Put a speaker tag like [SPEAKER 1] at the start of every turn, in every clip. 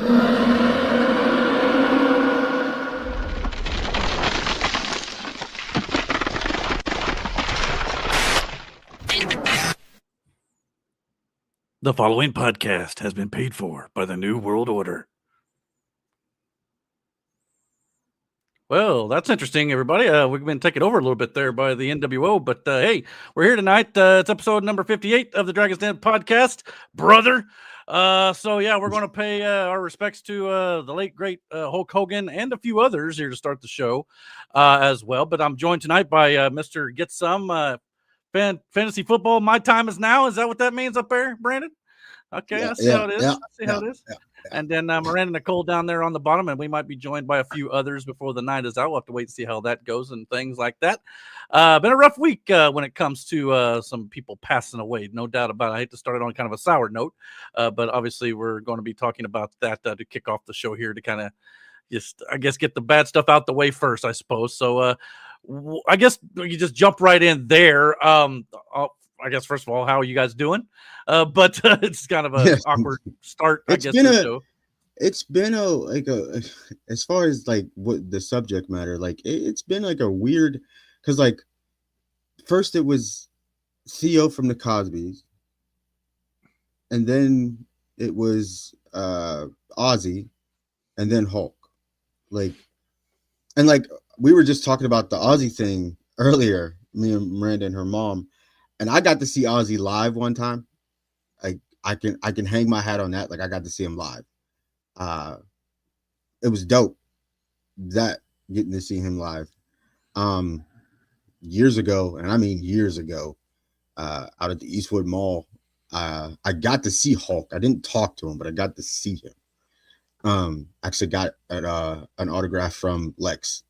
[SPEAKER 1] The following podcast has been paid for by the New World Order. Well, that's interesting, everybody. We've been taken over a little bit there by the NWO, but hey, we're here tonight. It's episode number 58 of the Dragon's Den podcast, brother. So yeah, we're going to pay our respects to the late great Hulk Hogan and a few others here to start the show as well. But I'm joined tonight by Mr. Get Some Fantasy Football. My time is now. Is that what that means up there, Brandon? Okay, I see how it is. I see how it is. And then Miranda Nicole down there on the bottom, and we might be joined by a few others before the night is out. We'll have to wait and see how that goes and things like that. Been a rough week when it comes to some people passing away, no doubt about it. I hate to start it on kind of a sour note, but obviously we're going to be talking about that to kick off the show here to kind of just, I guess, get the bad stuff out the way first, I suppose. So I guess you just jump right in there. I guess first of all, how are you guys doing? But it's kind of an awkward start, I guess.
[SPEAKER 2] It's been as far as like what the subject matter, like it's been like a weird, because like first it was Theo from the Cosbys, and then it was Ozzy, and then Hulk. Like, and like we were just talking about the Ozzy thing earlier, me and Miranda and her mom. And I got to see Ozzy live one time. Like I can hang my hat on that. Like I got to see him live. It was dope. That getting to see him live. Years ago, and I mean years ago, out at the Eastwood Mall, I got to see Hulk. I didn't talk to him, but I got to see him. Actually got an autograph from Lex.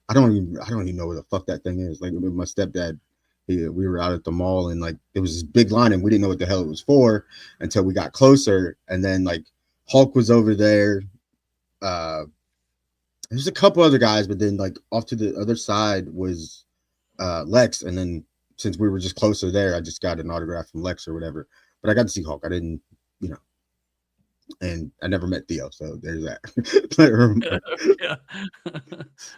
[SPEAKER 2] I don't even know where the fuck that thing is. Like with my stepdad, we were out at the mall and like there was this big line and we didn't know what the hell it was for until we got closer. And then like Hulk was over there. There's a couple other guys, but then like off to the other side was Lex. And then since we were just closer there, I just got an autograph from Lex or whatever. But I got to see Hulk. I didn't, and I never met Theo, so there's that.
[SPEAKER 1] Yeah.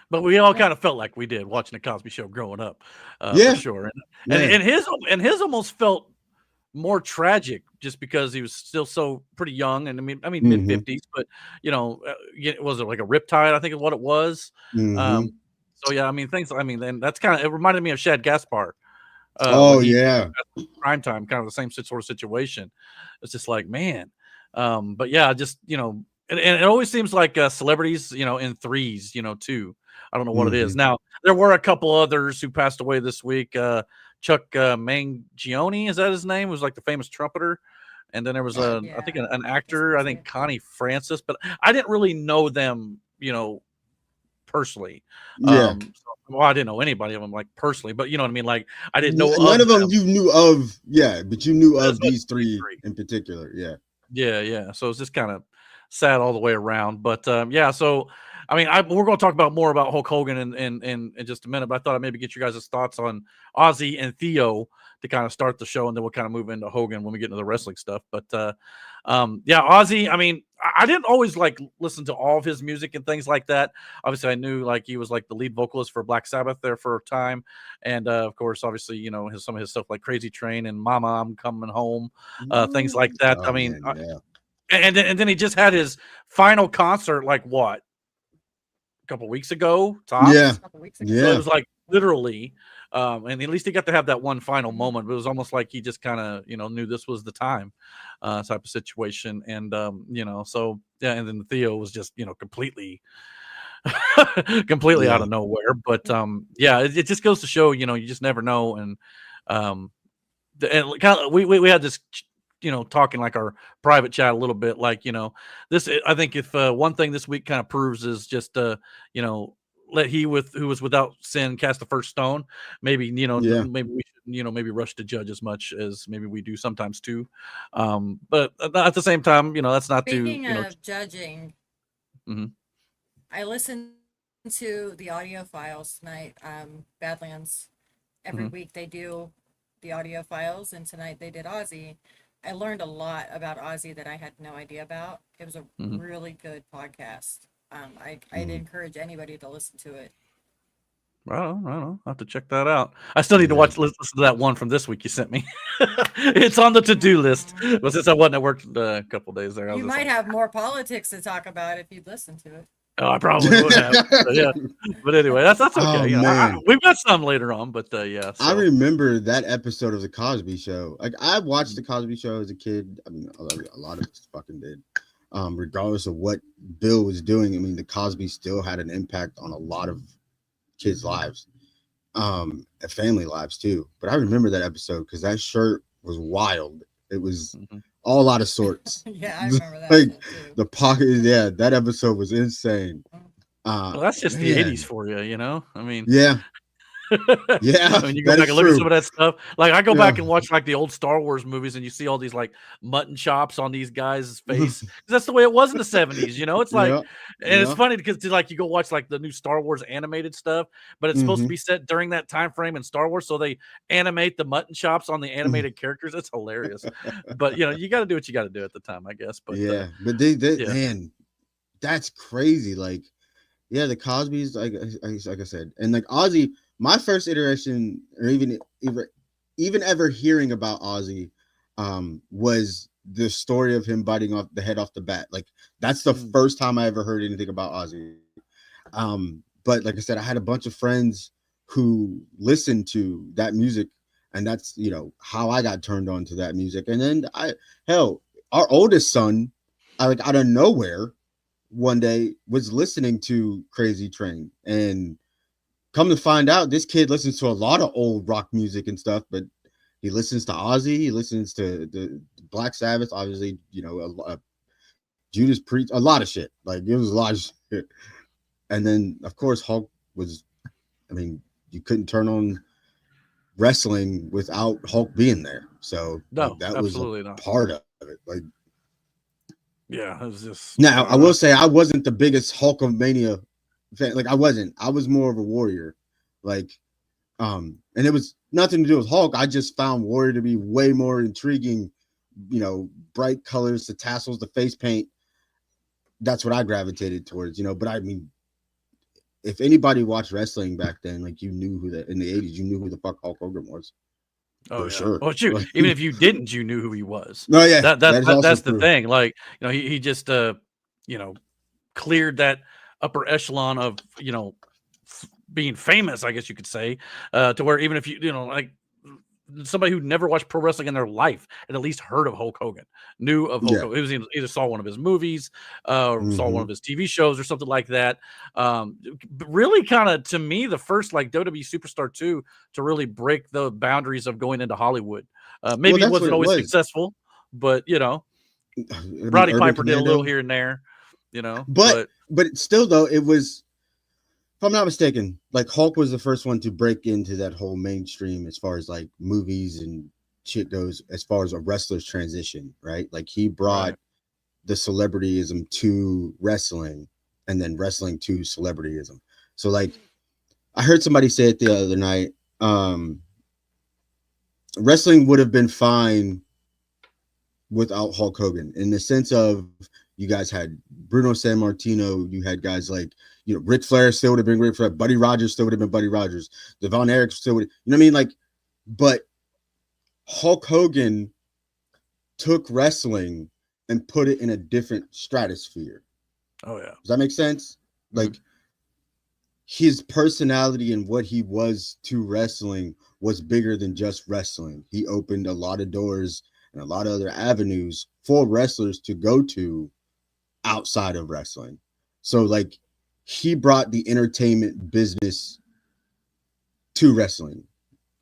[SPEAKER 1] But we all kind of felt like we did watching the Cosby Show growing up,
[SPEAKER 2] Yeah.
[SPEAKER 1] for sure. And his almost felt more tragic just because he was still so pretty young, and I mean
[SPEAKER 2] Mhm.
[SPEAKER 1] mid-50s, but was it like a riptide? I think is what it was.
[SPEAKER 2] Mhm.
[SPEAKER 1] So yeah, I mean and that's kind of, it reminded me of Shad Gaspar.
[SPEAKER 2] Oh
[SPEAKER 1] When he
[SPEAKER 2] yeah.
[SPEAKER 1] prime time, kind of the same sort of situation. It's just like, man. But yeah, just and it always seems like celebrities, in threes, too. I don't know what it is.
[SPEAKER 2] Mhm.
[SPEAKER 1] Now, there were a couple others who passed away this week. Chuck Mangione, is that his name? Was like the famous trumpeter. And then there was I think an actor, I think Connie Francis, but I didn't really know them, personally.
[SPEAKER 2] Yeah.
[SPEAKER 1] Well, I didn't know anybody of them like personally, but you know what I mean? Like I didn't know
[SPEAKER 2] None of them
[SPEAKER 1] them.
[SPEAKER 2] you knew of. Yeah, but you knew of these three in particular. Yeah.
[SPEAKER 1] Yeah. So it's just kind of sad all the way around. But yeah, so I mean, we're going to talk about more about Hulk Hogan in just a minute. But I thought I'd maybe get you guys' thoughts on Ozzy and Theo to kind of start the show, and then we'll kind of move into Hogan when we get into the wrestling stuff. But yeah, Ozzy. I mean, I didn't always like listen to all of his music and things like that. Obviously, I knew like he was like the lead vocalist for Black Sabbath there for a time, and of course, obviously, some of his stuff like Crazy Train and Mama, I'm Coming Home, things like that.
[SPEAKER 2] Oh,
[SPEAKER 1] I mean,
[SPEAKER 2] man, yeah.
[SPEAKER 1] and then he just had his final concert like what, a couple weeks ago, tops.
[SPEAKER 2] Yeah.
[SPEAKER 1] So it was like literally, and at least he got to have that one final moment. But it was almost like he just kind of knew this was the time, type of situation. And so yeah, and then Theo was just completely completely out of nowhere. But yeah, it just goes to show you just never know. And and kind of we had this talking like our private chat a little bit, like this. I think if one thing this week kind of proves is just let he who was without sin cast the first stone. Maybe maybe we should maybe rush to judge as much as maybe we do sometimes too. But at the same time, that's not
[SPEAKER 3] Speaking
[SPEAKER 1] to
[SPEAKER 3] of judging.
[SPEAKER 1] Mhm.
[SPEAKER 3] I listened to the audio files tonight. Badlands every week they do the audio files, and tonight they did Ozzy. I learned a lot about Ozzy that I had no idea about. It was a
[SPEAKER 1] Mhm.
[SPEAKER 3] really good podcast. I'd encourage anybody to listen to it.
[SPEAKER 1] Right on, right on. I'll have to check that out. I still need to
[SPEAKER 2] Yeah.
[SPEAKER 1] listen to that one from this week you sent me. It's on the to-do list. But since I wasn't at work a couple days there, I was
[SPEAKER 3] You
[SPEAKER 1] just
[SPEAKER 3] might
[SPEAKER 1] like,
[SPEAKER 3] have more politics to talk about if you'd listen to it.
[SPEAKER 1] oh, I probably would have. But yeah. But anyway, that's
[SPEAKER 2] Oh
[SPEAKER 1] okay. You know,
[SPEAKER 2] man,
[SPEAKER 1] we've got some later on, but yeah.
[SPEAKER 2] I
[SPEAKER 1] So
[SPEAKER 2] remember that episode of the Cosby Show. Like I watched the Cosby Show as a kid. I mean, a lot of us fucking did. Regardless of what Bill was doing, I mean, the Cosby still had an impact on a lot of kids' lives, and family lives too. But I remember that episode because that shirt was wild. It was
[SPEAKER 1] mhm.
[SPEAKER 2] all out of sorts.
[SPEAKER 3] Yeah, I remember that
[SPEAKER 2] Like
[SPEAKER 3] shit too.
[SPEAKER 2] the pocket, yeah, that episode was insane.
[SPEAKER 1] Well, that's just the '80s
[SPEAKER 2] Man,
[SPEAKER 1] for you, you know. I mean,
[SPEAKER 2] yeah, yeah,
[SPEAKER 1] when you go
[SPEAKER 2] that
[SPEAKER 1] back
[SPEAKER 2] is
[SPEAKER 1] and look at some
[SPEAKER 2] true.
[SPEAKER 1] of that stuff, like I go
[SPEAKER 2] Yeah,
[SPEAKER 1] back and watch like the old Star Wars movies, and you see all these like mutton chops on these guys' face. 'Cause that's the way it was in the '70s, you know. It's like,
[SPEAKER 2] yeah,
[SPEAKER 1] and it's
[SPEAKER 2] yeah.
[SPEAKER 1] funny because like you go watch like the new Star Wars animated stuff, but it's supposed to
[SPEAKER 2] Mm-hmm.
[SPEAKER 1] be set during that time frame in Star Wars, so they animate the mutton chops on the animated characters. It's hilarious, but you know you got to do what you got to do at the time, I guess. But
[SPEAKER 2] Yeah, but they
[SPEAKER 1] yeah,
[SPEAKER 2] man, that's crazy. Like, yeah, the Cosby's like I said, and like Ozzy. My first iteration, or even ever hearing about Ozzy, was the story of him biting off the head off the bat. Like that's the
[SPEAKER 1] Mm,
[SPEAKER 2] first time I ever heard anything about Ozzy. But like I said, I had a bunch of friends who listened to that music, and that's how I got turned on to that music. And then hell, our oldest son, like out of nowhere, one day was listening to Crazy Train, and come to find out, this kid listens to a lot of old rock music and stuff, but he listens to Ozzy, he listens to the Black Sabbath, obviously, Judas Priest, a lot of shit. Like it was a lot of shit. And then of course Hulk was, I mean, you couldn't turn on wrestling without Hulk being there. So like
[SPEAKER 1] no,
[SPEAKER 2] that was a
[SPEAKER 1] absolutely not.
[SPEAKER 2] part of it. Like
[SPEAKER 1] Yeah, it was just
[SPEAKER 2] now I will say I wasn't the biggest Hulkamania fan. Like I wasn't. I was more of a Warrior. Like and it was nothing to do with Hulk. I just found Warrior to be way more intriguing, bright colors, the tassels, the face paint. That's what I gravitated towards, but I mean, if anybody watched wrestling back then, like you knew who that in the 80s, you knew who the fuck Hulk Hogan was.
[SPEAKER 1] Oh
[SPEAKER 2] For
[SPEAKER 1] yeah.
[SPEAKER 2] sure.
[SPEAKER 1] Well, shoot,
[SPEAKER 2] Like,
[SPEAKER 1] even if you didn't, you knew who he was.
[SPEAKER 2] no, yeah,
[SPEAKER 1] That that,
[SPEAKER 2] that is
[SPEAKER 1] that
[SPEAKER 2] also
[SPEAKER 1] that's the
[SPEAKER 2] true.
[SPEAKER 1] thing. Like, he just you know, cleared that upper echelon of, being famous, I guess you could say, to where even if like somebody who never watched pro wrestling in their life had at least heard of Hulk Hogan, knew of Hulk
[SPEAKER 2] Yeah.
[SPEAKER 1] Hogan. It was either saw one of his movies, saw one
[SPEAKER 2] Mm-hmm.
[SPEAKER 1] of his TV shows or something like that. Really kind of, to me, the first like WWE Superstar 2 to really break the boundaries of going into Hollywood.
[SPEAKER 2] Well,
[SPEAKER 1] Maybe he
[SPEAKER 2] that's what
[SPEAKER 1] wasn't
[SPEAKER 2] it
[SPEAKER 1] always
[SPEAKER 2] was.
[SPEAKER 1] successful, but
[SPEAKER 2] I mean,
[SPEAKER 1] Roddy
[SPEAKER 2] Urban
[SPEAKER 1] Piper did a little
[SPEAKER 2] Commando.
[SPEAKER 1] here and there,
[SPEAKER 2] But
[SPEAKER 1] but
[SPEAKER 2] still though, it was, if I'm not mistaken, like Hulk was the first one to break into that whole mainstream as far as like movies and shit goes, as far as a wrestler's transition, right? Like he brought
[SPEAKER 1] right.
[SPEAKER 2] the celebrityism to wrestling and then wrestling to celebrityism. So like I heard somebody say it the other night, wrestling would have been fine without Hulk Hogan in the sense of you guys had Bruno San Martino, you had guys like, Ric Flair still would have been Ric Flair, Buddy Rogers still would have been Buddy Rogers, Devon Eric still would, you know what I mean? Like, but Hulk Hogan took wrestling and put it in a different stratosphere.
[SPEAKER 1] Oh yeah.
[SPEAKER 2] Does that make sense?
[SPEAKER 1] Mhm.
[SPEAKER 2] Like his personality and what he was to wrestling was bigger than just wrestling. He opened a lot of doors and a lot of other avenues for wrestlers to go to outside of wrestling. So like he brought the entertainment business to wrestling,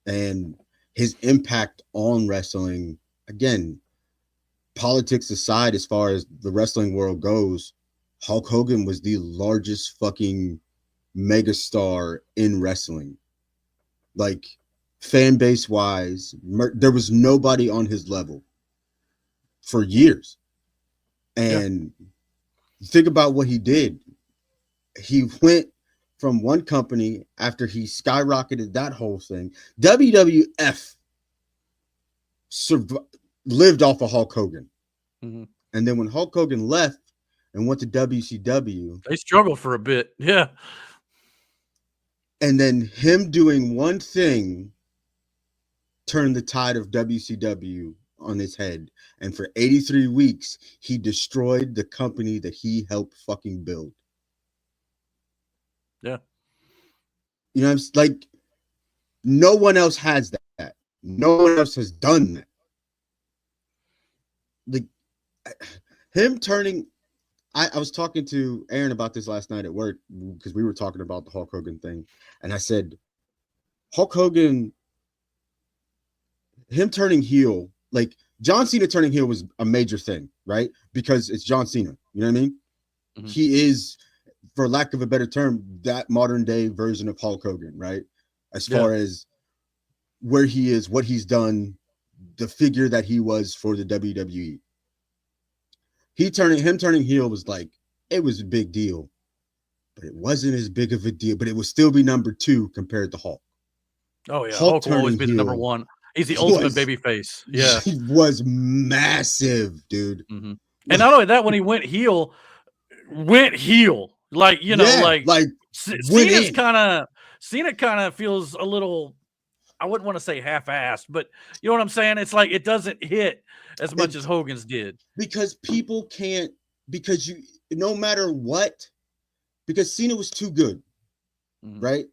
[SPEAKER 2] and his impact on wrestling, again, politics aside, as far as the wrestling world goes, Hulk Hogan was the largest fucking megastar in wrestling. Like fan base wise, there was nobody on his level for years.
[SPEAKER 1] Yeah.
[SPEAKER 2] And think about what he did. He went from one company after he skyrocketed that whole thing. WWF lived off of Hulk Hogan.
[SPEAKER 1] Mm-hmm.
[SPEAKER 2] And then when Hulk Hogan left and went to WCW,
[SPEAKER 1] they struggled for a bit. Yeah.
[SPEAKER 2] And then him doing one thing turned the tide of WCW on its head. And for 83 weeks, he destroyed the company that he helped fucking build.
[SPEAKER 1] Yeah.
[SPEAKER 2] You know, like, no one else has that. No one else has done that. Like, him turning. I was talking to Aaron about this last night at work because we were talking about the Hulk Hogan thing. And I said, Hulk Hogan, him turning heel, like John Cena turning heel was a major thing, right? Because it's John Cena. You know what I mean? Mm-hmm. He is, for lack of a better term, that modern day version of Hulk Hogan, right? As far as where he is, what he's done, the figure that he was for the WWE. Him turning heel was like, it was a big deal, but it wasn't as big of a deal, but it would still be number 2 compared to Hulk.
[SPEAKER 1] Oh yeah. Hulk will always be the number 1. He's the ultimate baby face. Yeah.
[SPEAKER 2] He was massive, dude.
[SPEAKER 1] Mm-hmm. And not only that, when he went heel, like, you know, like Cena kind of feels a little, I wouldn't want to say half-assed, but you know what I'm saying? It's like it doesn't hit as much as Hogan's did.
[SPEAKER 2] Because people can't, because you, no matter what, because Cena was too good, right,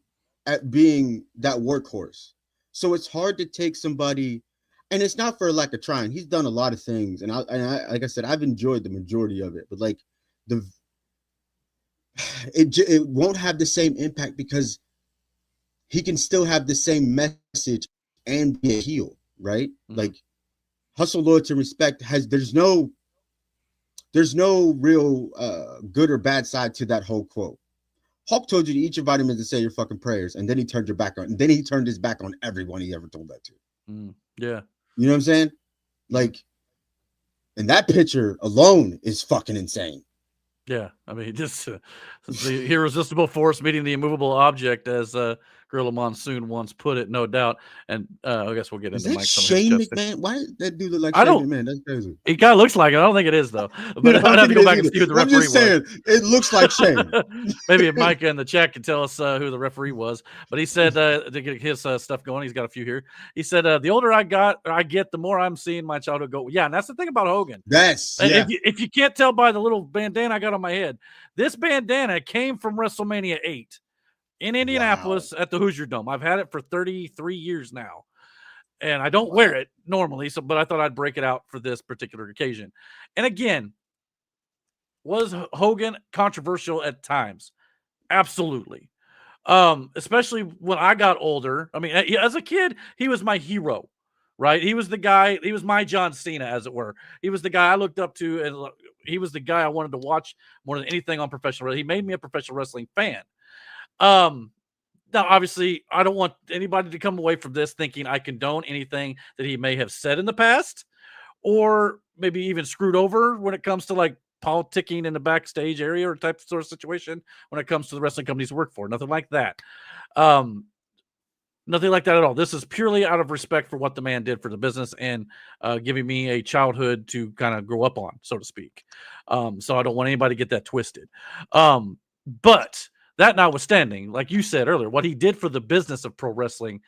[SPEAKER 2] at being that workhorse. So it's hard to take somebody, and it's not for lack of trying. He's done a lot of things, and I like I said, I've enjoyed the majority of it, but like it won't have the same impact because he can still have the same message and be a heel, right? Like hustle, loyalty, respect there's no real good or bad side to that whole quote. Hulk told you to eat your vitamins and say your fucking prayers, and then he turned his back on everyone he ever told that to.
[SPEAKER 1] Yeah.
[SPEAKER 2] You know what I'm saying? Like, and that picture alone is fucking insane.
[SPEAKER 1] Yeah. I mean, just the irresistible force meeting the immovable object, as Gorilla Monsoon once put it, no doubt. And I guess we'll get into Mike.
[SPEAKER 2] Shane McMahon? Why does that dude look like Shane McMahon? That's crazy.
[SPEAKER 1] He kind of looks like it. I don't think it is, though. But I'd have to go back and see who the referee was.
[SPEAKER 2] I'm just saying, it looks like Shane.
[SPEAKER 1] Maybe if Mike in the chat can tell us who the referee was. But he said, to get his stuff going, he's got a few here. He said, the older I get, the more I'm seeing my childhood go. Yeah, and that's the thing about Hogan. If you can't tell by the little bandana I got on my head, this bandana came from WrestleMania 8 in Indianapolis at the Hoosier Dome. I've had it for 33 years now, and I don't wear it normally. But I thought I'd break it out for this particular occasion. And again, was Hogan controversial at times? Absolutely. Especially when I got older. I mean, as a kid, he was my hero, right? He was the guy. He was my John Cena, as it were. He was the guy I looked up to, and he was the guy I wanted to watch more than anything on professional wrestling. He made me a professional wrestling fan. Now, obviously, I don't want anybody to come away from this thinking I condone anything that he may have said in the past, or maybe even screwed over when it comes to like politicking in the backstage area or type of sort of situation when it comes to the wrestling companies he work for. Nothing like that. Nothing like that at all. This is purely out of respect for what the man did for the business and giving me a childhood to kind of grow up on, so to speak. So I don't want anybody to get that twisted. But that notwithstanding, like you said earlier, what he did for the business of pro wrestling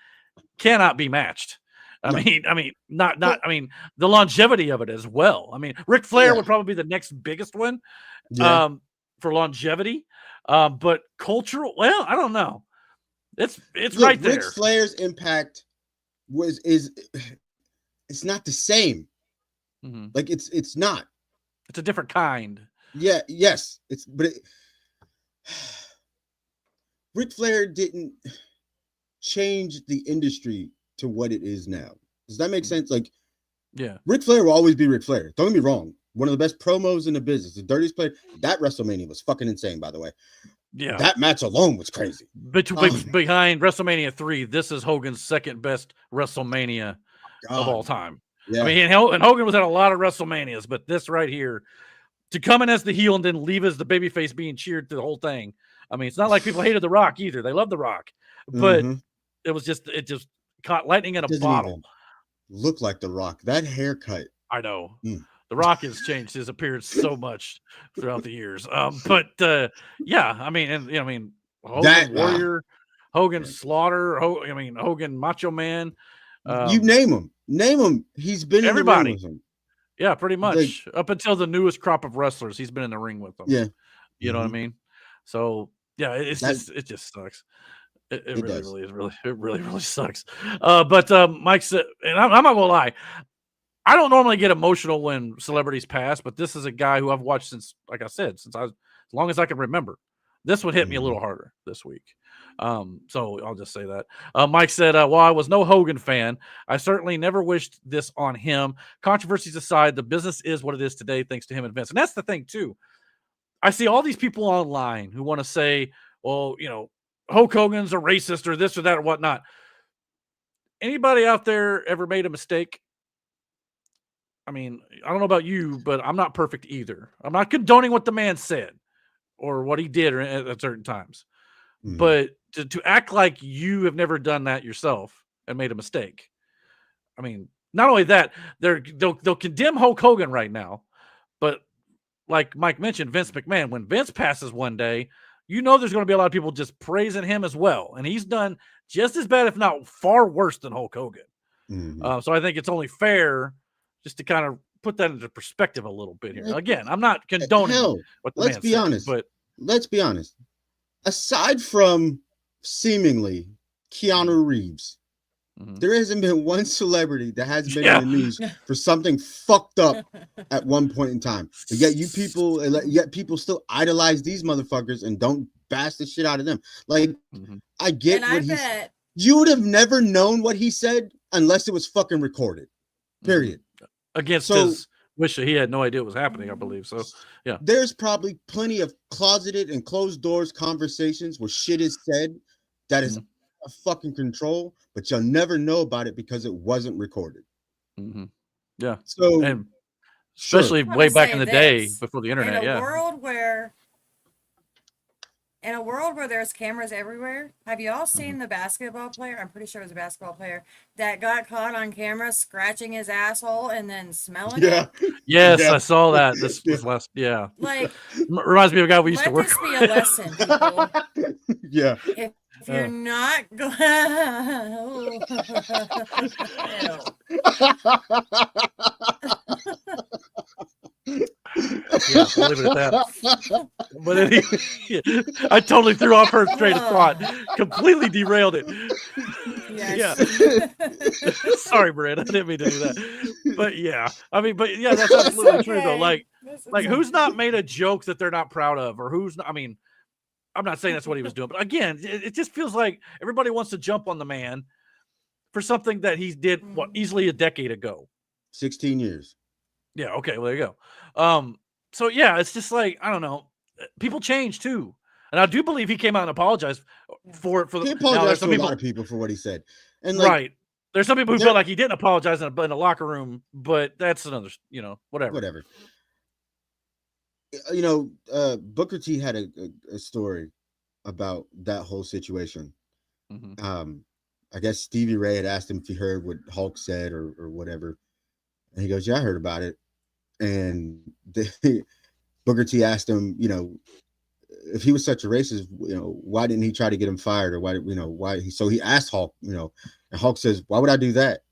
[SPEAKER 1] cannot be matched. I mean, the longevity of it as well. I mean, Ric Flair would probably be the next biggest one for longevity. But cultural, well, I don't know. It's right there.
[SPEAKER 2] Ric Flair's impact it's not the same. Like it's not.
[SPEAKER 1] It's a different kind.
[SPEAKER 2] Yeah. Yes. Ric Flair didn't change the industry to what it is now. Does that make sense? Like,
[SPEAKER 1] yeah,
[SPEAKER 2] Ric Flair will always be Ric Flair. Don't get me wrong. One of the best promos in the business, the dirtiest player. That WrestleMania was fucking insane, by the way. Yeah, that match alone was crazy.
[SPEAKER 1] Behind WrestleMania 3, this is Hogan's second best WrestleMania of all time. Yeah. I mean, and Hogan was at a lot of WrestleManias, but this right here, to come in as the heel and then leave as the babyface being cheered through the whole thing. I mean, it's not like people hated The Rock either. They loved The Rock, but it just caught lightning in a bottle.
[SPEAKER 2] Look like The Rock. That haircut
[SPEAKER 1] I know.
[SPEAKER 2] Mm.
[SPEAKER 1] The Rock has changed his appearance so much throughout the years. But yeah, I mean, and I mean, Hogan
[SPEAKER 2] That
[SPEAKER 1] Warrior, Hogan
[SPEAKER 2] yeah.
[SPEAKER 1] Slaughter, I mean, Hogan Macho Man,
[SPEAKER 2] You
[SPEAKER 1] um,
[SPEAKER 2] name him. He's been in the ring
[SPEAKER 1] everybody.
[SPEAKER 2] with him.
[SPEAKER 1] Yeah, pretty
[SPEAKER 2] Like,
[SPEAKER 1] much up until the newest crop of wrestlers, he's been in the ring with them.
[SPEAKER 2] yeah,
[SPEAKER 1] You know what I
[SPEAKER 2] hmm
[SPEAKER 1] mean? So yeah,
[SPEAKER 2] that
[SPEAKER 1] it just sucks. It
[SPEAKER 2] it
[SPEAKER 1] really,
[SPEAKER 2] does.
[SPEAKER 1] really is really it really, really sucks. But Mike said, and I'm not gonna lie, I don't normally get emotional when celebrities pass, but this is a guy who I've watched since, like I said, since I was as long as I can remember. This one hit me a
[SPEAKER 2] Hmm
[SPEAKER 1] little harder this week. So I'll just say that. Mike said, while I was no Hogan fan, I certainly never wished this on him. Controversies aside, the business is what it is today, thanks to him and Vince. And that's the thing, too. I see all these people online who want to say, well, Hulk Hogan's a racist or this or that or whatnot. Anybody out there ever made a mistake? I mean, I don't know about you, but I'm not perfect either. I'm not condoning what the man said or what he did at certain times.
[SPEAKER 2] hmm
[SPEAKER 1] But to act like you have never done that yourself and made a mistake. I mean, not only that, they'll condemn Hulk Hogan right now, but like Mike mentioned, Vince McMahon, when Vince passes one day, there's going to be a lot of people just praising him as well. And he's done just as bad, if not far worse than Hulk Hogan.
[SPEAKER 2] hmm
[SPEAKER 1] So I think it's only fair just to kind of put that into perspective a little bit here.
[SPEAKER 2] Like,
[SPEAKER 1] Again, I'm not condoning
[SPEAKER 2] hell,
[SPEAKER 1] what the
[SPEAKER 2] let's
[SPEAKER 1] man's
[SPEAKER 2] be
[SPEAKER 1] saying,
[SPEAKER 2] honest.
[SPEAKER 1] but
[SPEAKER 2] Let's be honest. Aside from seemingly Keanu Reeves,
[SPEAKER 1] mhm.
[SPEAKER 2] there hasn't been one celebrity that has been in
[SPEAKER 1] Yeah.
[SPEAKER 2] the news for something fucked up at one point in time. But yet people still idolize these motherfuckers and don't bash the shit out of them. Like,
[SPEAKER 1] Mhm.
[SPEAKER 2] I get
[SPEAKER 3] And
[SPEAKER 2] what
[SPEAKER 3] I
[SPEAKER 2] he's.
[SPEAKER 3] bet
[SPEAKER 2] You would have never known what he said unless it was fucking recorded. Period.
[SPEAKER 1] Against
[SPEAKER 2] So
[SPEAKER 1] his wish, he had no idea what was happening, I believe. So, yeah.
[SPEAKER 2] there's probably plenty of closeted and closed doors conversations where shit is said that is
[SPEAKER 1] Mhm.
[SPEAKER 2] a fucking control, but you'll never know about it because it wasn't recorded.
[SPEAKER 1] Mhm. Yeah.
[SPEAKER 2] So
[SPEAKER 1] And
[SPEAKER 2] sure,
[SPEAKER 1] especially
[SPEAKER 3] I'm gonna
[SPEAKER 1] way back in
[SPEAKER 3] say
[SPEAKER 1] the day
[SPEAKER 3] this.
[SPEAKER 1] before the
[SPEAKER 3] In
[SPEAKER 1] internet.
[SPEAKER 3] a
[SPEAKER 1] Yeah.
[SPEAKER 3] world where there's cameras everywhere, have you all
[SPEAKER 1] Mhm.
[SPEAKER 3] seen the basketball player? I'm pretty sure it was a basketball player that got caught on camera scratching his asshole and then smelling
[SPEAKER 2] yeah,
[SPEAKER 3] it.
[SPEAKER 1] Yes,
[SPEAKER 2] yeah,
[SPEAKER 1] I saw that. This
[SPEAKER 2] yeah,
[SPEAKER 1] was last. Yeah.
[SPEAKER 3] Like,
[SPEAKER 1] Reminds me of a guy we used to
[SPEAKER 3] let
[SPEAKER 1] work
[SPEAKER 3] this be a
[SPEAKER 1] with.
[SPEAKER 3] lesson, people.
[SPEAKER 2] yeah.
[SPEAKER 3] If you're not going,
[SPEAKER 1] Yeah, we'll leave it at that. But anyway, I totally threw off her train of thought, completely derailed it. Yeah.
[SPEAKER 3] yes.
[SPEAKER 1] Sorry, Brad. I didn't mean to do that. But yeah, I mean, but yeah, that's
[SPEAKER 3] It's
[SPEAKER 1] absolutely true though.
[SPEAKER 3] okay.
[SPEAKER 1] Like who's not made a joke that they're not proud of, or who's not, I mean, I'm not saying that's what he was doing, but again, it just feels like everybody wants to jump on the man for something that he did easily a decade ago.
[SPEAKER 2] 16 years.
[SPEAKER 1] Yeah. Okay. Well, there you go. So yeah, it's just like I don't know. People change too, and I do believe he came out and apologized for
[SPEAKER 2] He
[SPEAKER 1] now. There's
[SPEAKER 2] apologized
[SPEAKER 1] some
[SPEAKER 2] to a lot of
[SPEAKER 1] people,
[SPEAKER 2] people for what he said, and like
[SPEAKER 1] right? There's some people who felt
[SPEAKER 2] there,
[SPEAKER 1] like he didn't apologize in a locker room, but that's another, whatever.
[SPEAKER 2] whatever. Booker T had a story about that whole situation.
[SPEAKER 1] Hmm.
[SPEAKER 2] I guess Stevie Ray had asked him if he heard what Hulk said or whatever, and he goes, "Yeah, I heard about it." And Booker T asked him, if he was such a racist, why didn't he try to get him fired, or why? So he asked Hulk, and Hulk says, "Why would I do that?"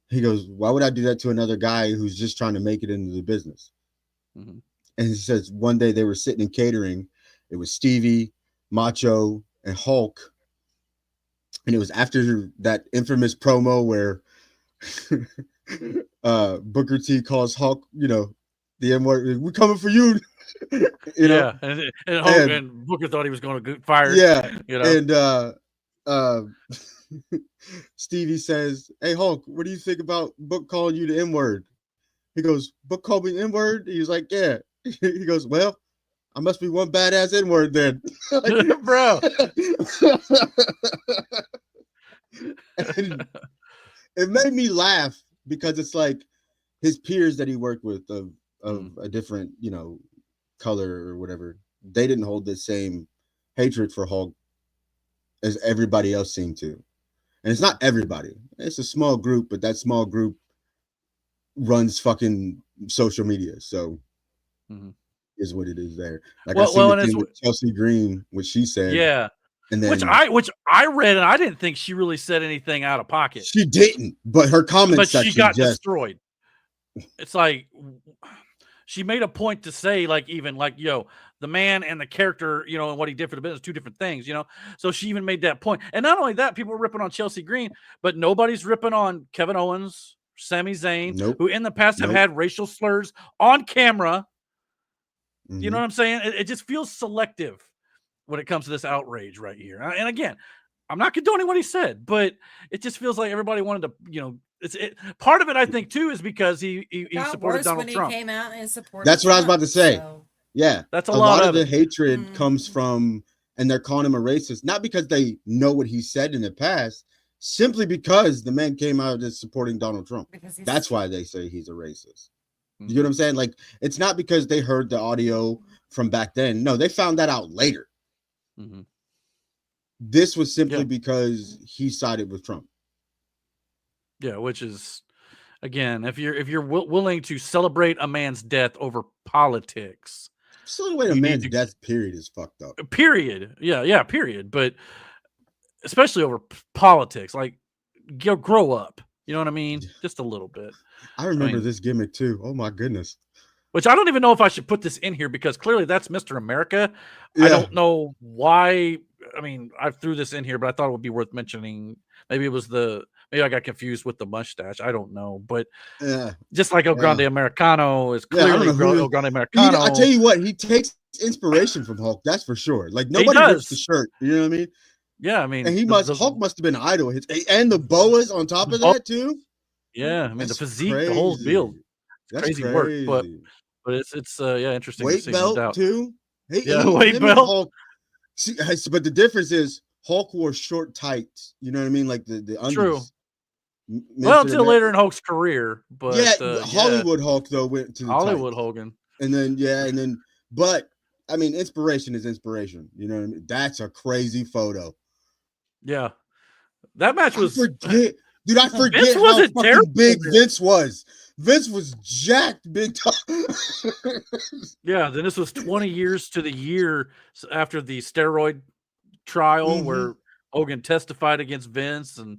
[SPEAKER 2] He goes, "Why would I do that to another guy who's just trying to make it into the business?"
[SPEAKER 1] Hmm.
[SPEAKER 2] And he says one day they were sitting in catering. It was Stevie, Macho, and Hulk, and it was after that infamous promo where Booker T calls Hulk, the N word. "We're coming for you," you know,
[SPEAKER 1] Yeah, and
[SPEAKER 2] and
[SPEAKER 1] and Booker thought he was going to get fired.
[SPEAKER 2] yeah,
[SPEAKER 1] You know.
[SPEAKER 2] and uh, Stevie says, "Hey Hulk, what do you think about Book calling you the N word?" He goes, "Book called me the N word." He's like, "Yeah." He goes, "Well, I must be one badass N word then."
[SPEAKER 1] Bro.
[SPEAKER 2] And it made me laugh because it's like his peers that he worked with of
[SPEAKER 1] Mm,
[SPEAKER 2] a different, color or whatever, they didn't hold the same hatred for Hulk as everybody else seemed to. And it's not everybody. It's a small group, but that small group runs fucking social media. So
[SPEAKER 1] Mhm.
[SPEAKER 2] is what it is there. Like I
[SPEAKER 1] Well,
[SPEAKER 2] seen the
[SPEAKER 1] and it's
[SPEAKER 2] thing with Chelsea Green, what she said,
[SPEAKER 1] yeah,
[SPEAKER 2] and
[SPEAKER 1] which
[SPEAKER 2] then
[SPEAKER 1] I read, and I didn't think she really said anything out of pocket,
[SPEAKER 2] she didn't, but her comment
[SPEAKER 1] but she
[SPEAKER 2] section
[SPEAKER 1] got
[SPEAKER 2] just
[SPEAKER 1] destroyed. It's like she made a point to say, like, even like, yo, the man and the character, and what he did for the business, two different things. So she even made that point. And not only that, people were ripping on Chelsea Green, but nobody's ripping on Kevin Owens, Sami Zayn,
[SPEAKER 2] nope,
[SPEAKER 1] who in the past have
[SPEAKER 2] nope.
[SPEAKER 1] had racial slurs on camera. You know
[SPEAKER 2] Mm-hmm.
[SPEAKER 1] what I'm saying? It just feels selective when it comes to this outrage right here. And again, I'm not condoning what he said, but it just feels like everybody wanted to, part of it, I think, too, is because he
[SPEAKER 3] Got
[SPEAKER 1] supported
[SPEAKER 3] worse
[SPEAKER 1] Donald
[SPEAKER 3] when he
[SPEAKER 1] Trump.
[SPEAKER 3] came out and supported
[SPEAKER 2] That's what I was about to
[SPEAKER 3] Trump.
[SPEAKER 2] say.
[SPEAKER 3] So
[SPEAKER 2] Yeah,
[SPEAKER 1] That's a
[SPEAKER 2] a
[SPEAKER 1] lot
[SPEAKER 2] lot of
[SPEAKER 1] of
[SPEAKER 2] the
[SPEAKER 1] it.
[SPEAKER 2] hatred comes from, and they're calling him a racist, not because they know what he said in the past, simply because the man came out as supporting Donald Trump.
[SPEAKER 3] because he's
[SPEAKER 2] That's why they say he's a racist. You
[SPEAKER 1] Mhm.
[SPEAKER 2] get what I'm saying? Like, it's not because they heard the audio from back then. No, they found that out later.
[SPEAKER 1] Mhm.
[SPEAKER 2] This was simply
[SPEAKER 1] Yeah.
[SPEAKER 2] because he sided with Trump.
[SPEAKER 1] Yeah, which is, again, if you're willing to celebrate a man's death over politics,
[SPEAKER 2] Celebrating a
[SPEAKER 1] you need
[SPEAKER 2] man's
[SPEAKER 1] to,
[SPEAKER 2] death, period, is fucked up.
[SPEAKER 1] period. Yeah, period. But especially over politics, like, grow up. You know what I mean? Just a little bit.
[SPEAKER 2] I
[SPEAKER 1] I
[SPEAKER 2] remember
[SPEAKER 1] mean,
[SPEAKER 2] this gimmick too. Oh my goodness.
[SPEAKER 1] which I don't even know if I should put this in here because clearly that's Mr. America. I
[SPEAKER 2] Yeah.
[SPEAKER 1] don't know why. I mean, I threw this in here, but I thought it would be worth mentioning. Maybe it was maybe I got confused with the mustache. I don't know. But
[SPEAKER 2] Yeah.
[SPEAKER 1] just like El Grande Americano is
[SPEAKER 2] Yeah, I don't
[SPEAKER 1] clearly
[SPEAKER 2] know who
[SPEAKER 1] El Grande
[SPEAKER 2] I
[SPEAKER 1] Americano.
[SPEAKER 2] tell you what, he takes inspiration from Hulk, that's for sure. Like
[SPEAKER 1] He
[SPEAKER 2] nobody rips the
[SPEAKER 1] does.
[SPEAKER 2] shirt, you know what I mean?
[SPEAKER 1] Yeah, I
[SPEAKER 2] And
[SPEAKER 1] mean,
[SPEAKER 2] Hulk must have been an idol. And the boas on top
[SPEAKER 1] the
[SPEAKER 2] of
[SPEAKER 1] bo
[SPEAKER 2] that too.
[SPEAKER 1] yeah, I mean, the
[SPEAKER 2] That's
[SPEAKER 1] physique, the whole
[SPEAKER 2] crazy.
[SPEAKER 1] deal. It's
[SPEAKER 2] That's
[SPEAKER 1] crazy work, but
[SPEAKER 2] crazy.
[SPEAKER 1] it's yeah, interesting to
[SPEAKER 2] Weight
[SPEAKER 1] see, no
[SPEAKER 2] belt
[SPEAKER 1] doubt.
[SPEAKER 2] too.
[SPEAKER 1] Yeah, weight
[SPEAKER 2] Him and
[SPEAKER 1] belt.
[SPEAKER 2] Hulk. See, but the difference is Hulk wore short tights. You know what I mean? Like the
[SPEAKER 1] True.
[SPEAKER 2] undies.
[SPEAKER 1] Well,
[SPEAKER 2] Mr.
[SPEAKER 1] until
[SPEAKER 2] America.
[SPEAKER 1] later in Hulk's career,
[SPEAKER 2] Yeah,
[SPEAKER 1] but yeah,
[SPEAKER 2] Hollywood Hulk though went to the
[SPEAKER 1] Hollywood
[SPEAKER 2] tights.
[SPEAKER 1] Hogan.
[SPEAKER 2] And then but I mean inspiration is inspiration. You know what I mean? That's a crazy photo.
[SPEAKER 1] Yeah. That match
[SPEAKER 2] I
[SPEAKER 1] was
[SPEAKER 2] forget, dude. I
[SPEAKER 1] Vince
[SPEAKER 2] forget how
[SPEAKER 1] wasn't terrible.
[SPEAKER 2] fucking big Vince was. Vince was jacked, big time.
[SPEAKER 1] Yeah, then this was 20 years to the year after the steroid trial
[SPEAKER 2] Mm-hmm.
[SPEAKER 1] where Hogan testified against Vince, and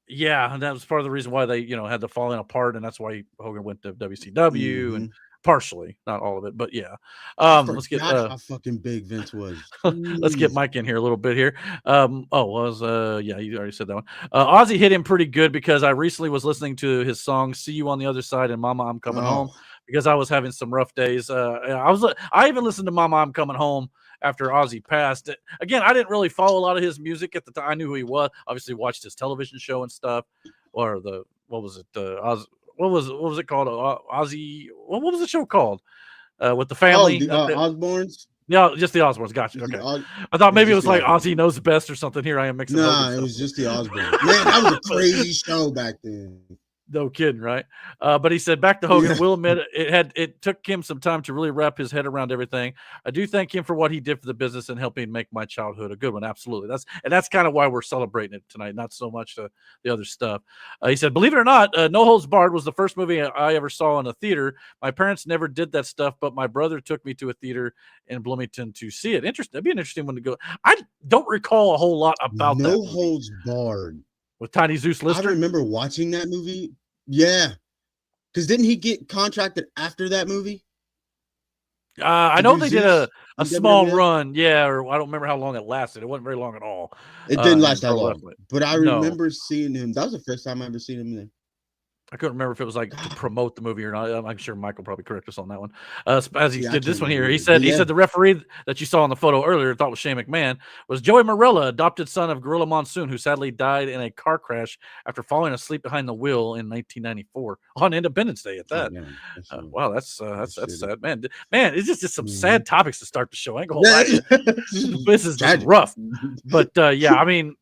[SPEAKER 1] yeah, and that was part of the reason why they, had the falling apart, and that's why Hogan went to WCW, and
[SPEAKER 2] Mm-hmm.
[SPEAKER 1] partially, not all of it, but yeah.
[SPEAKER 2] I
[SPEAKER 1] Let's get
[SPEAKER 2] forgot how fucking big Vince was.
[SPEAKER 1] let's get
[SPEAKER 2] Jeez.
[SPEAKER 1] Mike in here a little bit here. Yeah, you already said that one. Ozzy hit him pretty good because I recently was listening to his song "See You on the Other Side" and "Mama, I'm Coming Home"
[SPEAKER 2] Oh,
[SPEAKER 1] because I was having some rough days. I even listened to "Mama, I'm Coming Home" after Ozzy passed. Again, I didn't really follow a lot of his music at the time. I knew who he was. Obviously, watched his television show and stuff, or what was it? What was it called? Ozzy. What was the show called? With the family.
[SPEAKER 2] the Osbournes.
[SPEAKER 1] Yeah, just the Osbournes. Gotcha.
[SPEAKER 2] The
[SPEAKER 1] Okay.
[SPEAKER 2] Os-
[SPEAKER 1] I thought
[SPEAKER 2] it was
[SPEAKER 1] maybe it
[SPEAKER 2] just
[SPEAKER 1] was
[SPEAKER 2] the
[SPEAKER 1] like
[SPEAKER 2] Osbournes.
[SPEAKER 1] Ozzy Knows Best or something. Here I am mixing Hogan
[SPEAKER 2] Nah, it
[SPEAKER 1] stuff.
[SPEAKER 2] was just the Osbournes. Man, that was a crazy show back then.
[SPEAKER 1] No kidding, right? But he said, back to Hogan.
[SPEAKER 2] Yeah.
[SPEAKER 1] Will admit it took him some time to really wrap his head around everything. I do thank him for what he did for the business and helping make my childhood a good one. Absolutely. That's kind of why we're celebrating it tonight, not so much the other stuff. He said, believe it or not, No Holds Barred was the first movie I ever saw in a theater. My parents never did that stuff, but my brother took me to a theater in Bloomington to see it. Interesting. That'd be an interesting one to go. I don't recall a whole lot about that
[SPEAKER 2] No
[SPEAKER 1] movie
[SPEAKER 2] Holds Barred.
[SPEAKER 1] with Tiny Zeus
[SPEAKER 2] I
[SPEAKER 1] Lister.
[SPEAKER 2] remember watching that movie. Yeah. Because didn't he get contracted after that movie?
[SPEAKER 1] I
[SPEAKER 2] To
[SPEAKER 1] know
[SPEAKER 2] do
[SPEAKER 1] they did
[SPEAKER 2] Zeus
[SPEAKER 1] a
[SPEAKER 2] in
[SPEAKER 1] small
[SPEAKER 2] WWF?
[SPEAKER 1] run, yeah, or I don't remember how long it lasted. It wasn't very long at all.
[SPEAKER 2] It didn't
[SPEAKER 1] In
[SPEAKER 2] last that
[SPEAKER 1] pro
[SPEAKER 2] long.
[SPEAKER 1] wrestling.
[SPEAKER 2] But I
[SPEAKER 1] No,
[SPEAKER 2] remember seeing him. That was the first time I ever seen him there.
[SPEAKER 1] I couldn't remember if it was like to
[SPEAKER 2] God.
[SPEAKER 1] promote the movie or not. I'm sure Michael probably correct us on that one. As he
[SPEAKER 2] Yeah, I
[SPEAKER 1] did
[SPEAKER 2] can't
[SPEAKER 1] this one
[SPEAKER 2] remember
[SPEAKER 1] here, he
[SPEAKER 2] either. But
[SPEAKER 1] said
[SPEAKER 2] yeah.
[SPEAKER 1] the referee that you saw in the photo earlier, thought was Shane McMahon, was Joey Marella, adopted son of Gorilla Monsoon, who sadly died in a car crash after falling asleep behind the wheel in 1994 on Independence Day. At
[SPEAKER 2] Oh
[SPEAKER 1] that,
[SPEAKER 2] man.
[SPEAKER 1] wow, that's
[SPEAKER 2] Shitty.
[SPEAKER 1] sad, man. Man, it's just some
[SPEAKER 2] Mm-hmm.
[SPEAKER 1] sad topics to start the show. I ain't gonna lie to
[SPEAKER 2] Yeah.
[SPEAKER 1] you. This is just
[SPEAKER 2] Tragic.
[SPEAKER 1] rough, but yeah, I mean,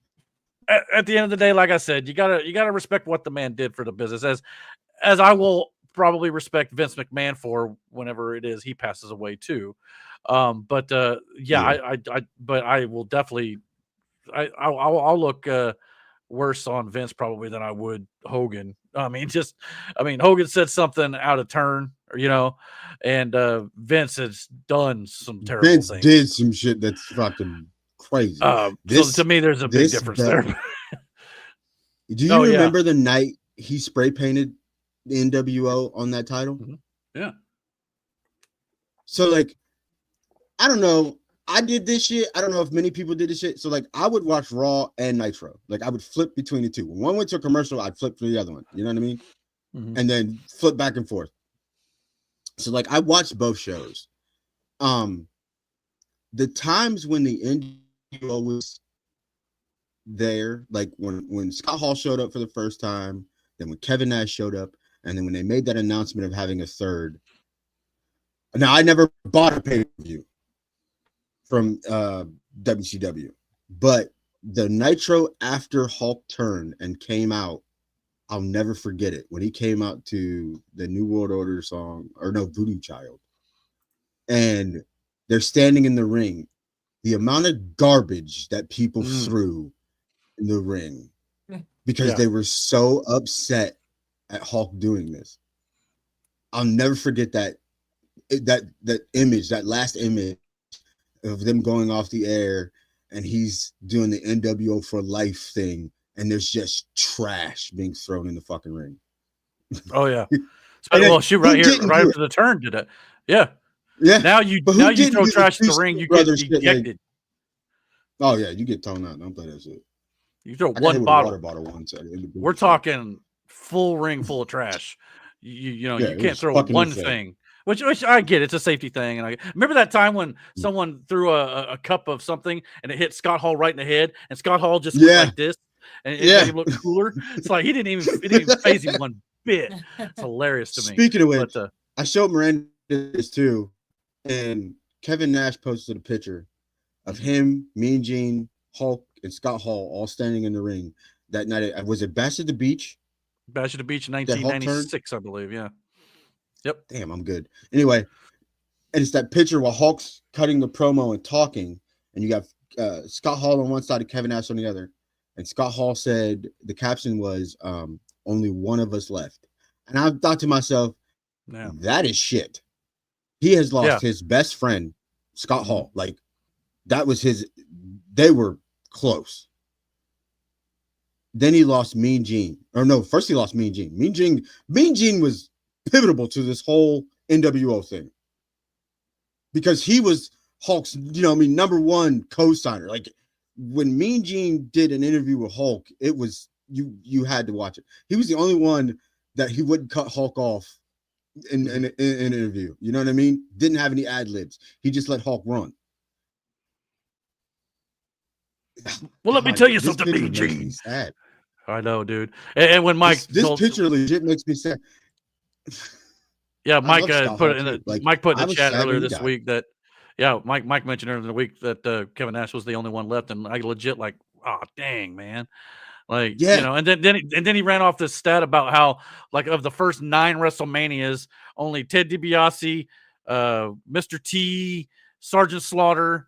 [SPEAKER 1] at the end of the day, like I said, you gotta respect what the man did for the business, as I will probably respect Vince McMahon for whenever it is he passes away too. But yeah,
[SPEAKER 2] Yeah.
[SPEAKER 1] but I will definitely I'll look worse on Vince probably than I would Hogan. Hogan said something out of turn, and Vince has done some terrible
[SPEAKER 2] Vince
[SPEAKER 1] things.
[SPEAKER 2] did some shit that's fucking crazy.
[SPEAKER 1] So to me, there's a big difference there.
[SPEAKER 2] Do you remember the night he spray painted the NWO on that title?
[SPEAKER 1] Mm-hmm. Yeah.
[SPEAKER 2] So like, I don't know. I did this shit. I don't know if many people did this shit. So like, I would watch Raw and Nitro. Like, I would flip between the two. When one went to a commercial, I'd flip to the other one. You know what I mean?
[SPEAKER 1] Mm-hmm.
[SPEAKER 2] And then flip back and forth. So like, I watched both shows. The times when the NWO was there, like when Scott Hall showed up for the first time, then when Kevin Nash showed up, and then when they made that announcement of having a third. Now, I never bought a pay-per-view from WCW, but the Nitro after Hulk turned and came out, I'll never forget it. When he came out to the New World Order song, or no, Voodoo Child, and they're standing in the ring, the amount of garbage that people threw in the ring because they were so upset at Hulk doing this. I'll never forget that image, that last image of them going off the air and he's doing the NWO for life thing, and there's just trash being thrown in the fucking ring.
[SPEAKER 1] Oh yeah. Well, shoot, right here, right after the turn did it. Yeah.
[SPEAKER 2] Yeah.
[SPEAKER 1] Now you throw trash in the ring, you get ejected.
[SPEAKER 2] Oh yeah, you get thrown out. Don't play that shit.
[SPEAKER 1] You throw one bottle.
[SPEAKER 2] Water bottle once.
[SPEAKER 1] We're talking full ring full of trash. You can't throw one thing. Which I get, it's a safety thing. And I remember that time when someone threw a cup of something and it hit Scott Hall right in the head, and Scott Hall just went like this, and it made him look cooler. It's like it didn't even phase him one bit. It's hilarious to me.
[SPEAKER 2] Speaking of which, I showed Miranda this too, and Kevin Nash posted a picture of him, Mean Gene, Hulk, and Scott Hall all standing in the ring that night. Was it Bash at the Beach?
[SPEAKER 1] Bash at the Beach in 1996, I believe. Yeah. Yep.
[SPEAKER 2] Damn, I'm good. Anyway, and it's that picture while Hulk's cutting the promo and talking, and you got Scott Hall on one side and Kevin Nash on the other. And Scott Hall said the caption was only one of us left. And I thought to myself, that is shit. He has lost his best friend, Scott Hall. Like, that was they were close. Then he lost Mean Gene. Or no, first he lost Mean Gene. Mean Gene was pivotal to this whole NWO thing because he was Hulk's, number one co-signer. Like, when Mean Gene did an interview with Hulk, it was you had to watch it. He was the only one that he wouldn't cut Hulk off in an interview. You know what I mean? Didn't have any ad libs. He just let Hulk run.
[SPEAKER 1] Well, let me tell you something, Mean Gene. I know, dude. And when Mike,
[SPEAKER 2] this picture legit makes me sad.
[SPEAKER 1] Yeah, Mike put it in the Mike put in the chat earlier this week that Mike mentioned earlier in the week that Kevin Nash was the only one left, and I legit like, oh dang, man. Like, and then he ran off this stat about how, like, of the first 9 WrestleManias, only Ted DiBiase, Mr. T, Sergeant Slaughter,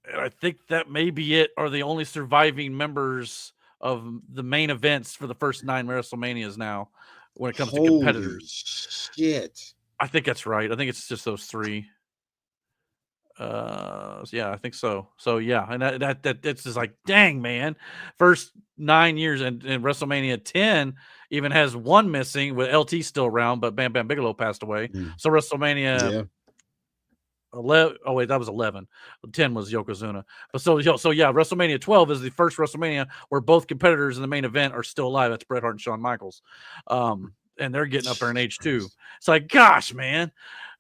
[SPEAKER 1] and I think that may be it, are the only surviving members of the main events for the first 9 WrestleManias now. When it comes to competitors,
[SPEAKER 2] shit,
[SPEAKER 1] I think that's right. I think it's just those 3. I think so. So yeah, and that it's just like, dang, man. First 9 years, and WrestleMania 10 even has 1 missing with LT still around, but Bam Bam Bigelow passed away. So WrestleMania 11. Oh wait, that was 11. 10 was Yokozuna. But so yeah, WrestleMania 12 is the first WrestleMania where both competitors in the main event are still alive. That's Bret Hart and Shawn Michaels. And they're getting up there in age too. It's like, gosh, man.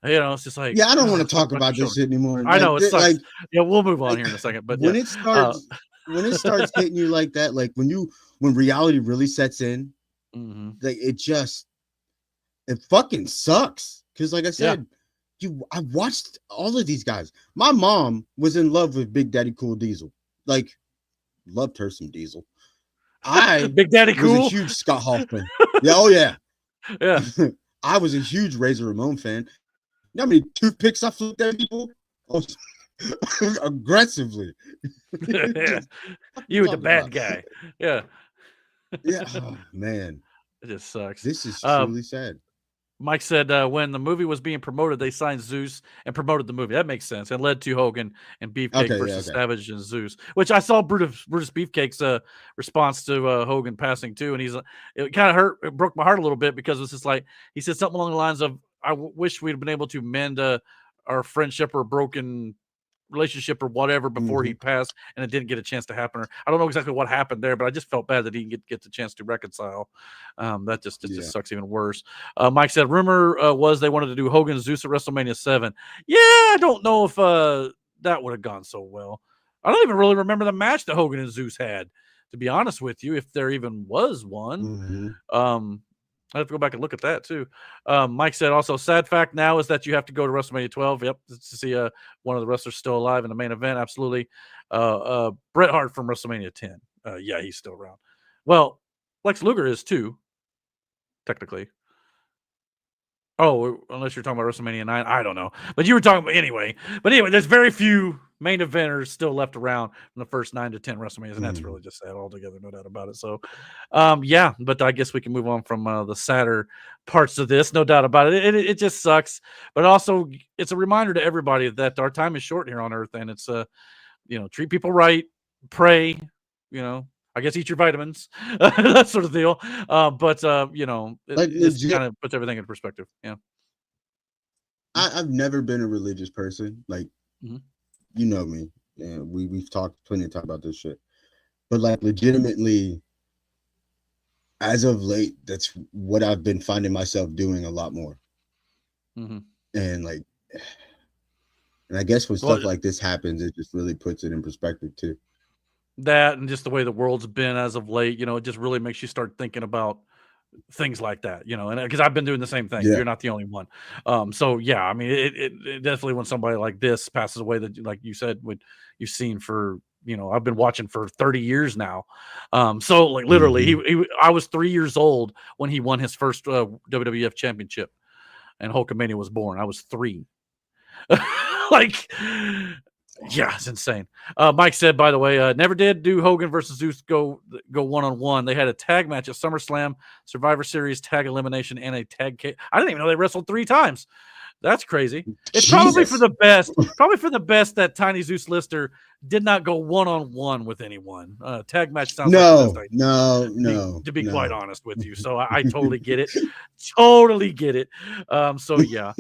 [SPEAKER 1] It's just like,
[SPEAKER 2] I don't want to talk about this anymore.
[SPEAKER 1] I know it's like, we'll move on here in a second. But
[SPEAKER 2] when it starts, when it starts hitting you like that, like when reality really sets in, like it fucking sucks. Because like I said, I watched all of these guys. My mom was in love with Big Daddy Cool Diesel. Like, loved her some Diesel.
[SPEAKER 1] Big Daddy Cool
[SPEAKER 2] was a huge Scott Hall fan. Yeah, oh yeah.
[SPEAKER 1] Yeah.
[SPEAKER 2] I was a huge Razor Ramon fan. You know how many toothpicks I flipped at people? Oh, aggressively.
[SPEAKER 1] Yeah.
[SPEAKER 2] Just, what
[SPEAKER 1] You were the
[SPEAKER 2] talking
[SPEAKER 1] bad
[SPEAKER 2] about?
[SPEAKER 1] guy. Yeah.
[SPEAKER 2] Yeah. Oh man,
[SPEAKER 1] It just sucks.
[SPEAKER 2] this is
[SPEAKER 1] Um,
[SPEAKER 2] truly sad.
[SPEAKER 1] Mike said when the movie was being promoted, they signed Zeus and promoted the movie. That makes sense. It led to Hogan and Beefcake
[SPEAKER 2] Okay, yeah,
[SPEAKER 1] versus
[SPEAKER 2] okay.
[SPEAKER 1] Savage and Zeus, which I saw Brutus Beefcake's response to Hogan passing too, and it kind of hurt, it broke my heart a little bit because it's just like he said something along the lines of, wish we'd been able to mend our friendship or broken relationship or whatever before he
[SPEAKER 2] Hmm.
[SPEAKER 1] passed, and it didn't get a chance to happen. Or I don't know exactly what happened there, but I just felt bad that he didn't get the chance to reconcile. That just
[SPEAKER 2] Yeah.
[SPEAKER 1] sucks even worse. Mike said rumor was they wanted to do Hogan and Zeus at WrestleMania 7. Yeah, I don't know if that would have gone so well. I don't even really remember the match that Hogan and Zeus had, to be honest with you, if there even was one.
[SPEAKER 2] Hmm.
[SPEAKER 1] I have to go back and look at that too. Mike said also, sad fact now is that you have to go to WrestleMania 12. Yep, to see one of the wrestlers still alive in the main event. Absolutely. Bret Hart from WrestleMania 10. Yeah, he's still around. Well, Lex Luger is too, technically. Oh, unless you're talking about WrestleMania 9, I don't know. But you were talking about anyway. But anyway, there's very few main eventers still left around from the first 9 to 10 WrestleManias, and that's really just sad altogether, no doubt about it. So, yeah, but I guess we can move on from the sadder parts of this, no doubt about it. It just sucks, but also it's a reminder to everybody that our time is short here on Earth, and it's treat people right, pray, I guess eat your vitamins, that sort of deal. But
[SPEAKER 2] Like
[SPEAKER 1] it just
[SPEAKER 2] legit,
[SPEAKER 1] kind of puts everything in perspective. Yeah.
[SPEAKER 2] I've never been a religious person. Like,
[SPEAKER 1] Mhm.
[SPEAKER 2] you know me. Yeah, we've talked plenty of time about this shit. But like legitimately, as of late, that's what I've been finding myself doing a lot more.
[SPEAKER 1] Mhm.
[SPEAKER 2] And like, and I guess when
[SPEAKER 1] Well,
[SPEAKER 2] stuff like this happens, it just really puts it in perspective too.
[SPEAKER 1] that and just the way the world's been as of late, it just really makes you start thinking about things like that, and because I've been doing the same thing.
[SPEAKER 2] Yeah.
[SPEAKER 1] You're not the only one. So yeah, I mean, it definitely when somebody like this passes away, that like you said, would you've seen for I've been watching for 30 years now. So like literally,
[SPEAKER 2] Hmm.
[SPEAKER 1] I was 3 years old when he won his first WWF championship, and Hulkamania was born. I was 3. Like, yeah, it's insane. Mike said, by the way, never did do Hogan versus Zeus go 1-on-1. They had a tag match at SummerSlam, Survivor Series tag elimination, and a tag cage. I didn't even know they wrestled 3 times. That's crazy. It's probably for
[SPEAKER 2] Jesus.
[SPEAKER 1] the best. Probably for the best that Tiny Zeus Lister did not go 1-on-1 with anyone. Tag match sounds like the best
[SPEAKER 2] No,
[SPEAKER 1] idea.
[SPEAKER 2] no,
[SPEAKER 1] To be,
[SPEAKER 2] no,
[SPEAKER 1] to be quite
[SPEAKER 2] no.
[SPEAKER 1] honest with you, so I totally get it. Totally get it. So yeah.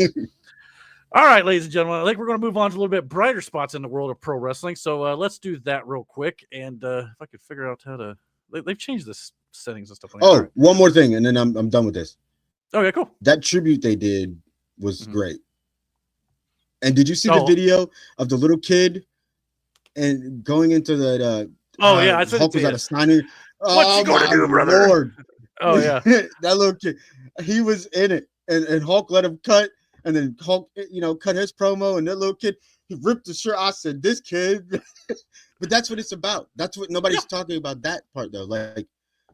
[SPEAKER 1] All right, ladies and gentlemen, I think we're going to move on to a little bit brighter spots in the world of pro wrestling. So let's do that real quick. And if I could figure out how to, they've changed this settings and stuff like that. All
[SPEAKER 2] Oh,
[SPEAKER 1] right.
[SPEAKER 2] one more thing, and then I'm done with this.
[SPEAKER 1] Okay, cool.
[SPEAKER 2] That tribute they did was
[SPEAKER 1] Mhm.
[SPEAKER 2] great. And did you see the video of the little kid and going into that?
[SPEAKER 1] Oh yeah, I said
[SPEAKER 2] Hulk was
[SPEAKER 1] it
[SPEAKER 2] at a signing.
[SPEAKER 1] What you
[SPEAKER 2] Oh
[SPEAKER 1] gonna
[SPEAKER 2] my
[SPEAKER 1] do, brother?
[SPEAKER 2] lord!
[SPEAKER 1] Oh yeah.
[SPEAKER 2] That little kid, he was in it, and Hulk let him cut, and then Hulk, cut his promo, and that little kid, he ripped the shirt. I said, "This kid," but that's what it's about. That's what nobody's talking about. That part though, like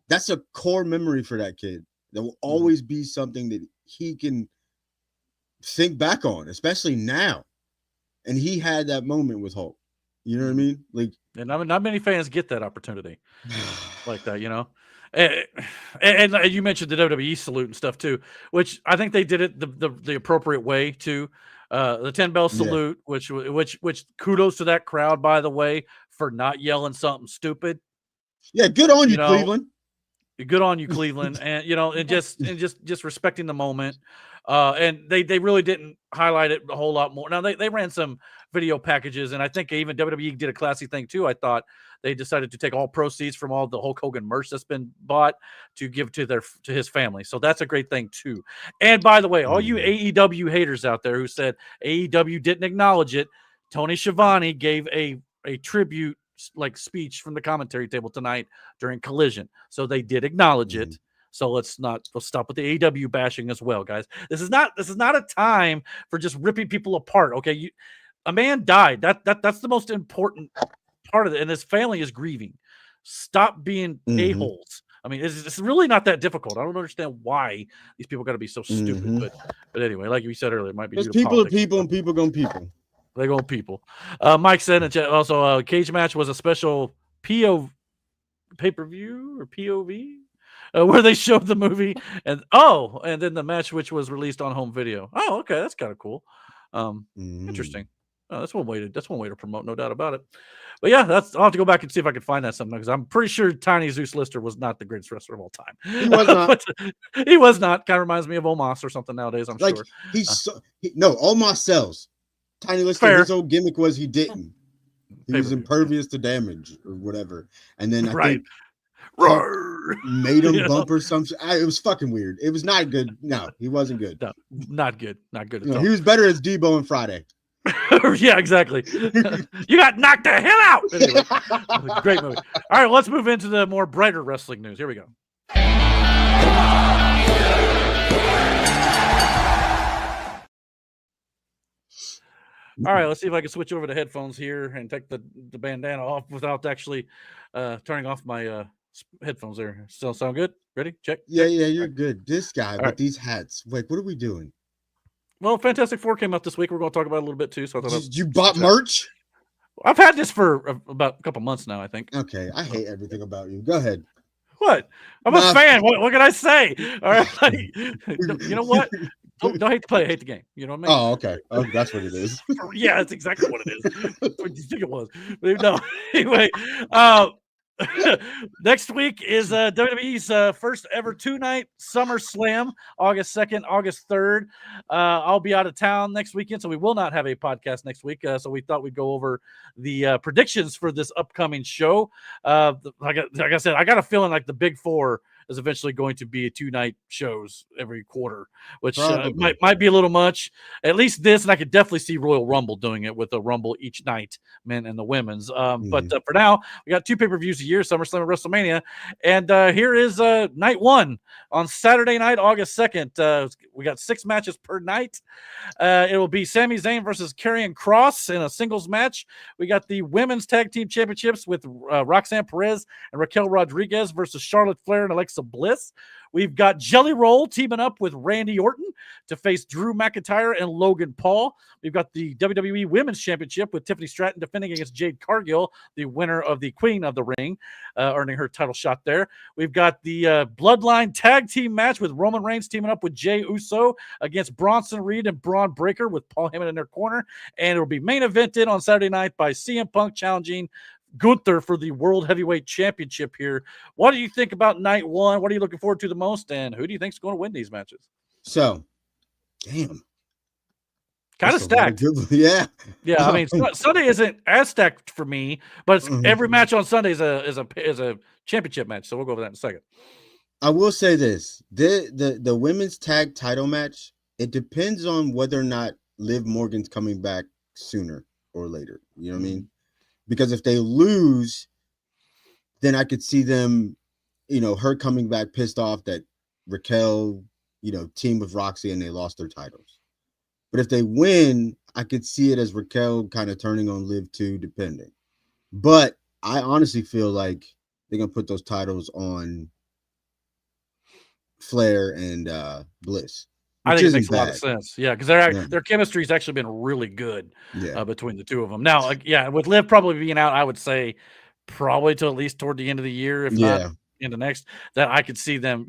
[SPEAKER 2] that's a core memory for that kid. That will always be something that he can think back on, especially now. And he had that moment with Hulk. You know what I mean? Like,
[SPEAKER 1] and not many fans get that opportunity like that, And you mentioned the WWE salute and stuff too, which I think they did it the appropriate way too. The 10 bell
[SPEAKER 2] yeah,
[SPEAKER 1] salute, which kudos to that crowd, by the way, for not yelling something stupid.
[SPEAKER 2] yeah. Good on
[SPEAKER 1] You
[SPEAKER 2] you,
[SPEAKER 1] know,
[SPEAKER 2] Cleveland.
[SPEAKER 1] good on you, Cleveland, and and just respecting the moment. And they really didn't highlight it a whole lot more. Now they ran some video packages, and I think even WWE did a classy thing too. I thought they decided to take all proceeds from all the Hulk Hogan merch that's been bought to give to his family. So that's a great thing too. And by the way, all you AEW haters out there who said AEW didn't acknowledge it, Tony Schiavone gave a tribute like speech from the commentary table tonight during Collision. So they did acknowledge it. So let's stop with the AEW bashing as well, guys. This is not a time for just ripping people apart. Okay, a man died. That's the most important part of it, and his family is grieving. Stop being a-holes. I mean, it's really not that difficult. I don't understand why these people got to be so stupid. But anyway, like you said earlier, it might be due
[SPEAKER 2] Because
[SPEAKER 1] to
[SPEAKER 2] people are
[SPEAKER 1] politics.
[SPEAKER 2] people, and people gonna people.
[SPEAKER 1] They go people. Mike said in chat also cage match was a special PO pay-per-view or POV where they showed the movie and then the match which was released on home video. Oh, okay, that's kind of cool. Interesting. That's one way to promote, no doubt about it. But yeah, I'll have to go back and see if I can find that something because I'm pretty sure Tiny Zeus Lister was not the greatest wrestler of all time.
[SPEAKER 2] He was not.
[SPEAKER 1] He was not. Kind of reminds me of Omos or something nowadays. I'm
[SPEAKER 2] like,
[SPEAKER 1] sure.
[SPEAKER 2] Omos sells. Tiny Lister,
[SPEAKER 1] Fair.
[SPEAKER 2] his whole gimmick was he didn't. He was impervious to damage or whatever. And then I think made him bump or something. It was fucking weird. It was not good. No, he wasn't good.
[SPEAKER 1] No, not good. Not good at all.
[SPEAKER 2] He was better as Debo and Friday.
[SPEAKER 1] Yeah, exactly. You got knocked the hell out. Anyway, great movie. All right, let's move into the more brighter wrestling news. Here we go. All right, let's see if I can switch over to headphones here and take the bandana off without actually turning off my headphones there. Still sound good? Ready? Check.
[SPEAKER 2] Yeah, you're good. This guy with these hats. Like, what are we doing?
[SPEAKER 1] Well, Fantastic Four came out this week. We're going to talk about it a little bit too. So I thought
[SPEAKER 2] you bought merch?
[SPEAKER 1] I've had this for about a couple months now, I think.
[SPEAKER 2] Okay, I hate everything about you. Go ahead.
[SPEAKER 1] What? I'm a fan. What can I say? All right, like, you know what? Don't hate the play, hate the game. You know what I mean?
[SPEAKER 2] Oh, okay. Oh, that's what it is.
[SPEAKER 1] Yeah, that's exactly what it is. What do you think it was? But no. Anyway, next week is WWE's first ever 2-night SummerSlam, August 2nd, August 3rd. I'll be out of town next weekend, so we will not have a podcast next week. So we thought we'd go over the predictions for this upcoming show. Like I said, I got a feeling like the Big Four is eventually going to be 2-night shows every quarter, which might be a little much. At least this, and I could definitely see Royal Rumble doing it with a Rumble each night, men and the women's. But for now, we got 2 pay-per-views a year, SummerSlam and WrestleMania. And here is night 1 on Saturday night, August 2nd. We got 6 matches per night. It will be Sami Zayn versus Karrion Kross in a singles match. We got the Women's Tag Team Championships with Roxanne Perez and Raquel Rodriguez versus Charlotte Flair and Alexa Bliss. We've got Jelly Roll teaming up with Randy Orton to face Drew McIntyre and Logan Paul. We've got the WWE Women's Championship with Tiffany Stratton defending against Jade Cargill, the winner of the Queen of the Ring, earning her title shot there. We've got the Bloodline Tag Team match with Roman Reigns teaming up with Jey Uso against Bronson Reed and Braun Breaker with Paul Heyman in their corner. And it will be main evented on Saturday night by CM Punk challenging Gunther for the World Heavyweight Championship here. What do you think about night 1? What are you looking forward to the most? And who do you think is going to win these matches?
[SPEAKER 2] So, damn.
[SPEAKER 1] Kind of stacked.
[SPEAKER 2] Yeah.
[SPEAKER 1] Yeah, I mean, Sunday isn't as stacked for me, but it's, every match on Sunday is a championship match. So we'll go over that in a second.
[SPEAKER 2] I will say this. The women's tag title match, it depends on whether or not Liv Morgan's coming back sooner or later. You know what I mean? Because if they lose, then I could see them, her coming back pissed off that Raquel, teamed with Roxy and they lost their titles. But if they win, I could see it as Raquel kind of turning on Liv too, depending. But I honestly feel like they're going to put those titles on Flair and Bliss.
[SPEAKER 1] I think it makes a lot of sense. Yeah, because their chemistry has actually been really good between the two of them. Now, with Liv probably being out, I would say probably till at least toward the end of the year, if not into next, that I could see them,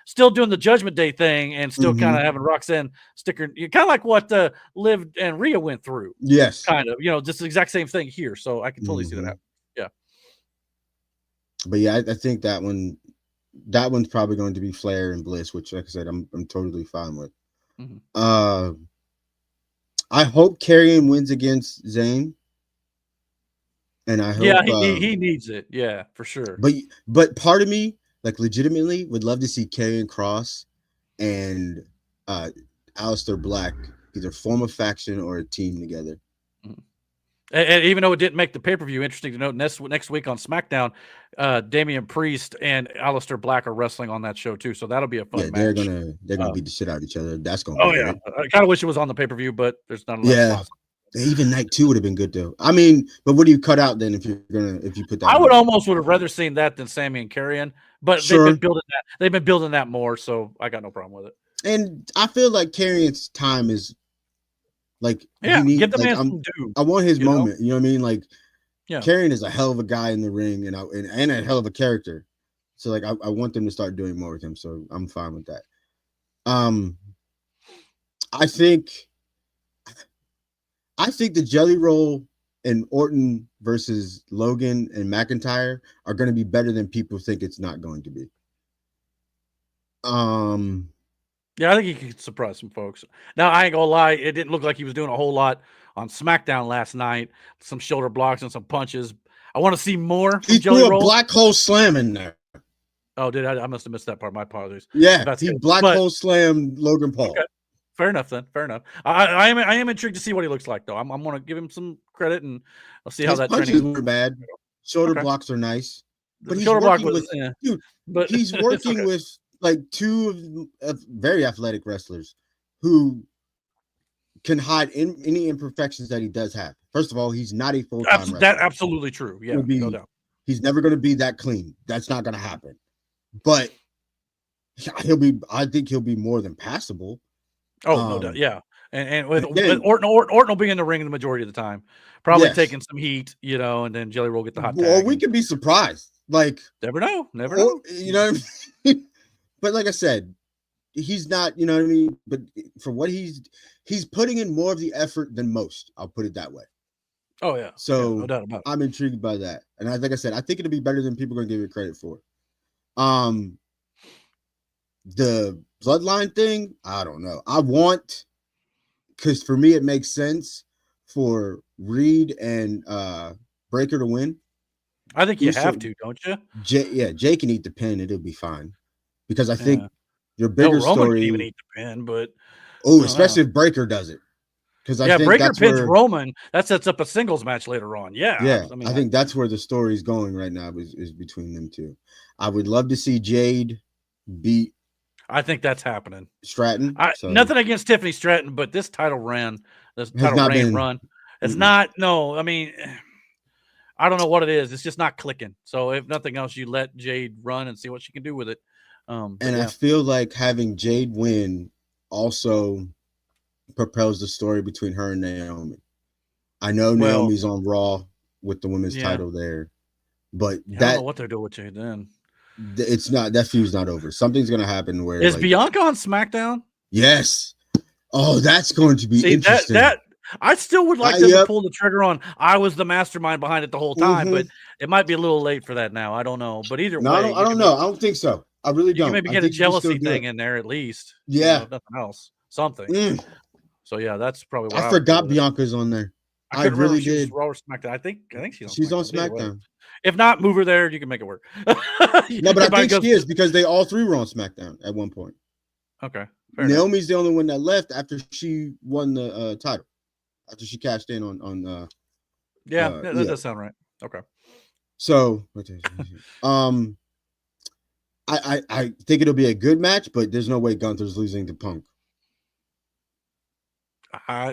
[SPEAKER 1] still doing the Judgment Day thing and still kind of having Roxanne sticker, kind of like what Liv and Rhea went through.
[SPEAKER 2] Yes.
[SPEAKER 1] Kind of, just the exact same thing here. So I can totally see that happen. Yeah.
[SPEAKER 2] But yeah, I think that one's probably going to be Flair and Bliss, which, like I said, I'm totally fine with. I hope Karrion wins against Zayn, and I hope
[SPEAKER 1] he needs it. Yeah, for sure.
[SPEAKER 2] But part of me, like, legitimately would love to see Karrion Kross and Aleister Black either form a faction or a team together.
[SPEAKER 1] And even though it didn't make the pay-per-view, interesting to note, next week on SmackDown, Damian Priest and Aleister Black are wrestling on that show too, so that'll be a fun match.
[SPEAKER 2] They're gonna beat the shit out of each other. That's gonna.
[SPEAKER 1] I kind of wish it was on the pay-per-view, but there's not a lot.
[SPEAKER 2] Yeah, even night 2 would have been good though. I mean, but what do you cut out then if you put that?
[SPEAKER 1] I would have rather seen that than Sami and Karrion, but they've been building that. They've been building that more, so I got no problem with it.
[SPEAKER 2] And I feel like Karrion's time is Like
[SPEAKER 1] Yeah,
[SPEAKER 2] he needs
[SPEAKER 1] get the
[SPEAKER 2] like
[SPEAKER 1] man some due.
[SPEAKER 2] I want his
[SPEAKER 1] you know?
[SPEAKER 2] moment. You know what I mean? Like
[SPEAKER 1] Yeah.
[SPEAKER 2] Karrion is a hell of a guy in the ring and a hell of a character. So like I want them to start doing more with him. So I'm fine with that. I think the Jelly Roll and Orton versus Logan and McIntyre are going to be better than people think it's not going to be.
[SPEAKER 1] Yeah, I think he could surprise some folks. Now, I ain't gonna lie, it didn't look like he was doing a whole lot on SmackDown last night. Some shoulder blocks and some punches. I want to see more from
[SPEAKER 2] he
[SPEAKER 1] Jelly
[SPEAKER 2] threw a
[SPEAKER 1] Roll.
[SPEAKER 2] black hole slam in there.
[SPEAKER 1] Oh, did I must have missed that part. My apologies.
[SPEAKER 2] Yeah,
[SPEAKER 1] That's
[SPEAKER 2] he
[SPEAKER 1] good.
[SPEAKER 2] black hole slammed Logan Paul.
[SPEAKER 1] Okay. Fair enough then. Fair enough. I am intrigued to see what he looks like though. I'm gonna give him some credit and I'll see how
[SPEAKER 2] His
[SPEAKER 1] that
[SPEAKER 2] punches
[SPEAKER 1] training.
[SPEAKER 2] were bad. Shoulder
[SPEAKER 1] Okay.
[SPEAKER 2] blocks are nice, but
[SPEAKER 1] The
[SPEAKER 2] he's
[SPEAKER 1] shoulder block
[SPEAKER 2] working
[SPEAKER 1] was,
[SPEAKER 2] with dude.
[SPEAKER 1] but
[SPEAKER 2] He's
[SPEAKER 1] it's
[SPEAKER 2] working
[SPEAKER 1] okay.
[SPEAKER 2] with like two of very athletic wrestlers who can hide any imperfections that he does have. First of all, he's not a full-time wrestler.
[SPEAKER 1] That's absolutely true. Yeah, no doubt.
[SPEAKER 2] He's never going to be that clean. That's not going to happen. But I think he'll be more than passable.
[SPEAKER 1] Oh, no doubt. Yeah. And with Orton will be in the ring the majority of the time, probably taking some heat, and then Jelly Roll get the hot tag.
[SPEAKER 2] Or we could be surprised. Like
[SPEAKER 1] never know.
[SPEAKER 2] You know what I mean? But like I said, he's not, you know what I mean? But for what he's putting in more of the effort than most. I'll put it that way.
[SPEAKER 1] Oh yeah.
[SPEAKER 2] So
[SPEAKER 1] yeah, no doubt about it.
[SPEAKER 2] I'm intrigued by that. And like I said, I think it'll be better than people are gonna give it credit for. The bloodline thing, I don't know. Because for me it makes sense for Reed and Breaker to win.
[SPEAKER 1] I think you have to, don't you?
[SPEAKER 2] Jay can eat the pin, it'll be fine. Because I think your bigger
[SPEAKER 1] Roman
[SPEAKER 2] story
[SPEAKER 1] can even eat the pin, but
[SPEAKER 2] especially if Breaker does it. Because I think
[SPEAKER 1] Breaker
[SPEAKER 2] that's
[SPEAKER 1] pins
[SPEAKER 2] where
[SPEAKER 1] Roman. That sets up a singles match later on. Yeah.
[SPEAKER 2] I think that's where the story's going right now is between them two. I would love to see Jade beat.
[SPEAKER 1] I think that's happening.
[SPEAKER 2] Stratton.
[SPEAKER 1] Nothing against Tiffany Stratton, but this title run, it's not. No, I mean, I don't know what it is. It's just not clicking. So if nothing else, you let Jade run and see what she can do with it.
[SPEAKER 2] I feel like having Jade win also propels the story between her and Naomi. I know Naomi's on Raw with the women's title there, but
[SPEAKER 1] I don't know what they're doing with Jade then.
[SPEAKER 2] It's not, that feud's not over. Something's gonna happen where
[SPEAKER 1] is Bianca on SmackDown?
[SPEAKER 2] Yes. Oh, that's going to be interesting.
[SPEAKER 1] That I still would like them to pull the trigger on. I was the mastermind behind it the whole time, but it might be a little late for that now. I don't know. But either way,
[SPEAKER 2] I don't know. I don't think so. I really don't.
[SPEAKER 1] Maybe get a jealousy thing in there at least.
[SPEAKER 2] Yeah.
[SPEAKER 1] Nothing else. Something. So yeah, that's probably what
[SPEAKER 2] I forgot Bianca's on there. I really did.
[SPEAKER 1] Raw or SmackDown. I think
[SPEAKER 2] she's on SmackDown.
[SPEAKER 1] If not, move her there. You can make it work.
[SPEAKER 2] No, but I think she is because they all three were on SmackDown at one point.
[SPEAKER 1] Okay.
[SPEAKER 2] Naomi's the only one that left after she won the title. After she cashed in on
[SPEAKER 1] that does sound right. Okay.
[SPEAKER 2] So I think it'll be a good match, but there's no way Gunther's losing to Punk.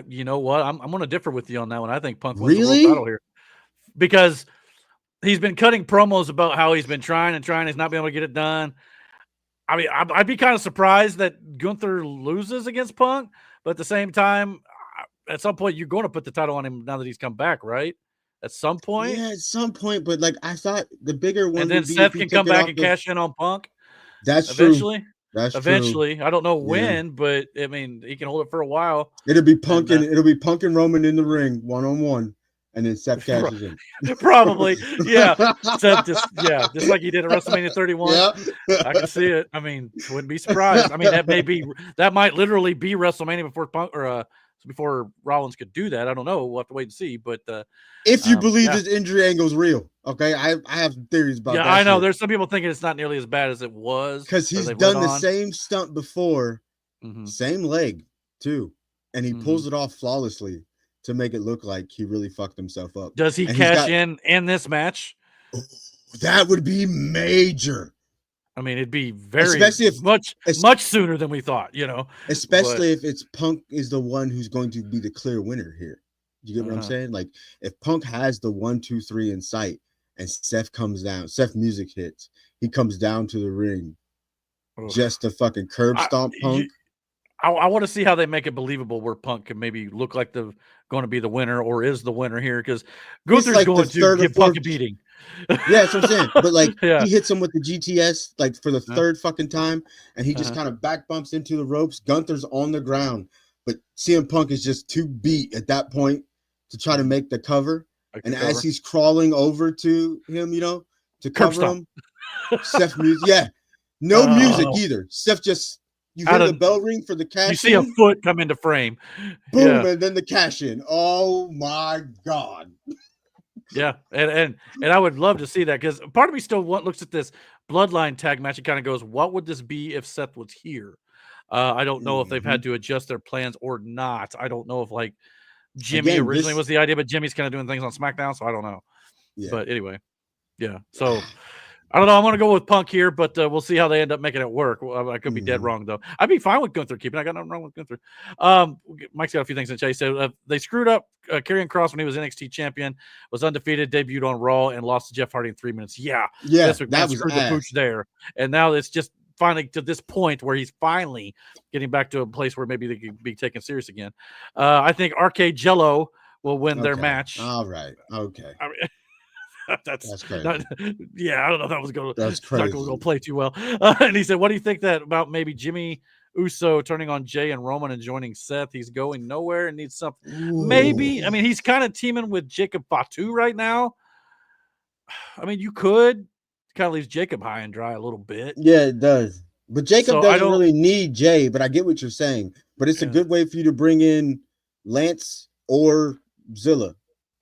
[SPEAKER 1] You know what? I'm going to differ with you on that one. I think Punk
[SPEAKER 2] wins
[SPEAKER 1] the world title here because he's been cutting promos about how he's been trying. He's not being able to get it done. I mean, I'd be kind of surprised that Gunther loses against Punk, but at the same time, at some point, you're going to put the title on him now that he's come back, right? At some point?
[SPEAKER 2] Yeah, at some point, but like I thought the bigger one.
[SPEAKER 1] And then Seth can come back and cash in on Punk.
[SPEAKER 2] That's
[SPEAKER 1] eventually.
[SPEAKER 2] True. That's
[SPEAKER 1] eventually.
[SPEAKER 2] True.
[SPEAKER 1] I don't know when, but I mean, he can hold it for a while.
[SPEAKER 2] It'll be Punk and Roman in the ring 1-on-1, and then Seth cashes in.
[SPEAKER 1] Probably, yeah. Seth just like he did at WrestleMania 31.
[SPEAKER 2] Yeah.
[SPEAKER 1] I can see it. I mean, wouldn't be surprised. I mean, that might literally be WrestleMania before Punk or before Rollins could do that. I don't know. We'll have to wait and see. But
[SPEAKER 2] if you believe this injury angle is real, okay, I have some theories about that.
[SPEAKER 1] Yeah, I know. There's some people thinking it's not nearly as bad as it was
[SPEAKER 2] because he's done the same stunt before, same leg too, and he pulls it off flawlessly to make it look like he really fucked himself up.
[SPEAKER 1] Does he cash in this match?
[SPEAKER 2] That would be major.
[SPEAKER 1] I mean, it'd be much sooner than we thought,
[SPEAKER 2] Especially if it's Punk is the one who's going to be the clear winner here. You get what I'm saying? Like if Punk has the 1, 2, 3 in sight and Seth comes down, Seth music hits, he comes down to the ring just to fucking curb stomp Punk.
[SPEAKER 1] I want to see how they make it believable where Punk can maybe look like the going to be the winner or is the winner here because Gunther's
[SPEAKER 2] like
[SPEAKER 1] going
[SPEAKER 2] the
[SPEAKER 1] to
[SPEAKER 2] third or
[SPEAKER 1] give Punk
[SPEAKER 2] fourth.
[SPEAKER 1] a beating.
[SPEAKER 2] Yeah, that's what I'm saying. But like
[SPEAKER 1] Yeah.
[SPEAKER 2] he hits him with the GTS like for the
[SPEAKER 1] Uh,
[SPEAKER 2] third fucking time, and he just
[SPEAKER 1] uh-huh.
[SPEAKER 2] kind of back bumps into the ropes. Gunther's on the ground, but CM Punk is just too beat at that point to try to make the cover.
[SPEAKER 1] Like
[SPEAKER 2] And
[SPEAKER 1] the
[SPEAKER 2] as
[SPEAKER 1] cover.
[SPEAKER 2] he's crawling over to him, you know, to
[SPEAKER 1] Curb
[SPEAKER 2] cover
[SPEAKER 1] stomp.
[SPEAKER 2] him, Seth music, yeah, no music
[SPEAKER 1] Oh,
[SPEAKER 2] either. Seth just you
[SPEAKER 1] out
[SPEAKER 2] hear the
[SPEAKER 1] of
[SPEAKER 2] bell ring for the
[SPEAKER 1] you
[SPEAKER 2] cash
[SPEAKER 1] see a
[SPEAKER 2] in,
[SPEAKER 1] foot come into frame.
[SPEAKER 2] boom,
[SPEAKER 1] Yeah.
[SPEAKER 2] and then the cash in. Oh my god!
[SPEAKER 1] Yeah, and I would love to see that because part of me still looks at this bloodline tag match and kind of goes, "What would this be if Seth was here?" I don't know if they've had
[SPEAKER 2] Mhm.
[SPEAKER 1] to adjust their plans or not. I don't know if like Jimmy
[SPEAKER 2] Again,
[SPEAKER 1] originally
[SPEAKER 2] this
[SPEAKER 1] was the idea, but Jimmy's kind of doing things on SmackDown, so I don't know.
[SPEAKER 2] yeah.
[SPEAKER 1] But anyway, yeah. So I don't know. I'm going to go with Punk here, but we'll see how they end up making it work. Well, I could be dead
[SPEAKER 2] Mhm.
[SPEAKER 1] wrong, though. I'd be fine with Gunther keeping. I got nothing wrong with Gunther. Mike's got a few things to say. So they screwed up Karrion Kross when he was NXT champion, was undefeated, debuted on Raw, and lost to Jeff Hardy in 3 minutes. Yeah,
[SPEAKER 2] Yeah,
[SPEAKER 1] Vince McMahon
[SPEAKER 2] that was
[SPEAKER 1] screwed the pooch
[SPEAKER 2] ass.
[SPEAKER 1] there. And now it's just finally to this point where he's finally getting back to a place where maybe they could be taken serious again. I think Arcade Jello will win their
[SPEAKER 2] Okay.
[SPEAKER 1] match.
[SPEAKER 2] All right. Okay.
[SPEAKER 1] I mean, that's
[SPEAKER 2] That's crazy.
[SPEAKER 1] not, yeah, I don't know if that was going
[SPEAKER 2] That's
[SPEAKER 1] to not going to
[SPEAKER 2] crazy.
[SPEAKER 1] play too well. And he said, "What do you think that about maybe Jimmy Uso turning on Jay and Roman and joining Seth? He's going nowhere and needs something. Maybe. I
[SPEAKER 2] Ooh.
[SPEAKER 1] mean, he's kind of teaming with Jacob Fatu right now. I mean, you could kind of leaves Jacob high and dry a little bit.
[SPEAKER 2] Yeah, it does. But Jacob
[SPEAKER 1] So I
[SPEAKER 2] doesn't
[SPEAKER 1] don't.
[SPEAKER 2] really need Jay, but I get what you're saying. But it's a
[SPEAKER 1] Yeah,
[SPEAKER 2] good way for you to bring in Lance or Zilla.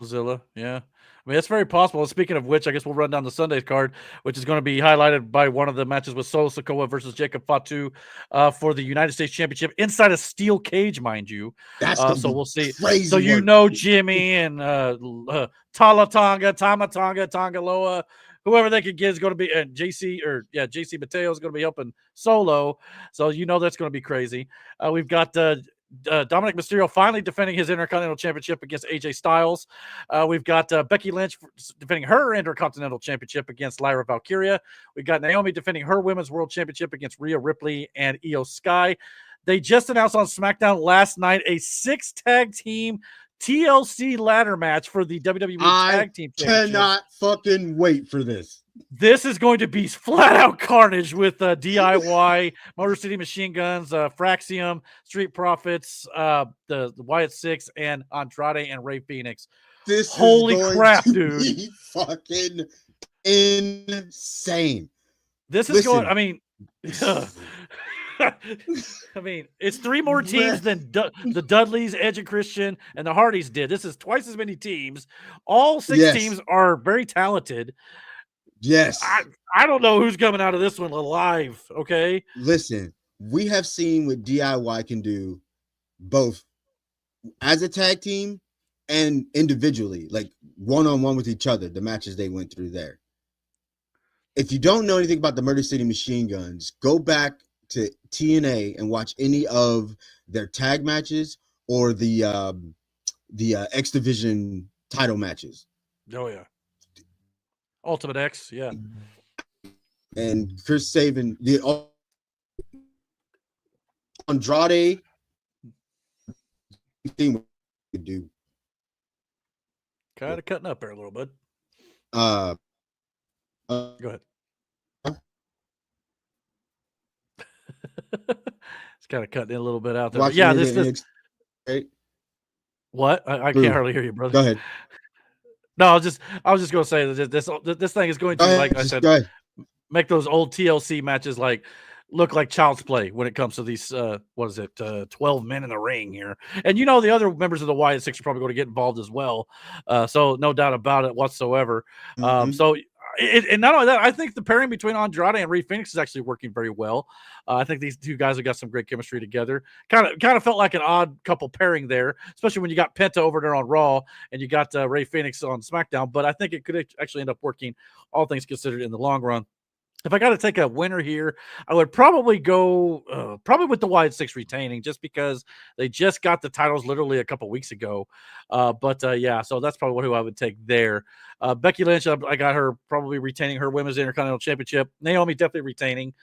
[SPEAKER 1] Zilla. Yeah." I mean, it's very possible. Speaking of which, I guess we'll run down the Sundays card, which is going to be highlighted by one of the matches with Solo Sikoa versus Jacob Fatu for the United States Championship inside a steel cage, mind you.
[SPEAKER 2] That's gonna
[SPEAKER 1] So
[SPEAKER 2] be
[SPEAKER 1] we'll see. So
[SPEAKER 2] crazy
[SPEAKER 1] you
[SPEAKER 2] work.
[SPEAKER 1] know Jimmy and Talatanga, Tamatanga, Tangaloa, whoever they could get is going to be, and JC Mateo is going to be helping Solo. So you know that's going to be crazy. We've got Dominic Mysterio finally defending his Intercontinental Championship against AJ Styles. We've got Becky Lynch defending her Intercontinental Championship against Lyra Valkyria. We've got Naomi defending her Women's World Championship against Rhea Ripley and Io Sky. They just announced on SmackDown last night a 6-tag team TLC ladder match for the WWE
[SPEAKER 2] I
[SPEAKER 1] Tag Team Championships.
[SPEAKER 2] cannot fucking wait for this.
[SPEAKER 1] This is going to be flat out carnage with DIY, Motor City Machine Guns, Fraxium, Street Profits, the Wyatt Six, and Andrade and Ray Phoenix.
[SPEAKER 2] This
[SPEAKER 1] Holy
[SPEAKER 2] is going
[SPEAKER 1] crap,
[SPEAKER 2] to
[SPEAKER 1] dude.
[SPEAKER 2] be fucking insane.
[SPEAKER 1] This is going, I mean, I mean, it's 3 more teams than the Dudleys, Edge and Christian, and the Hardys did. This is twice as many teams. All 6 teams are very talented.
[SPEAKER 2] Yes.
[SPEAKER 1] I don't know who's coming out of this one alive. Okay.
[SPEAKER 2] Listen, we have seen what DIY can do both as a tag team and individually, like one-on-one with each other, the matches they went through there. If you don't know anything about the Murder City Machine Guns, go back to TNA and watch any of their tag matches or the X Division title matches.
[SPEAKER 1] Oh yeah. Ultimate X, yeah.
[SPEAKER 2] And Chris Sabin, the Andrade thing could do.
[SPEAKER 1] Kind of cutting up there a little bit.
[SPEAKER 2] Go
[SPEAKER 1] ahead. It's kind of cutting in a little bit out there. But yeah, this
[SPEAKER 2] right?
[SPEAKER 1] What? I can't hardly hear you, brother.
[SPEAKER 2] Go ahead.
[SPEAKER 1] No, I was just going to say that this thing is going to, like I said, make those old TLC matches look like child's play when it comes to these 12 men in the ring here. And you know the other members of the Wyatt Six are probably going to get involved as well. So no doubt about it whatsoever. And not only that, I think the pairing between Andrade and Ray Phoenix is actually working very well. I think these two guys have got some great chemistry together. Kind of felt like an odd couple pairing there, especially when you got Penta over there on Raw and you got Ray Phoenix on SmackDown. But I think it could actually end up working, all things considered, in the long run. If I got to take a winner here, I would probably go with the Wyatt Six retaining, just because they just got the titles literally a couple weeks ago. Yeah, so that's probably who I would take there. Becky Lynch, I got her probably retaining her Women's Intercontinental Championship. Naomi definitely retaining.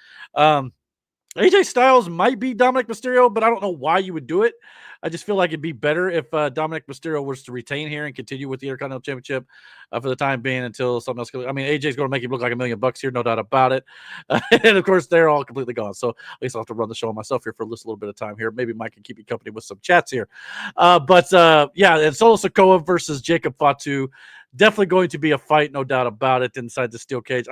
[SPEAKER 1] AJ Styles might be Dominic Mysterio, but I don't know why you would do it. I just feel like it'd be better if Dominic Mysterio was to retain here and continue with the Intercontinental Championship for the time being until something else. I mean, AJ's going to make him look like $1 million here, no doubt about it. And of course, they're all completely gone. So at least I'll have to run the show myself here for a little bit of time here. Maybe Mike can keep you company with some chats here. But yeah, and Solo Sikoa versus Jacob Fatu, definitely going to be a fight, no doubt about it, inside the steel cage.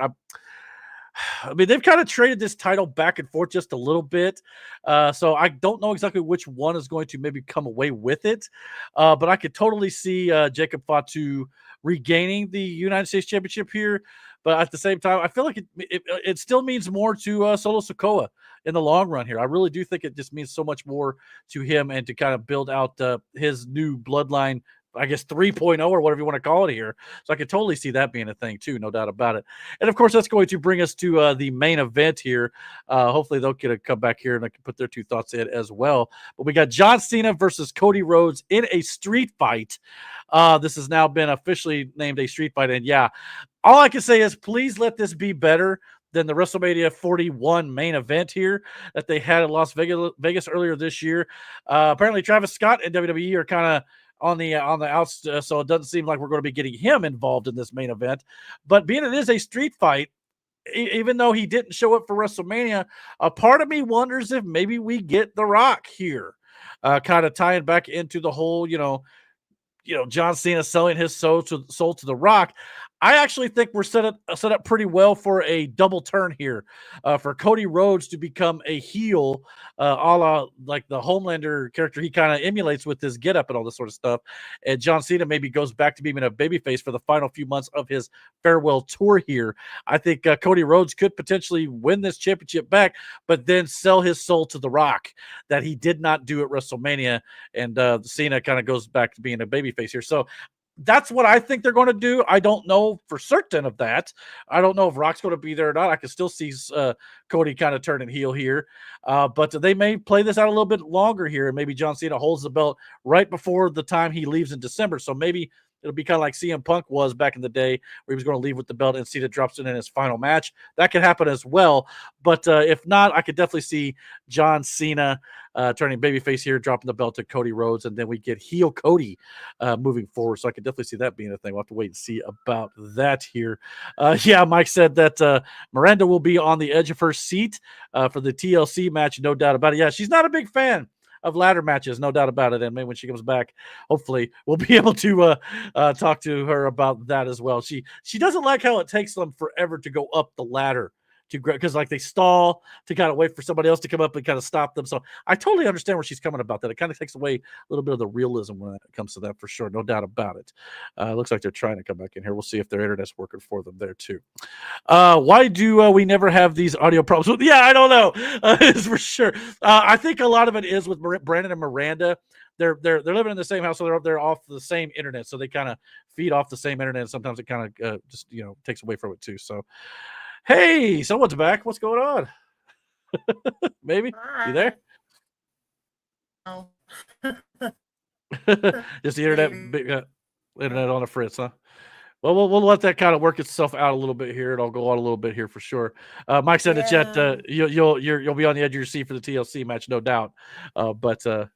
[SPEAKER 1] I mean, they've kind of traded this title back and forth just a little bit. So I don't know exactly which one is going to maybe come away with it. But I could totally see Jacob Fatu regaining the United States Championship here. But at the same time, I feel like it still means more to Solo Sikoa in the long run here. I really do think it just means so much more to him and to kind of build out his new bloodline, I guess 3.0 or whatever you want to call it here. So I could totally see that being a thing too, no doubt about it. And of course, that's going to bring us to the main event here. Hopefully they'll get a come back here and I can put their 2 thoughts in as well. But we got John Cena versus Cody Rhodes in a street fight. This has now been officially named a street fight. And yeah, all I can say is please let this be better than the WrestleMania 41 main event here that they had in Las Vegas earlier this year. Apparently Travis Scott and WWE are kind of on the outs, so it doesn't seem like we're going to be getting him involved in this main event. But being it is a street fight, even though he didn't show up for WrestleMania, a part of me wonders if maybe we get The Rock here, kind of tying back into the whole, John Cena selling his soul to The Rock. I actually think we're set up pretty well for a double turn here, for Cody Rhodes to become a heel, a la like the Homelander character he kind of emulates with his getup and all this sort of stuff. And John Cena maybe goes back to being a babyface for the final few months of his farewell tour here. I think Cody Rhodes could potentially win this championship back, but then sell his soul to The Rock that he did not do at WrestleMania, and Cena kind of goes back to being a babyface here. So that's what I think they're going to do. I don't know for certain of that. I don't know if Rock's going to be there or not. I can still see Cody kind of turning heel here. But they may play this out a little bit longer here. And maybe John Cena holds the belt right before the time he leaves in December. So maybe it'll be kind of like CM Punk was back in the day where he was going to leave with the belt and Cena drops it in his final match. That could happen as well. But if not, I could definitely see John Cena turning babyface here, dropping the belt to Cody Rhodes, and then we get heel Cody moving forward. So I could definitely see that being a thing. We'll have to wait and see about that here. Yeah, Mike said that Miranda will be on the edge of her seat for the TLC match, no doubt about it. Yeah, she's not a big fan of ladder matches, no doubt about it. And maybe when she comes back, hopefully we'll be able to talk to her about that as well. She doesn't like how it takes them forever to go up the ladder because like they stall to kind of wait for somebody else to come up and kind of stop them. So I totally understand where she's coming about that. It kind of takes away a little bit of the realism when it comes to that for sure. No doubt about it. Looks like they're trying to come back in here. We'll see if their internet's working for them there too. Why do we never have these audio problems? Yeah, I don't know. It's for sure. I think a lot of it is with Brandon and Miranda. They're living in the same house, so they're off the same internet, so they kind of feed off the same internet. And sometimes it kind of just takes away from it too. So, hey, someone's back. What's going on? Maybe you there?
[SPEAKER 3] Oh.
[SPEAKER 1] Just the internet on the fritz, huh? Well, we'll let that kind of work itself out a little bit here. It'll go on a little bit here for sure. Mike said in the chat, you'll be on the edge of your seat for the TLC match, no doubt. But I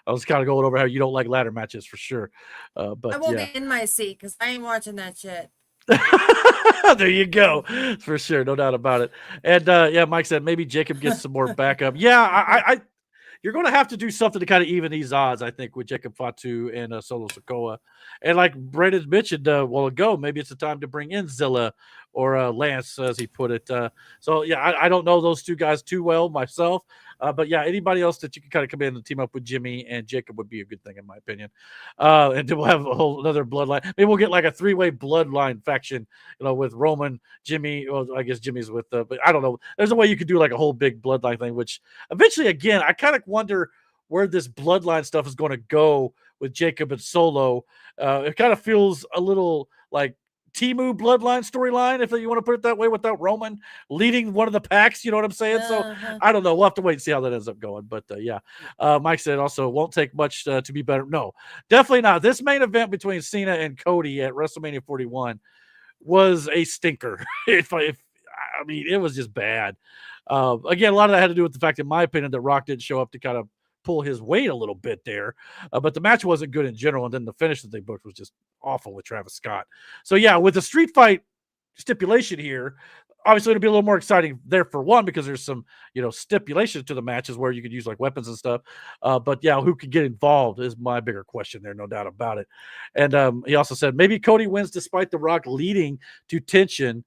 [SPEAKER 1] was kind of going over how you don't like ladder matches for sure. But
[SPEAKER 3] I won't be in my seat because I ain't watching that shit.
[SPEAKER 1] There you go, for sure, no doubt about it. And yeah, Mike said maybe Jacob gets some more backup. Yeah, I you're going to have to do something to kind of even these odds, I think, with Jacob Fatu and Solo Sikoa. And like Brandon mentioned a while ago, maybe it's a time to bring in Zilla or Lance, as he put it. So, yeah, I don't know those two guys too well myself. But, yeah, anybody else that you can kind of come in and team up with Jimmy and Jacob would be a good thing, in my opinion. And then we'll have a whole another bloodline. Maybe we'll get like a 3-way bloodline faction, with Roman, Jimmy. Well, I guess Jimmy's with but I don't know. There's a way you could do like a whole big bloodline thing, which eventually, again, I kind of wonder where this bloodline stuff is going to go with Jacob and Solo. It kind of feels a little like Timu bloodline storyline, if you want to put it that way, without Roman leading one of the packs. You know what I'm saying? So I don't know. We'll have to wait and see how that ends up going. But yeah, Mike said also, it won't take much to be better. No, definitely not. This main event between Cena and Cody at WrestleMania 41 was a stinker. I mean, it was just bad. Again, a lot of that had to do with the fact, in my opinion, that Rock didn't show up to kind of pull his weight a little bit there. But the match wasn't good in general. And then the finish that they booked was just awful with Travis Scott. So, yeah, with the street fight stipulation here, obviously it'll be a little more exciting there for one, because there's some, stipulations to the matches where you could use like weapons and stuff. But yeah, who could get involved is my bigger question there, no doubt about it. And he also said maybe Cody wins despite The Rock leading to tension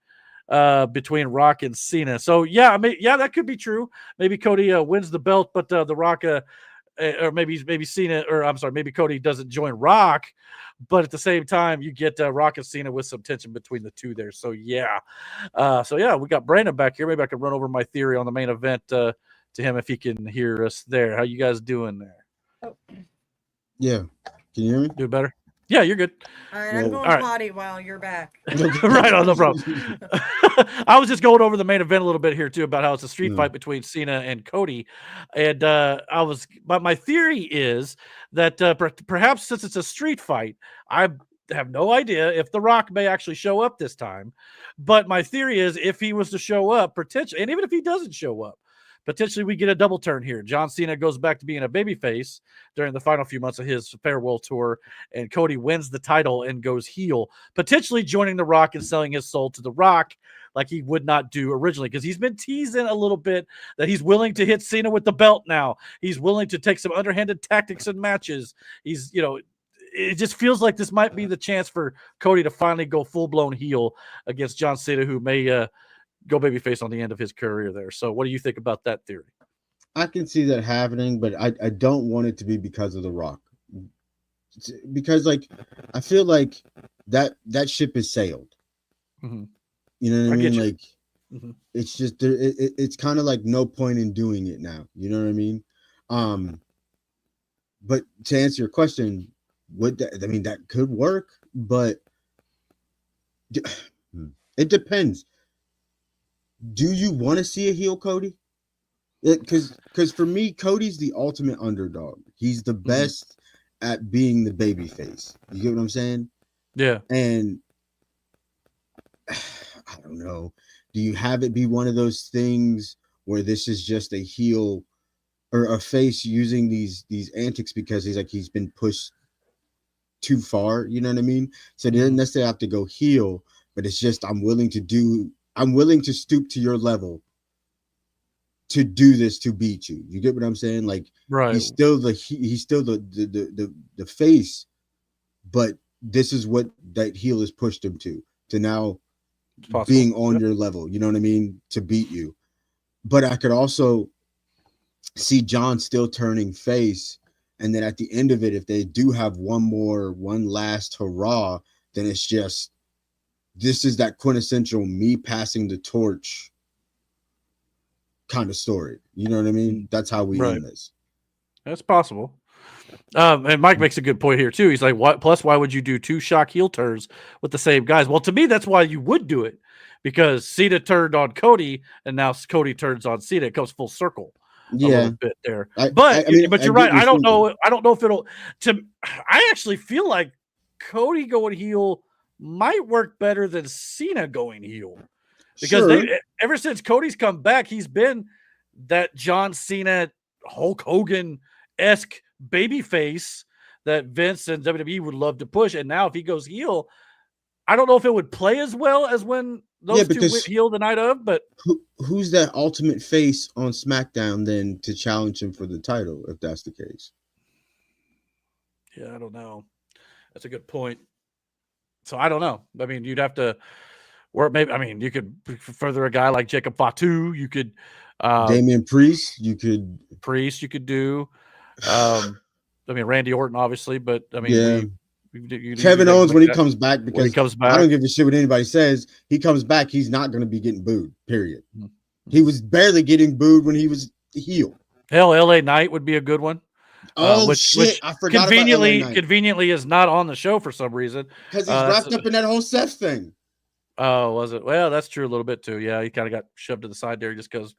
[SPEAKER 1] between Rock and Cena. So yeah, that could be true. Maybe Cody wins the belt, but The Rock, or maybe Cena, or I'm sorry, maybe Cody doesn't join Rock, but at the same time, you get Rock and Cena with some tension between the two there. So yeah, we got Brandon back here. Maybe I can run over my theory on the main event to him if he can hear us there. How you guys doing there?
[SPEAKER 3] Oh.
[SPEAKER 2] Yeah, can you hear me?
[SPEAKER 1] Do better? Yeah, you're good.
[SPEAKER 3] All right, I'm going potty while you're back.
[SPEAKER 1] Right on, no problem. I was just going over the main event a little bit here too, about how it's a street fight between Cena and Cody, and but my theory is that perhaps since it's a street fight, I have no idea if The Rock may actually show up this time, but my theory is if he was to show up, potentially, and even if he doesn't show up, potentially we get a double turn here. John Cena goes back to being a babyface during the final few months of his farewell tour, and Cody wins the title and goes heel, potentially joining The Rock and selling his soul to The Rock like he would not do originally, because he's been teasing a little bit that he's willing to hit Cena with the belt now. He's willing to take some underhanded tactics in matches. He's, it just feels like this might be the chance for Cody to finally go full-blown heel against John Cena, who may go babyface on the end of his career there. So what do you think about that theory?
[SPEAKER 2] I can see that happening, but I don't want it to be because of The Rock. Because I feel like that ship has sailed.
[SPEAKER 1] Mm-hmm.
[SPEAKER 2] You know what I mean?
[SPEAKER 1] Like,
[SPEAKER 2] it's just it's kind of like no point in doing it now. You know what I mean? But to answer your question, that could work, but it depends. Do you want to see a heel Cody? Because for me, Cody's the ultimate underdog. He's the best at being the baby face. You get what I'm saying?
[SPEAKER 1] Yeah.
[SPEAKER 2] And I don't know. Do you have it be one of those things where this is just a heel or a face using these antics because he's been pushed too far? You know what I mean? So they didn't necessarily have to go heel, but it's just I'm willing to stoop to your level to do this, to beat you. You get what I'm saying? Like,
[SPEAKER 1] right.
[SPEAKER 2] He's still the face, but this is what that heel has pushed him to now being on your level. You know what I mean? To beat you. But I could also see John still turning face, and then at the end of it, if they do have one last hurrah, then it's just, this is that quintessential me passing the torch kind of story. You know what I mean? That's how we end this.
[SPEAKER 1] That's possible. And Mike makes a good point here too. He's like, "What? Plus, why would you do two shock heel turns with the same guys?" Well, to me, that's why you would do it, because Cena turned on Cody, and now Cody turns on Cena. It goes full circle.
[SPEAKER 2] Yeah,
[SPEAKER 1] a little bit there. But you're right. I don't know. I don't know if it'll. I actually feel like Cody going heel might work better than Cena going heel, because ever since Cody's come back, he's been that John Cena, Hulk Hogan-esque babyface that Vince and WWE would love to push. And now if he goes heel, I don't know if it would play as well as when those two went heel the night of. But
[SPEAKER 2] who's that ultimate face on SmackDown then to challenge him for the title, if that's the case?
[SPEAKER 1] Yeah, I don't know. That's a good point. So I don't know. I mean, you'd have to, or maybe, I mean, you could further a guy like Jacob Fatu. You could
[SPEAKER 2] Damian Priest. You could
[SPEAKER 1] do. I mean, Randy Orton, obviously, but I mean,
[SPEAKER 2] Kevin Owens when he comes back, because
[SPEAKER 1] I
[SPEAKER 2] don't give a shit what anybody says. He comes back, he's not going to be getting booed. Period. He was barely getting booed when he was heel.
[SPEAKER 1] Hell, LA Knight would be a good one.
[SPEAKER 2] Which I forgot
[SPEAKER 1] conveniently is not on the show for some reason,
[SPEAKER 2] because he's wrapped up in that whole Seth thing.
[SPEAKER 1] Oh, was it? Well, that's true a little bit too. Yeah, he kind of got shoved to the side there just because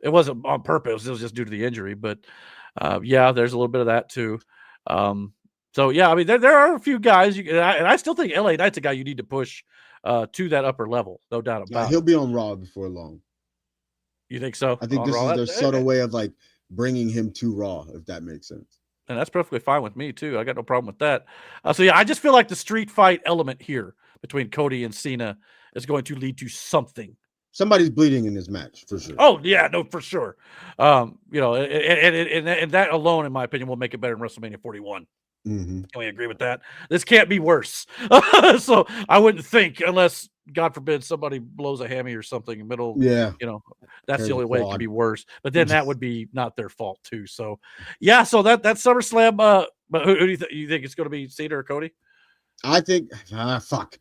[SPEAKER 1] it wasn't on purpose. It was just due to the injury. But yeah, there's a little bit of that too. So yeah, I mean, there are a few guys, and I still think LA Knight's a guy you need to push to that upper level, no doubt about it.
[SPEAKER 2] He'll be on Raw before long.
[SPEAKER 1] You think so?
[SPEAKER 2] I think
[SPEAKER 1] On
[SPEAKER 2] this
[SPEAKER 1] Raw?
[SPEAKER 2] is their subtle way of like bringing him to Raw, if that makes sense.
[SPEAKER 1] And that's perfectly fine with me too. I got no problem with that. So yeah, I just feel like the street fight element here between Cody and Cena is going to lead to something.
[SPEAKER 2] Somebody's bleeding in this match for sure.
[SPEAKER 1] Oh yeah, no, for sure. You know, and that alone, in my opinion, will make it better than WrestleMania 41.
[SPEAKER 2] Mm-hmm.
[SPEAKER 1] Can we agree with that? This can't be worse. So I wouldn't think, unless God forbid somebody blows a hammy or something in the middle.
[SPEAKER 2] Yeah.
[SPEAKER 1] You know, that's
[SPEAKER 2] There's
[SPEAKER 1] the only
[SPEAKER 2] a
[SPEAKER 1] way it
[SPEAKER 2] quad.
[SPEAKER 1] can be worse. But then that would be not their fault too. So yeah, so that's SummerSlam. But who do you think it's going to be, Cena or Cody?
[SPEAKER 2] I think fuck.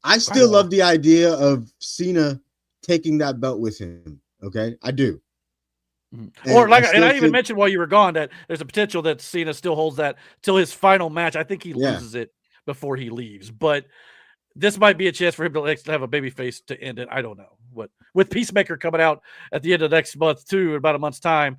[SPEAKER 2] I still love the idea of Cena taking that belt with him. Okay, I do.
[SPEAKER 1] Or like, and I even mentioned while you were gone that there's a potential that Cena still holds that till his final match. I think he loses it before he leaves, but this might be a chance for him to have a baby face to end it. I don't know what, with Peacemaker coming out at the end of next month too, in about a month's time.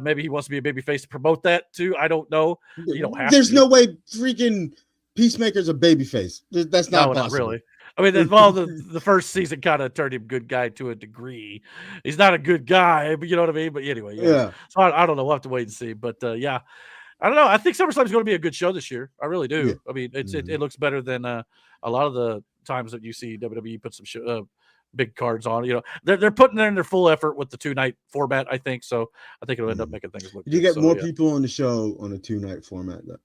[SPEAKER 1] Maybe he wants to be a baby face to promote that too. I don't know. You don't have
[SPEAKER 2] There's
[SPEAKER 1] to.
[SPEAKER 2] no way freaking Peacemaker's a baby face. That's not possible.
[SPEAKER 1] Not really. I mean, well, the first season kind of turned him good guy to a degree. He's not a good guy, but you know what I mean? But anyway, yeah. So I don't know. We'll have to wait and see. But yeah, I don't know. I think SummerSlam is going to be a good show this year. I really do. Yeah. I mean, it looks better than a lot of the times that you see WWE put some big cards on. You know, they're putting in their full effort with the 2-night format, I think. So I think it'll end up making things look good.
[SPEAKER 2] You get more people on the show on a 2-night format, though.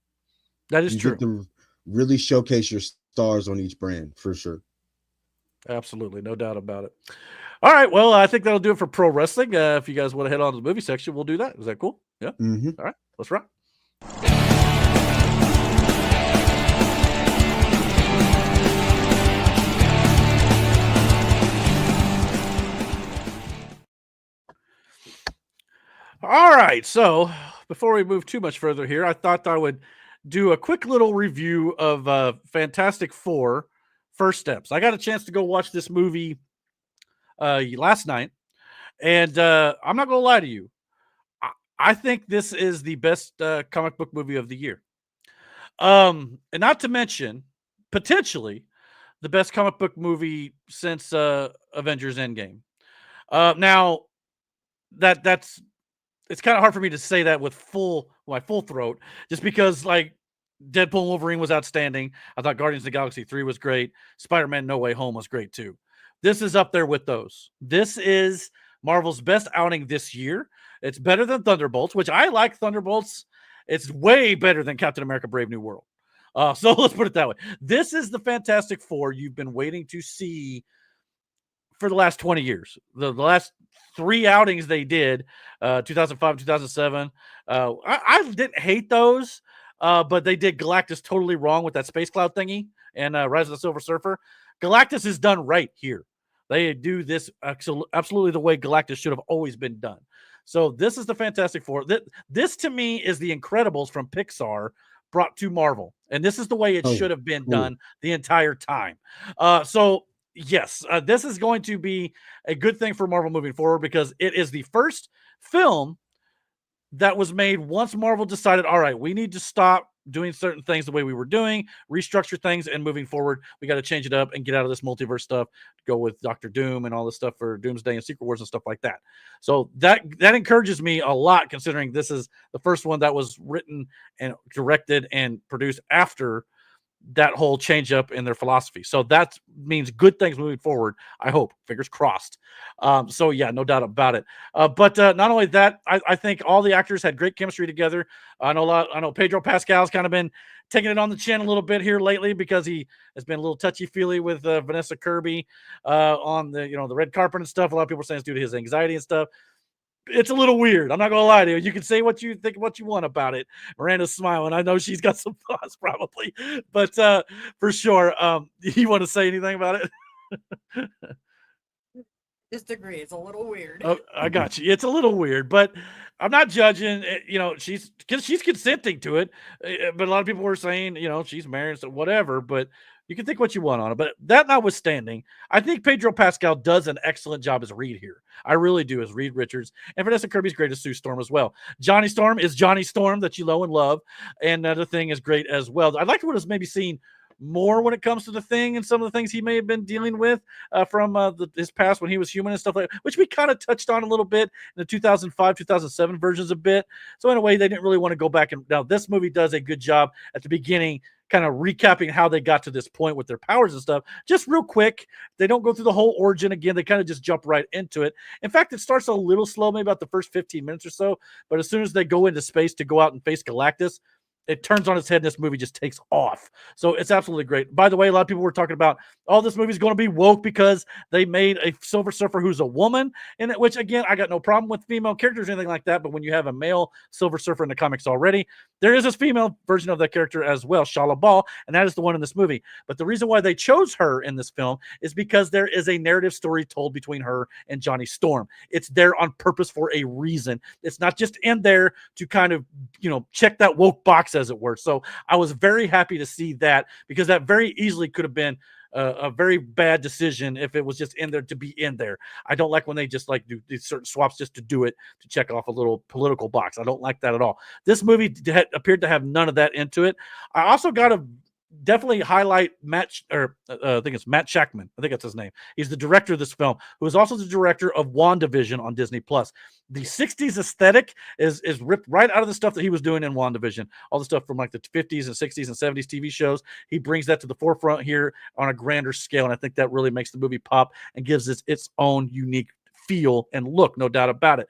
[SPEAKER 1] That is true.
[SPEAKER 2] Get to really showcase your stars on each brand for sure.
[SPEAKER 1] Absolutely, no doubt about it. All right, well, I think that'll do it for pro wrestling. If you guys want to head on to the movie section, we'll do that. Is that cool? Yeah.
[SPEAKER 2] Mm-hmm.
[SPEAKER 1] All right, let's rock. All right, so before we move too much further here, I thought I would do a quick little review of Fantastic Four: First Steps. I got a chance to go watch this movie last night, and I'm not going to lie to you. I think this is the best comic book movie of the year. And not to mention, potentially, the best comic book movie since Avengers Endgame. Now, that's it's kind of hard for me to say that with my full throat, just because like Deadpool and Wolverine was outstanding. I thought Guardians of the Galaxy 3 was great. Spider-Man No Way Home was great too. This is up there with those. This is Marvel's best outing this year. It's better than Thunderbolts, which I like Thunderbolts. It's way better than Captain America Brave New World. So let's put it that way. This is the Fantastic Four you've been waiting to see for the last 20 years. The last 3 outings they did, 2005, 2007. I didn't hate those, but they did Galactus totally wrong with that space cloud thingy and Rise of the Silver Surfer. Galactus is done right here. They do this absolutely the way Galactus should have always been done. So this is the Fantastic Four. This to me is the Incredibles from Pixar brought to Marvel. And this is the way it should have been done the entire time. So yes, this is going to be a good thing for Marvel moving forward, because it is the first film that was made once Marvel decided, all right, we need to stop doing certain things the way we were doing, restructure things, and moving forward, we got to change it up and get out of this multiverse stuff, go with Doctor Doom and all this stuff for Doomsday and Secret Wars and stuff like that. So that encourages me a lot, considering this is the first one that was written and directed and produced after that whole change up in their philosophy. So that means good things moving forward. I hope, fingers crossed. So yeah, no doubt about it. But not only that, I think all the actors had great chemistry together. I know Pedro Pascal's kind of been taking it on the chin a little bit here lately, because he has been a little touchy feely with Vanessa Kirby on the red carpet and stuff. A lot of people are saying it's due to his anxiety and stuff. It's a little weird. I'm not gonna lie to you. You can say what you think, what you want about it. Miranda's smiling. I know she's got some thoughts probably, but for sure. You want to say anything about it?
[SPEAKER 3] Just agree. It's a little weird.
[SPEAKER 1] Oh, I got you. It's a little weird, but I'm not judging. She's consenting to it. But a lot of people were saying, she's married, so whatever. But you can think what you want on it. But that notwithstanding, I think Pedro Pascal does an excellent job as Reed here. I really do, as Reed Richards. And Vanessa Kirby's great as Sue Storm as well. Johnny Storm is Johnny Storm that you know and love. And the thing is great as well. I'd like to have maybe seen more when it comes to the Thing and some of the things he may have been dealing with from his past when he was human and stuff like that, which we kind of touched on a little bit in the 2005, 2007 versions a bit. So in a way, they didn't really want to go back. And now this movie does a good job at the beginning, kind of recapping how they got to this point with their powers and stuff. Just real quick, they don't go through the whole origin again. They kind of just jump right into it. In fact, it starts a little slow, maybe about the first 15 minutes or so. But as soon as they go into space to go out and face Galactus, it turns on its head and this movie just takes off. So it's absolutely great. By the way, a lot of people were talking about, oh, this movie's going to be woke because they made a Silver Surfer who's a woman in it, which again, I got no problem with female characters or anything like that. But when you have a male Silver Surfer in the comics already, there is this female version of that character as well, Shala Ball, and that is the one in this movie. But the reason why they chose her in this film is because there is a narrative story told between her and Johnny Storm. It's there on purpose for a reason. It's not just in there to kind of, check that woke box, as it were. So I was very happy to see that, because that very easily could have been a very bad decision if it was just in there to be in there. I don't like when they just like do these certain swaps just to do it, to check off a little political box. I don't like that at all. This movie appeared to have none of that into it. I also got to definitely highlight I think it's Matt Shackman. I think that's his name. He's the director of this film, who is also the director of WandaVision on Disney Plus. The 60s aesthetic is ripped right out of the stuff that he was doing in WandaVision. All the stuff from like the 50s and 60s and 70s TV shows. He brings that to the forefront here on a grander scale. And I think that really makes the movie pop and gives it its own unique feel and look, no doubt about it.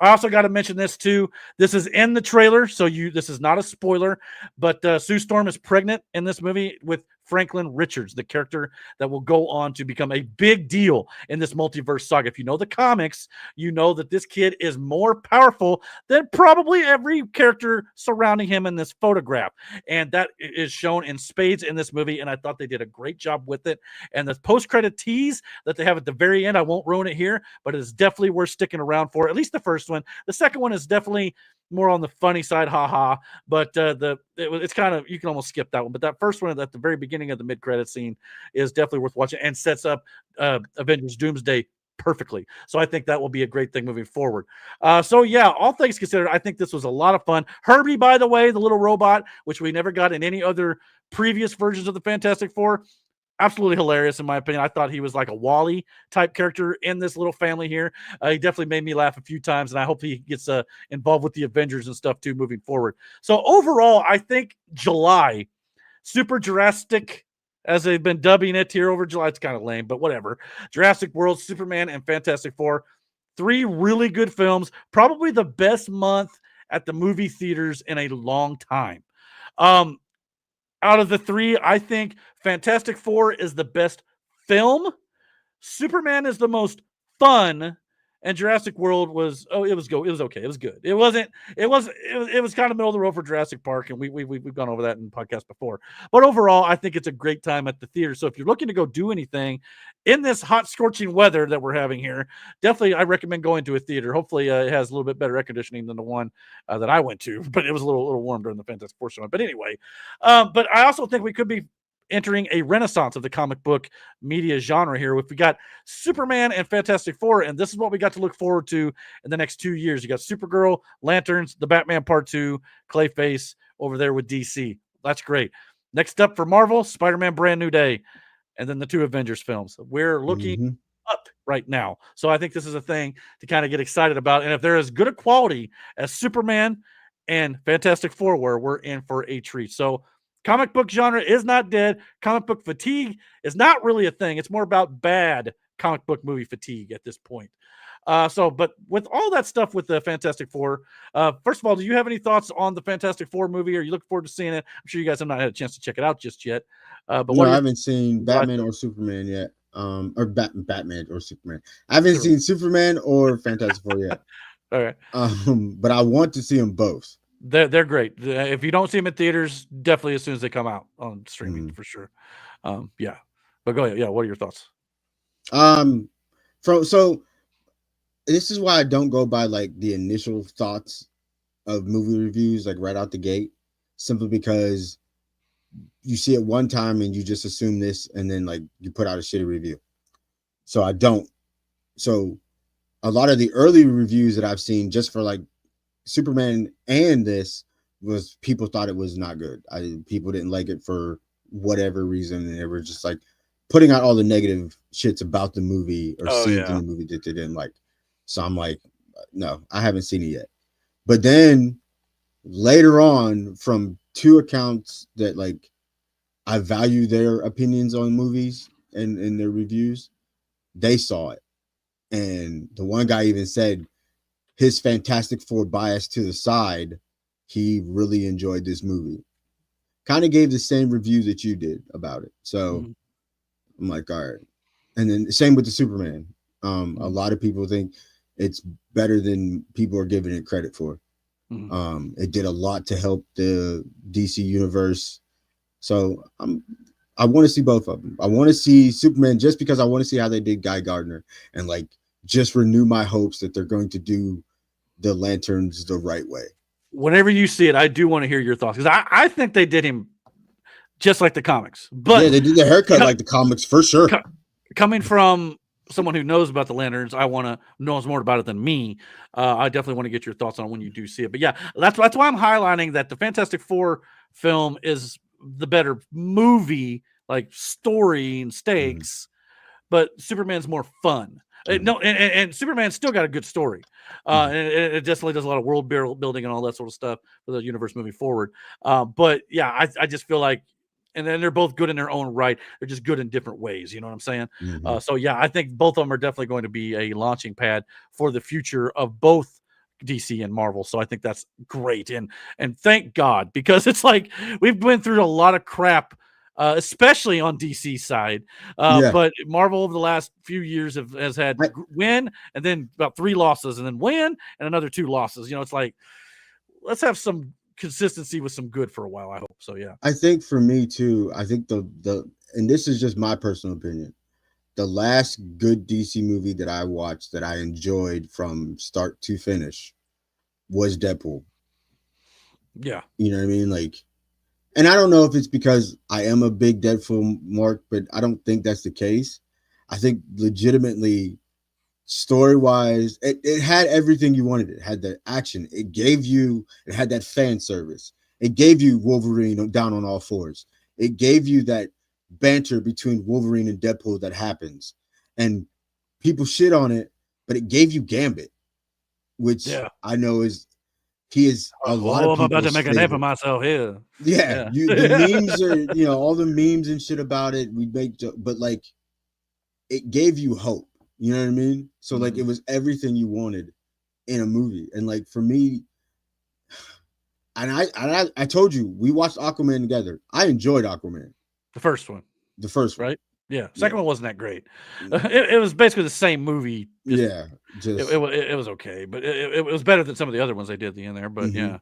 [SPEAKER 1] I also got to mention this too. This is in the trailer, so this is not a spoiler, but Sue Storm is pregnant in this movie with Franklin Richards, the character that will go on to become a big deal in this multiverse saga. If you know the comics, you know that this kid is more powerful than probably every character surrounding him in this photograph. And that is shown in spades in this movie, and I thought they did a great job with it. And the post-credit tease that they have at the very end, I won't ruin it here, but it is definitely worth sticking around for, at least the first one. The second one is definitely more on the funny side, haha. But it's kind of, you can almost skip that one. But that first one at the very beginning of the mid-credit scene is definitely worth watching and sets up Avengers Doomsday perfectly. So I think that will be a great thing moving forward. So yeah, all things considered, I think this was a lot of fun. Herbie, by the way, the little robot, which we never got in any other previous versions of the Fantastic Four, absolutely hilarious in my opinion. I thought he was like a Wally type character in this little family here. He definitely made me laugh a few times, and I hope he gets involved with the Avengers and stuff too moving forward. So overall, I think July, Super Jurassic, as they've been dubbing it here over July, it's kind of lame, but whatever. Jurassic World, Superman, and Fantastic Four, 3 really good films, probably the best month at the movie theaters in a long time. Out of the 3, I think Fantastic Four is the best film. Superman is the most fun, and Jurassic World was it was okay. It was good. It was kind of middle of the road for Jurassic Park, and we've gone over that in podcasts before. But overall, I think it's a great time at the theater. So if you're looking to go do anything in this hot, scorching weather that we're having here, definitely I recommend going to a theater. Hopefully, it has a little bit better air conditioning than the one that I went to, but it was a little warm during the Fantastic Four show. But anyway, but I also think we could be entering a renaissance of the comic book media genre here. If we got Superman and Fantastic Four, and this is what we got to look forward to in the next 2 years. You got Supergirl, Lanterns, the Batman Part 2, Clayface over there with DC. That's great. Next up for Marvel, Spider-Man Brand New Day, and then the 2 Avengers films. We're looking up right now. So I think this is a thing to kind of get excited about. And if they're as good a quality as Superman and Fantastic Four were, we're in for a treat. So comic book genre is not dead. Comic book fatigue is not really a thing. It's more about bad comic book movie fatigue at this point. But with all that stuff with the Fantastic Four, first of all, do you have any thoughts on the Fantastic Four movie? Are you looking forward to seeing it? I'm sure you guys have not had a chance to check it out just yet.
[SPEAKER 2] But no, I haven't seen Batman or Superman yet. Or Batman or Superman. I haven't seen Superman or Fantastic Four yet.
[SPEAKER 1] All right.
[SPEAKER 2] But I want to see them both.
[SPEAKER 1] They're great. If you don't see them in theaters, definitely as soon as they come out on streaming for sure. Yeah, but go ahead. Yeah, what are your thoughts?
[SPEAKER 2] So this is why I don't go by like the initial thoughts of movie reviews like right out the gate, simply because you see it one time and you just assume this, and then like you put out a shitty review. So I don't. So a lot of the early reviews that I've seen just for like Superman and this was people thought it was not good. People didn't like it for whatever reason, and they were just like putting out all the negative shits about the movie or
[SPEAKER 1] Oh
[SPEAKER 2] scenes in
[SPEAKER 1] yeah.
[SPEAKER 2] the movie that they didn't like. So I'm like, no, I haven't seen it yet. But then later on, from two accounts that like I value their opinions on movies and their reviews, they saw it. And the one guy even said his Fantastic Four bias to the side, he really enjoyed this movie. Kind of gave the same review that you did about it. So
[SPEAKER 1] Mhm.
[SPEAKER 2] I'm like, all right. And then same with the Superman. A
[SPEAKER 1] Mhm.
[SPEAKER 2] lot of people think it's better than people are giving it credit for.
[SPEAKER 1] Mhm.
[SPEAKER 2] It did a lot to help the DC universe. So I want to see both of them. I want to see Superman just because I want to see how they did Guy Gardner and like just renew my hopes that they're going to do the lanterns the right way.
[SPEAKER 1] Whenever you see it, I do want to hear your thoughts because I think they did him just like the comics.
[SPEAKER 2] Yeah,
[SPEAKER 1] But
[SPEAKER 2] they did the haircut like the comics for sure.
[SPEAKER 1] coming from someone who knows about the lanterns, I want to knows more about it than me. I definitely want to get your thoughts on when you do see it. But yeah, that's why I'm highlighting that the Fantastic Four film is the better movie, like story and
[SPEAKER 2] Mhm.
[SPEAKER 1] stakes, but Superman's more fun.
[SPEAKER 2] Mhm.
[SPEAKER 1] No, and Superman's still got a good story.
[SPEAKER 2] Mhm.
[SPEAKER 1] And it definitely does a lot of world building and all that sort of stuff for the universe moving forward. But yeah, I just feel like, and then they're both good in their own right. They're just good in different ways. You know what I'm saying?
[SPEAKER 2] Mhm.
[SPEAKER 1] So yeah, I think both of them are definitely going to be a launching pad for the future of both DC and Marvel. So I think that's great. And thank God, because it's like we've been through a lot of crap, especially on DC side.
[SPEAKER 2] Yeah,
[SPEAKER 1] But Marvel over the last few years has had
[SPEAKER 2] I,
[SPEAKER 1] win and then about 3 losses and then win and another 2 losses. You know, it's like let's have some consistency with some good for a while. I hope so. Yeah.
[SPEAKER 2] I think for me too. I think the and this is just my personal opinion. The last good DC movie that I watched that I enjoyed from start to finish was Deadpool.
[SPEAKER 1] Yeah.
[SPEAKER 2] You know what I mean? Like, and I don't know if it's because I am a big Deadpool mark, but I don't think that's the case. I think legitimately, story wise, it had everything you wanted. It had the action. It had that fan service. It gave you Wolverine down on all fours. It gave you that banter between Wolverine and Deadpool that happens. And people shit on it, but it gave you Gambit, which
[SPEAKER 1] Yeah.
[SPEAKER 2] I know is he is a lot
[SPEAKER 1] Oh,
[SPEAKER 2] of
[SPEAKER 1] I'm about to
[SPEAKER 2] people's
[SPEAKER 1] make a name for
[SPEAKER 2] favorite.
[SPEAKER 1] myself here.
[SPEAKER 2] Yeah,
[SPEAKER 1] Yeah.
[SPEAKER 2] you the memes are all the memes and shit about it. We make, but like it gave you hope. You know what I mean? So like
[SPEAKER 1] Mhm.
[SPEAKER 2] it was everything you wanted in a movie. And like for me, and I told you we watched Aquaman together. I enjoyed Aquaman,
[SPEAKER 1] The first one,
[SPEAKER 2] the first one.
[SPEAKER 1] right? Yeah.
[SPEAKER 2] Yeah,
[SPEAKER 1] Second one wasn't that great. It was basically the same movie. Just
[SPEAKER 2] yeah,
[SPEAKER 1] it,
[SPEAKER 2] just.
[SPEAKER 1] it, it was okay, but it was better than some of the other ones they did in there. But
[SPEAKER 2] Mhm.
[SPEAKER 1] yeah.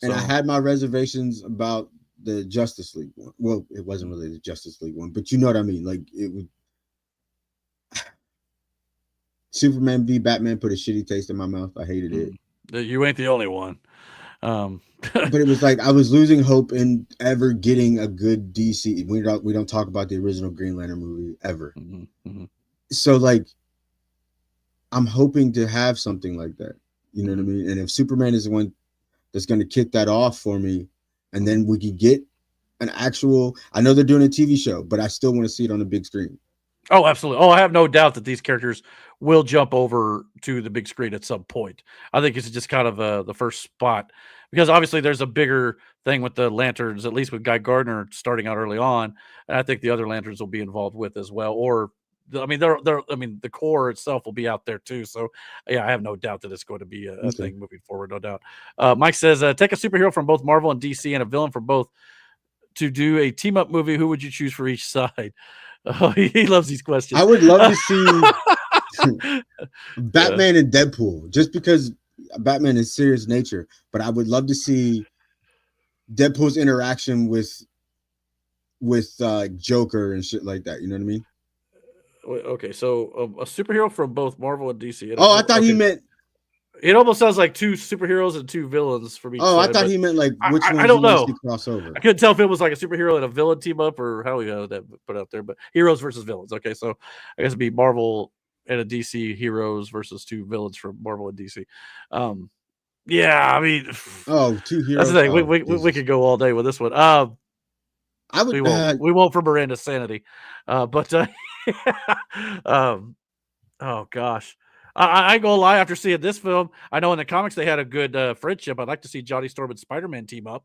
[SPEAKER 2] And I
[SPEAKER 1] So
[SPEAKER 2] had my reservations about the Justice League one. Well, it wasn't really the Justice League one, but you know what I mean. Like it was Superman v Batman put a shitty taste in my mouth. I hated it.
[SPEAKER 1] mm, you ain't the only one. Um,
[SPEAKER 2] But it was like I was losing hope in ever getting a good DC. We don't talk about the original Green Lantern movie ever.
[SPEAKER 1] mhm, mhm,
[SPEAKER 2] So like I'm hoping to have something like that. You know what I
[SPEAKER 1] mhm,
[SPEAKER 2] mean? And if Superman is the one that's going to kick that off for me, and
[SPEAKER 1] mhm.
[SPEAKER 2] then we could get an actual. I know they're doing a TV show, but I still want to see it on the big screen.
[SPEAKER 1] Oh, absolutely. Oh, I have no doubt that these characters will jump over to the big screen at some point. I think it's just kind of the first spot because obviously there's a bigger thing with the lanterns, at least with Guy Gardner starting out early on, and I think the other lanterns will be involved with as well. Or, I mean, the core itself will be out there too. So, yeah, I have no doubt that it's going to be a
[SPEAKER 2] Okay.
[SPEAKER 1] thing moving forward, no doubt. Mike says, take a superhero from both Marvel and DC and a villain from both to do a team up movie. Who would you choose for each side? Oh, he loves these
[SPEAKER 2] I
[SPEAKER 1] questions.
[SPEAKER 2] would love to see
[SPEAKER 1] Yeah.
[SPEAKER 2] Batman and Deadpool, just because Batman is serious nature. But I would love to see Deadpool's interaction with Joker and shit like that. You know what I mean?
[SPEAKER 1] Okay, so a superhero from both Marvel and DC.
[SPEAKER 2] Oh, I thought he
[SPEAKER 1] Okay,
[SPEAKER 2] meant.
[SPEAKER 1] it almost sounds like two superheroes and two villains from each
[SPEAKER 2] Oh, I
[SPEAKER 1] side,
[SPEAKER 2] thought
[SPEAKER 1] but
[SPEAKER 2] he meant like which
[SPEAKER 1] I
[SPEAKER 2] ones you
[SPEAKER 1] don't
[SPEAKER 2] want to
[SPEAKER 1] know.
[SPEAKER 2] see crossover.
[SPEAKER 1] I couldn't tell if it was like a superhero and a villain team up or how we got that put out there. But heroes versus villains. Okay, so I guess it'd be Marvel and a DC heroes versus two villains from Marvel and DC. Um, yeah, I mean,
[SPEAKER 2] Oh, two
[SPEAKER 1] that's the
[SPEAKER 2] heroes.
[SPEAKER 1] thing.
[SPEAKER 2] Oh,
[SPEAKER 1] We
[SPEAKER 2] Jesus.
[SPEAKER 1] could go all day with this one.
[SPEAKER 2] I would.
[SPEAKER 1] We won't for Miranda's sanity, but oh gosh. I ain't gonna lie. After seeing this film, I know in the comics they had a good friendship. I'd like to see Johnny Storm and Spider-Man team up,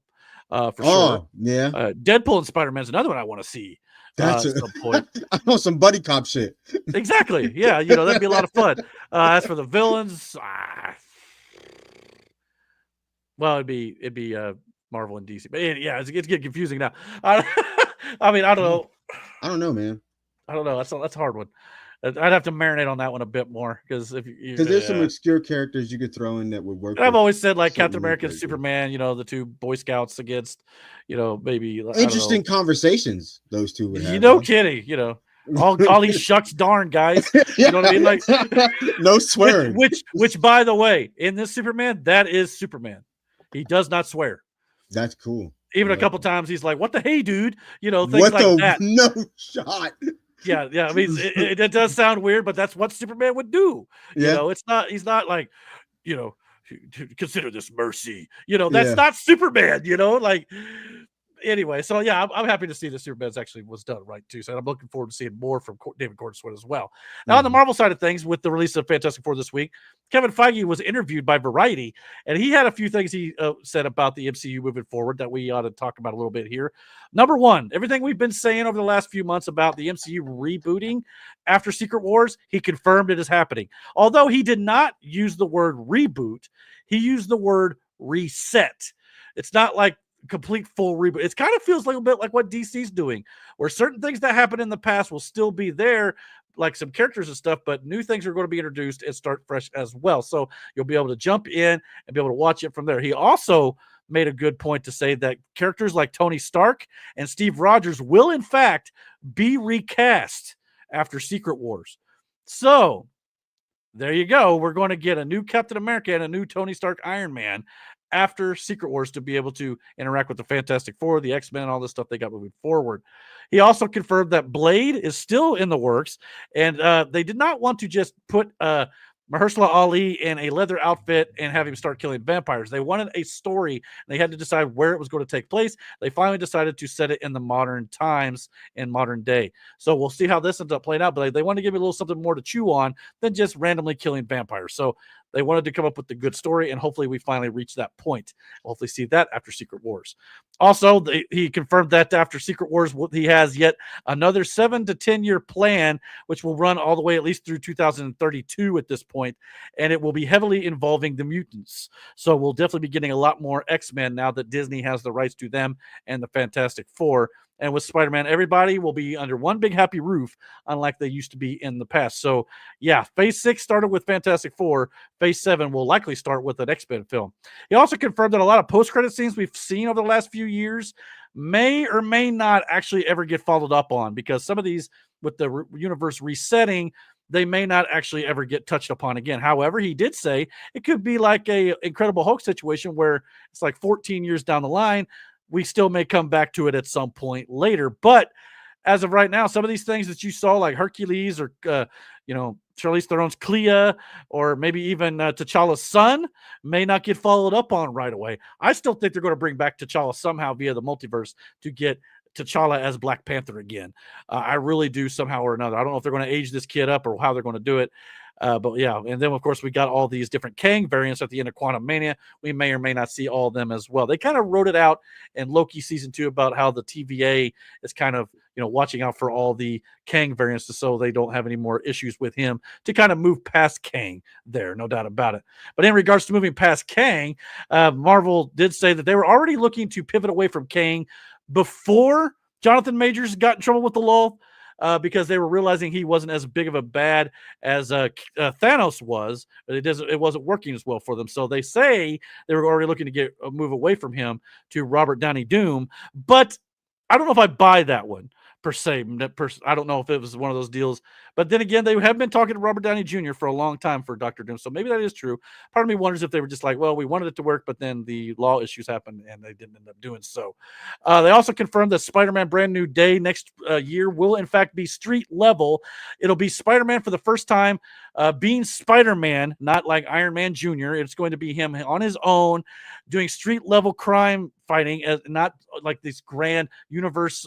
[SPEAKER 1] for sure.
[SPEAKER 2] Yeah.
[SPEAKER 1] Deadpool and Spider-Man's another one I want to see
[SPEAKER 2] That's
[SPEAKER 1] at some point.
[SPEAKER 2] I want some buddy cop shit.
[SPEAKER 1] Exactly. Yeah, that'd be a lot of fun. As for the villains, well, it'd be Marvel and DC. But yeah, it's getting confusing now. I mean, I don't know.
[SPEAKER 2] I don't know, man.
[SPEAKER 1] I don't know. That's a hard one. I'd have to marinate on that one a bit more because
[SPEAKER 2] there's some obscure characters you could throw in that would work.
[SPEAKER 1] I've always said like Captain America and Superman, the two Boy Scouts against, maybe
[SPEAKER 2] interesting conversations those two would have.
[SPEAKER 1] No kidding, all these shucks darn guys. You know what I mean? Like
[SPEAKER 2] no swearing.
[SPEAKER 1] Which by the way, in this Superman, that is Superman. He does not swear.
[SPEAKER 2] That's cool.
[SPEAKER 1] Even a couple times he's like, "What the hey, dude?" Things
[SPEAKER 2] what
[SPEAKER 1] like
[SPEAKER 2] the
[SPEAKER 1] that.
[SPEAKER 2] No shot.
[SPEAKER 1] Yeah. I mean, it does sound weird, but that's what Superman would do.
[SPEAKER 2] Yeah.
[SPEAKER 1] He's not like, consider this mercy. That's not Superman. Like. Anyway, so yeah, I'm happy to see the Superman's actually was done right too. So I'm looking forward to seeing more from David Gordon Sweat as well. Now, on the Marvel side of things, with the release of Fantastic Four this week, Kevin Feige was interviewed by Variety, and he had a few things he said about the MCU moving forward that we ought to talk about a little bit here. Number one, everything we've been saying over the last few months about the MCU rebooting after Secret Wars, he confirmed it is happening. Although he did not use the word reboot, he used the word reset. It's not like complete full reboot. It kind of feels a little bit like what DC's doing, where certain things that happened in the past will still be there, like some characters and stuff, but new things are going to be introduced and start fresh as well. So you'll be able to jump in and be able to watch it from there. He also made a good point to say that characters like Tony Stark and Steve Rogers will in fact be recast after Secret Wars. So there you go. We're going to get a new Captain America and a new Tony Stark Iron Man after Secret Wars to be able to interact with the Fantastic Four, the X-Men, and all this stuff they got moving forward. He also confirmed that Blade is still in the works, and they did not want to just put Mahershala Ali in a leather outfit and have him start killing vampires. They wanted a story. They had to decide where it was going to take place. They finally decided to set it in the modern times and modern day. So we'll see how this ends up playing out, but they wanted to give me a little something more to chew on than just randomly killing vampires. So they wanted to come up with a good story, and hopefully we finally reach that point. We'll hopefully see that after Secret Wars. Also, he confirmed that after Secret Wars, he has yet another 7 to 10 year plan, which will run all the way at least through 2032 at this point, and it will be heavily involving the mutants. So we'll definitely be getting a lot more X-Men now that Disney has the rights to them and the Fantastic Four. And with Spider-Man, everybody will be under one big happy roof, unlike they used to be in the past. So, yeah, Phase 6 started with Fantastic Four. Phase 7 will likely start with an X-Men film. He also confirmed that a lot of post-credit scenes we've seen over the last few years may or may not actually ever get followed up on, because some of these, with the universe resetting, they may not actually ever get touched upon again. However, he did say it could be like a Incredible Hulk situation where it's like 14 years down the line, we still may come back to it at some point later. But as of right now, some of these things that you saw, like Hercules or, Charlize Theron's Clea, or maybe even T'Challa's son, may not get followed up on right away. I still think they're going to bring back T'Challa somehow via the multiverse to get T'Challa as Black Panther again. I really do somehow or another. I don't know if they're going to age this kid up or how they're going to do it. But yeah, and then of course we got all these different Kang variants at the end of Quantumania. We may or may not see all of them as well. They kind of wrote it out in Loki season 2 about how the TVA is kind of, watching out for all the Kang variants so they don't have any more issues with him, to kind of move past Kang there, no doubt about it. But in regards to moving past Kang, Marvel did say that they were already looking to pivot away from Kang before Jonathan Majors got in trouble with the law. Because they were realizing he wasn't as big of a bad as Thanos was. It wasn't working as well for them. So they say they were already looking to get a move away from him to Robert Downey Doom. But I don't know if I buy that one, per se. I don't know if it was one of those deals, but then again, they have been talking to Robert Downey Jr. for a long time for Doctor Doom, so maybe that is true. Part of me wonders if they were just like, well, we wanted it to work, but then the law issues happened and they didn't end up doing so. They also confirmed that Spider-Man Brand New Day next year will in fact be street level. It'll be Spider-Man for the first time being Spider-Man, not like Iron Man Jr. It's going to be him on his own doing street level crime fighting, not like these grand universe,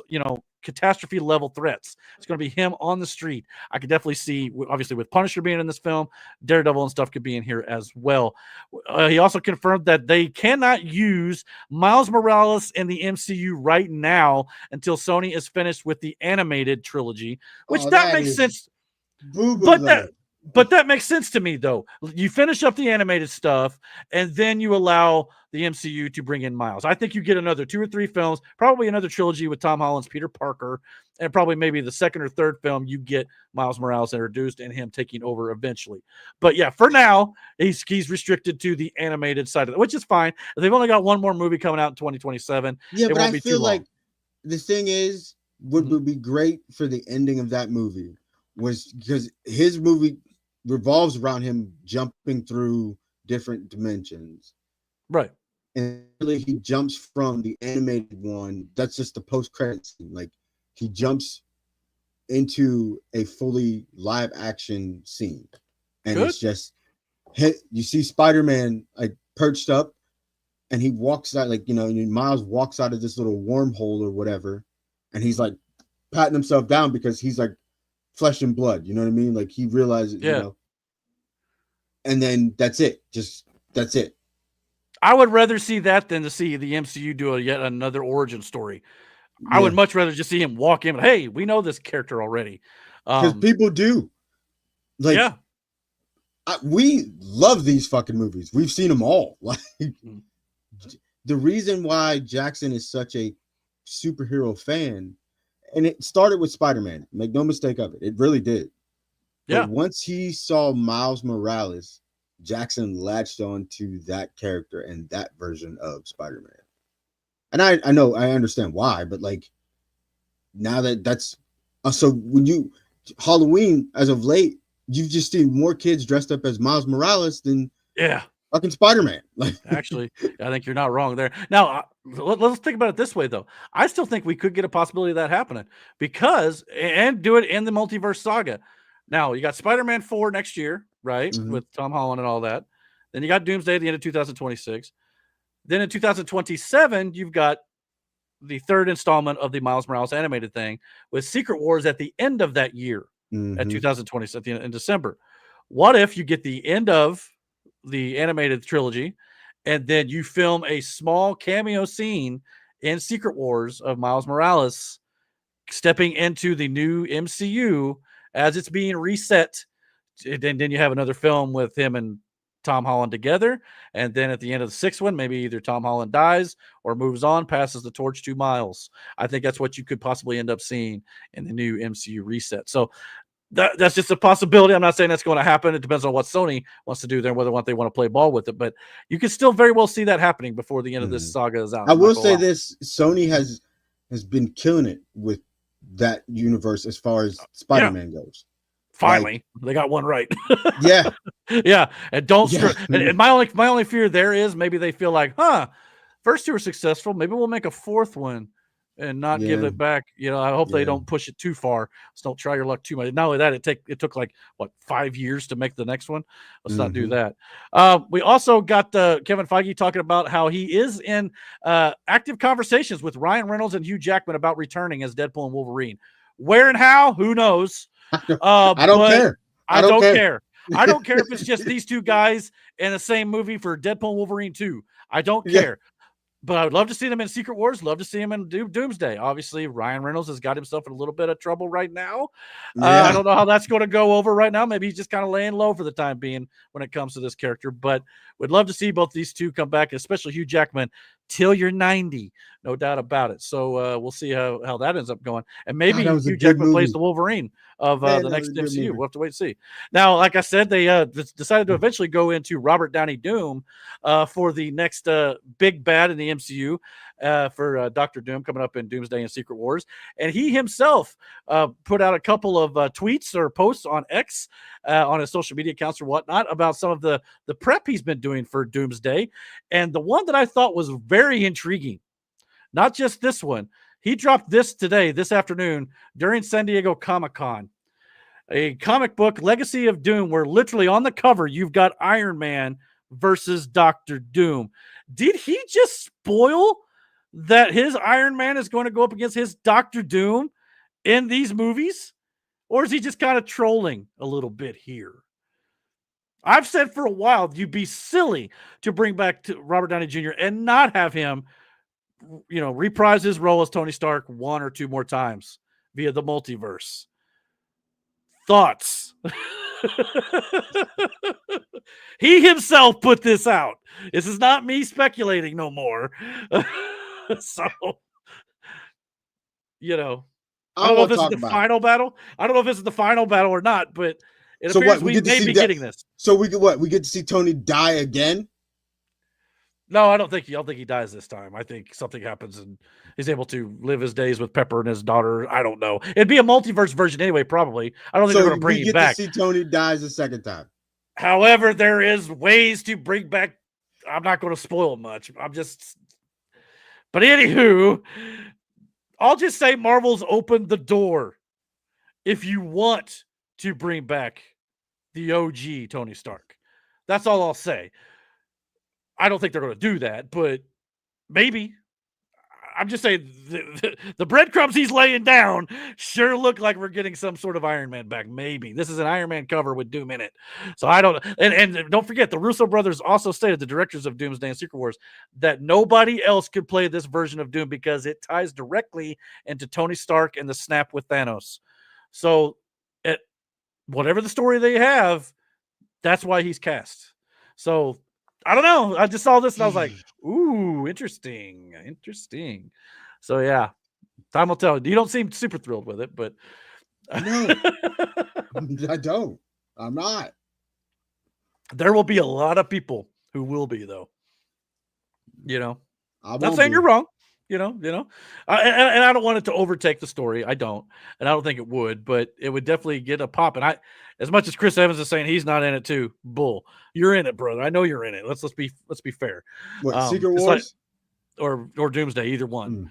[SPEAKER 1] catastrophe level threats. It's going to be him on the street. I could definitely see, obviously, with Punisher being in this film, Daredevil and stuff could be in here as well. He also confirmed that they cannot use Miles Morales in the MCU right now until Sony is finished with the animated trilogy, which that makes sense. But that makes sense to me, though. You finish up the animated stuff, and then you allow the MCU to bring in Miles. I think you get another 2 or 3 films, probably another trilogy with Tom Holland's Peter Parker, and probably maybe the second or third film, you get Miles Morales introduced and him taking over eventually. But yeah, for now, he's restricted to the animated side of it, which is fine. They've only got one more movie coming out in 2027.
[SPEAKER 2] Yeah, but I feel like the thing is, what would be great for the ending of that movie was because his movie revolves around him jumping through different dimensions.
[SPEAKER 1] Right.
[SPEAKER 2] And really he jumps from the animated one. That's just the post-credit scene. Like he jumps into a fully live action scene. And it's just you see Spider-Man like perched up and he walks out like, Miles walks out of this little wormhole or whatever. And he's like patting himself down because he's like flesh and blood. You know what I mean? Like he realizes, and then that's it. That's it. I
[SPEAKER 1] would rather see that than to see the MCU do yet another origin story. I would much rather just see him walk in. Hey, we know this character already.
[SPEAKER 2] Because people do. Like, we love these fucking movies. We've seen them all. Like, the reason why Jackson is such a superhero fan, and it started with Spider-Man. Make no mistake of it. It really did. Yeah. But once he saw Miles Morales, Jackson latched on to that character and that version of Spider-Man. And I know, I understand why, but like now that's so when you Halloween as of late, you've just seen more kids dressed up as Miles Morales than fucking Spider-Man. Like,
[SPEAKER 1] actually, I think you're not wrong there. Now, let's think about it this way, though. I still think we could get a possibility of that happening and do it in the multiverse saga. Now, you got Spider-Man 4 next year, right? Mm-hmm. With Tom Holland and all that. Then you got Doomsday at the end of 2026. Then in 2027, you've got the third installment of the Miles Morales animated thing with Secret Wars at the end of that year at 2027 in December. What if you get the end of the animated trilogy and then you film a small cameo scene in Secret Wars of Miles Morales stepping into the new MCU as it's being reset, and then you have another film with him and Tom Holland together, and then at the end of the sixth one, maybe either Tom Holland dies or moves on, passes the torch to Miles. I think that's what you could possibly end up seeing in the new MCU reset. So that's just a possibility. I'm not saying that's going to happen. It depends on what Sony wants to do there, whether or not they want to play ball with it. But you can still very well see that happening before the end of this saga is out.
[SPEAKER 2] I will say this: Sony has been killing it with that universe as far as Spider-Man goes.
[SPEAKER 1] Finally, they got one right.
[SPEAKER 2] Yeah.
[SPEAKER 1] And don't and my only fear there is maybe they feel like, first two were successful, maybe we'll make a fourth one and not give it back. I hope they don't push it too far. So don't try your luck too much. Not only that, it took like 5 years to make the next one. Let's not do that. We also got Kevin Feige talking about how he is in active conversations with Ryan Reynolds and Hugh Jackman about returning as Deadpool and Wolverine. Where and how, who knows?
[SPEAKER 2] I don't care.
[SPEAKER 1] I don't care. I don't care if it's just these two guys in the same movie for Deadpool and Wolverine 2. I don't care. But I would love to see them in Secret Wars. Love to see him in Doomsday. Obviously, Ryan Reynolds has got himself in a little bit of trouble right now. I don't know how that's going to go over right now. Maybe he's just kind of laying low for the time being when it comes to this character. But we'd love to see both these two come back, especially Hugh Jackman, till you're 90. No doubt about it. So we'll see how that ends up going. And maybe Hugh Jackman plays the Wolverine of the next MCU. We'll have to wait and see. Now, like I said, they decided to eventually go into Robert Downey Doom for the next big bad in the MCU. for Dr. Doom coming up in Doomsday and Secret Wars. And he himself put out a couple of tweets or posts on X, on his social media accounts or whatnot, about some of the prep he's been doing for Doomsday. And the one that I thought was very intriguing, not just this one, he dropped this today, this afternoon, during San Diego Comic-Con. A comic book, Legacy of Doom, where literally on the cover you've got Iron Man versus Dr. Doom. Did he just spoil that his Iron Man is going to go up against his Dr. Doom in these movies? Or is he just kind of trolling a little bit here? I've said for a while, you'd be silly to bring back to Robert Downey Jr. and not have him, reprise his role as Tony Stark one or two more times via the multiverse. Thoughts? He himself put this out. This is not me speculating no more. So, I don't know if this is the final battle. I don't know if this is the final battle or not, but it appears we may be getting this.
[SPEAKER 2] So we get to see Tony die again?
[SPEAKER 1] No, I don't think he dies this time. I think something happens and he's able to live his days with Pepper and his daughter. I don't know. It'd be a multiverse version anyway, probably. I don't think they're going to bring him back.
[SPEAKER 2] So we get to see Tony dies a second time.
[SPEAKER 1] However, there is ways to bring back. I'm not going to spoil much. But anywho, I'll just say Marvel's opened the door if you want to bring back the OG Tony Stark. That's all I'll say. I don't think they're going to do that, but maybe. I'm just saying the breadcrumbs he's laying down sure look like we're getting some sort of Iron Man back. Maybe this is an Iron Man cover with Doom in it. So I don't. And don't forget, the Russo brothers also stated, the directors of Doomsday and Secret Wars, that nobody else could play this version of Doom because it ties directly into Tony Stark and the snap with Thanos. So, whatever the story they have, that's why he's cast. So. I don't know. I just saw this and I was like, ooh, interesting. So, yeah, time will tell. You don't seem super thrilled with it, but.
[SPEAKER 2] No, I don't. I'm not.
[SPEAKER 1] There will be a lot of people who will be, though.
[SPEAKER 2] I'm
[SPEAKER 1] not saying you're wrong. And I don't want it to overtake the story. I don't, and I don't think it would, but it would definitely get a pop. And as much as Chris Evans is saying he's not in it too, bull, you're in it, brother. I know you're in it. Let's be fair.
[SPEAKER 2] What, Secret Wars
[SPEAKER 1] or Doomsday, either one.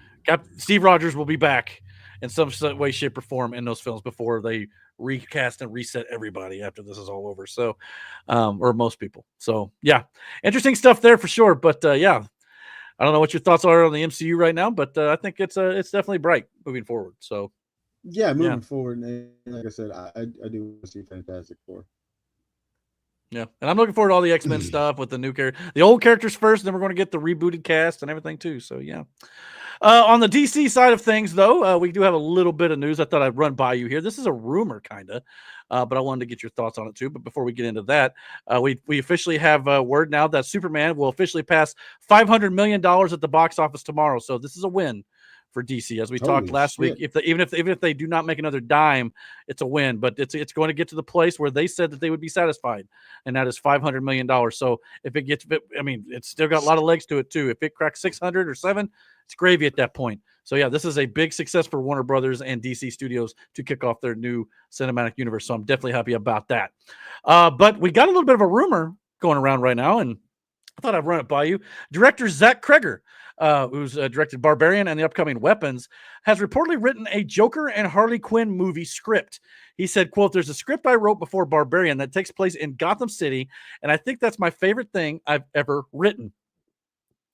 [SPEAKER 1] Steve Rogers will be back in some way, shape, or form in those films before they recast and reset everybody after this is all over. So, or most people. So, yeah, interesting stuff there for sure. But yeah. I don't know what your thoughts are on the MCU right now, but I think it's definitely bright moving forward. So,
[SPEAKER 2] moving forward, and like I said, I do want to see Fantastic Four.
[SPEAKER 1] Yeah, and I'm looking forward to all the X-Men stuff with the new the old characters first, and then we're going to get the rebooted cast and everything too. So, yeah. On the DC side of things, though, we do have a little bit of news I thought I'd run by you here. This is a rumor, kind of, but I wanted to get your thoughts on it, too. But before we get into that, we officially have word now that Superman will officially pass $500 million at the box office tomorrow. So this is a win for DC. As we talked last week, even if they do not make another dime, it's a win. But it's going to get to the place where they said that they would be satisfied, and that is $500 million. So if it gets, it's still got a lot of legs to it, too. If it cracks 600 or 7, it's gravy at that point. So, yeah, this is a big success for Warner Brothers and DC Studios to kick off their new cinematic universe. So I'm definitely happy about that. But we got a little bit of a rumor going around right now, and I thought I'd run it by you. Director Zach Kreger, who's directed Barbarian and the upcoming Weapons, has reportedly written a Joker and Harley Quinn movie script. He said, quote, "There's a script I wrote before Barbarian that takes place in Gotham City, and I think that's my favorite thing I've ever written."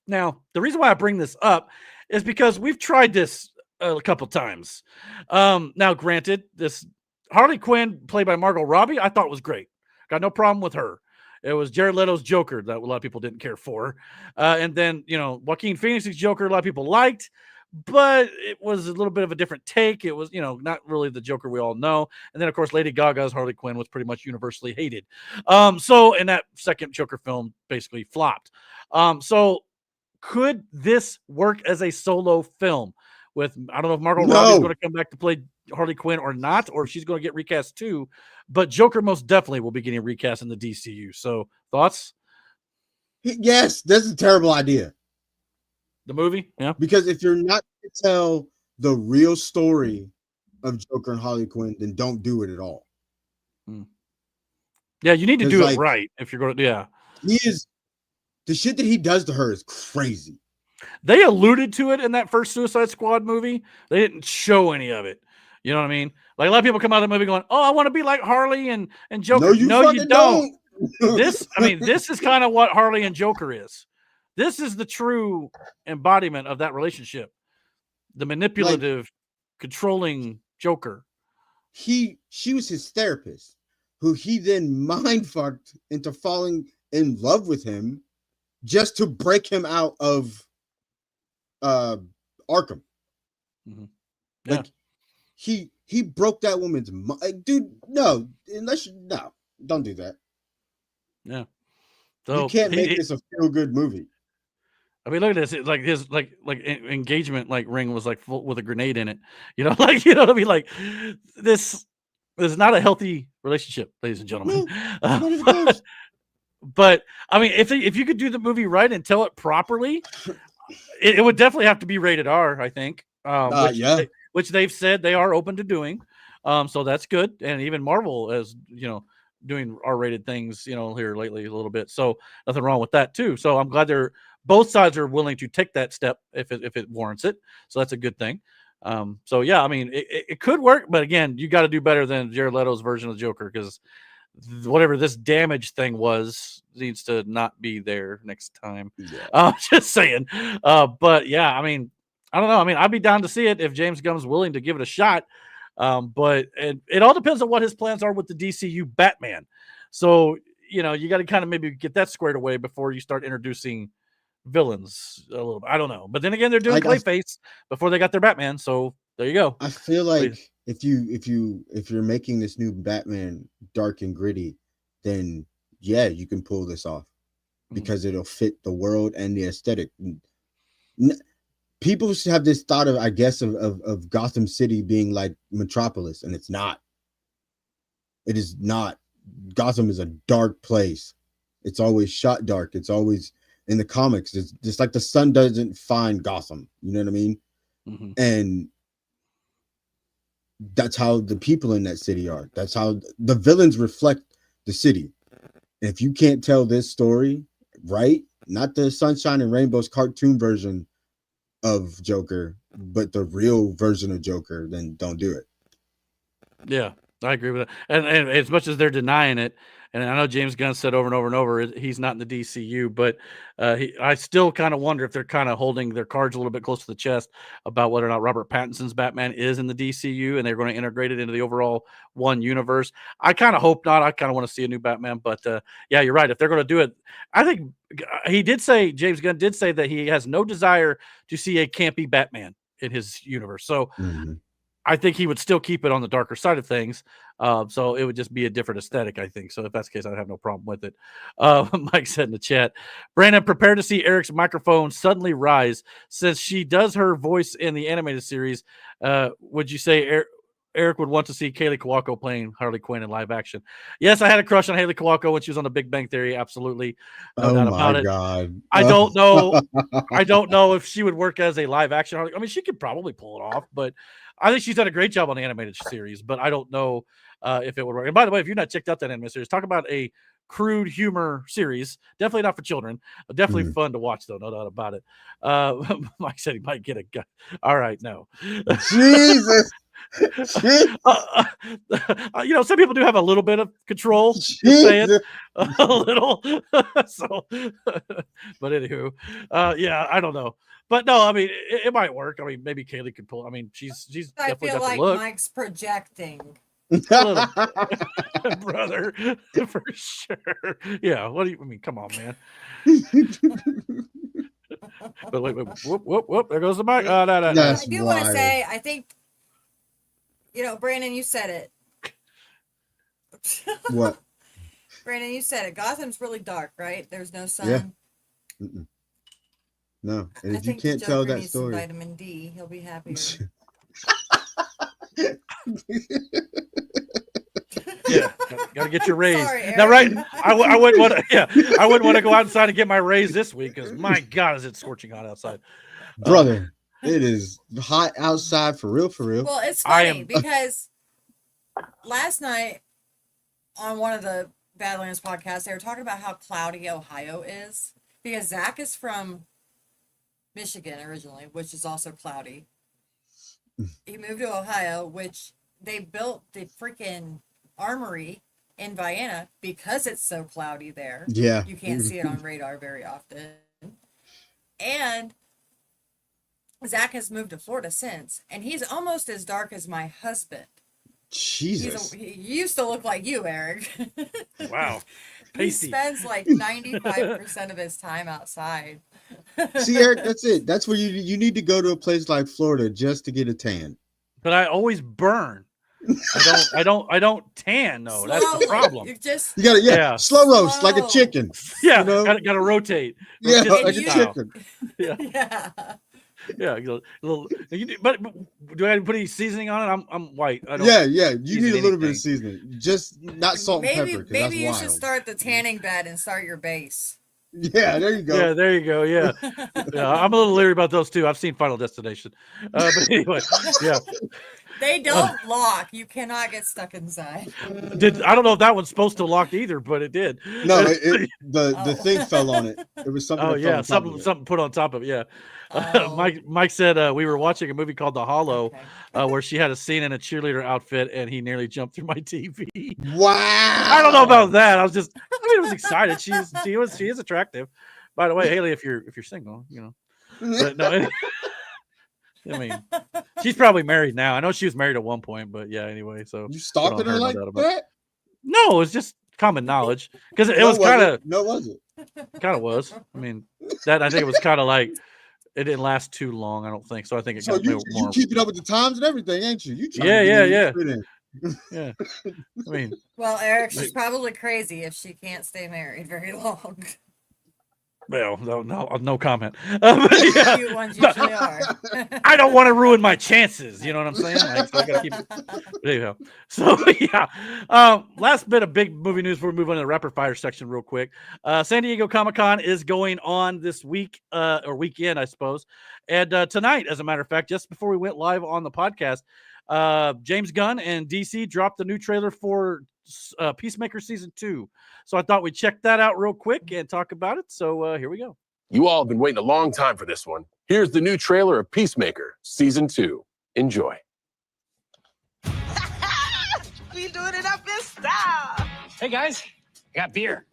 [SPEAKER 1] Now, the reason why I bring this up is because we've tried this a couple times. Now, granted, this Harley Quinn, played by Margot Robbie, I thought was great. Got no problem with her. It was Jared Leto's Joker that a lot of people didn't care for. And then, Joaquin Phoenix's Joker, a lot of people liked, but it was a little bit of a different take. It was, not really the Joker we all know. And then, of course, Lady Gaga's Harley Quinn was pretty much universally hated. And that second Joker film basically flopped. So could this work as a solo film with, I don't know if Margot Robbie's going to come back to play Harley Quinn or not, or if she's going to get recast too, but Joker most definitely will be getting recast in the DCU. So thoughts?
[SPEAKER 2] Yes, that's a terrible idea.
[SPEAKER 1] The movie, yeah.
[SPEAKER 2] Because if you're not to tell the real story of Joker and Harley Quinn, then don't do it at all.
[SPEAKER 1] Yeah, you need to
[SPEAKER 2] 'Cause,
[SPEAKER 1] do it
[SPEAKER 2] like,
[SPEAKER 1] right if you're going to. Yeah,
[SPEAKER 2] he is the shit that he does to her is crazy.
[SPEAKER 1] they alluded to it in that first Suicide Squad movie. They didn't show any of it. You know what I mean? Like a lot of people come out of the movie going, "Oh, I want to be like Harley and Joker."
[SPEAKER 2] No, you fucking don't.
[SPEAKER 1] This is kind of what Harley and Joker is. This is the true embodiment of that relationship. The manipulative, controlling Joker.
[SPEAKER 2] She was his therapist, who he then mind fucked into falling in love with him just to break him out of Arkham.
[SPEAKER 1] Mm-hmm.
[SPEAKER 2] Like he broke that woman's mind. Like, dude, no, don't do that.
[SPEAKER 1] Yeah. So
[SPEAKER 2] you can't make this a feel good movie.
[SPEAKER 1] I mean, look at this. It's like his like engagement ring was like full with a grenade in it. You know, like you know what I mean? Like this is not a healthy relationship, ladies and gentlemen.
[SPEAKER 2] No,
[SPEAKER 1] but I mean, if you could do the movie right and tell it properly, it would definitely have to be rated R, I think. Which they've said they are open to doing. So that's good. And even Marvel is, doing R-rated things, here lately a little bit. So nothing wrong with that too. So I'm glad both sides are willing to take that step if it warrants it. So that's a good thing. So yeah, I mean, it could work, but again, you got to do better than Jared Leto's version of Joker, because whatever this damage thing was needs to not be there next time. Yeah. Just saying. But yeah, I mean, I don't know. I mean, I'd be down to see it if James Gunn's willing to give it a shot. But it all depends on what his plans are with the DCU Batman. So, you got to kind of maybe get that squared away before you start introducing villains a little bit. I don't know. But then again, they're doing Clayface before they got their Batman. So there you go.
[SPEAKER 2] I feel like if you're making this new Batman dark and gritty, then yeah, you can pull this off because it'll fit the world and the aesthetic. People have this thought of, I guess, of Gotham City being like Metropolis, and it's not. It is not. Gotham is a dark place. It's always shot dark. It's always in the comics. It's just like the sun doesn't find Gotham. You know what I mean? Mm-hmm. And that's how the people in that city are. That's how the villains reflect the city. And if you can't tell this story right, not the Sunshine and Rainbows cartoon version of Joker, but the real version of Joker, then don't do it.
[SPEAKER 1] Yeah, I agree with that. And as much as they're denying it, and I know James Gunn said over and over and over he's not in the DCU, but I still kind of wonder if they're kind of holding their cards a little bit close to the chest about whether or not Robert Pattinson's Batman is in the DCU and they're going to integrate it into the overall one universe. I kind of hope not. I kind of want to see a new Batman, but yeah, you're right. If they're going to do it, I think James Gunn did say that he has no desire to see a campy Batman in his universe. So I think he would still keep it on the darker side of things. So it would just be a different aesthetic, I think. So if that's the case, I'd have no problem with it. Mike said in the chat, Brandon, prepare to see Eric's microphone suddenly rise. Since she does her voice in the animated series, would you say Eric would want to see Kaylee Cuoco playing Harley Quinn in live action? Yes, I had a crush on Haley Cuoco when she was on The Big Bang Theory. Absolutely. No doubt about it.
[SPEAKER 2] God.
[SPEAKER 1] I don't know. I don't know if she would work as a live action Harley. I mean, she could probably pull it off, but I think she's done a great job on the animated series, but I don't know if it would work. And by the way, if you've not checked out that animated series, talk about a crude humor series. Definitely not for children, but definitely fun to watch, though. No doubt about it. Mike said he might get a gun. All right, no.
[SPEAKER 2] Jesus.
[SPEAKER 1] Some people do have a little bit of control. Just saying, a little. So, but anywho, yeah, I don't know. But no, I mean, it might work. I mean, maybe Kaylee could pull. I mean, she's
[SPEAKER 3] I
[SPEAKER 1] definitely
[SPEAKER 3] feel
[SPEAKER 1] got
[SPEAKER 3] like
[SPEAKER 1] the look.
[SPEAKER 3] Mike's projecting.
[SPEAKER 1] Brother, for sure. Yeah. What do you? I mean, come on, man. But wait, whoop! There goes the mic. No.
[SPEAKER 3] I do want to say, I think, Brandon, you said it.
[SPEAKER 2] What?
[SPEAKER 3] Brandon, you said it. Gotham's really dark, right? There's no sun.
[SPEAKER 2] Yeah. No, and if you can't tell that story,
[SPEAKER 3] some vitamin D, he'll be happier.
[SPEAKER 1] Yeah, gotta get your raise. Sorry, now, right? I wouldn't want to. Yeah, I wouldn't want to go outside and get my raise this week because my God, is it scorching hot outside.
[SPEAKER 2] Brother, it is hot outside for real, for real.
[SPEAKER 3] Well, it's funny because last night on one of the Badlands podcasts, they were talking about how cloudy Ohio is because Zach is from Michigan originally, which is also cloudy. He moved to Ohio, which they built the freaking armory in Vienna because it's so cloudy there.
[SPEAKER 2] Yeah.
[SPEAKER 3] You can't see it on radar very often. And Zach has moved to Florida since, and he's almost as dark as my husband.
[SPEAKER 2] Jesus.
[SPEAKER 3] He used to look like you, Eric.
[SPEAKER 1] Wow.
[SPEAKER 3] He
[SPEAKER 1] Pasty.
[SPEAKER 3] spends like 95% of his time outside.
[SPEAKER 2] See, Eric, that's it. That's where you need to go to a place like Florida just to get a tan.
[SPEAKER 1] But I always burn. I don't tan though. That's the
[SPEAKER 3] Slowly.
[SPEAKER 1] problem.
[SPEAKER 3] You just
[SPEAKER 2] You gotta,
[SPEAKER 1] Yeah.
[SPEAKER 2] slow roast like a
[SPEAKER 3] Slow.
[SPEAKER 2] chicken.
[SPEAKER 1] Yeah,
[SPEAKER 2] You know?
[SPEAKER 1] gotta rotate.
[SPEAKER 2] Yeah,
[SPEAKER 1] Rotisserie
[SPEAKER 2] like a
[SPEAKER 3] you-
[SPEAKER 1] style.
[SPEAKER 2] chicken.
[SPEAKER 1] Yeah,
[SPEAKER 3] yeah.
[SPEAKER 1] yeah. A little. But do I put any seasoning on it? I'm white. I don't.
[SPEAKER 2] Yeah. You
[SPEAKER 1] season
[SPEAKER 2] need a little bit of
[SPEAKER 1] anything.
[SPEAKER 2] seasoning. Just not salt and pepper, because that's
[SPEAKER 3] Maybe you
[SPEAKER 2] wild.
[SPEAKER 3] should start the tanning bed and start your base.
[SPEAKER 2] Yeah, there you go.
[SPEAKER 1] Yeah, there you go. Yeah. Yeah, I'm a little leery about those too. I've seen Final Destination, but anyway, yeah.
[SPEAKER 3] They don't lock. You cannot get stuck inside.
[SPEAKER 1] I don't know if that one's supposed to lock either, but it did.
[SPEAKER 2] No, the
[SPEAKER 3] Oh.
[SPEAKER 2] thing fell on it. It was something.
[SPEAKER 1] Oh
[SPEAKER 2] that fell
[SPEAKER 1] yeah,
[SPEAKER 2] on top of it.
[SPEAKER 1] something put on top of it. Yeah.
[SPEAKER 3] Oh.
[SPEAKER 1] Mike said we were watching a movie called The Hollow,
[SPEAKER 3] Okay.
[SPEAKER 1] where she had a scene in a cheerleader outfit, and he nearly jumped through my TV.
[SPEAKER 2] Wow.
[SPEAKER 1] I don't know about that. I was excited. She is attractive. By the way, Haley, if you're single, you know. But no, I mean, she's probably married now. I know she was married at one point, but yeah. Anyway, so
[SPEAKER 2] You stalking
[SPEAKER 1] Put on
[SPEAKER 2] her
[SPEAKER 1] her, no
[SPEAKER 2] like
[SPEAKER 1] doubt about
[SPEAKER 2] that?
[SPEAKER 1] no, it's just common knowledge because it
[SPEAKER 2] No,
[SPEAKER 1] was kind of
[SPEAKER 2] No, was it?
[SPEAKER 1] was. I mean, I think it was kind of like it didn't last too long. I don't think so. I think it
[SPEAKER 2] So
[SPEAKER 1] got
[SPEAKER 2] you
[SPEAKER 1] more.
[SPEAKER 2] keeping up with the times and everything, ain't you? You trying
[SPEAKER 1] Yeah,
[SPEAKER 2] to
[SPEAKER 1] yeah,
[SPEAKER 2] get
[SPEAKER 1] yeah.
[SPEAKER 2] fit in.
[SPEAKER 1] Yeah, I mean,
[SPEAKER 3] Well, Eric, she's probably crazy if she can't stay married very long.
[SPEAKER 1] well, no comment. But, yeah.
[SPEAKER 3] Cute ones usually are.
[SPEAKER 1] I don't want to ruin my chances. You know what I'm saying? Like, so I gotta keep it. There you go. So yeah. Last bit of big movie news before we move on to the rapid fire section real quick. San Diego Comic-Con is going on this week or weekend, I suppose. And tonight, as a matter of fact, just before we went live on the podcast, James Gunn and DC dropped the new trailer for Peacemaker Season 2. So I thought we'd check that out real quick and talk about it. So here we go.
[SPEAKER 4] You all have been waiting a long time for this one. Here's the new trailer of Peacemaker Season 2. Enjoy.
[SPEAKER 5] We doing it up in style.
[SPEAKER 6] Hey guys, I got beer.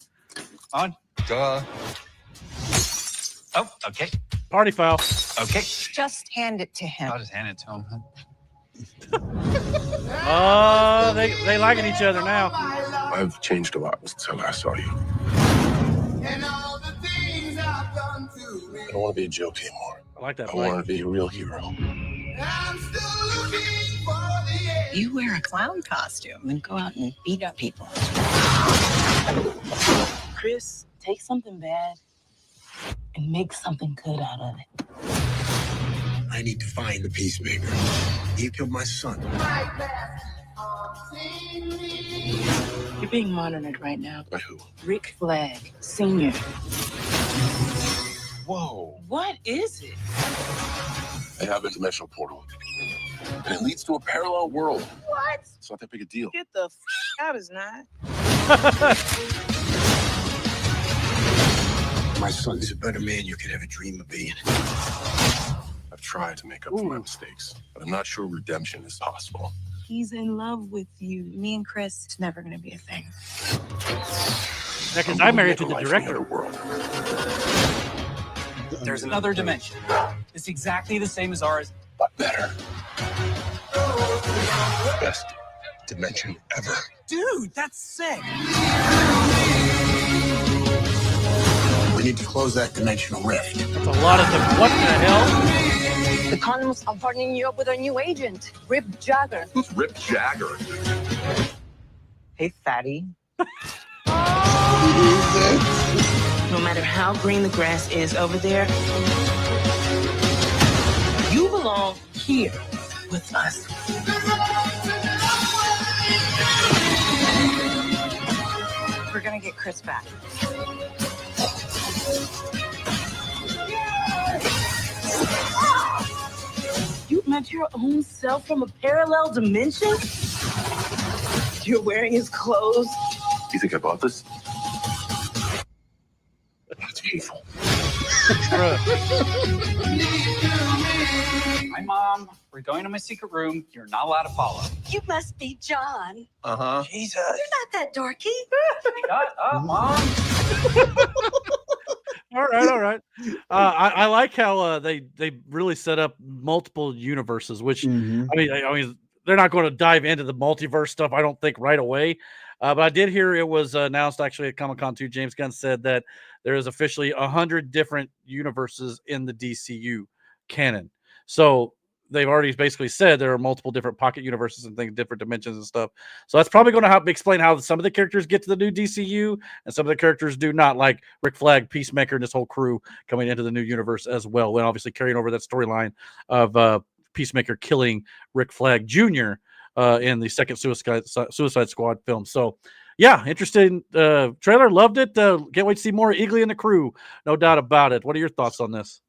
[SPEAKER 6] On.
[SPEAKER 7] Duh.
[SPEAKER 6] Oh, okay.
[SPEAKER 1] Party foul.
[SPEAKER 6] Okay.
[SPEAKER 5] Just hand it to him.
[SPEAKER 6] I'll just hand it to him.
[SPEAKER 1] Oh, they liking each other now.
[SPEAKER 4] I've changed a lot since I last saw you. I don't want to be a joke anymore.
[SPEAKER 1] I like that.
[SPEAKER 4] I
[SPEAKER 1] Blake.
[SPEAKER 4] want to be a real hero.
[SPEAKER 5] You wear a clown costume and go out and beat up people. Chris, take something bad and make something good out of it.
[SPEAKER 7] I need to find the Peacemaker. He killed my son.
[SPEAKER 5] You're being monitored right now.
[SPEAKER 4] By who?
[SPEAKER 5] Rick Flag, Sr.
[SPEAKER 4] Whoa.
[SPEAKER 5] What is it?
[SPEAKER 4] I have a dimensional portal. And it leads to a parallel world.
[SPEAKER 5] What?
[SPEAKER 4] It's not that big a deal.
[SPEAKER 5] Get the out, is not.
[SPEAKER 7] My son's a better man you could ever dream of being.
[SPEAKER 4] I've tried to make up for my mistakes, but I'm not sure redemption is possible.
[SPEAKER 5] He's in love with you. Me and Chris, it's never going to be a thing.
[SPEAKER 1] Yeah, because
[SPEAKER 4] I'm
[SPEAKER 1] I'm married to
[SPEAKER 4] gonna
[SPEAKER 1] the
[SPEAKER 4] make a life in
[SPEAKER 1] director.
[SPEAKER 4] other world.
[SPEAKER 6] There's another dimension. It's exactly the same as ours.
[SPEAKER 4] But better. Best dimension ever.
[SPEAKER 6] Dude, that's sick.
[SPEAKER 7] We need to close that dimensional rift.
[SPEAKER 1] That's a lot of them. What the hell?
[SPEAKER 8] The condoms are partnering you up with our new agent, Rip Jagger.
[SPEAKER 4] Who's Rip Jagger?
[SPEAKER 5] Hey, fatty. No matter how green the grass is over there, you belong here with us. We're gonna get Chris back. not your own self from a parallel dimension? You're wearing his clothes.
[SPEAKER 4] You think I bought this?
[SPEAKER 7] That's painful.
[SPEAKER 6] Hi, Mom. We're going to my secret room. You're not allowed to follow.
[SPEAKER 8] You must be John.
[SPEAKER 4] Uh-huh.
[SPEAKER 6] Jesus.
[SPEAKER 8] Not that dorky.
[SPEAKER 6] Shut up, Mom.
[SPEAKER 1] All right. I like how they really set up multiple universes, which
[SPEAKER 2] Mhm.
[SPEAKER 1] I mean they're not going to dive into the multiverse stuff, I don't think, right away. But I did hear it was announced actually at Comic-Con too. James Gunn said that there is officially 100 different universes in the DCU canon. So they've already basically said there are multiple different pocket universes and things, different dimensions and stuff. So that's probably going to help explain how some of the characters get to the new DCU and some of the characters do not, like Rick Flag, Peacemaker, and this whole crew coming into the new universe as well. And obviously carrying over that storyline of Peacemaker killing Rick Flag Jr. In the second Suicide Squad film. So, yeah, interesting trailer. Loved it. Can't wait to see more Eagly and the crew. No doubt about it. What are your thoughts on this?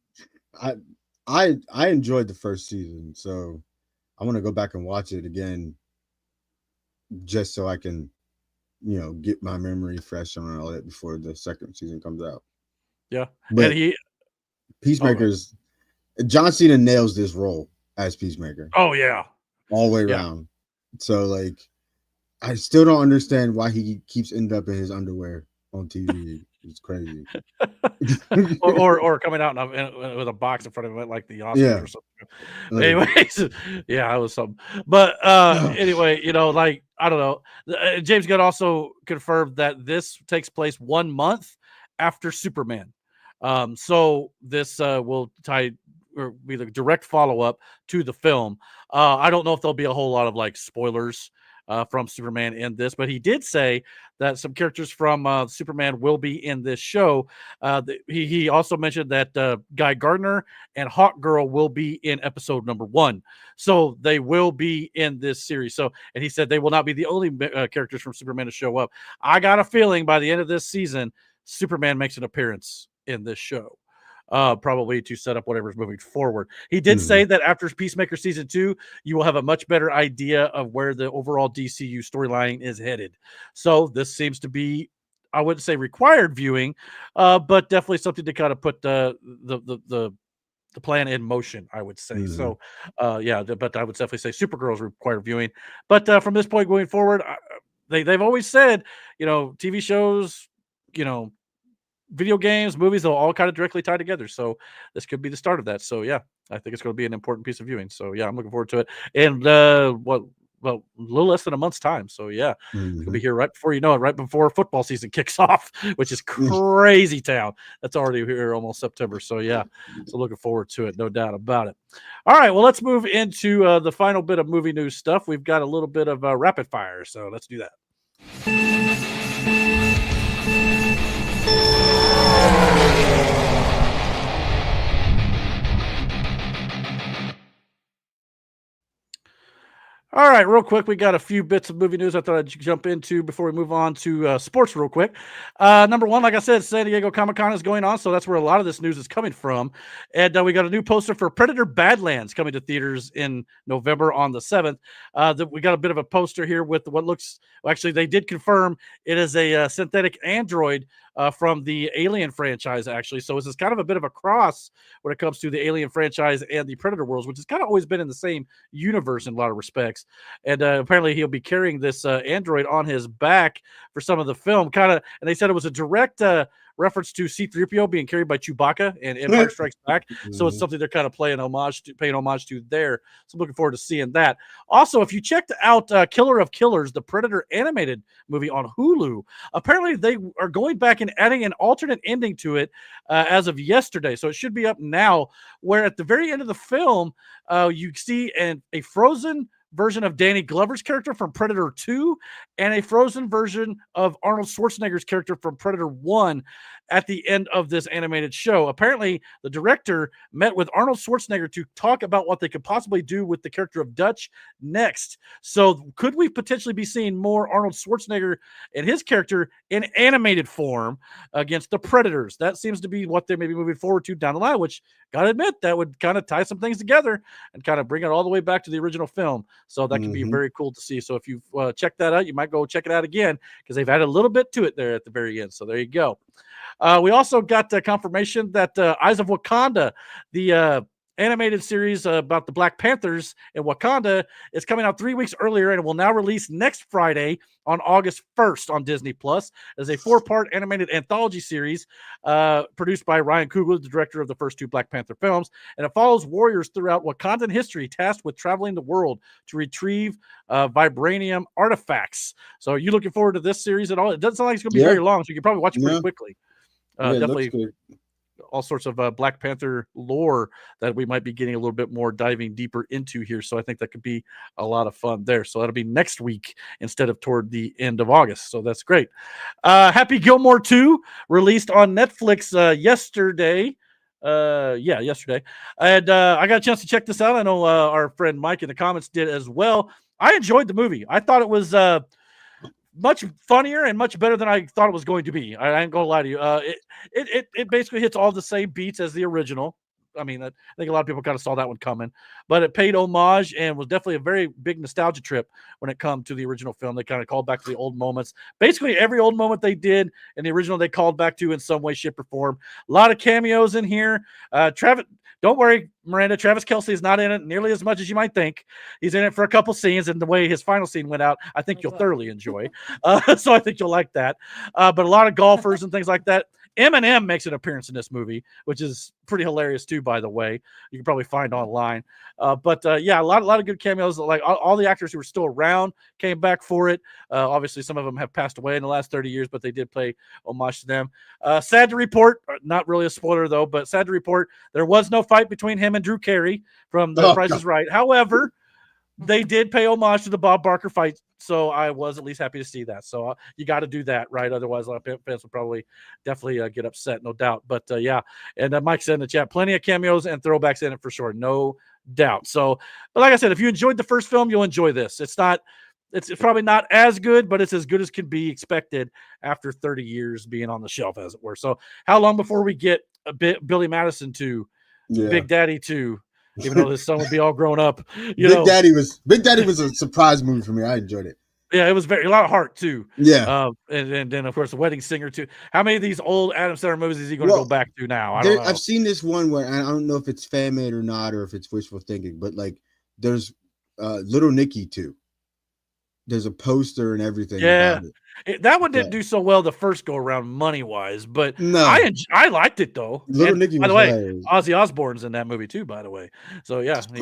[SPEAKER 2] I enjoyed the first season, so I want to go back and watch it again, just so I can, get my memory fresh on all that before the second season comes out.
[SPEAKER 1] Yeah,
[SPEAKER 2] but
[SPEAKER 1] and
[SPEAKER 2] Peacemaker's John Cena nails this role as Peacemaker.
[SPEAKER 1] Oh yeah,
[SPEAKER 2] all the way around. So like, I still don't understand why he keeps ending up in his underwear on TV. It's crazy.
[SPEAKER 1] or coming out with a box in front of it like the Oscars or something. Anyways, yeah, I was something. But anyway, like I don't know. James Gunn also confirmed that this takes place 1 month after Superman. So this will tie or be the direct follow-up to the film. I don't know if there'll be a whole lot of like spoilers from Superman in this, but he did say that some characters from Superman will be in this show. He also mentioned that Guy Gardner and Hawkgirl will be in episode number 1, so they will be in this series. So, and he said they will not be the only characters from Superman to show up. I got a feeling by the end of this season, Superman makes an appearance in this show. Probably to set up whatever's moving forward. He did say that after Peacemaker season 2, you will have a much better idea of where the overall DCU storyline is headed. So this seems to be, I wouldn't say required viewing, but definitely something to kind of put the plan in motion, I would say. So, but I would definitely say Supergirl's required viewing. But from this point going forward, they've always said, TV shows, video games, movies, they'll all kind of directly tie together. So this could be the start of that. So yeah, I think it's going to be an important piece of viewing. So yeah, I'm looking forward to it. And a little less than a month's time. So yeah, it'll be here right before you know it, right before football season kicks off, which is crazy town. That's already here almost September. So yeah, so looking forward to it, no doubt about it. All right, well, let's move into the final bit of movie news stuff. We've got a little bit of rapid fire, so let's do that. All right, real quick, we got a few bits of movie news I thought I'd jump into before we move on to sports real quick. Number one, like I said, San Diego Comic-Con is going on, so that's where a lot of this news is coming from. And we got a new poster for Predator Badlands coming to theaters in November on the 7th. We got a bit of a poster here with what looks, actually, they did confirm it is a synthetic android from the Alien franchise, actually. So this is kind of a bit of a cross when it comes to the Alien franchise and the Predator worlds, which has kind of always been in the same universe in a lot of respects. And apparently he'll be carrying this android on his back for some of the film. And they said it was a direct reference to C-3PO being carried by Chewbacca and Empire Strikes Back. So it's something they're kind of paying homage to there. So I'm looking forward to seeing that. Also, if you checked out Killer of Killers, the Predator animated movie on Hulu, apparently they are going back and adding an alternate ending to it as of yesterday. So it should be up now, where at the very end of the film, you see a frozen version of Danny Glover's character from Predator 2 and a frozen version of Arnold Schwarzenegger's character from Predator 1 at the end of this animated show. Apparently, the director met with Arnold Schwarzenegger to talk about what they could possibly do with the character of Dutch next. So could we potentially be seeing more Arnold Schwarzenegger and his character in animated form against the Predators? That seems to be what they may be moving forward to down the line, which, gotta admit, that would kind of tie some things together and kind of bring it all the way back to the original film. So that could be very cool to see. So if you've checked that out, you might go check it out again because they've added a little bit to it there at the very end. So there you go. We also got confirmation that Eyes of Wakanda, the animated series about the Black Panthers in Wakanda, is coming out 3 weeks earlier and will now release next Friday on August 1st on Disney Plus as a 4-part animated anthology series produced by Ryan Coogler, the director of the first 2 Black Panther films. And it follows warriors throughout Wakandan history tasked with traveling the world to retrieve vibranium artifacts. So are you looking forward to this series at all? It doesn't sound like it's going to be very long, so you can probably watch it pretty quickly. Definitely all sorts of Black Panther lore that we might be getting a little bit more diving deeper into here. So I think that could be a lot of fun there. So that'll be next week instead of toward the end of August. So that's great. Happy Gilmore 2 released on Netflix yesterday. Yesterday. And I got a chance to check this out. I know our friend Mike in the comments did as well. I enjoyed the movie. I thought it was much funnier and much better than I thought it was going to be. I ain't gonna lie to you. It basically hits all the same beats as the original. I mean, I think a lot of people kind of saw that one coming, but it paid homage and was definitely a very big nostalgia trip when it comes to the original film. They kind of called back to the old moments. Basically, every old moment they did in the original, they called back to in some way, shape, or form. A lot of cameos in here. Travis, don't worry, Miranda. Travis Kelce is not in it nearly as much as you might think. He's in it for a couple scenes, and the way his final scene went out, I think you'll thoroughly enjoy. So I think you'll like that. But a lot of golfers and things like that. Eminem makes an appearance in this movie, which is pretty hilarious too, by the way. You can probably find online. But a lot of good cameos. Like all the actors who were still around came back for it. Obviously, some of them have passed away in the last 30 years, but they did pay homage to them. Sad to report, not really a spoiler though, but sad to report, there was no fight between him and Drew Carey from The Price is Right. However, they did pay homage to the Bob Barker fight, so I was at least happy to see that. So you got to do that, right? Otherwise, a lot of fans will probably definitely get upset, no doubt. But and Mike said in the chat, plenty of cameos and throwbacks in it for sure, no doubt. So, but like I said, if you enjoyed the first film, you'll enjoy this. It's probably not as good, but it's as good as can be expected after 30 years being on the shelf, as it were. So, how long before we get a bit Billy Madison 2, Big Daddy 2? Even though his son would be all grown up,
[SPEAKER 2] Big Daddy was a surprise movie for me. I enjoyed it.
[SPEAKER 1] Yeah, it was a lot of heart too.
[SPEAKER 2] Yeah,
[SPEAKER 1] and then of course the Wedding Singer too. How many of these old Adam Sandler movies is he going to go back to now? I don't know.
[SPEAKER 2] I've seen this one where I don't know if it's fan made or not, or if it's wishful thinking, but like there's Little Nicky 2. There's a poster and everything.
[SPEAKER 1] Yeah,
[SPEAKER 2] about it.
[SPEAKER 1] That one didn't do so well the first go around money wise, but
[SPEAKER 2] no,
[SPEAKER 1] I liked it though.
[SPEAKER 2] Little Nicky.
[SPEAKER 1] By the way, Ozzy Osbourne's in that movie too. By the way, so yeah, he,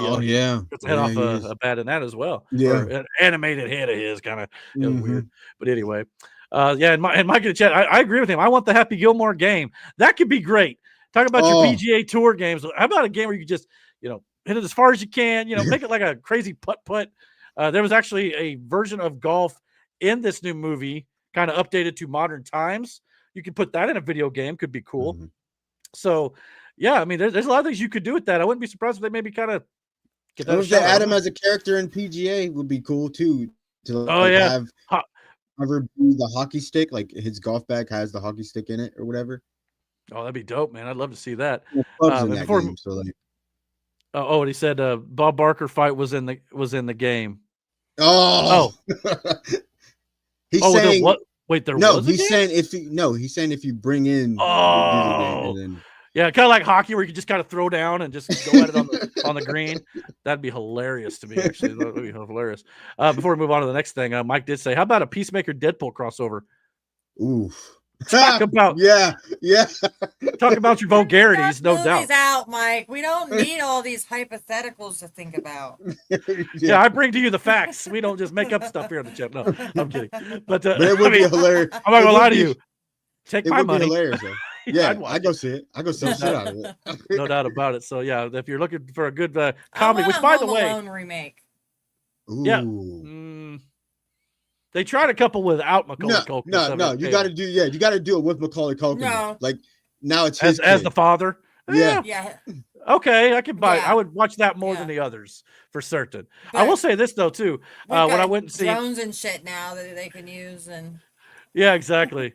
[SPEAKER 1] gets a head off a bat in that as well.
[SPEAKER 2] Yeah,
[SPEAKER 1] an animated head of his, kind of weird. But anyway, and Mike in the chat, I agree with him. I want the Happy Gilmore game. That could be great. Talk about your PGA Tour games. How about a game where you could just hit it as far as you can? Make it like a crazy putt. There was actually a version of golf in this new movie, kind of updated to modern times. You could put that in a video game, could be cool. So, yeah, I mean, there's a lot of things you could do with that. I wouldn't be surprised if they maybe kind of get that.
[SPEAKER 2] If they add him as a character in PGA would be cool too. To have ever be the hockey stick, like his golf bag has the hockey stick in it or whatever.
[SPEAKER 1] Oh, that'd be dope, man. I'd love to see that.
[SPEAKER 2] And
[SPEAKER 1] he said Bob Barker fight was in the game.
[SPEAKER 2] He's saying
[SPEAKER 1] what? Wait, there
[SPEAKER 2] no.
[SPEAKER 1] was.
[SPEAKER 2] He's saying he's saying if you bring in.
[SPEAKER 1] Yeah, kind of like hockey, where you can just kind of throw down and just go at it on the green. That'd be hilarious to me. Actually, that would be hilarious. Before we move on to the next thing, Mike did say, "How about a Peacemaker Deadpool crossover?"
[SPEAKER 2] Oof.
[SPEAKER 1] Talk about Talk about your vulgarities, no doubt.
[SPEAKER 3] Out, Mike. We don't need all these hypotheticals to think about.
[SPEAKER 1] I bring to you the facts. We don't just make up stuff here in the chat. No, I'm kidding. But
[SPEAKER 2] it would be hilarious.
[SPEAKER 1] I'm not gonna lie to you. Take my money.
[SPEAKER 2] Hilarious. Yeah, I go see it. I go sell shit out of it.
[SPEAKER 1] No doubt about it. So yeah, if you're looking for a good comedy, which by the way,
[SPEAKER 3] remake.
[SPEAKER 2] Ooh.
[SPEAKER 1] Yeah. They tried a couple without Macaulay Culkin.
[SPEAKER 2] No. You got to do it with Macaulay Culkin.
[SPEAKER 3] No.
[SPEAKER 2] Like now it's his
[SPEAKER 1] as the
[SPEAKER 2] kid.
[SPEAKER 1] father.
[SPEAKER 2] Yeah.
[SPEAKER 3] Yeah.
[SPEAKER 1] Okay, I can buy it.
[SPEAKER 3] Yeah.
[SPEAKER 1] I would watch that more than
[SPEAKER 3] Yeah.
[SPEAKER 1] the others for certain. I will
[SPEAKER 3] But
[SPEAKER 1] say this though too.
[SPEAKER 3] we've
[SPEAKER 1] When I
[SPEAKER 3] got
[SPEAKER 1] went and see,
[SPEAKER 3] drones and shit now that they can use, and
[SPEAKER 1] yeah, exactly.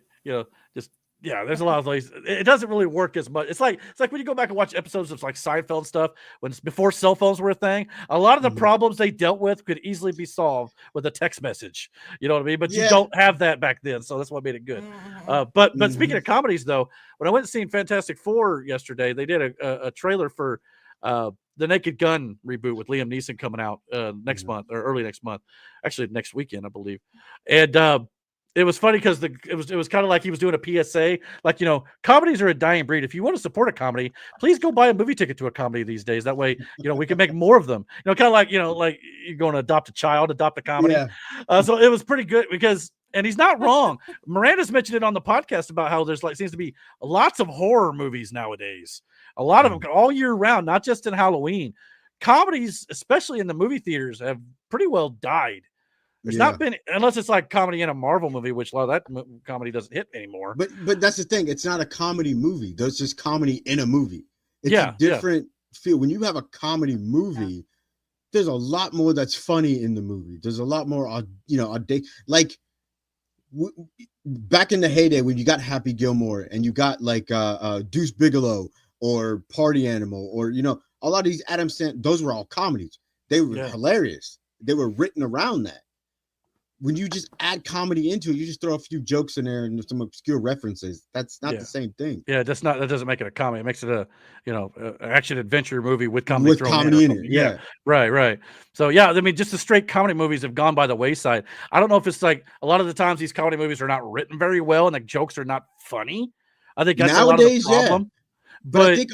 [SPEAKER 1] Just there's a lot of ways. It doesn't really work as much. It's like when you go back and watch episodes of like Seinfeld and stuff when it's before cell phones were a thing. A lot of the problems they dealt with could easily be solved with a text message. You know what I mean? But you don't have that back then, so that's what made it good. But speaking of comedies, though, when I went and seen Fantastic Four yesterday, they did a trailer for the Naked Gun reboot with Liam Neeson coming out next month or early next month, actually next weekend, I believe, and. It was funny because it was kind of like he was doing a PSA, like, comedies are a dying breed. If you want to support a comedy, please go buy a movie ticket to a comedy these days. That way, we can make more of them. Kind of like, like you're going to adopt a child, adopt a comedy.
[SPEAKER 2] Yeah.
[SPEAKER 1] So it was pretty good because, and he's not wrong. Miranda's mentioned it on the podcast about how there's seems to be lots of horror movies nowadays. A lot of them all year round, not just in Halloween. Comedies, especially in the movie theaters, have pretty well died. There's not been, unless it's like comedy in a Marvel movie, which a lot of that comedy doesn't hit anymore.
[SPEAKER 2] But that's the thing. It's not a comedy movie. There's just comedy in a movie. It's a different feel. When you have a comedy movie, there's a lot more that's funny in the movie. There's a lot more, like back in the heyday when you got Happy Gilmore and you got like Deuce Bigelow or Party Animal or, a lot of these Adam Sandler, those were all comedies. They were hilarious. They were written around that. When you just add comedy into it, you just throw a few jokes in there and some obscure references. That's not the same thing.
[SPEAKER 1] Yeah, that doesn't make it a comedy. It makes it a action adventure movie with comedy
[SPEAKER 2] with comedy in it. Yeah.
[SPEAKER 1] Right. So I mean, just the straight comedy movies have gone by the wayside. I don't know if it's like a lot of the times these comedy movies are not written very well and the jokes are not funny. I think that's
[SPEAKER 2] nowadays,
[SPEAKER 1] a lot of the problem.
[SPEAKER 2] But I think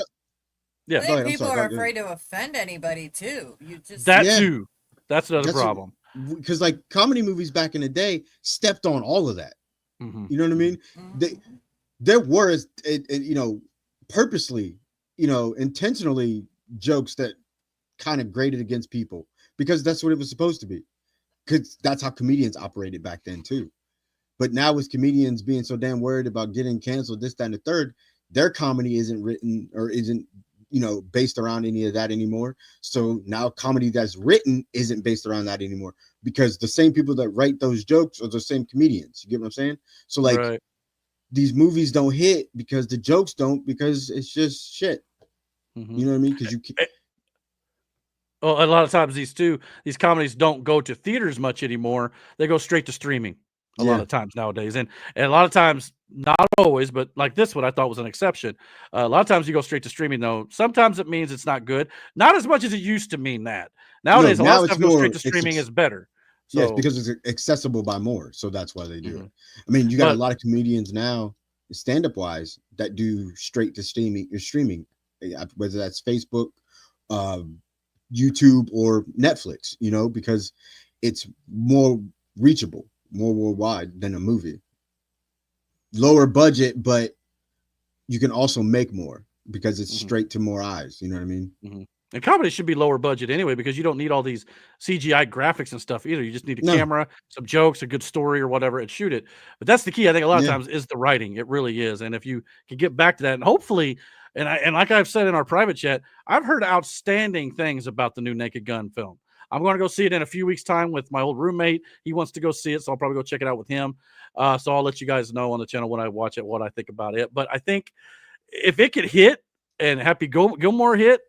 [SPEAKER 3] I think people are afraid to offend anybody too. You just
[SPEAKER 1] too. That's another problem.
[SPEAKER 2] Because like comedy movies back in the day stepped on all of that. You know what I mean? There were, purposely, intentionally jokes that kind of grated against people because that's what it was supposed to be. Because that's how comedians operated back then too. But now with comedians being so damn worried about getting canceled, this, that, and the third, their comedy isn't written or isn't based around any of that anymore. So now comedy that's written isn't based around that anymore because the same people that write those jokes are the same comedians. You get what I'm saying? So like these movies don't hit because the jokes don't, because it's just shit. You know what I mean? Because you can't.
[SPEAKER 1] Well, a lot of times these comedies don't go to theaters much anymore. They go straight to streaming a lot of times nowadays. And a lot of times, not always, but like this one I thought was an exception. A lot of times you go straight to streaming though. Sometimes it means it's not good. Not as much as it used to mean that. Nowadays, a lot of stuff goes straight to streaming is better. So,
[SPEAKER 2] yes, because it's accessible by more. So that's why they do it. I mean, you got a lot of comedians now, stand-up wise, that do straight to streaming, whether that's Facebook, YouTube, or Netflix, because it's more reachable, more worldwide than a movie. Lower budget, but you can also make more because it's straight to more eyes. You know what I mean?
[SPEAKER 1] And comedy should be lower budget anyway, because you don't need all these CGI graphics and stuff either. You just need a camera, some jokes, a good story or whatever, and shoot it. But that's the key, I think, a lot of times is the writing. It really is. And if you can get back to that, and hopefully, and like I've said in our private chat, I've heard outstanding things about the new Naked Gun film. I'm going to go see it in a few weeks' time with my old roommate. He wants to go see it, so I'll probably go check it out with him. So I'll let you guys know on the channel when I watch it what I think about it. But I think if it could hit and Happy Gilmore hit,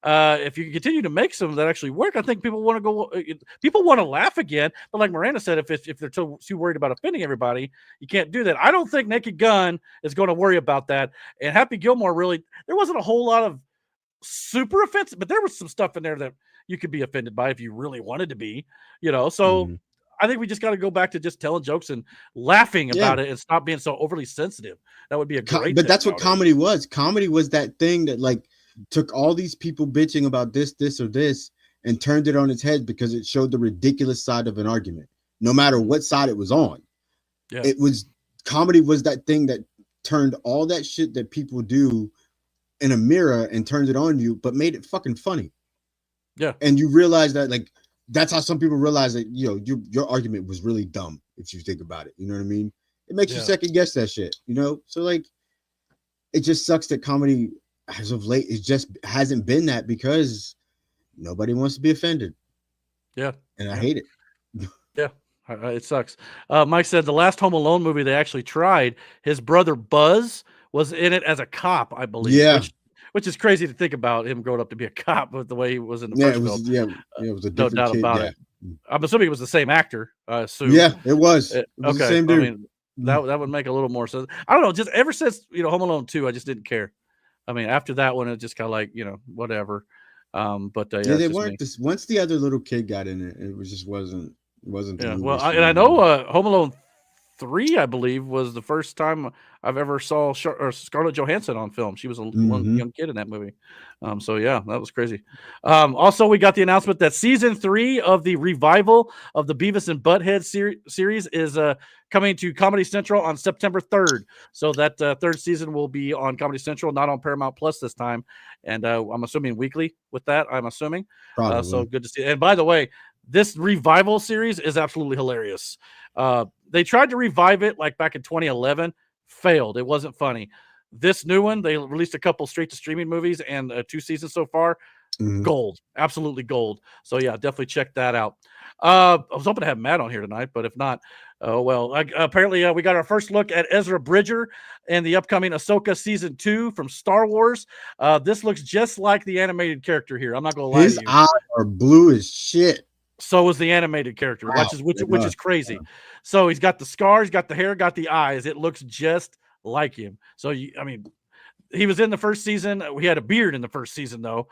[SPEAKER 1] if you continue to make some that actually work, I think people want to go. People want to laugh again. But like Miranda said, if they're too worried about offending everybody, you can't do that. I don't think Naked Gun is going to worry about that. And Happy Gilmore, really, there wasn't a whole lot of super offensive, but there was some stuff in there that you could be offended by if you really wanted to be. So I think we just got to go back to just telling jokes and laughing about it and stop being so overly sensitive. That would be a great.
[SPEAKER 2] But that's what comedy was. Comedy was that thing that like took all these people bitching about this, or this, and turned it on its head because it showed the ridiculous side of an argument, no matter what side it was on. Yeah. It was comedy was that thing that turned all that shit that people do in a mirror and turned it on you, but made it fucking funny.
[SPEAKER 1] Yeah.
[SPEAKER 2] And you realize that like that's how some people realize that, you know, your argument was really dumb if you think about it. You know what I mean? It makes you second guess that shit, you know? So like, it just sucks that comedy as of late, it just hasn't been that because nobody wants to be offended.
[SPEAKER 1] Yeah.
[SPEAKER 2] And I hate it.
[SPEAKER 1] Yeah. It sucks. Mike said the last Home Alone movie they actually tried, his brother Buzz was in it as a cop, I believe.
[SPEAKER 2] Yeah.
[SPEAKER 1] Which is crazy to think about him growing up to be a cop with the way he was in the
[SPEAKER 2] Yeah,
[SPEAKER 1] first
[SPEAKER 2] it was
[SPEAKER 1] film.
[SPEAKER 2] it was a
[SPEAKER 1] No
[SPEAKER 2] different
[SPEAKER 1] doubt
[SPEAKER 2] kid.
[SPEAKER 1] about
[SPEAKER 2] Yeah.
[SPEAKER 1] it. I'm assuming it was the same actor.
[SPEAKER 2] Yeah, it was. It was the
[SPEAKER 1] Okay.
[SPEAKER 2] same
[SPEAKER 1] I
[SPEAKER 2] dude.
[SPEAKER 1] mean, that would make a little more sense. I don't know. Just ever since, you know, Home Alone 2, I just didn't care. I mean, after that one, it just kind of like, you know, whatever. But yeah,
[SPEAKER 2] Yeah,
[SPEAKER 1] it's
[SPEAKER 2] they
[SPEAKER 1] just me.
[SPEAKER 2] weren't this once the other little kid got in it, it was just wasn't the
[SPEAKER 1] Yeah,
[SPEAKER 2] movies
[SPEAKER 1] well,
[SPEAKER 2] for
[SPEAKER 1] and I
[SPEAKER 2] me.
[SPEAKER 1] know Home Alone 3, I believe, was the first time I've ever saw Scarlett Johansson on film. She was a young kid in that movie. So yeah, that was crazy. Also, we got the announcement that season 3 of the revival of the Beavis and Butthead series is coming to Comedy Central on September 3rd. So that third season will be on Comedy Central, not on Paramount Plus this time. And I'm assuming weekly with that. I'm assuming.
[SPEAKER 2] Probably.
[SPEAKER 1] So good to see. And by the way, this revival series is absolutely hilarious. They tried to revive it like back in 2011, failed. It wasn't funny. This new one, they released a couple straight to streaming movies and 2 seasons so far. Gold, absolutely gold. So yeah, definitely check that out. I was hoping to have Matt on here tonight, but if not, oh well. Apparently, we got our first look at Ezra Bridger and the upcoming Ahsoka season 2 from Star Wars. This looks just like the animated character here. I'm not gonna lie
[SPEAKER 2] His
[SPEAKER 1] to you.
[SPEAKER 2] eyes are blue as shit.
[SPEAKER 1] So is the animated character,
[SPEAKER 2] Wow.
[SPEAKER 1] which is crazy. So he's got the scars, got the hair, got the eyes. It looks just like him. So I mean, he was in the first season. We had a beard in the first season, though,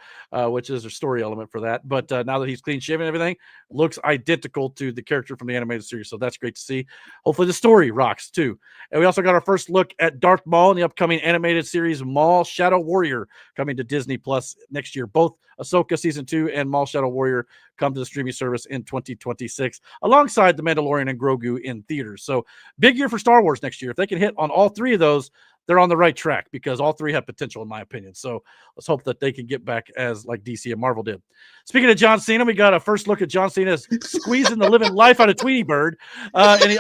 [SPEAKER 1] which is a story element for that. But now that he's clean shaven and everything, looks identical to the character from the animated series. So that's great to see. Hopefully the story rocks, too. And we also got our first look at Darth Maul in the upcoming animated series Maul Shadow Warrior coming to Disney Plus next year. Both Ahsoka Season 2 and Maul Shadow Warrior come to the streaming service in 2026, alongside The Mandalorian and Grogu in theaters. So big year for Star Wars next year. If they can hit on all 3 of those, they're on the right track because all 3 have potential, in my opinion. So let's hope that they can get back as like DC and Marvel did. Speaking of John Cena, we got a first look at John Cena squeezing the living life out of Tweety Bird in the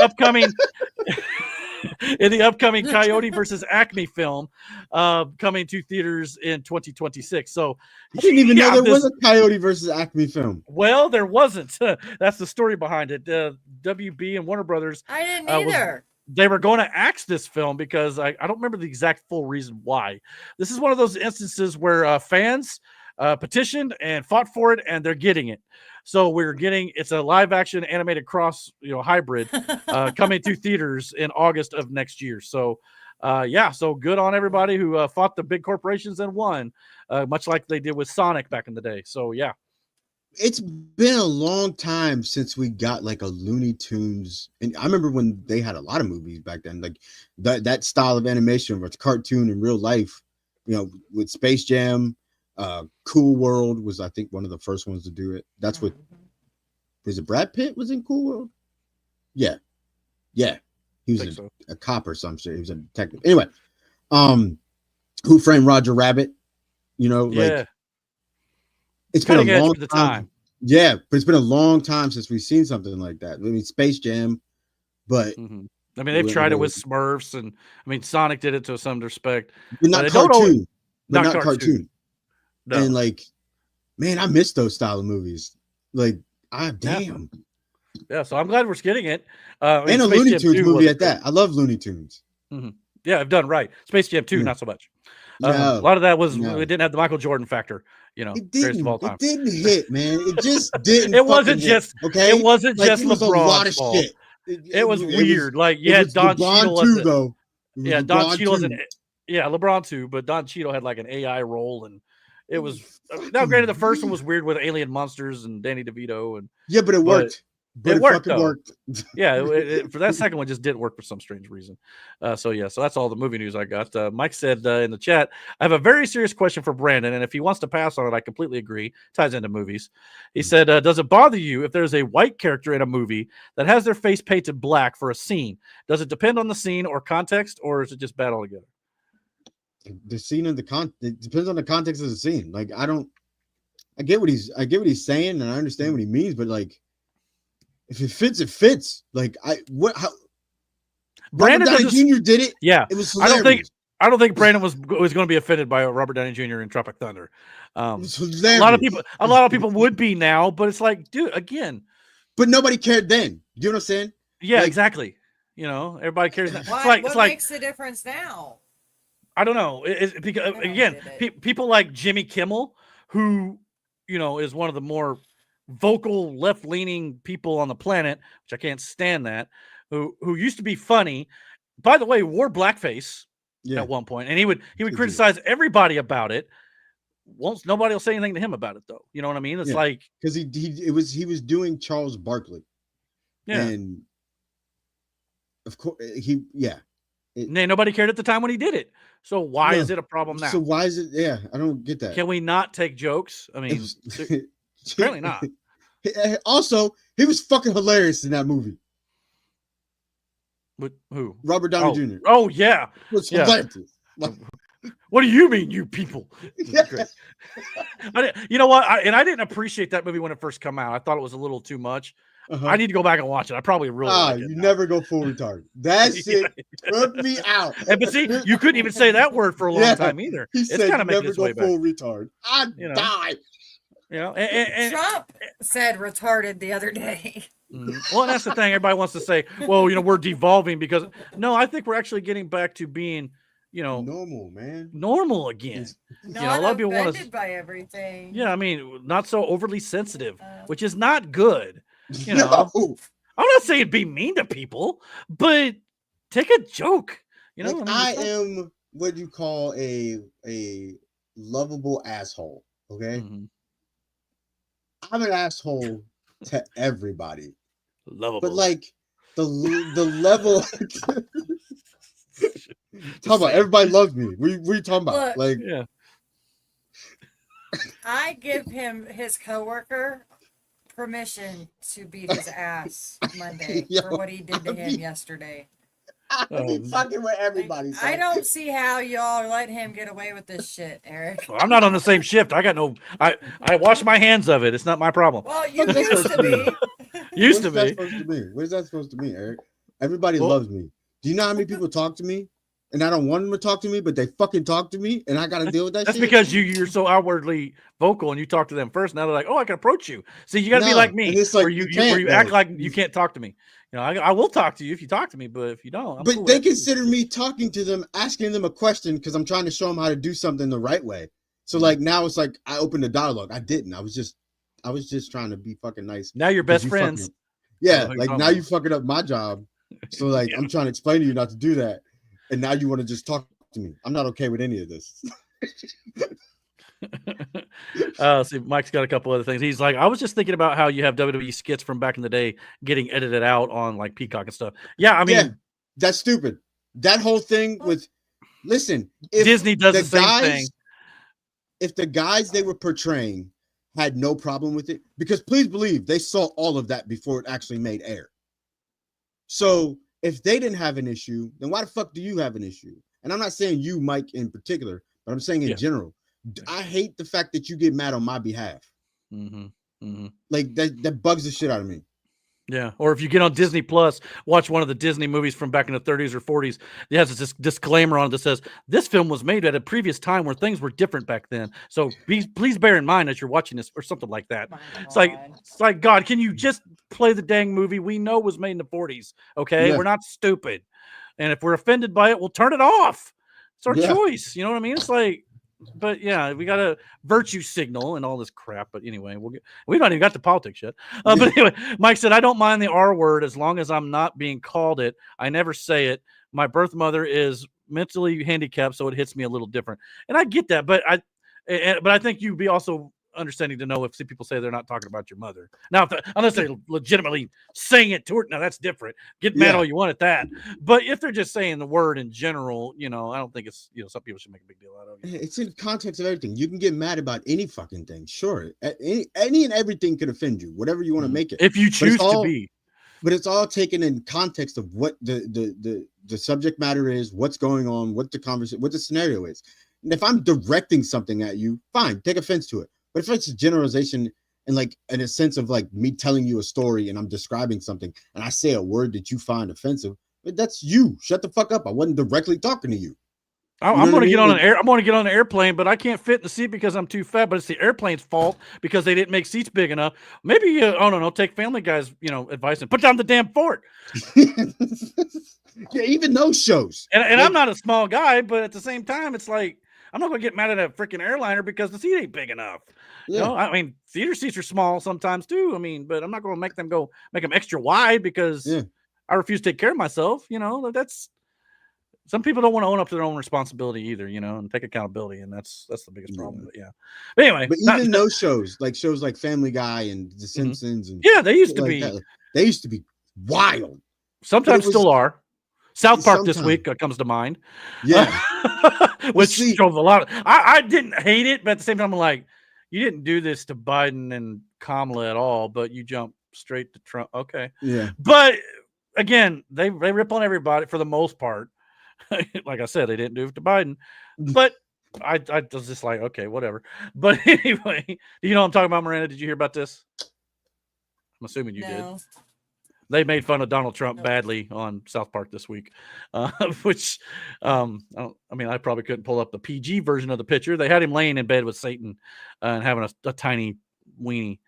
[SPEAKER 1] upcoming Coyote versus Acme film coming to theaters in 2026. So
[SPEAKER 2] I didn't even know there was a Coyote versus Acme film.
[SPEAKER 1] Well, there wasn't. That's the story behind it. WB and Warner Brothers.
[SPEAKER 3] I didn't either.
[SPEAKER 1] They were going to axe this film because I don't remember the exact full reason why. This is one of those instances where fans petitioned and fought for it, and they're getting it. So it's a live action animated cross, hybrid coming to theaters in August of next year. So so good on everybody who fought the big corporations and won, much like they did with Sonic back in the day. So yeah.
[SPEAKER 2] It's been a long time since we got like a Looney Tunes, and I remember when they had a lot of movies back then, like that style of animation where it's cartoon in real life, with Space Jam. Cool World was, I think, one of the first ones to do it. That's what was it. Brad Pitt was in Cool World. Yeah, he was a cop or some shit. He was a detective. Anyway, Who Framed Roger Rabbit? Like. It's been a long time. Yeah, but it's been a long time since we've seen something like that. I mean, Space Jam, but
[SPEAKER 1] I mean, they've tried it with Smurfs, and I mean, Sonic did it to some respect,
[SPEAKER 2] but not cartoon. Not cartoon.
[SPEAKER 1] No.
[SPEAKER 2] And like, man, I miss those style of movies. Like, damn.
[SPEAKER 1] Yeah, so I'm glad we're getting it.
[SPEAKER 2] And a Looney Tunes movie at that. I love Looney Tunes.
[SPEAKER 1] Mm-hmm. Yeah, I've done right. Space Jam 2, not so much. A lot of that was it didn't have the Michael Jordan factor. Greatest of all time.
[SPEAKER 2] It didn't hit, man. It just didn't.
[SPEAKER 1] It wasn't just
[SPEAKER 2] hit, okay.
[SPEAKER 1] It wasn't
[SPEAKER 2] like,
[SPEAKER 1] just
[SPEAKER 2] it was
[SPEAKER 1] LeBron's
[SPEAKER 2] a lot of
[SPEAKER 1] fault.
[SPEAKER 2] shit.
[SPEAKER 1] It was weird. Like Don Cheadle
[SPEAKER 2] too, though.
[SPEAKER 1] Don Cheadle was LeBron too, but Don Cheadle had like an AI role, and it was now granted the first one was weird with alien monsters and Danny DeVito and
[SPEAKER 2] but it worked. But
[SPEAKER 1] it worked.
[SPEAKER 2] Yeah,
[SPEAKER 1] for that second one just didn't work for some strange reason. So that's all the movie news I got. Mike said in the chat, I have a very serious question for Brandon, and if he wants to pass on it, I completely agree. Ties into movies. He said, does it bother you if there's a white character in a movie that has their face painted black for a scene? Does it depend on the scene or context, or is it just bad altogether?
[SPEAKER 2] The scene and it depends on the context of the scene. Like, I don't I get what he's saying, and I understand what he means, but like, if it fits, it fits. Like, how
[SPEAKER 1] Brandon
[SPEAKER 2] Robert Downey
[SPEAKER 1] doesn't.
[SPEAKER 2] Jr. did it.
[SPEAKER 1] Yeah,
[SPEAKER 2] It was
[SPEAKER 1] I
[SPEAKER 2] hilarious.
[SPEAKER 1] don't think Brandon was going to be offended by Robert Downey Jr. in Tropic Thunder.
[SPEAKER 2] It was
[SPEAKER 1] A
[SPEAKER 2] hilarious.
[SPEAKER 1] lot of people would be now, but it's like, dude, again.
[SPEAKER 2] But nobody cared then. You know what I'm saying?
[SPEAKER 1] Yeah,
[SPEAKER 2] Like,
[SPEAKER 1] exactly. You know, everybody cares. Now.
[SPEAKER 3] What makes the difference now?
[SPEAKER 1] I don't know. It's because again, people like Jimmy Kimmel, who, you know, is one of the more vocal left-leaning people on the planet, which I can't stand that, who used to be funny, by the way, wore blackface at one point, and he would criticize everybody about it. Nobody will say anything to him about it, though. You know what I mean? It's like,
[SPEAKER 2] because he was doing Charles Barkley.
[SPEAKER 1] Yeah.
[SPEAKER 2] And of course
[SPEAKER 1] nobody cared at the time when he did it. So why is it a problem now?
[SPEAKER 2] So why is it? Yeah, I don't get that.
[SPEAKER 1] Can we not take jokes? I mean, apparently not.
[SPEAKER 2] Also, he was fucking hilarious in that movie.
[SPEAKER 1] With who?
[SPEAKER 2] Robert Downey Jr.
[SPEAKER 1] Oh yeah,
[SPEAKER 2] it was hilarious. Like,
[SPEAKER 1] what do you mean, you people? You know what? I didn't appreciate that movie when it first came out. I thought it was a little too much. I need to go back and watch it. I probably really like it.
[SPEAKER 2] You never go full retard. That shit took me out.
[SPEAKER 1] But see, you couldn't even say that word for a long time either.
[SPEAKER 2] He
[SPEAKER 1] it's
[SPEAKER 2] said
[SPEAKER 1] kind of making its way
[SPEAKER 2] full
[SPEAKER 1] back.
[SPEAKER 2] retard. I die.
[SPEAKER 1] You know, and
[SPEAKER 3] Trump said retarded the other day.
[SPEAKER 1] Well, and that's the thing. Everybody wants to say, well, you know, we're devolving because no, I think we're actually getting back to being, you know,
[SPEAKER 2] normal, man.
[SPEAKER 1] Normal again.
[SPEAKER 3] Not
[SPEAKER 1] you know, a lot of people want to
[SPEAKER 3] by everything.
[SPEAKER 1] Yeah, I mean, not so overly sensitive, which is not good. You
[SPEAKER 2] No.
[SPEAKER 1] know, I'm not saying be mean to people, but take a joke. You know,
[SPEAKER 2] Like, I am what you call a lovable asshole. Okay, I'm an asshole to everybody.
[SPEAKER 1] Lovable,
[SPEAKER 2] but like the level. Talk about everybody loves me. What are you talking about?
[SPEAKER 3] Look,
[SPEAKER 2] like,
[SPEAKER 1] yeah.
[SPEAKER 3] I give him his coworker permission to beat his ass Monday for what he did to him yesterday.
[SPEAKER 2] I be fucking with everybody.
[SPEAKER 3] I don't see how y'all let him get away with this shit, Eric.
[SPEAKER 1] Well, I'm not on the same shift. I got no. I wash my hands of it. It's not my problem.
[SPEAKER 3] Well, you used to be.
[SPEAKER 1] Used to
[SPEAKER 2] What's that
[SPEAKER 1] be.
[SPEAKER 2] supposed to mean? What is that supposed to mean, Eric? Everybody loves me. Do you know how many people talk to me? And I don't want them to talk to me, but they fucking talk to me, and I got to deal with that
[SPEAKER 1] That's
[SPEAKER 2] shit?
[SPEAKER 1] because you're so outwardly vocal and you talk to them first. Now they're like, oh, I can approach you. See, you got to be like me,
[SPEAKER 2] and it's like,
[SPEAKER 1] where you act like you can't talk to me. You know, I will talk to you if you talk to me, but if you don't, I'm
[SPEAKER 2] but
[SPEAKER 1] cool
[SPEAKER 2] they
[SPEAKER 1] with it.
[SPEAKER 2] consider me talking to them, asking them a question because I'm trying to show them how to do something the right way. So like now it's like I opened a dialogue. I didn't. I was just trying to be fucking nice.
[SPEAKER 1] Now you're best friends.
[SPEAKER 2] Yeah, like now you fucking up my job. So like I'm trying to explain to you not to do that, and now you want to just talk to me. I'm not okay with any of this.
[SPEAKER 1] See, Mike's got a couple other things. He's like, I was just thinking about how you have WWE skits from back in the day getting edited out on like Peacock and stuff. Yeah, I mean,
[SPEAKER 2] that's stupid. That whole thing with listen, if
[SPEAKER 1] Disney does the same thing.
[SPEAKER 2] If the guys they were portraying had no problem with it, because please believe they saw all of that before it actually made air. So if they didn't have an issue, then why the fuck do you have an issue? And I'm not saying you, Mike, in particular, but I'm saying in general. I hate the fact that you get mad on my behalf. Like that bugs the shit out of me.
[SPEAKER 1] Yeah, or if you get on Disney Plus, watch one of the Disney movies from back in the 30s or 40s. It has this disclaimer on it that says this film was made at a previous time where things were different back then. So please bear in mind as you're watching this, or something like that. It's like God, can you just play the dang movie we know was made in the 40s? Okay, we're not stupid, and if we're offended by it, we'll turn it off. It's our choice. You know what I mean? It's like. But yeah, we got a virtue signal and all this crap. But anyway, we've not even got to politics yet. But anyway, Mike said, I don't mind the R word as long as I'm not being called it. I never say it. My birth mother is mentally handicapped, so it hits me a little different. And I get that, but I think you'd be also understanding to know if people say they're not talking about your mother. Now, unless they're legitimately saying it to her, now that's different. Get mad all you want at that. But if they're just saying the word in general, you know, I don't think it's, you know, some people should make a big deal out of it.
[SPEAKER 2] It's in context of everything. You can get mad about any fucking thing. Sure. Any and everything could offend you, whatever you want to make it.
[SPEAKER 1] If you choose to be.
[SPEAKER 2] But it's all taken in context of what the subject matter is, what's going on, what the conversation, what the scenario is. And if I'm directing something at you, fine, take offense to it. But if it's a generalization and like in a sense of like me telling you a story and I'm describing something and I say a word that you find offensive, that's you. Shut the fuck up. I wasn't directly talking to you.
[SPEAKER 1] I'm going to get on an air. I'm going to get on an airplane, but I can't fit in the seat because I'm too fat. But it's the airplane's fault because they didn't make seats big enough. Maybe I don't know. Take Family Guy's advice and put down the damn fort.
[SPEAKER 2] Yeah, even those shows.
[SPEAKER 1] And like, I'm not a small guy, but at the same time, it's like I'm not going to get mad at a freaking airliner because the seat ain't big enough. Yeah. I mean, theater seats are small sometimes too. I mean, but I'm not going to make them extra wide because I refuse to take care of myself. That's. Some people don't want to own up to their own responsibility either, and take accountability, and that's the biggest problem. But but anyway,
[SPEAKER 2] but even those shows like Family Guy and The Simpsons, and
[SPEAKER 1] they used to be
[SPEAKER 2] they used to be wild.
[SPEAKER 1] Sometimes still are. South Park this week comes to mind.
[SPEAKER 2] Yeah,
[SPEAKER 1] which drove a lot. I didn't hate it, but at the same time, I'm like, you didn't do this to Biden and Kamala at all, but you jumped straight to Trump. Okay,
[SPEAKER 2] yeah.
[SPEAKER 1] But again, they rip on everybody for the most part. Like I said, they didn't do it to Biden, but I was just like, okay, whatever. But anyway, you know what I'm talking about, Miranda? Did you hear about this? I'm assuming you did. They made fun of Donald Trump badly on South Park this week, which I probably couldn't pull up the PG version of the picture. They had him laying in bed with Satan and having a tiny weenie.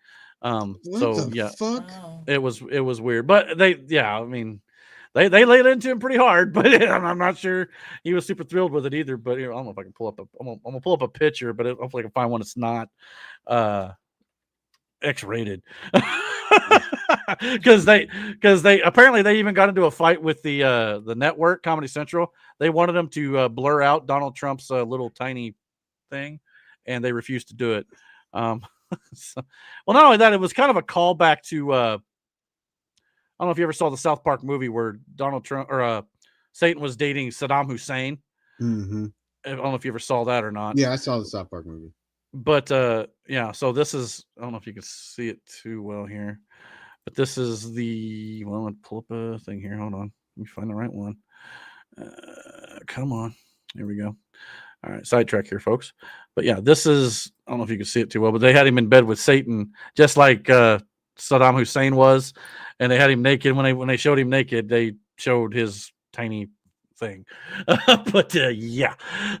[SPEAKER 2] Fuck?
[SPEAKER 1] It was weird, but They laid into him pretty hard, but I'm not sure he was super thrilled with it either. But I don't know if I can pull up I'm gonna pull up a picture, but hopefully I can find one that's not X-rated. Because they apparently they even got into a fight with the network Comedy Central. They wanted them to blur out Donald Trump's little tiny thing, and they refused to do it. Well, not only that, it was kind of a callback to. I don't know if you ever saw the South Park movie where Donald Trump or Satan was dating Saddam Hussein.
[SPEAKER 2] Mm-hmm.
[SPEAKER 1] I don't know if you ever saw that or not.
[SPEAKER 2] Yeah, I saw the South Park movie.
[SPEAKER 1] But so this is, I don't know if you can see it too well here, but this is I'll pull up a thing here. Hold on. Let me find the right one. Come on. Here we go. All right, sidetrack here, folks. But yeah, this is, I don't know if you can see it too well, but they had him in bed with Satan, just like Saddam Hussein was, and they had him naked. When they showed him naked, they showed his tiny thing. But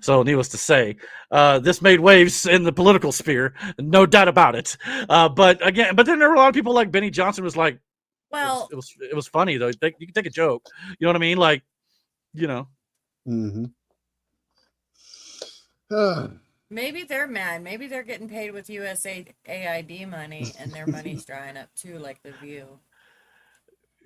[SPEAKER 1] so needless to say, this made waves in the political sphere, no doubt about it. But then there were a lot of people like Benny Johnson was like, well, it was funny though. You can take a joke, you know what I mean? Like,
[SPEAKER 2] Mm-hmm.
[SPEAKER 3] Maybe they're mad. Maybe they're getting paid with USAID money, and their money's drying up too, like The View.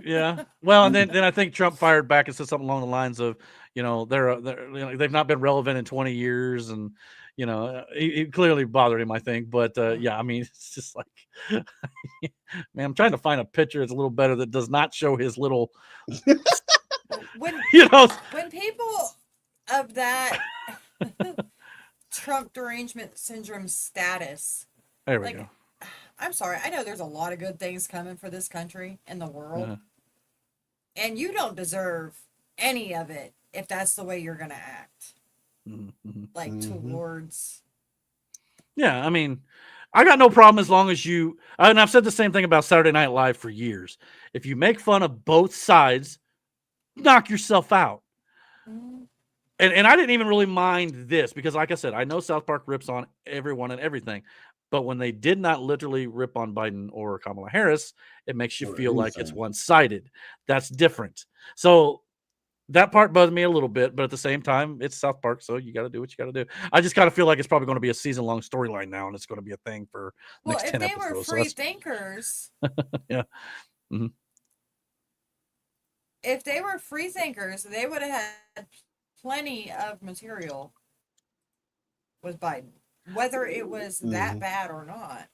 [SPEAKER 1] Yeah. Well, and then I think Trump fired back and said something along the lines of, they've not been relevant in 20 years, and it clearly bothered him, I think. But it's just like, man, I'm trying to find a picture that's a little better that does not show his little.
[SPEAKER 3] When people of that Trump derangement syndrome status.
[SPEAKER 1] There we go.
[SPEAKER 3] I'm sorry. I know there's a lot of good things coming for this country and the world. And you don't deserve any of it if that's the way you're going to act. Towards.
[SPEAKER 1] Yeah, I mean, I got no problem as long as you, and I've said the same thing about Saturday Night Live for years. If you make fun of both sides, knock yourself out. And I didn't even really mind this because, like I said, I know South Park rips on everyone and everything. But when they did not literally rip on Biden or Kamala Harris, it makes you feel like it's one-sided. That's different. So that part bothered me a little bit. But at the same time, it's South Park, so you got to do what you got to do. I just kind of feel like it's probably going to be a season-long storyline now, and it's going to be a thing for next 10 episodes.
[SPEAKER 3] Well, if they were free thinkers...
[SPEAKER 1] Yeah. Mm-hmm.
[SPEAKER 3] If they were free thinkers, they would have had plenty of material with Biden. Whether it was that bad or not.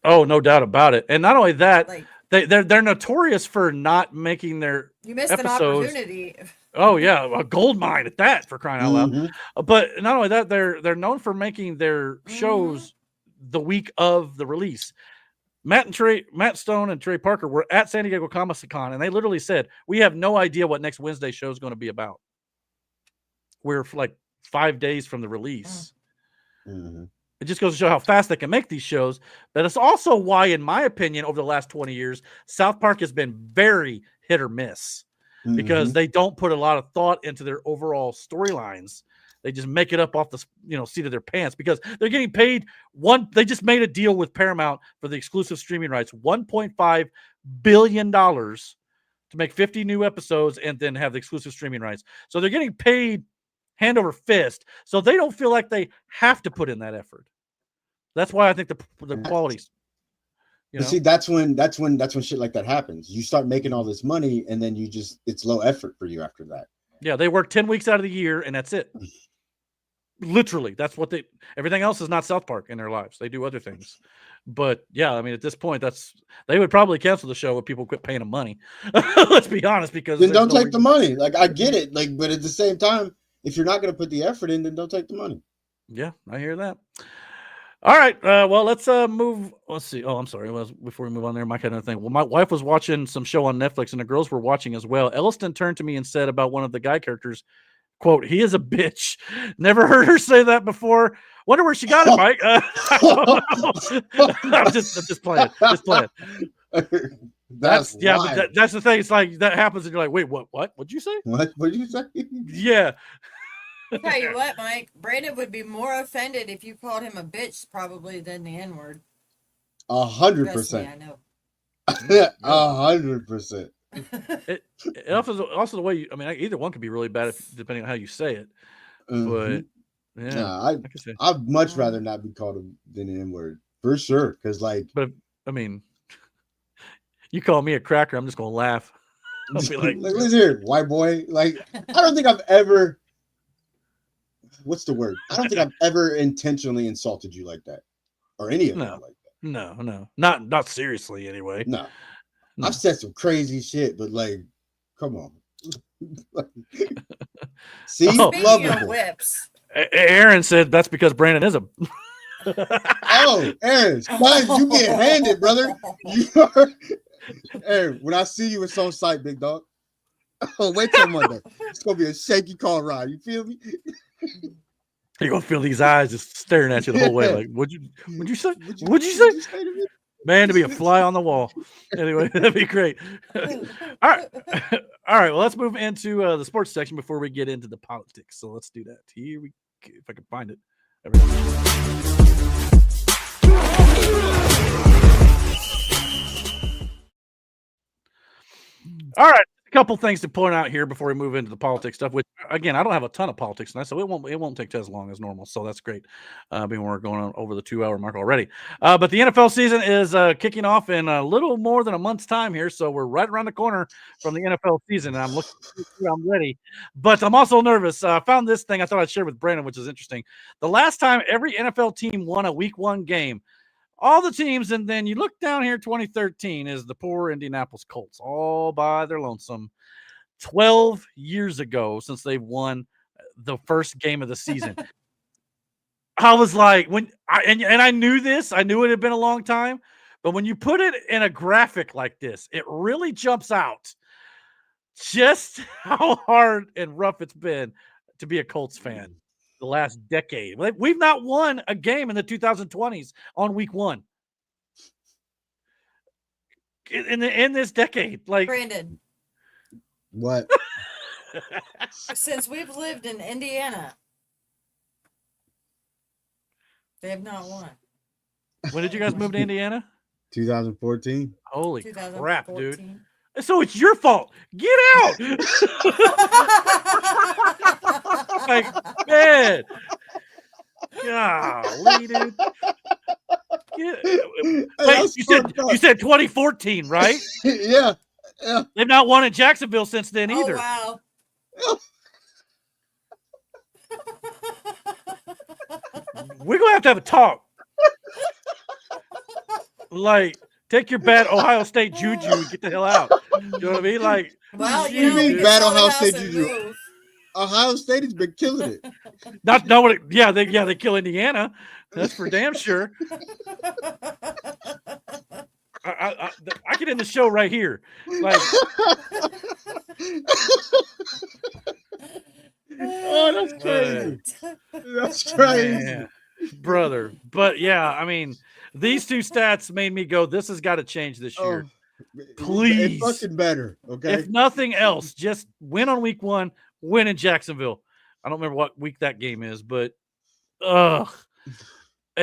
[SPEAKER 1] Oh, no doubt about it. And not only that, they're notorious for not making their
[SPEAKER 3] you missed
[SPEAKER 1] episodes.
[SPEAKER 3] An opportunity.
[SPEAKER 1] Oh yeah, a gold mine at that, for crying out loud. But not only that, they're known for making their shows the week of the release. Matt Stone and Trey Parker were at San Diego Comic-Con, and they literally said, "We have no idea what next Wednesday show is going to be about. We're like 5 days from the release." It just goes to show how fast they can make these shows. But it's also why, in my opinion, over the last 20 years, South Park has been very hit or miss because they don't put a lot of thought into their overall storylines. They just make it up off the seat of their pants because they're getting paid they just made a deal with Paramount for the exclusive streaming rights, $1.5 billion to make 50 new episodes and then have the exclusive streaming rights. So they're getting paid hand over fist. So they don't feel like they have to put in that effort. That's why I think the quality's.
[SPEAKER 2] See, that's when shit like that happens. You start making all this money, and then it's low effort for you after that.
[SPEAKER 1] Yeah, they work 10 weeks out of the year, and that's it. Literally, that's what everything else is not South Park in their lives. They do other things. But yeah, I mean, at this point, they would probably cancel the show if people quit paying them money. Let's be honest, because
[SPEAKER 2] then don't take the money. Like, I get it. Like, but at the same time, if you're not going to put the effort in, then don't take the money.
[SPEAKER 1] Yeah, I hear that. All right. Well, let's move. Let's see. Oh, I'm sorry. Well, before we move on there, Mike had another thing. Well, my wife was watching some show on Netflix, and the girls were watching as well. Elliston turned to me and said about one of the guy characters, quote, "He is a bitch." Never heard her say that before. Wonder where she got it, Mike. I'm just playing. Just playing. That's but that's the thing. It's like that happens, and you're like, wait, what? What'd you say?
[SPEAKER 2] What'd you say?
[SPEAKER 1] Yeah.
[SPEAKER 3] Tell you what, Mike, Brandon would be more offended if you called him a bitch probably than the N-word.
[SPEAKER 2] 100%.
[SPEAKER 3] I know.
[SPEAKER 2] 100%.
[SPEAKER 1] It also the way either one could be really bad depending on how you say it. But yeah,
[SPEAKER 2] I'd much rather not be called than an N-word for sure. Because
[SPEAKER 1] but I mean, you call me a cracker, I'm just gonna laugh. I'll be like,
[SPEAKER 2] listen here, white boy. Like, I don't think I've ever. What's the word? I don't think I've ever intentionally insulted you like that, or any of them like that.
[SPEAKER 1] No, not seriously anyway.
[SPEAKER 2] No, I've said some crazy shit, but like, come on. See,
[SPEAKER 3] speaking of whips,
[SPEAKER 1] Aaron said that's because Brandon is a.
[SPEAKER 2] Oh, Aaron, you get handed, brother. You are. Aaron, when I see you, it's on site, big dog. Oh, wait till Monday. It's gonna be a shaky car ride. You feel me?
[SPEAKER 1] You're gonna feel these eyes just staring at you the whole way. Like, what'd you say? What'd you say? Man, to be a fly on the wall. Anyway, that'd be great. All right. Well, let's move into the sports section before we get into the politics. So let's do that. Here we go, if I can find it. All right. A couple things to point out here before we move into the politics stuff, which again, I don't have a ton of politics tonight, so it won't take as long as normal. So that's great. Being we're going on over the 2-hour mark already. But the NFL season is kicking off in a little more than a month's time here. So we're right around the corner from the NFL season. And I'm ready, but I'm also nervous. I found this thing I thought I'd share with Brandon, which is interesting. The last time every NFL team won a week 1 game, all the teams, and then you look down here, 2013 is the poor Indianapolis Colts, all by their lonesome. 12 years ago since they've won the first game of the season. I was like, I knew this, I knew it had been a long time, but when you put it in a graphic like this, it really jumps out just how hard and rough it's been to be a Colts fan the last decade. We've not won a game in the 2020s on week 1 in this decade. Like,
[SPEAKER 3] Brandon,
[SPEAKER 2] what?
[SPEAKER 3] Since we've lived in Indiana, they have not won.
[SPEAKER 1] When did you guys move to Indiana?
[SPEAKER 2] 2014.
[SPEAKER 1] Holy crap, dude. So it's your fault. Get out. Like, man. Golly, dude. Wait, you said 2014, right?
[SPEAKER 2] Yeah.
[SPEAKER 1] They've not won in Jacksonville since then either.
[SPEAKER 3] Oh, wow.
[SPEAKER 1] We're going to have a talk. Like, take your bad Ohio State juju and get the hell out. You know what I mean? Like,
[SPEAKER 3] well,
[SPEAKER 2] you mean bad Ohio State juju? Ohio State has been killing it.
[SPEAKER 1] They kill Indiana. That's for damn sure. I can end the show right here. Like,
[SPEAKER 2] oh, that's crazy. That's crazy.
[SPEAKER 1] Man. brother. But yeah, I mean, these two stats made me go, this has got to change this year. Please.
[SPEAKER 2] It's fucking better. Okay.
[SPEAKER 1] If nothing else, just win on week 1, win in Jacksonville. I don't remember what week that game is, but and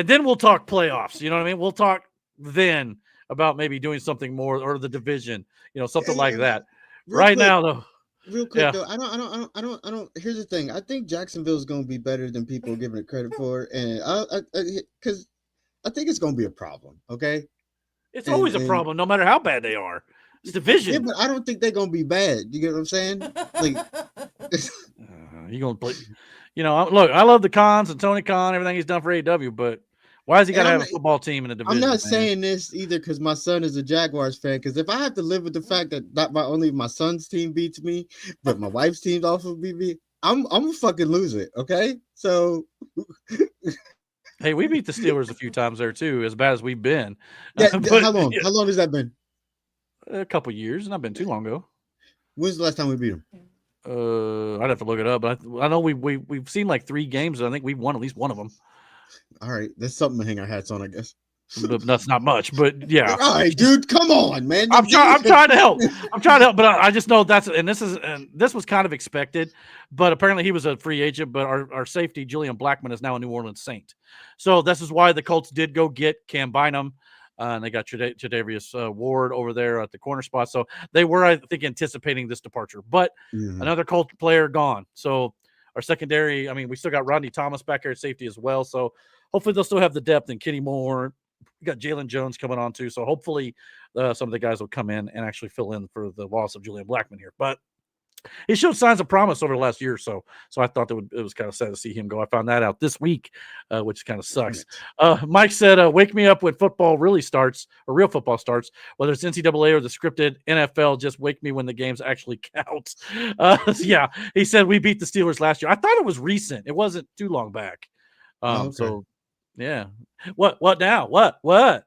[SPEAKER 1] then we'll talk playoffs. You know what I mean? We'll talk then about maybe doing something more or the division, something like that. Right now, though.
[SPEAKER 2] Real quick though, I don't. Here's the thing. I think Jacksonville is going to be better than people are giving it credit for, and because I think it's going to be a problem. Okay.
[SPEAKER 1] It's always a problem, no matter how bad they are. It's division.
[SPEAKER 2] Yeah, but I don't think they're gonna be bad. You get what I'm saying? Like,
[SPEAKER 1] you gonna play? Look, I love the Khans and Tony Khan, everything he's done for AEW, but why has he got to have a football team in a division?
[SPEAKER 2] I'm not saying this either because my son is a Jaguars fan. Because if I have to live with the fact that not only my son's team beats me, but my wife's team also beat me, I'm gonna fucking lose it. Okay, so.
[SPEAKER 1] Hey, we beat the Steelers a few times there too, as bad as we've been.
[SPEAKER 2] Yeah, how long? How long has that been?
[SPEAKER 1] A couple years, not been too long ago.
[SPEAKER 2] When's the last time we beat them?
[SPEAKER 1] I'd have to look it up, but I know we've seen like 3 games. And I think we've won at least one of them.
[SPEAKER 2] All right, that's something to hang our hats on, I guess.
[SPEAKER 1] But that's not much. But yeah,
[SPEAKER 2] all right, dude, come on, man.
[SPEAKER 1] I'm trying to help. But I just know this was kind of expected. But apparently he was a free agent. But our safety Julian Blackmon is now a New Orleans Saint. So this is why the Colts did go get Cam Bynum. And they got Tre'Davious Ward over there at the corner spot. So they were, I think, anticipating this departure. But another Colt player gone. So our secondary, I mean, we still got Rodney Thomas back here at safety as well. So hopefully they'll still have the depth. And Kenny Moore. We got Jalen Jones coming on too. So hopefully some of the guys will come in and actually fill in for the loss of Julian Blackmon here. But he showed signs of promise over the last year or so. So I thought it was kind of sad to see him go. I found that out this week, which kind of sucks. Mike said, wake me up when football really starts, or real football starts, whether it's NCAA or the scripted NFL, just wake me when the games actually count. Yeah, he said we beat the Steelers last year. I thought it was recent. It wasn't too long back.
[SPEAKER 2] Okay.
[SPEAKER 1] So, yeah. What now? What? Yeah.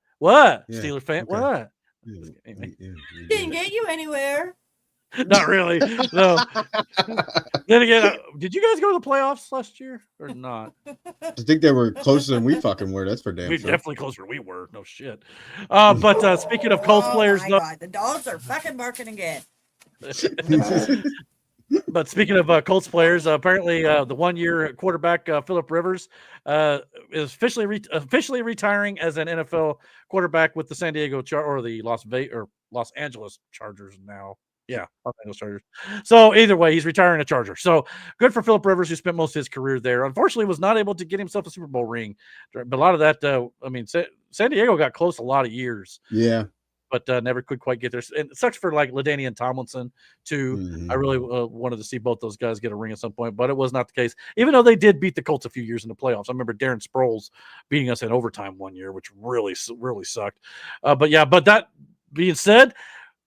[SPEAKER 1] Steelers fan?
[SPEAKER 2] Okay.
[SPEAKER 1] What?
[SPEAKER 3] Didn't get you anywhere.
[SPEAKER 1] Not really. No. Then again, did you guys go to the playoffs last year or not?
[SPEAKER 2] I think they were closer than we fucking were. That's for damn
[SPEAKER 1] We're
[SPEAKER 2] sure.
[SPEAKER 1] definitely closer than we were. No shit. But speaking of Colts players,
[SPEAKER 3] my God, the dogs are fucking barking again.
[SPEAKER 1] But speaking of Colts players, apparently the 1-year quarterback Phillip Rivers is officially retiring as an NFL quarterback with the San Diego or the Los Angeles Chargers now. Yeah, Los Angeles Chargers. So either way, he's retiring a Charger. So good for Phillip Rivers, who spent most of his career there. Unfortunately, was not able to get himself a Super Bowl ring. But a lot of that, San Diego got close a lot of years.
[SPEAKER 2] Yeah.
[SPEAKER 1] But never could quite get there. And it sucks for like LaDainian Tomlinson too.
[SPEAKER 2] Mm-hmm.
[SPEAKER 1] I really wanted to see both those guys get a ring at some point, but it was not the case. Even though they did beat the Colts a few years in the playoffs. I remember Darren Sproles beating us in overtime one year, which really sucked. But that being said,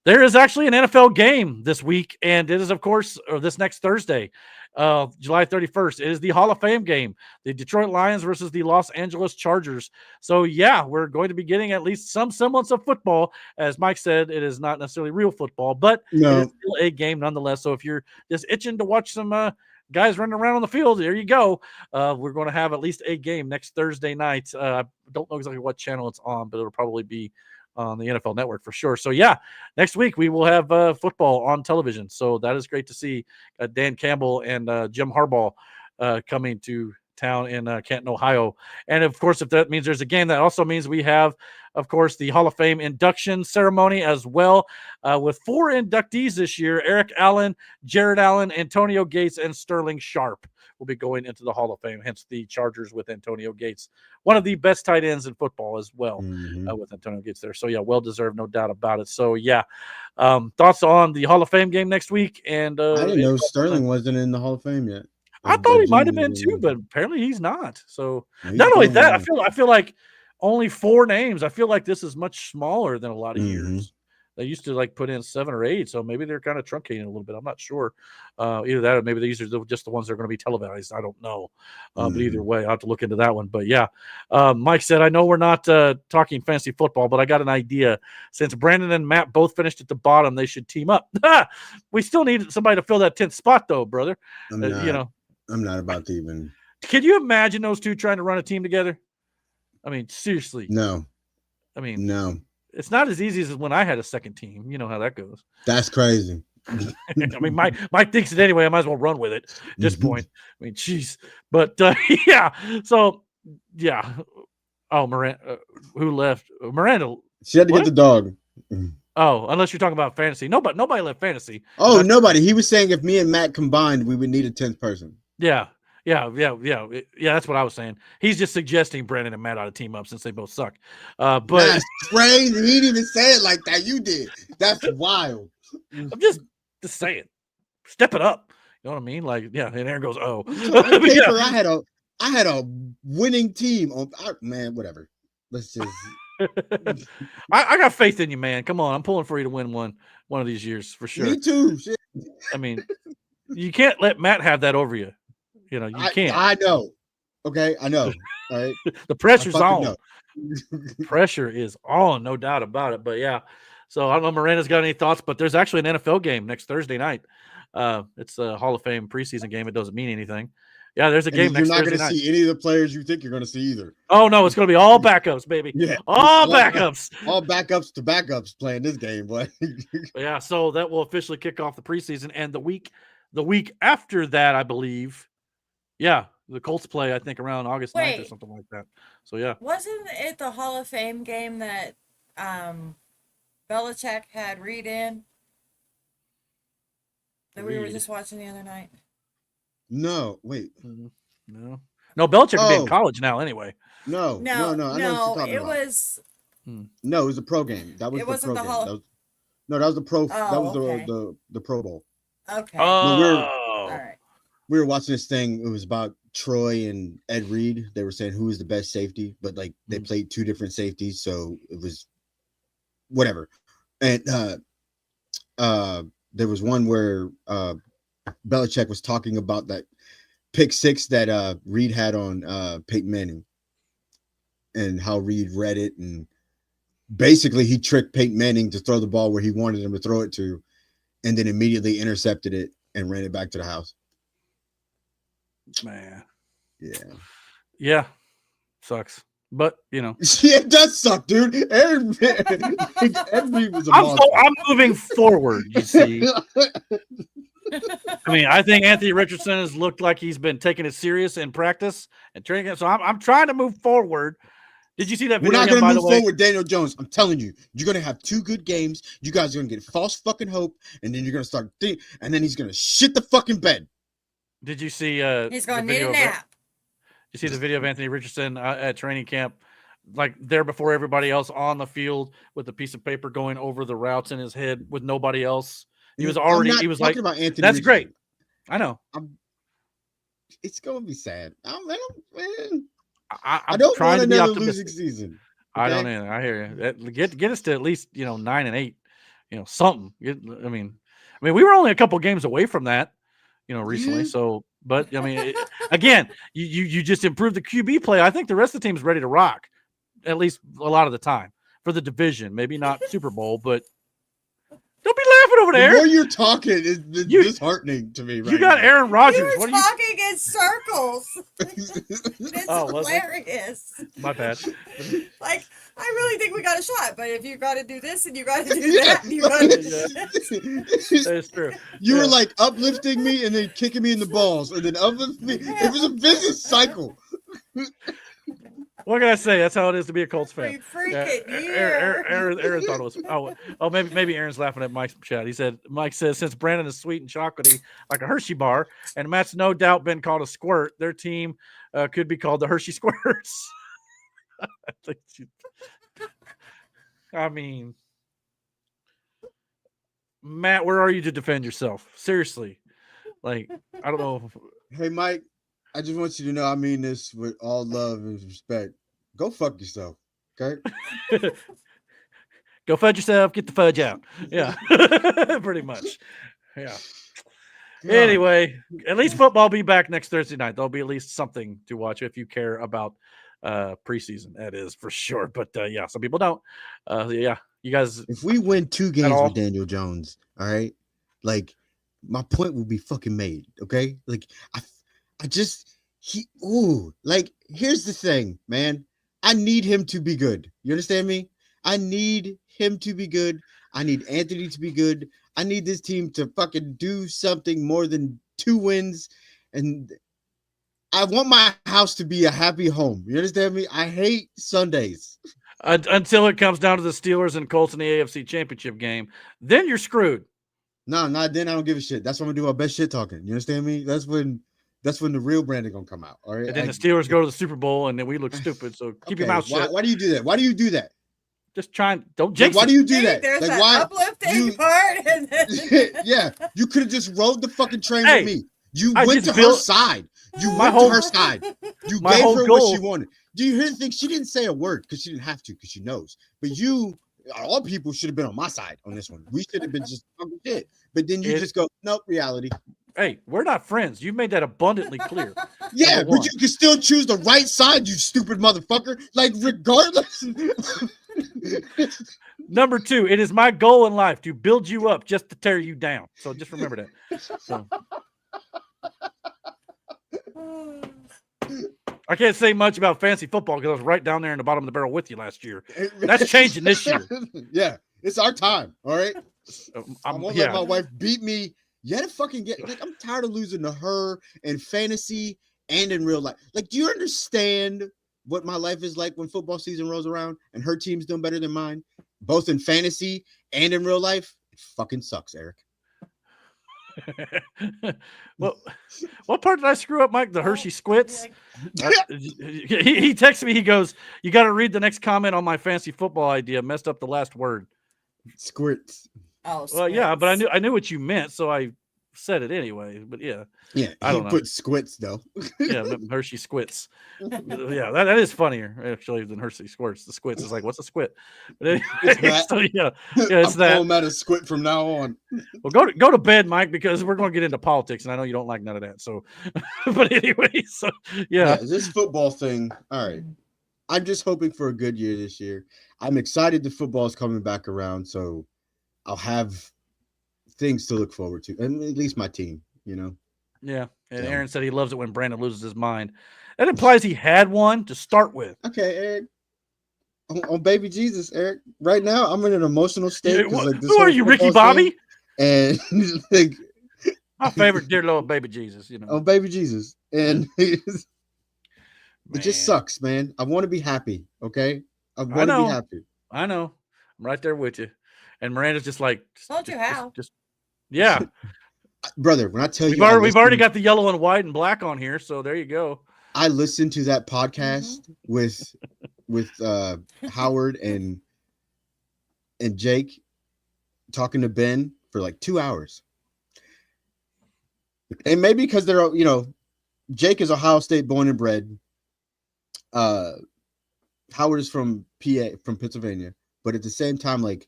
[SPEAKER 1] there is actually an NFL game this week, and it is, of course, this next Thursday, July 31st. It is the Hall of Fame game, the Detroit Lions versus the Los Angeles Chargers. So, yeah, we're going to be getting at least some semblance of football. As Mike said, it is not necessarily real football, but it is still a game nonetheless. So if you're just itching to watch some guys running around on the field, there you go. We're going to have at least a game next Thursday night. I don't know exactly what channel it's on, but it'll probably be on the NFL Network for sure. So yeah, next week we will have football on television. So that is great to see Dan Campbell and Jim Harbaugh coming to town in Canton, Ohio. And of course, if that means there's a game, that also means we have, of course, the Hall of Fame induction ceremony as well, with 4 inductees this year: Eric Allen, Jared Allen, Antonio Gates, and Sterling Sharp will be going into the Hall of Fame. Hence the Chargers with Antonio Gates, one of the best tight ends in football as well, with Antonio Gates there. So yeah, well deserved, no doubt about it. So yeah, thoughts on the Hall of Fame game next week? And
[SPEAKER 2] I didn't know Sterling wasn't in the Hall of Fame yet.
[SPEAKER 1] I thought he might have been too, but apparently he's not. So not only that, I feel like only 4 names. I feel like this is much smaller than a lot of years. They used to like put in 7 or 8, so maybe they're kind of truncating a little bit. I'm not sure. Either that or maybe these are just the ones that are going to be televised. I don't know. But either way, I'll have to look into that one. But yeah, Mike said, I know we're not talking fantasy football, but I got an idea. Since Brandon and Matt both finished at the bottom, they should team up. We still need somebody to fill that 10th spot, though, brother.
[SPEAKER 2] I'm not about to even.
[SPEAKER 1] Can you imagine those two trying to run a team together? I mean, seriously.
[SPEAKER 2] No.
[SPEAKER 1] I mean,
[SPEAKER 2] No.
[SPEAKER 1] it's not as easy as when I had a second team. You know how that goes.
[SPEAKER 2] That's crazy.
[SPEAKER 1] I mean, Mike thinks it anyway. I might as well run with it at this point. I mean, jeez. But yeah. So yeah. Oh, Miranda, who left? Miranda.
[SPEAKER 2] She had to get the dog.
[SPEAKER 1] Oh, unless you're talking about fantasy. Nobody left fantasy.
[SPEAKER 2] Oh, nobody. He was saying if me and Matt combined, we would need a 10th person.
[SPEAKER 1] Yeah. That's what I was saying. He's just suggesting Brandon and Matt ought to team up since they both suck. But
[SPEAKER 2] that's crazy. He didn't even say it like that. You did. That's wild.
[SPEAKER 1] I'm just saying, step it up. You know what I mean? Like, yeah. And Aaron goes, "Oh,
[SPEAKER 2] on paper, I had a winning team. Man, whatever. Let's just.
[SPEAKER 1] I got faith in you, man. Come on, I'm pulling for you to win one of these years for sure.
[SPEAKER 2] Me too. Shit.
[SPEAKER 1] I mean, you can't let Matt have that over you. You know, you can't.
[SPEAKER 2] I know. Okay, I know. All right.
[SPEAKER 1] The pressure's on. Pressure is on, no doubt about it. But yeah, so I don't know. Miranda's got any thoughts, but there's actually an NFL game next Thursday night. It's a Hall of Fame preseason game. It doesn't mean anything. Yeah, there's a game next Thursday night. You're not
[SPEAKER 2] going to see any of the players you think you're going to see either.
[SPEAKER 1] Oh no, it's going to be all backups, baby.
[SPEAKER 2] Yeah,
[SPEAKER 1] all backups.
[SPEAKER 2] All backups to backups playing this game, boy.
[SPEAKER 1] Yeah, so that will officially kick off the preseason, and the week after that, I believe. Yeah, the Colts play, I think, around August 9th or something like that. So, yeah.
[SPEAKER 3] Wasn't it the Hall of Fame game that Belichick had Reed in? That we were just watching the other night?
[SPEAKER 2] No, wait.
[SPEAKER 1] No, Belichick would be in college now anyway.
[SPEAKER 2] No. I know what you're talking about.
[SPEAKER 3] Was...
[SPEAKER 2] No, it was a pro game. That was the pro game. That was the pro. That was the Pro Bowl.
[SPEAKER 3] Okay.
[SPEAKER 1] Oh.
[SPEAKER 3] All right.
[SPEAKER 2] We were watching this thing. It was about Troy and Ed Reed. They were saying who was the best safety, but like they played two different safeties, so it was whatever. And there was one where Belichick was talking about that pick six that Reed had on Peyton Manning, and how Reed read it, and basically he tricked Peyton Manning to throw the ball where he wanted him to throw it to, and then immediately intercepted it and ran it back to the house.
[SPEAKER 1] Man.
[SPEAKER 2] Yeah.
[SPEAKER 1] Sucks. But, you know.
[SPEAKER 2] Yeah, it does suck, dude. Aaron was a monster.
[SPEAKER 1] I'm moving forward, you see. I mean, I think Anthony Richardson has looked like he's been taking it serious in practice and training. So I'm trying to move forward. Did you see that video?
[SPEAKER 2] We're not going to move forward with Daniel Jones. I'm telling you. You're going to have two good games. You guys are going to get false fucking hope, and then you're going to start thinking, and then he's going to shit the fucking bed.
[SPEAKER 1] Did you see
[SPEAKER 3] he's going to need a nap.
[SPEAKER 1] You see the video of Anthony Richardson at training camp, like there before everybody else on the field with a piece of paper going over the routes in his head with nobody else. He was like,
[SPEAKER 2] about Anthony
[SPEAKER 1] that's
[SPEAKER 2] Richardson.
[SPEAKER 1] Great. I know.
[SPEAKER 2] It's going to be sad.
[SPEAKER 1] I'm
[SPEAKER 2] I don't want another losing season.
[SPEAKER 1] Okay? I don't either. I hear you. Get us to at least 9-8. Something. I mean, we were only a couple games away from that. Recently. So, but I mean, again, you just improved the QB play. I think the rest of the team is ready to rock, at least a lot of the time for the division. Maybe not Super Bowl, but don't be laughing over there.
[SPEAKER 2] The more you're talking is disheartening to me. Right,
[SPEAKER 1] you got
[SPEAKER 2] now.
[SPEAKER 1] Aaron Rodgers.
[SPEAKER 3] You were talking in circles. It's hilarious.
[SPEAKER 1] My bad.
[SPEAKER 3] Like, I really think we got a shot, but if you got to do this and you got to do that, and you got to do this.
[SPEAKER 1] That is true.
[SPEAKER 2] You were like uplifting me and then kicking me in the balls, and then uplifting me. It was a vicious cycle.
[SPEAKER 1] What can I say? That's how it is to be a Colts fan.
[SPEAKER 3] Aaron
[SPEAKER 1] thought it was. Oh, maybe Aaron's laughing at Mike's chat. He said, Mike says, since Brandon is sweet and chocolatey like a Hershey bar, and Matt's no doubt been called a squirt, their team could be called the Hershey Squirts. I mean, Matt, where are you to defend yourself? Seriously. Like, I don't know.
[SPEAKER 2] Hey, Mike, I just want you to know I mean this with all love and respect. Go fuck yourself, okay?
[SPEAKER 1] Go fudge yourself, get the fudge out. Yeah, pretty much. Yeah. Anyway, at least football will be back next Thursday night. There'll be at least something to watch if you care about preseason. That is for sure. But yeah, some people don't. Yeah, you guys.
[SPEAKER 2] If we win 2 games with Daniel Jones, all right, like my point will be fucking made. Okay, like here's the thing, man. I need him to be good. You understand me? I need him to be good. I need Anthony to be good. I need this team to fucking do something more than 2 wins. And I want my house to be a happy home. You understand me? I hate Sundays.
[SPEAKER 1] Until it comes down to the Steelers and Colts in the AFC Championship game. Then you're screwed.
[SPEAKER 2] No, not then. I don't give a shit. That's when I'm gonna do my best shit talking. You understand me? That's when the real Brandon gonna come out. All right.
[SPEAKER 1] And then the Steelers go to the Super Bowl, and then we look stupid. So keep your mouth shut.
[SPEAKER 2] Why do you do that? Why do you do that?
[SPEAKER 1] Just trying. Don't jinx
[SPEAKER 2] Why
[SPEAKER 1] it.
[SPEAKER 2] do you do that?
[SPEAKER 3] There's
[SPEAKER 2] Like
[SPEAKER 3] that
[SPEAKER 2] why?
[SPEAKER 3] uplifting part. And then...
[SPEAKER 2] Yeah, you could have just rode the fucking train
[SPEAKER 1] Hey,
[SPEAKER 2] with me. You
[SPEAKER 1] I
[SPEAKER 2] went
[SPEAKER 1] just
[SPEAKER 2] to her
[SPEAKER 1] built-
[SPEAKER 2] side. You
[SPEAKER 1] My
[SPEAKER 2] went
[SPEAKER 1] whole-
[SPEAKER 2] to her side. You
[SPEAKER 1] my
[SPEAKER 2] gave
[SPEAKER 1] whole
[SPEAKER 2] her
[SPEAKER 1] goal-
[SPEAKER 2] what she wanted. Do you hear the thing? She didn't say a word because she didn't have to because she knows. But you, all people should have been on my side on this one. We should have been just fucking shit. But then you just go, nope, reality.
[SPEAKER 1] Hey, we're not friends. You've made that abundantly clear.
[SPEAKER 2] Yeah,
[SPEAKER 1] Number
[SPEAKER 2] but
[SPEAKER 1] one.
[SPEAKER 2] you can still choose the right side, you stupid motherfucker. Like, regardless.
[SPEAKER 1] Number 2, it is my goal in life to build you up just to tear you down. So just remember that. So. I can't say much about fantasy football because I was right down there in the bottom of the barrel with you last year. That's changing this year.
[SPEAKER 2] Yeah, it's our time. All right. I
[SPEAKER 1] I'm,
[SPEAKER 2] won't
[SPEAKER 1] yeah.
[SPEAKER 2] let my wife beat me. Yet to fucking get like I'm tired of losing to her in fantasy and in real life. Like, do you understand what my life is like when football season rolls around and her team's doing better than mine, both in fantasy and in real life? It fucking sucks, Eric.
[SPEAKER 1] Well, what part did I screw up, Mike? The Hershey squits. He texted me. He goes, "You got to read the next comment on my fantasy football idea. Messed up the last word."
[SPEAKER 2] Squirts.
[SPEAKER 3] Oh,
[SPEAKER 1] Well, yeah, but
[SPEAKER 3] squints.
[SPEAKER 1] I knew what you meant, so I said it anyway. But yeah,
[SPEAKER 2] Yeah,
[SPEAKER 1] I don't know.
[SPEAKER 2] put squirts though.
[SPEAKER 1] Yeah, Hershey squits. Yeah, that is funnier actually than Hershey squirts. The squits is like, what's a squit? But anyway,
[SPEAKER 2] It's
[SPEAKER 1] so yeah, it's
[SPEAKER 2] I'm
[SPEAKER 1] that.
[SPEAKER 2] calling that a squit from now on.
[SPEAKER 1] Well, go to bed, Mike, because we're going to get into politics, and I know you don't like none of that. So, but anyway, so yeah.
[SPEAKER 2] This football thing. All right. I'm just hoping for a good year this year. I'm excited the football is coming back around, so I'll have things to look forward to, and at least my team, you know.
[SPEAKER 1] Yeah, and
[SPEAKER 2] Yeah.
[SPEAKER 1] Aaron said he loves it when Brandon loses his mind. That implies he had one to start with.
[SPEAKER 2] Okay, Eric. On baby Jesus, Eric. Right now, I'm in an emotional state. 'Cause, like, this
[SPEAKER 1] Who are
[SPEAKER 2] whole
[SPEAKER 1] you, Ricky
[SPEAKER 2] football
[SPEAKER 1] Bobby?
[SPEAKER 2] thing, and like
[SPEAKER 1] My favorite dear little baby Jesus. You know,
[SPEAKER 2] on baby Jesus, and it just
[SPEAKER 1] Man.
[SPEAKER 2] sucks, man. I want to be happy. Okay, I want to
[SPEAKER 1] know.
[SPEAKER 2] be happy.
[SPEAKER 1] I know. I'm right there with you. And Miranda's just like,
[SPEAKER 3] Told you how.
[SPEAKER 1] just yeah.
[SPEAKER 2] Brother, when I tell
[SPEAKER 1] We've
[SPEAKER 2] you,
[SPEAKER 1] already got the yellow and white and black on here, so there you go.
[SPEAKER 2] I listened to that podcast with Howard and Jake talking to Ben for like 2 hours. And maybe because they're, you know, Jake is Ohio State born and bred. Howard is from PA, from Pennsylvania. But at the same time, like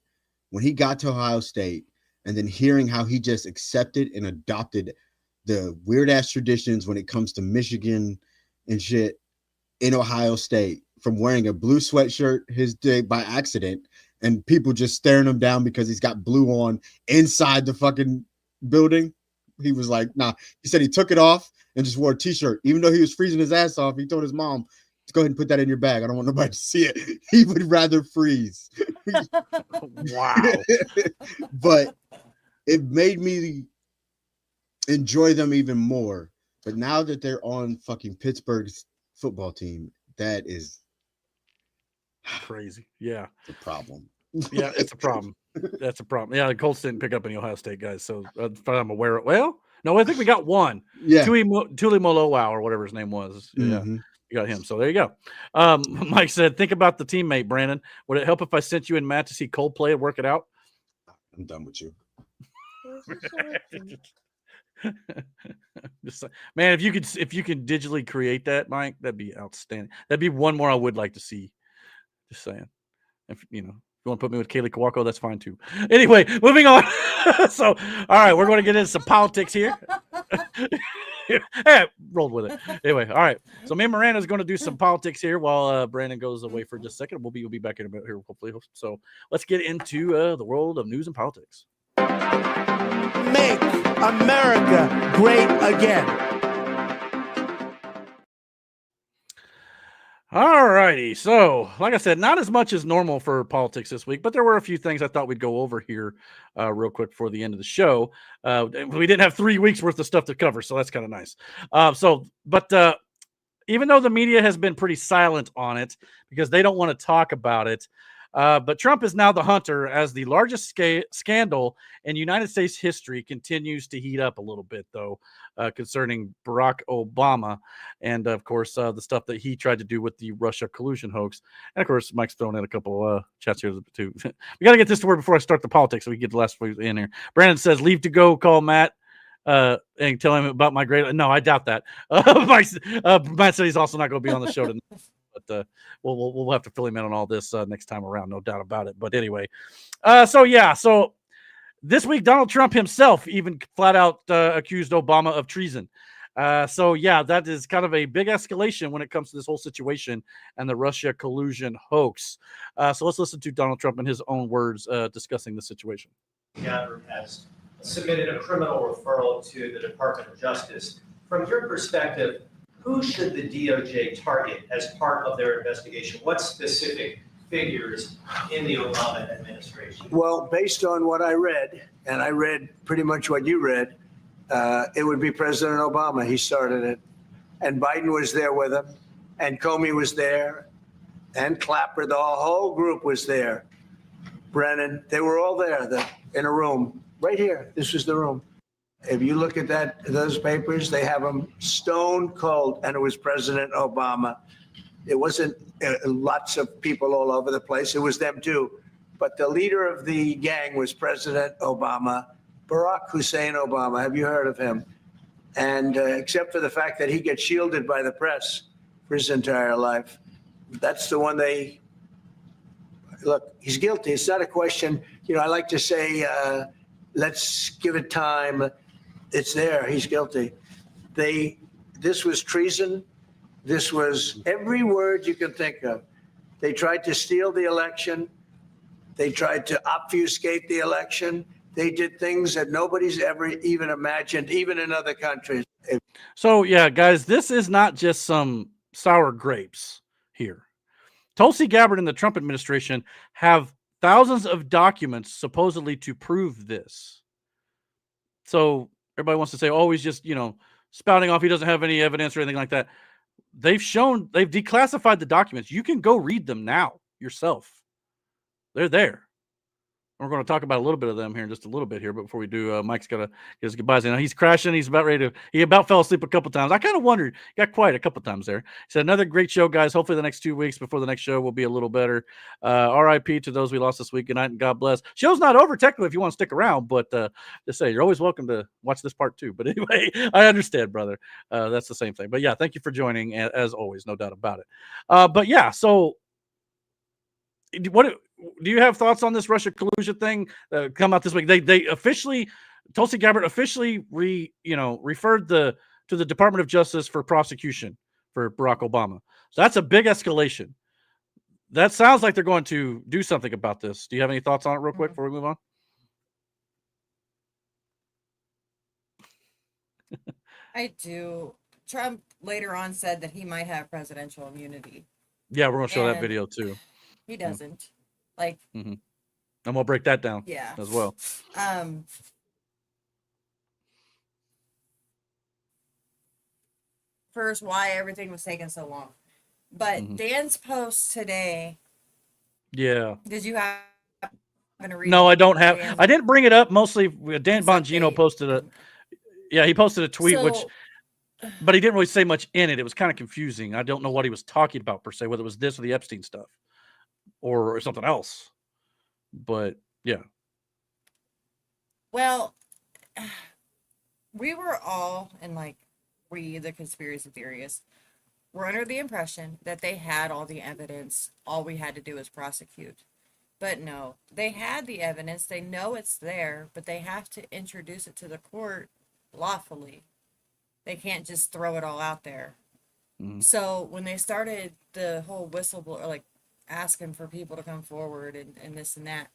[SPEAKER 2] when he got to Ohio State and then hearing how he just accepted and adopted the weird ass traditions when it comes to Michigan and shit in Ohio State, from wearing a blue sweatshirt his day by accident and people just staring him down because he's got blue on inside the fucking building. He was like, nah. He said he took it off and just wore a t-shirt. Even though he was freezing his ass off, he told his mom, go ahead and put that in your bag. I don't want nobody to see it. He would rather freeze.
[SPEAKER 1] Wow.
[SPEAKER 2] But it made me enjoy them even more. But now that they're on fucking Pittsburgh's football team, that is
[SPEAKER 1] Crazy. Yeah.
[SPEAKER 2] the problem.
[SPEAKER 1] Yeah, it's a problem. That's a problem. Yeah, the Colts didn't pick up any Ohio State guys, so as far as I'm aware of. Well, no, I think we got one.
[SPEAKER 2] Yeah.
[SPEAKER 1] Tuli Molowow or whatever his name was. Yeah.
[SPEAKER 2] Mhm.
[SPEAKER 1] You got him. So there you go. Mike said, think about the teammate, Brandon. Would it help if I sent you and Matt to see Coldplay and work it out?
[SPEAKER 2] I'm done with you.
[SPEAKER 1] Just, man, if you could digitally create that, Mike, that'd be outstanding. That'd be one more I would like to see. Just saying. If you want to put me with Kaylee Kawako, that's fine too. Anyway, moving on. So, all right, we're going to get into some politics here. Hey, rolled with it. Anyway, all right. So me and Miranda's going to do some politics here while Brandon goes away for just a second. We'll be back in a bit here, hopefully. So let's get into the world of news and politics.
[SPEAKER 9] Make America great again.
[SPEAKER 1] All righty. So, like I said, not as much as normal for politics this week, but there were a few things I thought we'd go over here real quick before the end of the show. We didn't have 3 weeks worth of stuff to cover, so that's kind of nice. But even though the media has been pretty silent on it because they don't want to talk about it, but Trump is now the hunter as the largest scandal in United States history continues to heat up a little bit, though, concerning Barack Obama and, of course, the stuff that he tried to do with the Russia collusion hoax. And, of course, Mike's thrown in a couple chats here, too. We got to get this to word before I start the politics so we can get the last one in here. Brandon says, leave to go, call Matt. And tell him about my great. No, I doubt that. Matt said he's also not going to be on the show tonight, but we'll have to fill him in on all this next time around, no doubt about it. But anyway, so this week Donald Trump himself even flat out accused Obama of treason. That is kind of a big escalation when it comes to this whole situation and the Russia collusion hoax. So let's listen to Donald Trump in his own words discussing the situation.
[SPEAKER 10] Gatherer has submitted a criminal referral to the Department of Justice. From your perspective, who should the DOJ target as part of their investigation? What specific figures in the Obama administration?
[SPEAKER 11] Well, based on what I read, and I read pretty much what you read, it would be President Obama. He started it. And Biden was there with him, and Comey was there, and Clapper, the whole group was there. Brennan, they were all there in a room. Right here, this is the room. If you look at those papers, they have them stone cold, and it was President Obama. It wasn't lots of people all over the place. It was them too. But the leader of the gang was President Obama, Barack Hussein Obama. Have you heard of him? And except for the fact that he gets shielded by the press for his entire life, that's the one look, he's guilty. It's not a question. I like to say, let's give it time. It's there. He's guilty. This was treason. This was every word you can think of. They tried to steal the election. They tried to obfuscate the election. They did things that nobody's ever even imagined, even in other countries.
[SPEAKER 1] So, yeah, guys, this is not just some sour grapes here. Tulsi Gabbard and the Trump administration have thousands of documents supposedly to prove this. So everybody wants to say, oh, he's just, spouting off. He doesn't have any evidence or anything like that. They've declassified the documents. You can go read them now yourself. They're there. We're going to talk about a little bit of them here in just a little bit here. But before we do, Mike's got to get his goodbyes. He's crashing. He's about ready to. He about fell asleep a couple times. I kind of wondered. Got quiet a couple times there. He said, another great show, guys. Hopefully the next 2 weeks before the next show will be a little better. R.I.P. to those we lost this week. Good night and God bless. Show's not over technically if you want to stick around, but just say you're always welcome to watch this part too. But anyway, I understand, brother. That's the same thing. But yeah, thank you for joining as always. No doubt about it. So what do you have thoughts on this Russia collusion thing come out this week? They officially, Tulsi Gabbard officially referred to the Department of Justice for prosecution for Barack Obama. So that's a big escalation. That sounds like they're going to do something about this. Do you have any thoughts on it real quick before we move on?
[SPEAKER 3] I do. Trump later on said that he might have presidential immunity.
[SPEAKER 1] Yeah, we're going to show that video too.
[SPEAKER 3] He doesn't.
[SPEAKER 1] And we'll break that down as well.
[SPEAKER 3] First, why everything was taking so long. But Dan's post today.
[SPEAKER 1] Yeah.
[SPEAKER 3] Did you happen to read?
[SPEAKER 1] No, I don't have. I didn't bring it up. Mostly, Dan Bongino posted a. Yeah, he posted a tweet, but he didn't really say much in it. It was kind of confusing. I don't know what he was talking about per se, whether it was this or the Epstein stuff, or something else. But yeah.
[SPEAKER 3] Well, we were all, and we, the conspiracy theorists, were under the impression that they had all the evidence. All we had to do was prosecute. But no, they had the evidence. They know it's there, but they have to introduce it to the court lawfully. They can't just throw it all out there. So when they started the whole whistleblower, asking for people to come forward and this and that,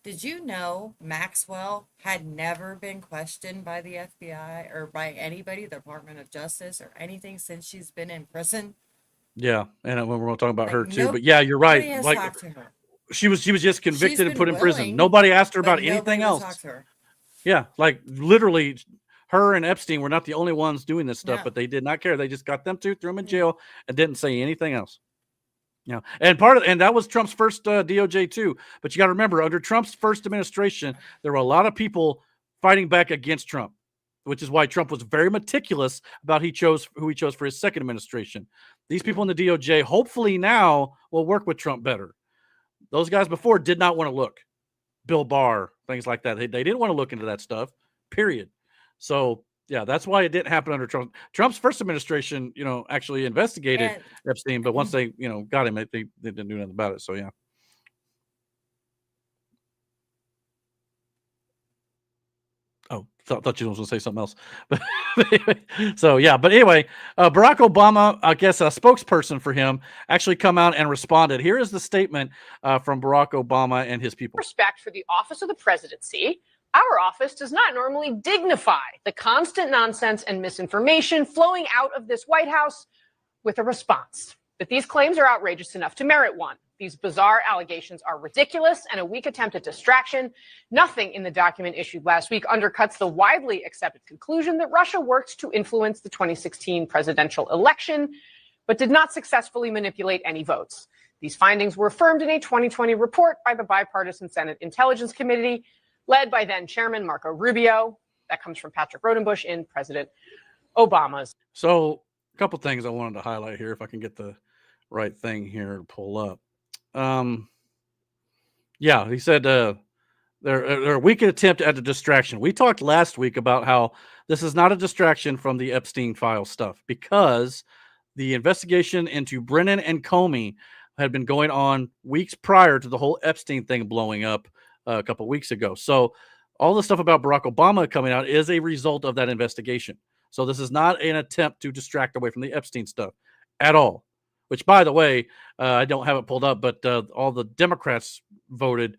[SPEAKER 3] did you know Maxwell had never been questioned by the FBI or by anybody, the Department of Justice or anything since she's been in prison?
[SPEAKER 1] Yeah, and when we're talking about
[SPEAKER 3] Like,
[SPEAKER 1] her too,
[SPEAKER 3] nope,
[SPEAKER 1] but yeah, you're
[SPEAKER 3] nobody
[SPEAKER 1] right.
[SPEAKER 3] has
[SPEAKER 1] Like
[SPEAKER 3] talked to her.
[SPEAKER 1] she was just convicted and
[SPEAKER 3] been
[SPEAKER 1] put in prison.
[SPEAKER 3] willing,
[SPEAKER 1] Nobody asked her
[SPEAKER 3] but
[SPEAKER 1] about anything
[SPEAKER 3] nobody would talk
[SPEAKER 1] else.
[SPEAKER 3] to her.
[SPEAKER 1] Yeah, like literally, her and Epstein were not the only ones doing this stuff,
[SPEAKER 3] Yeah.
[SPEAKER 1] but they did not care. They just got them two, threw them in
[SPEAKER 3] Mm.
[SPEAKER 1] jail, and didn't say anything else. Yeah, and that was Trump's first DOJ too. But you got to remember, under Trump's first administration, there were a lot of people fighting back against Trump, which is why Trump was very meticulous about who he chose for his second administration. These people in the DOJ, hopefully now, will work with Trump better. Those guys before did not want to look. Bill Barr, things like that. They didn't want to look into that stuff, period. So, yeah, that's why it didn't happen under Trump. Trump's first administration, actually investigated
[SPEAKER 3] And
[SPEAKER 1] Epstein, but once they, got him, they didn't do nothing about it. So, yeah. Oh, thought you was going to say something else. So, yeah. But anyway, Barack Obama, I guess a spokesperson for him, actually come out and responded. Here is the statement from Barack Obama and his people.
[SPEAKER 12] Respect for the office of the presidency, our office does not normally dignify the constant nonsense and misinformation flowing out of this White House with a response. But these claims are outrageous enough to merit one. These bizarre allegations are ridiculous and a weak attempt at distraction. Nothing in the document issued last week undercuts the widely accepted conclusion that Russia worked to influence the 2016 presidential election, but did not successfully manipulate any votes. These findings were affirmed in a 2020 report by the bipartisan Senate Intelligence Committee, led by then Chairman Marco Rubio. That comes from Patrick Rodenbush in President Obama's.
[SPEAKER 1] So, a couple things I wanted to highlight here, if I can get the right thing here to pull up. Yeah, he said they're a weak attempt at a distraction. We talked last week about how this is not a distraction from the Epstein file stuff because the investigation into Brennan and Comey had been going on weeks prior to the whole Epstein thing blowing up a couple weeks ago. So all the stuff about Barack Obama coming out is a result of that investigation. So this is not an attempt to distract away from the Epstein stuff at all. Which, by the way, I don't have it pulled up, but all the Democrats voted.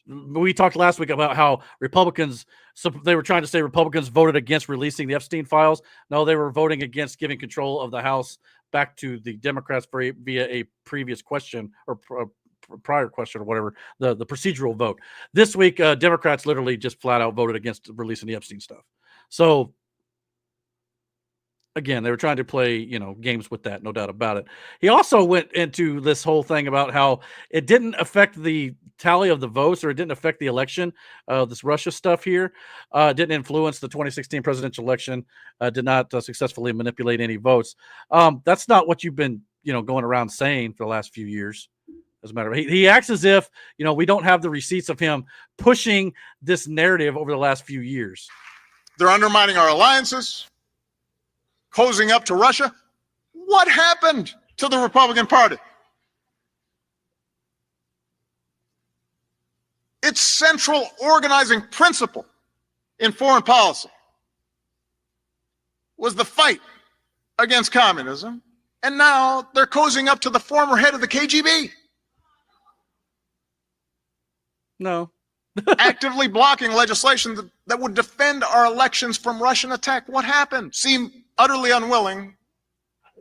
[SPEAKER 1] We talked last week about how Republicans, so they were trying to say Republicans voted against releasing the Epstein files. No, they were voting against giving control of the House back to the Democrats via a previous question or prior question or whatever, the procedural vote. This week, Democrats literally just flat out voted against releasing the Epstein stuff. So, again, they were trying to play, games with that, no doubt about it. He also went into this whole thing about how it didn't affect the tally of the votes or it didn't affect the election. This Russia stuff here didn't influence the 2016 presidential election, did not successfully manipulate any votes. That's not what you've been, going around saying for the last few years. As a matter of he acts as if, we don't have the receipts of him pushing this narrative over the last few years.
[SPEAKER 13] They're undermining our alliances, cozying up to Russia. What happened to the Republican Party? Its central organizing principle in foreign policy was the fight against communism, and now they're cozying up to the former head of the KGB.
[SPEAKER 1] No.
[SPEAKER 13] Actively blocking legislation that would defend our elections from Russian attack. What happened? Seem utterly unwilling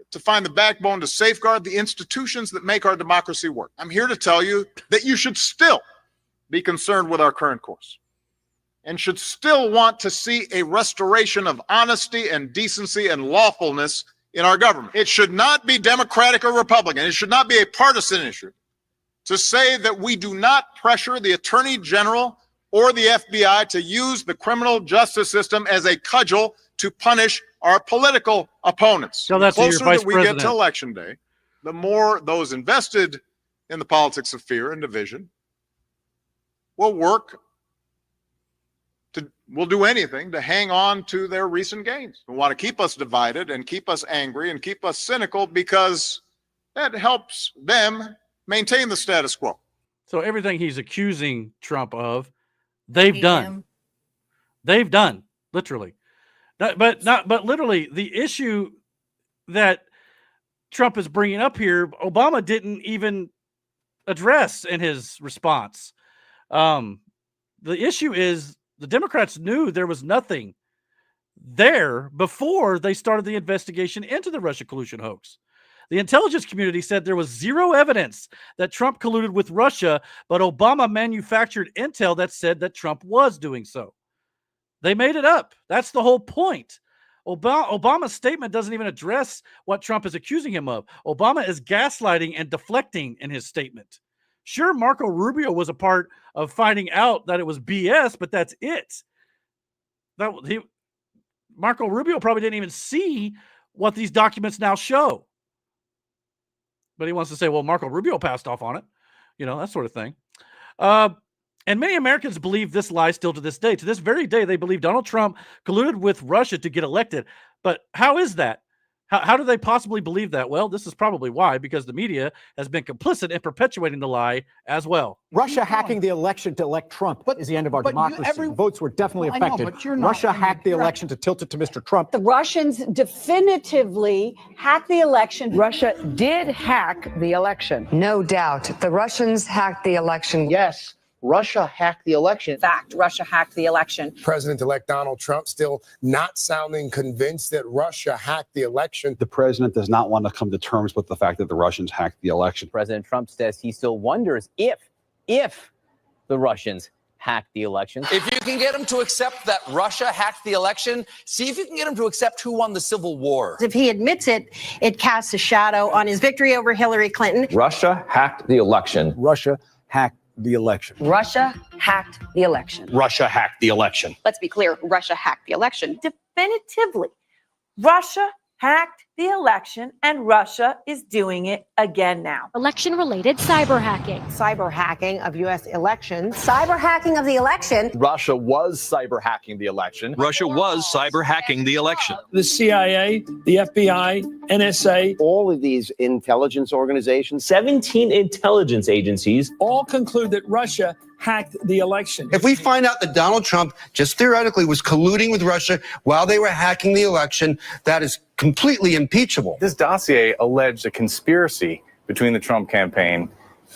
[SPEAKER 13] to find the backbone to safeguard the institutions that make our democracy work. I'm here to tell you that you should still be concerned with our current course and should still want to see a restoration of honesty and decency and lawfulness in our government. It should not be Democratic or Republican. It should not be a partisan issue to say that we do not pressure the Attorney General or the FBI to use the criminal justice system as a cudgel to punish our political opponents.
[SPEAKER 1] Tell that
[SPEAKER 13] The
[SPEAKER 1] to your
[SPEAKER 13] closer
[SPEAKER 1] vice
[SPEAKER 13] that we
[SPEAKER 1] president.
[SPEAKER 13] get to election day, the more those invested in the politics of fear and division will will do anything to hang on to their recent gains. They want to keep us divided and keep us angry and keep us cynical because that helps them maintain the status quo.
[SPEAKER 1] So everything he's accusing Trump of, they've
[SPEAKER 3] hate
[SPEAKER 1] done.
[SPEAKER 3] him.
[SPEAKER 1] They've done, literally. But literally, the issue that Trump is bringing up here, Obama didn't even address in his response. The issue is the Democrats knew there was nothing there before they started the investigation into the Russia collusion hoax. The intelligence community said there was zero evidence that Trump colluded with Russia, but Obama manufactured intel that said that Trump was doing so. They made it up. That's the whole point. Obama's statement doesn't even address what Trump is accusing him of. Obama is gaslighting and deflecting in his statement. Sure, Marco Rubio was a part of finding out that it was BS, but that's it. Marco Rubio probably didn't even see what these documents now show. But he wants to say, well, Marco Rubio passed off on it. That sort of thing. And many Americans believe this lie still to this day. To this very day, they believe Donald Trump colluded with Russia to get elected. But how is that? How do they possibly believe that? Well, this is probably why, because the media has been complicit in perpetuating the lie as well.
[SPEAKER 14] Russia hacking the election to elect Trump is the end of our democracy. Votes were definitely affected. Russia hacked the election to tilt it to Mr. Trump.
[SPEAKER 8] The Russians definitively hacked the election.
[SPEAKER 15] Russia did hack the election.
[SPEAKER 16] No doubt. The Russians hacked the election.
[SPEAKER 17] Yes. Russia hacked the election.
[SPEAKER 8] Fact, Russia hacked the election.
[SPEAKER 18] President-elect Donald Trump still not sounding convinced that Russia hacked the election.
[SPEAKER 19] The president does not want to come to terms with the fact that the Russians hacked the election.
[SPEAKER 20] President Trump says he still wonders if the Russians hacked the election.
[SPEAKER 21] If you can get him to accept that Russia hacked the election, see if you can get him to accept who won the Civil War.
[SPEAKER 8] If he admits it, it casts a shadow on his victory over Hillary Clinton.
[SPEAKER 22] Russia hacked the election.
[SPEAKER 19] Russia hacked the election.
[SPEAKER 8] Russia hacked the election.
[SPEAKER 22] Russia hacked the election.
[SPEAKER 8] Let's be clear, Russia hacked the election.
[SPEAKER 23] Definitively, Russia hacked the election, and Russia is doing it again now.
[SPEAKER 24] Election-related cyber hacking.
[SPEAKER 8] Cyber hacking of U.S. elections. Cyber hacking of the election.
[SPEAKER 22] Russia was cyber hacking the election.
[SPEAKER 25] Russia was cyber hacking the election.
[SPEAKER 26] The CIA, the FBI, NSA.
[SPEAKER 17] All of these intelligence organizations.
[SPEAKER 27] 17 intelligence agencies.
[SPEAKER 26] All conclude that Russia hacked the election.
[SPEAKER 7] If we find out that Donald Trump just theoretically was colluding with Russia while they were hacking the election, that is completely impeachable.
[SPEAKER 28] This dossier alleged a conspiracy between the Trump campaign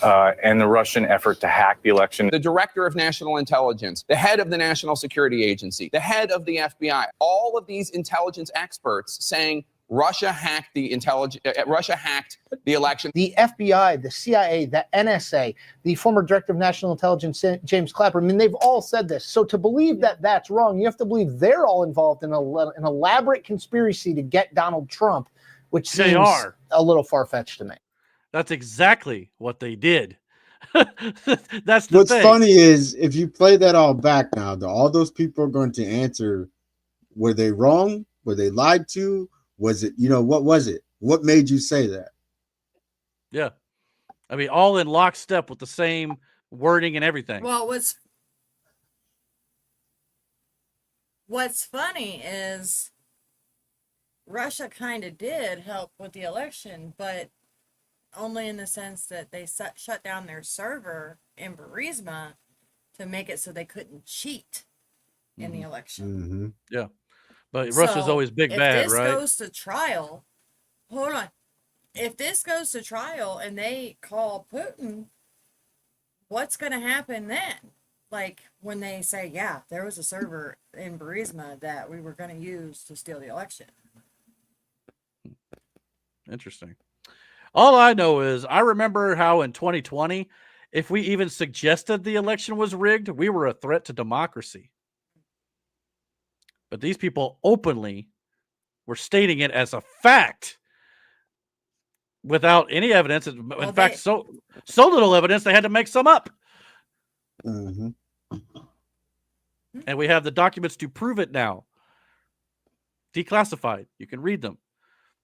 [SPEAKER 28] and the Russian effort to hack the election.
[SPEAKER 29] The director of national intelligence, the head of the National Security Agency, the head of the FBI, all of these intelligence experts saying Russia hacked the election.
[SPEAKER 17] The FBI, the CIA, the NSA, the former director of national intelligence, James Clapper, I mean, they've all said this. So to believe that that's wrong, you have to believe they're all involved in an elaborate conspiracy to get Donald Trump, which seems a little far-fetched to me.
[SPEAKER 1] That's exactly what they did. That's
[SPEAKER 2] What's funny is if you play that all back now, all those people are going to answer, were they wrong? Were they lied to? Was it, what was it? What made you say that?
[SPEAKER 1] Yeah. I mean, all in lockstep with the same wording and everything.
[SPEAKER 3] Well, what's funny is Russia kind of did help with the election, but only in the sense that they shut down their server in Burisma to make it so they couldn't cheat in the election.
[SPEAKER 2] Mm-hmm.
[SPEAKER 1] Yeah. But Russia's always big bad, right?
[SPEAKER 3] If this goes to trial, hold on. If this goes to trial and they call Putin, what's going to happen then? Like when they say, yeah, there was a server in Burisma that we were going to use to steal the election.
[SPEAKER 1] Interesting. All I know is I remember how in 2020, if we even suggested the election was rigged, we were a threat to democracy. But these people openly were stating it as a fact without any evidence. In fact, so little evidence, they had to make some up.
[SPEAKER 2] Mm-hmm.
[SPEAKER 1] And we have the documents to prove it now. Declassified. You can read them.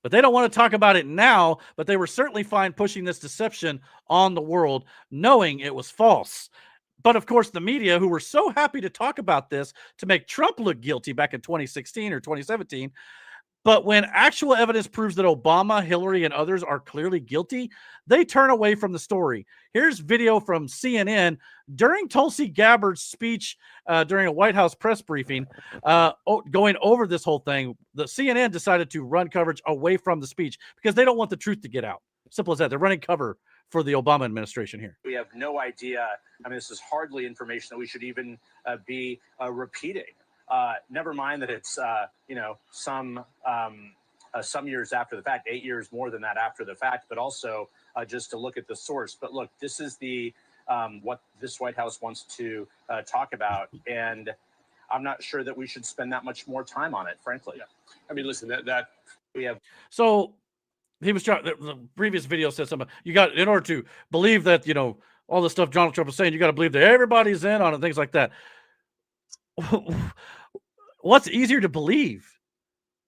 [SPEAKER 1] But they don't want to talk about it now, but they were certainly fine pushing this deception on the world, knowing it was false. But of course, the media, who were so happy to talk about this to make Trump look guilty back in 2016 or 2017, but when actual evidence proves that Obama, Hillary, and others are clearly guilty, they turn away from the story. Here's video from CNN during Tulsi Gabbard's speech during a White House press briefing, going over this whole thing. The CNN decided to run coverage away from the speech because they don't want the truth to get out. Simple as that. They're running cover for the Obama administration here.
[SPEAKER 30] We have no idea. I mean, this is hardly information that we should even be repeating. Never mind that it's, some some years after the fact, 8 years more than that after the fact, but also just to look at the source. But look, this is the what this White House wants to talk about, and I'm not sure that we should spend that much more time on it, frankly.
[SPEAKER 4] Yeah. I mean, listen, that
[SPEAKER 30] we have.
[SPEAKER 1] So he was trying. The previous video said something. You got, in order to believe that, you know, all the stuff Donald Trump was saying, you got to believe that everybody's in on it, things like that. What's easier to believe?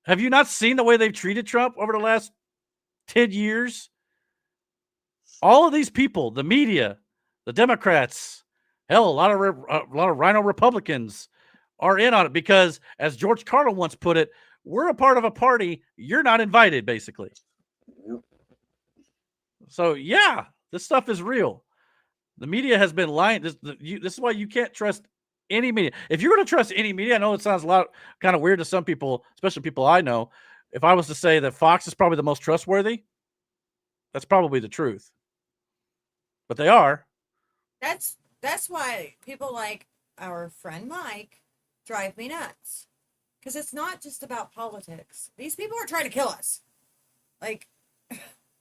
[SPEAKER 1] Have you not seen the way they've treated Trump over the last 10 years? All of these people, the media, the Democrats, hell, a lot of Rhino Republicans are in on it because, as George Carlin once put it, we're a part of a party. You're not invited, basically. So, yeah, this stuff is real. The media has been lying. This is why you can't trust any media. If you're going to trust any media, I know it sounds a lot kind of weird to some people, especially people I know. If I was to say that Fox is probably the most trustworthy, that's probably the truth. But they are.
[SPEAKER 3] That's why people like our friend Mike drive me nuts. Because it's not just about politics. These people are trying to kill us. Like,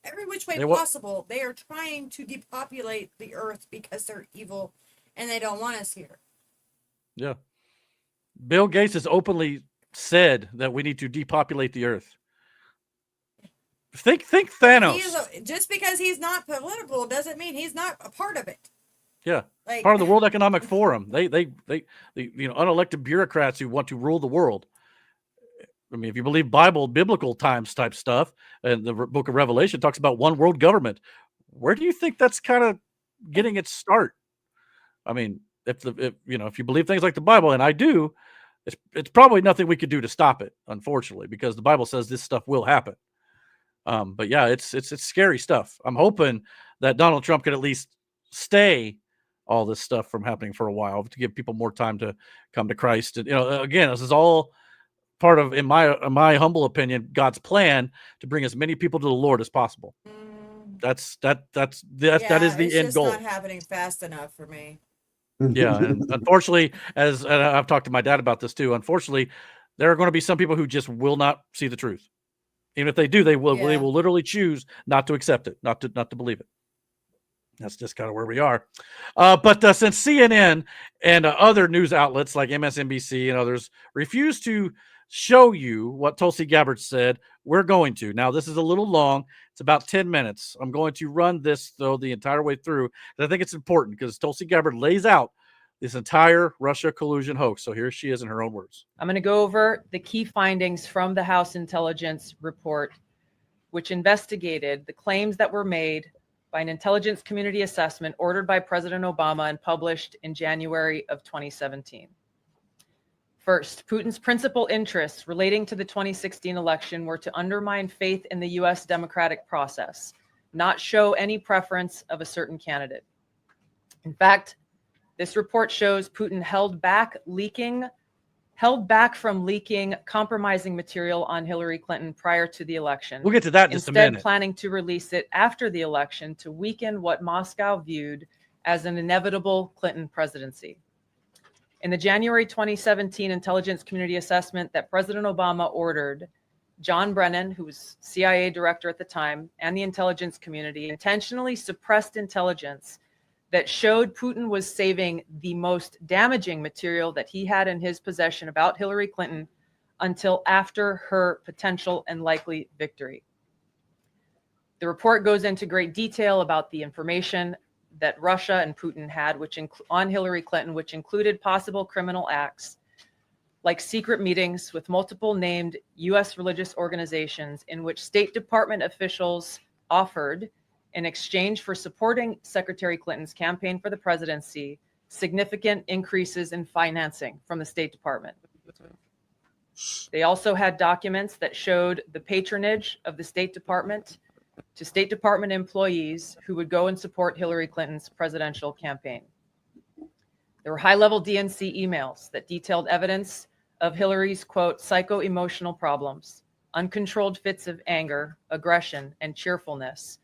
[SPEAKER 3] every which way possible, they are trying to depopulate the earth because they're evil and they don't want us here.
[SPEAKER 1] Yeah. Bill Gates has openly said that we need to depopulate the earth. Think Thanos.
[SPEAKER 3] Just because he's not political doesn't mean he's not a part of it.
[SPEAKER 1] Yeah.
[SPEAKER 3] Like,
[SPEAKER 1] part of the World Economic Forum. They you know, unelected bureaucrats who want to rule the world. I mean, if you believe biblical times type stuff, and the book of Revelation talks about one world government, where do you think that's kind of getting its start? I mean, if you believe things like the Bible, and I do, it's probably nothing we could do to stop it, unfortunately, because the Bible says this stuff will happen. But yeah, it's scary stuff. I'm hoping that Donald Trump can at least stay all this stuff from happening for a while to give people more time to come to Christ. And, you know, again, this is all part of, in my humble opinion, God's plan to bring as many people to the Lord as possible. That is the end goal.
[SPEAKER 3] It's not happening fast enough for me.
[SPEAKER 1] Yeah, and unfortunately, and I've talked to my dad about this too. Unfortunately, there are going to be some people who just will not see the truth. Even if they do, they will literally choose not to accept it, not to believe it. That's just kind of where we are. But since CNN and other news outlets like MSNBC and others refuse to show you what Tulsi Gabbard said, we're going to. Now, this is a little long. It's about 10 minutes. I'm going to run this, though, the entire way through. And I think it's important because Tulsi Gabbard lays out this entire Russia collusion hoax. So here she is in her own words.
[SPEAKER 5] I'm going to go over the key findings from the House Intelligence Report, which investigated the claims that were made by an intelligence community assessment ordered by President Obama and published in January of 2017. First, Putin's principal interests relating to the 2016 election were to undermine faith in the U.S. democratic process, not show any preference of a certain candidate. In fact, this report shows Putin held back from leaking compromising material on Hillary Clinton prior to the election.
[SPEAKER 1] We'll get to that in just a minute.
[SPEAKER 5] Instead, planning to release it after the election to weaken what Moscow viewed as an inevitable Clinton presidency. In the January 2017 intelligence community assessment that President Obama ordered, John Brennan, who was CIA director at the time, and the intelligence community intentionally suppressed intelligence that showed Putin was saving the most damaging material that he had in his possession about Hillary Clinton until after her potential and likely victory. The report goes into great detail about the information that Russia and Putin had on Hillary Clinton, which included possible criminal acts like secret meetings with multiple named U.S. religious organizations in which State Department officials offered, in exchange for supporting Secretary Clinton's campaign for the presidency, significant increases in financing from the State Department. They also had documents that showed the patronage of the State Department to State Department employees who would go and support Hillary Clinton's presidential campaign. There were high-level DNC emails that detailed evidence of Hillary's, quote, psycho-emotional problems, uncontrolled fits of anger, aggression, and cheerfulness,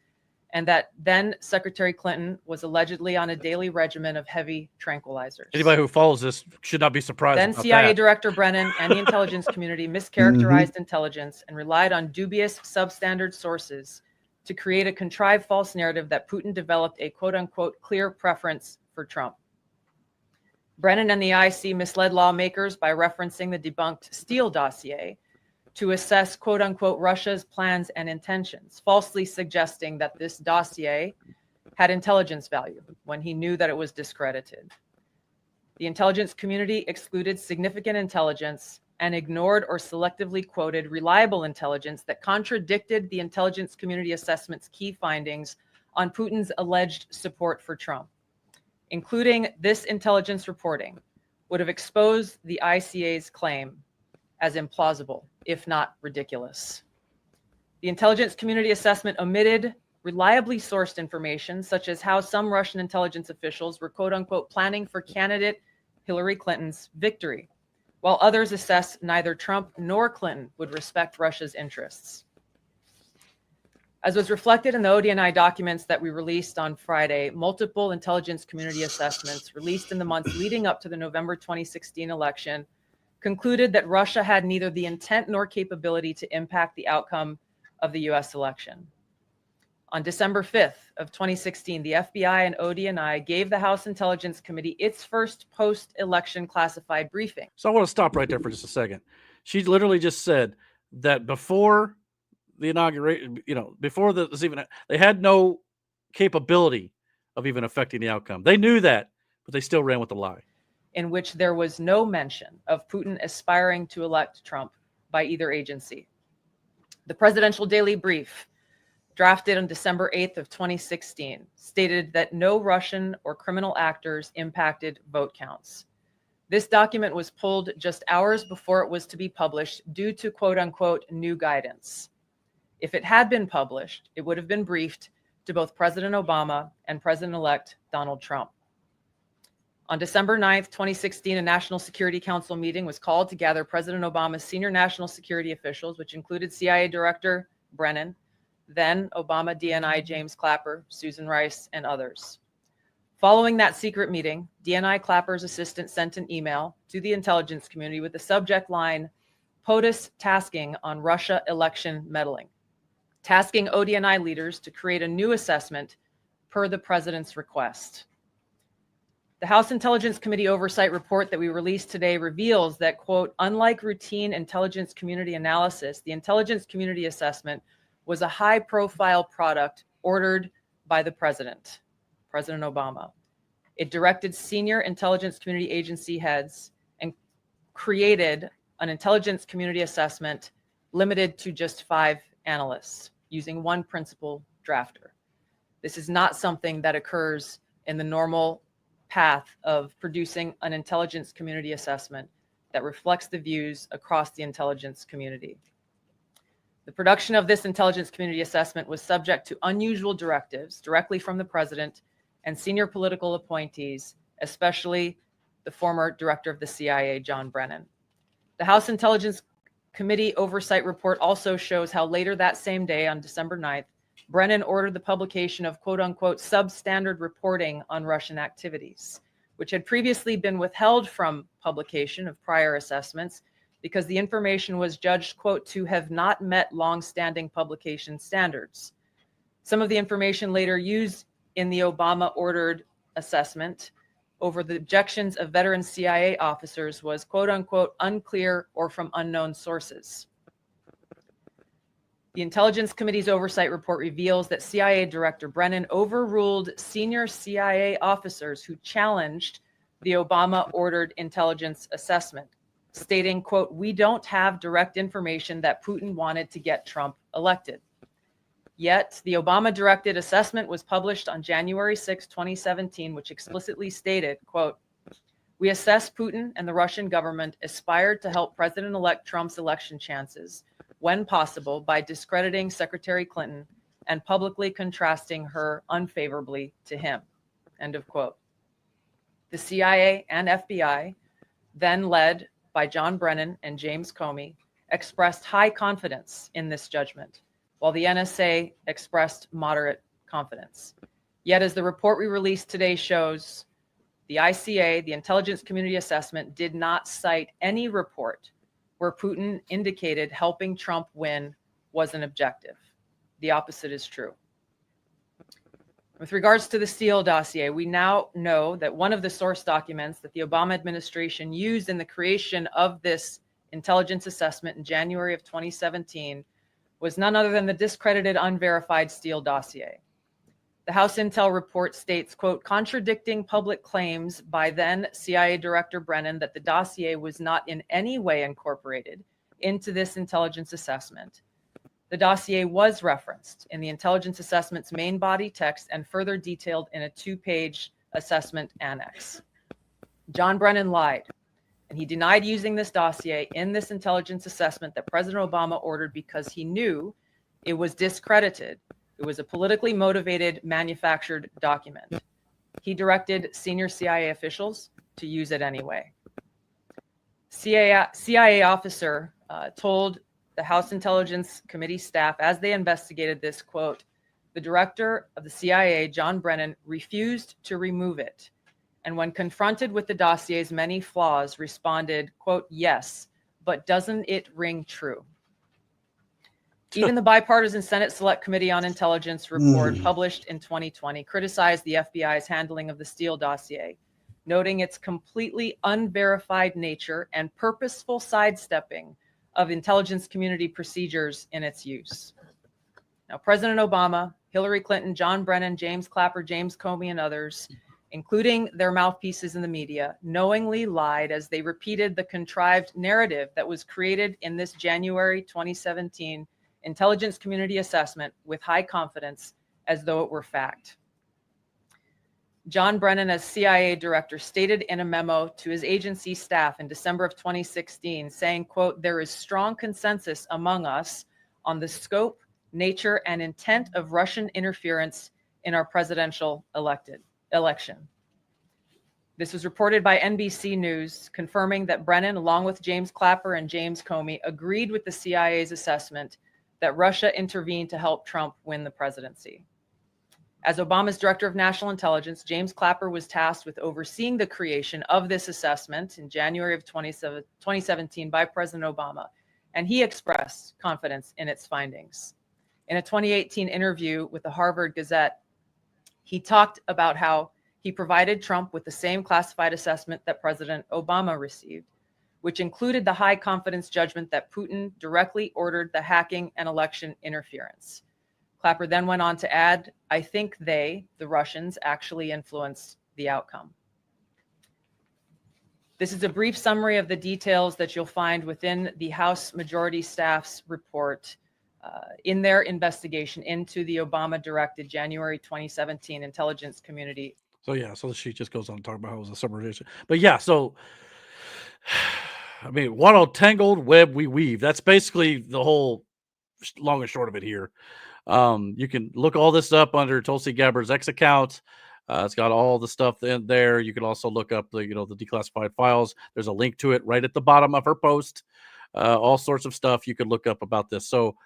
[SPEAKER 5] and that then Secretary Clinton was allegedly on a daily regimen of heavy tranquilizers.
[SPEAKER 1] Anybody who follows this should not be surprised
[SPEAKER 5] Then
[SPEAKER 1] about
[SPEAKER 5] CIA
[SPEAKER 1] that.
[SPEAKER 5] Director Brennan and the intelligence community mischaracterized intelligence and relied on dubious substandard sources to create a contrived false narrative that Putin developed a quote-unquote clear preference for Trump. Brennan and the IC misled lawmakers by referencing the debunked Steele dossier to assess quote-unquote Russia's plans and intentions, falsely suggesting that this dossier had intelligence value when he knew that it was discredited. The intelligence community excluded significant intelligence and ignored or selectively quoted reliable intelligence that contradicted the intelligence community assessment's key findings on Putin's alleged support for Trump. Including this intelligence reporting would have exposed the ICA's claim as implausible, if not ridiculous. The intelligence community assessment omitted reliably sourced information, such as how some Russian intelligence officials were quote unquote planning for candidate Hillary Clinton's victory, while others assessed neither Trump nor Clinton would respect Russia's interests. As was reflected in the ODNI documents that we released on Friday, multiple intelligence community assessments released in the months leading up to the November 2016 election concluded that Russia had neither the intent nor capability to impact the outcome of the US election. On December 5th of 2016, the FBI and ODNI gave the House Intelligence Committee its first post-election classified briefing.
[SPEAKER 1] So I want to stop right there for just a second. She literally just said that before the inauguration, before this even, they had no capability of even affecting the outcome. They knew that, but they still ran with the lie.
[SPEAKER 5] In which there was no mention of Putin aspiring to elect Trump by either agency. The Presidential Daily Brief, drafted on December 8th of 2016, stated that no Russian or criminal actors impacted vote counts. This document was pulled just hours before it was to be published due to quote unquote new guidance. If it had been published, it would have been briefed to both President Obama and President-elect Donald Trump. On December 9th, 2016, a National Security Council meeting was called to gather President Obama's senior national security officials, which included CIA Director Brennan, then Obama DNI James Clapper, Susan Rice, and others. Following that secret meeting, DNI Clapper's assistant sent an email to the intelligence community with the subject line, POTUS tasking on Russia election meddling, tasking ODNI leaders to create a new assessment per the president's request. The House Intelligence Committee Oversight Report that we released today reveals that, quote, unlike routine intelligence community analysis, the intelligence community assessment was a high-profile product ordered by the president, President Obama. It directed senior intelligence community agency heads and created an intelligence community assessment limited to just 5 analysts using one principal drafter. This is not something that occurs in the normal path of producing an intelligence community assessment that reflects the views across the intelligence community. The production of this intelligence community assessment was subject to unusual directives directly from the president and senior political appointees, especially the former director of the CIA, John Brennan. The House Intelligence Committee Oversight Report also shows how later that same day, on December 9th, Brennan ordered the publication of quote unquote substandard reporting on Russian activities, which had previously been withheld from publication of prior assessments because the information was judged, quote, to have not met long-standing publication standards. Some of the information later used in the Obama-ordered assessment over the objections of veteran CIA officers was, quote unquote, unclear or from unknown sources. The Intelligence Committee's oversight report reveals that CIA Director Brennan overruled senior CIA officers who challenged the Obama-ordered intelligence assessment, stating, quote, we don't have direct information that Putin wanted to get Trump elected. Yet, the Obama-directed assessment was published on January 6, 2017, which explicitly stated, quote, we assess Putin and the Russian government aspired to help President-elect Trump's election chances when possible by discrediting Secretary Clinton and publicly contrasting her unfavorably to him, end of quote. The CIA and FBI, then led by John Brennan and James Comey, expressed high confidence in this judgment, while the NSA expressed moderate confidence. Yet, as the report we released today shows, the ICA, the Intelligence Community Assessment, did not cite any report where Putin indicated helping Trump win was an objective. The opposite is true. With regards to the Steele dossier, we now know that one of the source documents that the Obama administration used in the creation of this intelligence assessment in January of 2017 was none other than the discredited, unverified Steele dossier. The House Intel report states, quote, contradicting public claims by then CIA Director Brennan that the dossier was not in any way incorporated into this intelligence assessment. The dossier was referenced in the intelligence assessment's main body text and further detailed in a 2-page assessment annex. John Brennan lied, and he denied using this dossier in this intelligence assessment that President Obama ordered because he knew it was discredited. It was a politically motivated, manufactured document. He directed senior CIA officials to use it anyway. CIA officer told the House Intelligence Committee staff as they investigated this, quote, the director of the CIA, John Brennan, refused to remove it. And when confronted with the dossier's many flaws, responded, quote, yes, but doesn't it ring true? Even the bipartisan Senate Select Committee on Intelligence report published in 2020 criticized the FBI's handling of the Steele dossier, noting its completely unverified nature and purposeful sidestepping of intelligence community procedures in its use. Now, President Obama, Hillary Clinton, John Brennan, James Clapper, James Comey, and others, including their mouthpieces in the media, knowingly lied as they repeated the contrived narrative that was created in this January 2017 intelligence community assessment with high confidence as though it were fact. John Brennan, as CIA director, stated in a memo to his agency staff in December of 2016, saying, quote, there is strong consensus among us on the scope, nature, and intent of Russian interference in our presidential election. This was reported by NBC News, confirming that Brennan, along with James Clapper and James Comey, agreed with the CIA's assessment that Russia intervened to help Trump win the presidency. As Obama's director of national intelligence, James Clapper was tasked with overseeing the creation of this assessment in January of 2017 by President Obama, and he expressed confidence in its findings. In a 2018 interview with the Harvard Gazette, he talked about how he provided Trump with the same classified assessment that President Obama received, which included the high confidence judgment that Putin directly ordered the hacking and election interference. Clapper then went on to add, I think they, the Russians, actually influenced the outcome. This is a brief summary of the details that you'll find within the House Majority Staff's report in their investigation into the Obama-directed January 2017 intelligence community.
[SPEAKER 1] So yeah, so she just goes on to talk about how it was a subordination. But yeah, so I mean, what a tangled web we weave. That's basically the whole long and short of it here. You can look all this up under Tulsi Gabbard's X account. It's got all the stuff in there. You can also look up the declassified files. There's a link to it right at the bottom of her post. All sorts of stuff you could look up about this. So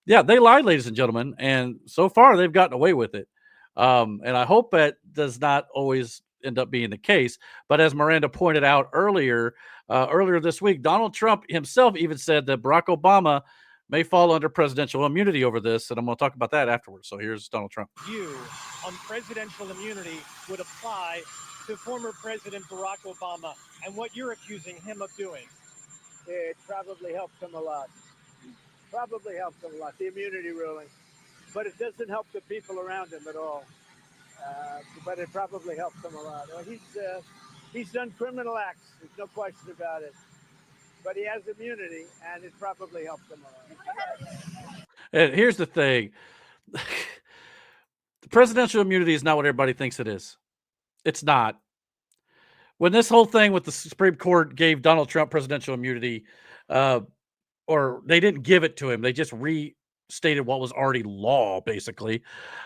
[SPEAKER 1] yeah, they lied, ladies and gentlemen, and so far they've gotten away with it. And I hope that does not always end up being the case. But as Miranda pointed out earlier this week, Donald Trump himself even said that Barack Obama may fall under presidential immunity over this, and I'm going to talk about that afterwards. So here's Donald Trump.
[SPEAKER 4] View on presidential immunity would apply to former President Barack Obama and what you're accusing him of doing.
[SPEAKER 6] It probably helps him a lot. Probably helps him a lot, the immunity ruling. But it doesn't help the people around him at all. But it probably helps him a lot. Well, he's done criminal acts. There's no question about it. But he has immunity, and it probably helps him a lot.
[SPEAKER 1] And here's the thing. The presidential immunity is not what everybody thinks it is. It's not. When this whole thing with the Supreme Court gave Donald Trump presidential immunity, or they didn't give it to him, they just restated what was already law, basically.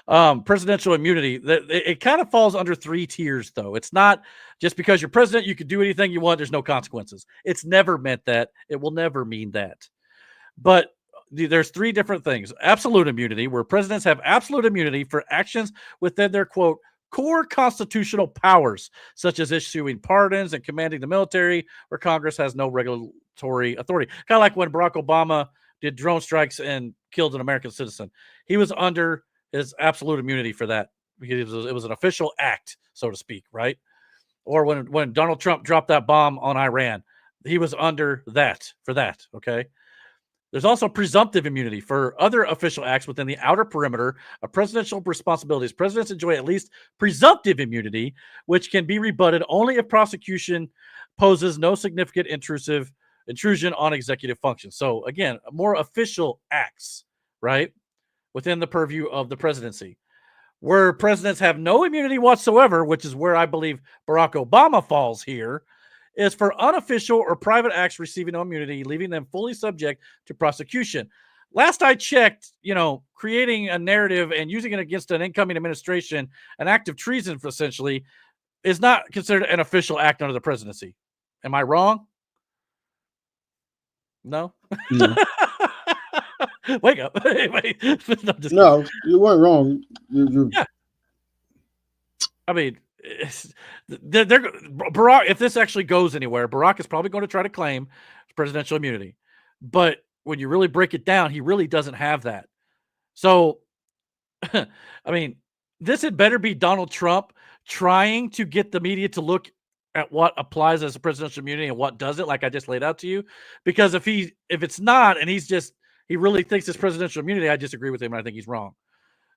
[SPEAKER 1] Presidential immunity, it kind of falls under 3 tiers, though. It's not just because you're president, you can do anything you want, there's no consequences. It's never meant that. It will never mean that. But there's three different things. Absolute immunity, where presidents have absolute immunity for actions within their, quote, core constitutional powers, such as issuing pardons and commanding the military, where Congress has no regulatory authority. Kind of like when Barack Obama did drone strikes and killed an American citizen. He was under his absolute immunity for that. It was an official act, so to speak, right? Or when Donald Trump dropped that bomb on Iran, he was under that for that, okay? There's also presumptive immunity for other official acts within the outer perimeter of presidential responsibilities. Presidents enjoy at least presumptive immunity, which can be rebutted only if prosecution poses no significant intrusion on executive functions. So again, more official acts, right, within the purview of the presidency. Where presidents have no immunity whatsoever, which is where I believe Barack Obama falls here, is for unofficial or private acts receiving no immunity, leaving them fully subject to prosecution. Last I checked, creating a narrative and using it against an incoming administration, an act of treason essentially, is not considered an official act under the presidency. Am I wrong? No?
[SPEAKER 2] No.
[SPEAKER 1] Wake up. Wait.
[SPEAKER 2] No, you weren't wrong.
[SPEAKER 1] Yeah. I mean, Barack, if this actually goes anywhere, Barack is probably going to try to claim presidential immunity. But when you really break it down, he really doesn't have that. So, I mean, this had better be Donald Trump trying to get the media to look at what applies as a presidential immunity and what doesn't, like I just laid out to you. Because if it's not, and he really thinks it's presidential immunity, I disagree with him and I think he's wrong.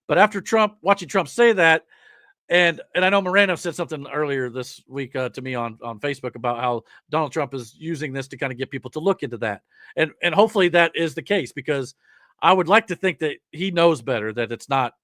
[SPEAKER 1] But after watching Trump say that, and I know Moreno said something earlier this week to me on Facebook about how Donald Trump is using this to kind of get people to look into that. And hopefully that is the case, because I would like to think that he knows better, that it's not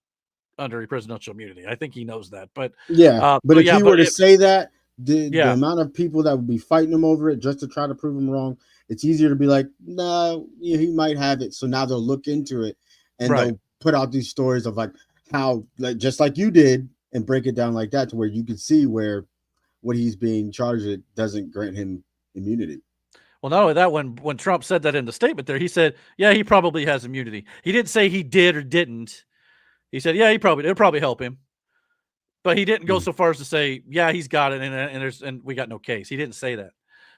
[SPEAKER 1] under presidential immunity. I think he knows that. But
[SPEAKER 2] yeah, but if he were to say that, the amount of people that would be fighting him over it just to try to prove him wrong, it's easier to be like, no, he might have it. So now they'll look into it and they'll put out these stories of like how, like, just like you did, and break it down like that to where you can see where what he's being charged with doesn't grant him immunity.
[SPEAKER 1] Well, not only that, when Trump said that in the statement there, he said, yeah, he probably has immunity. He didn't say he did or didn't. He said, yeah, it'll probably help him. But he didn't go so far as to say, yeah, he's got it, and we got no case. He didn't say that.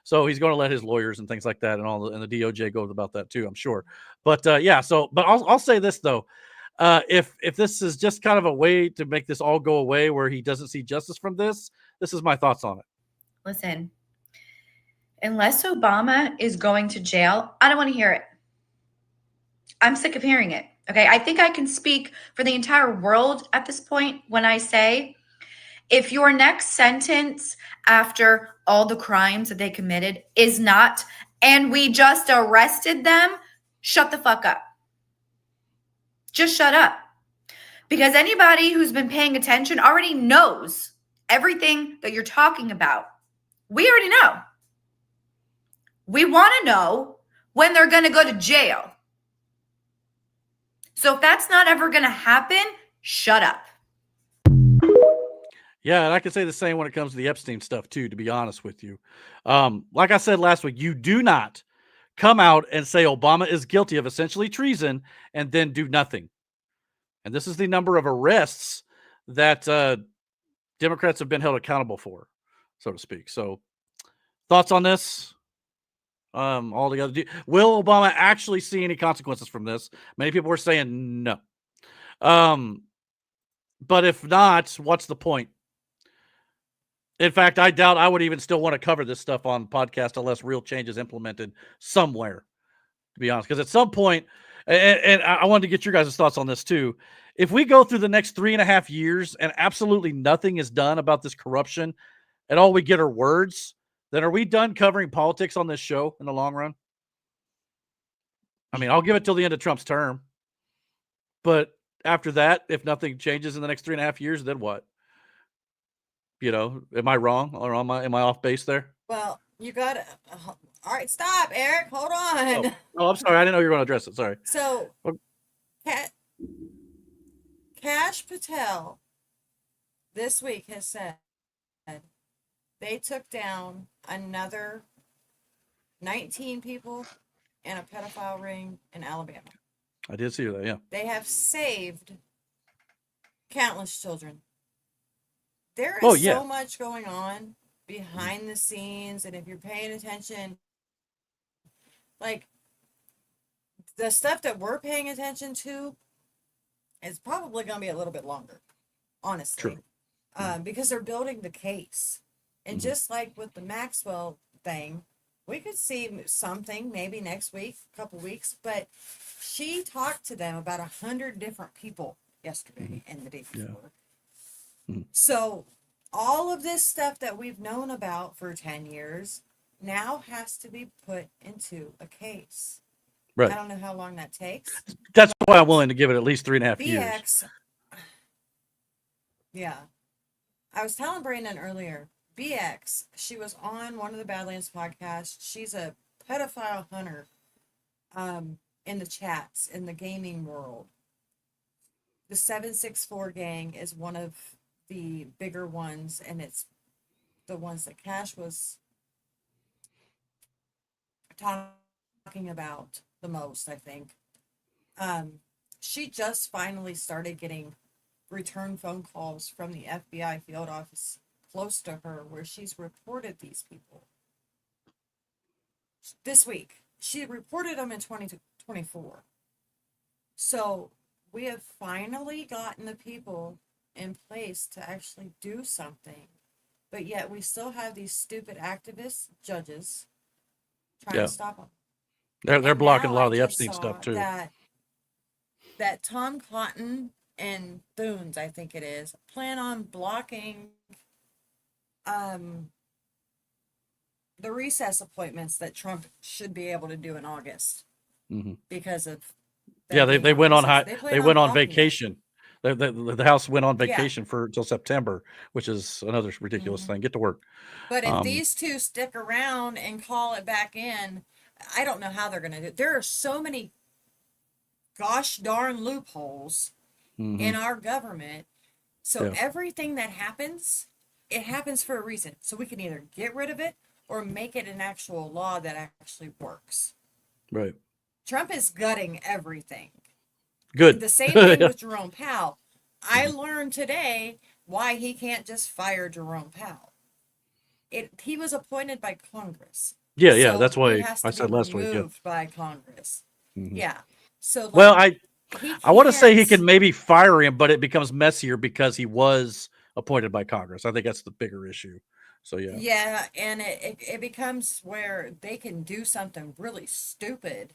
[SPEAKER 1] So he's going to let his lawyers and things like that and the DOJ go about that too, I'm sure. But but I'll say this though. If this is just kind of a way to make this all go away where he doesn't see justice from this is my thoughts on it.
[SPEAKER 9] Listen, unless Obama is going to jail, I don't want to hear it. I'm sick of hearing it. Okay. I think I can speak for the entire world at this point when I say, if your next sentence after all the crimes that they committed is not, and we just arrested them, shut the fuck up. Just shut up. Because anybody who's been paying attention already knows everything that you're talking about. We already know. We want to know when they're going to go to jail. So if that's not ever going to happen, shut up.
[SPEAKER 1] Yeah, and I can say the same when it comes to the Epstein stuff too, to be honest with you. Like I said last week, you do not come out and say Obama is guilty of essentially treason and then do nothing. And this is the number of arrests that Democrats have been held accountable for, so to speak. So thoughts on this? All together. Will Obama actually see any consequences from this? Many people were saying no. But if not, what's the point? In fact, I doubt I would even still want to cover this stuff on podcast unless real change is implemented somewhere, to be honest. Because at some point, and I wanted to get your guys' thoughts on this too. If we go through the next 3.5 years and absolutely nothing is done about this corruption and all we get are words, then are we done covering politics on this show in the long run? I mean, I'll give it till the end of Trump's term. But after that, if nothing changes in the next 3.5 years, then what? Am I wrong or am I off base there?
[SPEAKER 3] Well, you got to. All right, stop, Eric. Hold on.
[SPEAKER 1] Oh, I'm sorry. I didn't know you were going to address it. Sorry.
[SPEAKER 3] So, Kash Patel this week has said they took down another 19 people in a pedophile ring in Alabama.
[SPEAKER 1] I did see that. Yeah.
[SPEAKER 3] They have saved countless children. There is
[SPEAKER 1] Oh, yeah.
[SPEAKER 3] so much going on behind the scenes, and if you're paying attention, like the stuff that we're paying attention to is probably going to be a little bit longer, honestly, because they're building the case. And just like with the Maxwell thing, we could see something maybe next week, a couple weeks, but she talked to them about 100 different people yesterday and the day before. So all of this stuff that we've known about for 10 years now has to be put into a case.
[SPEAKER 1] Right.
[SPEAKER 3] I don't know how long that takes.
[SPEAKER 1] That's why I'm willing to give it at least 3.5 years.
[SPEAKER 3] BX, yeah. I was telling Brandon earlier, BX, she was on one of the Badlands podcasts. She's a pedophile hunter in the chats, in the gaming world. The 764 gang is one of the bigger ones, and it's the ones that Cash was talking about the most, I think. She just finally started getting return phone calls from the FBI field office close to her where she's reported these people. This week. She reported them in 2024. So we have finally gotten the people in place to actually do something. But yet we still have these stupid activist judges trying to stop them.
[SPEAKER 1] They're blocking a lot of the Epstein stuff too.
[SPEAKER 3] That Tom Cotton and Boone's, I think it is, plan on blocking the recess appointments that Trump should be able to do in August because of
[SPEAKER 1] they went on they went on
[SPEAKER 3] blocking
[SPEAKER 1] vacation. The House went on vacation for till September, which is another ridiculous thing. Get to work.
[SPEAKER 3] But if these two stick around and call it back in, I don't know how they're going to do it. There are so many gosh darn loopholes in our government. So everything that happens, it happens for a reason. So we can either get rid of it or make it an actual law that actually works.
[SPEAKER 1] Right.
[SPEAKER 3] Trump is gutting everything.
[SPEAKER 1] Good.
[SPEAKER 3] The same thing with Jerome Powell. I learned today why he can't just fire Jerome Powell. He was appointed by Congress.
[SPEAKER 1] Yeah,
[SPEAKER 3] So
[SPEAKER 1] that's why
[SPEAKER 3] he has to
[SPEAKER 1] I said
[SPEAKER 3] be
[SPEAKER 1] last week.
[SPEAKER 3] removed by Congress. Yeah. So
[SPEAKER 1] Well, I want to say he
[SPEAKER 3] can't-
[SPEAKER 1] can maybe fire him, but it becomes messier because he was appointed by Congress. I think that's the bigger issue. So yeah.
[SPEAKER 3] Yeah, and it becomes where they can do something really stupid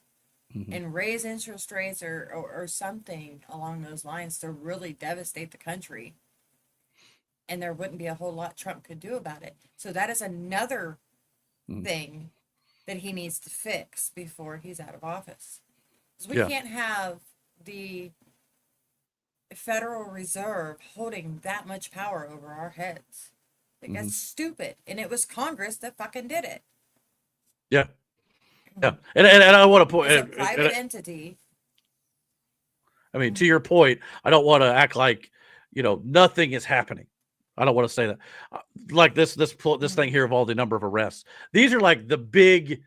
[SPEAKER 3] and raise interest rates or something along those lines to really devastate the country. And there wouldn't be a whole lot Trump could do about it. So that is another thing that he needs to fix before he's out of office. Because we can't have the Federal Reserve holding that much power over our heads. Like, that's stupid. And it was Congress that fucking did it.
[SPEAKER 1] Yeah. Yeah. And I want to point
[SPEAKER 3] It's a private entity.
[SPEAKER 1] I mean, to your point, I don't want to act like, nothing is happening. I don't want to say that. Like this thing here of all the number of arrests. These are like the big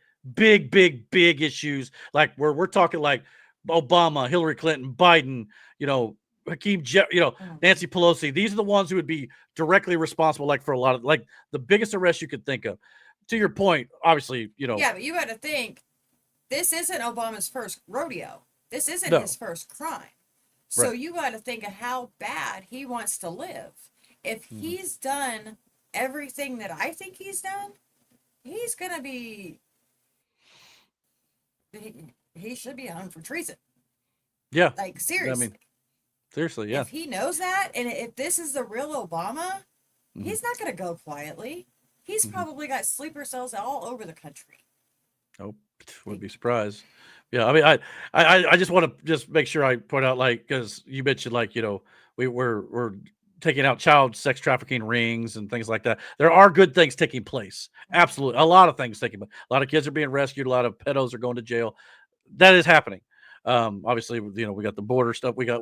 [SPEAKER 1] issues. Like we're talking like Obama, Hillary Clinton, Biden, Nancy Pelosi. These are the ones who would be directly responsible, like for a lot of like the biggest arrests you could think of. To your point, obviously,
[SPEAKER 3] Yeah, but you got to think, this isn't Obama's first rodeo. This isn't his first crime. So you got to think of how bad he wants to live. If he's done everything that I think he's done, he's going to be, he should be hung for treason.
[SPEAKER 1] Yeah.
[SPEAKER 3] Like, seriously.
[SPEAKER 1] I mean, seriously, yeah.
[SPEAKER 3] If he knows that, and if this is the real Obama, he's not going to go quietly. He's probably got sleeper cells all over the country.
[SPEAKER 1] Oh, wouldn't be surprised. Yeah, I mean, I just want to just make sure I point out, like, because you mentioned, like, we're taking out child sex trafficking rings and things like that. There are good things taking place. Absolutely, a lot of things taking place. A lot of kids are being rescued. A lot of pedos are going to jail. That is happening. Obviously, we got the border stuff. We got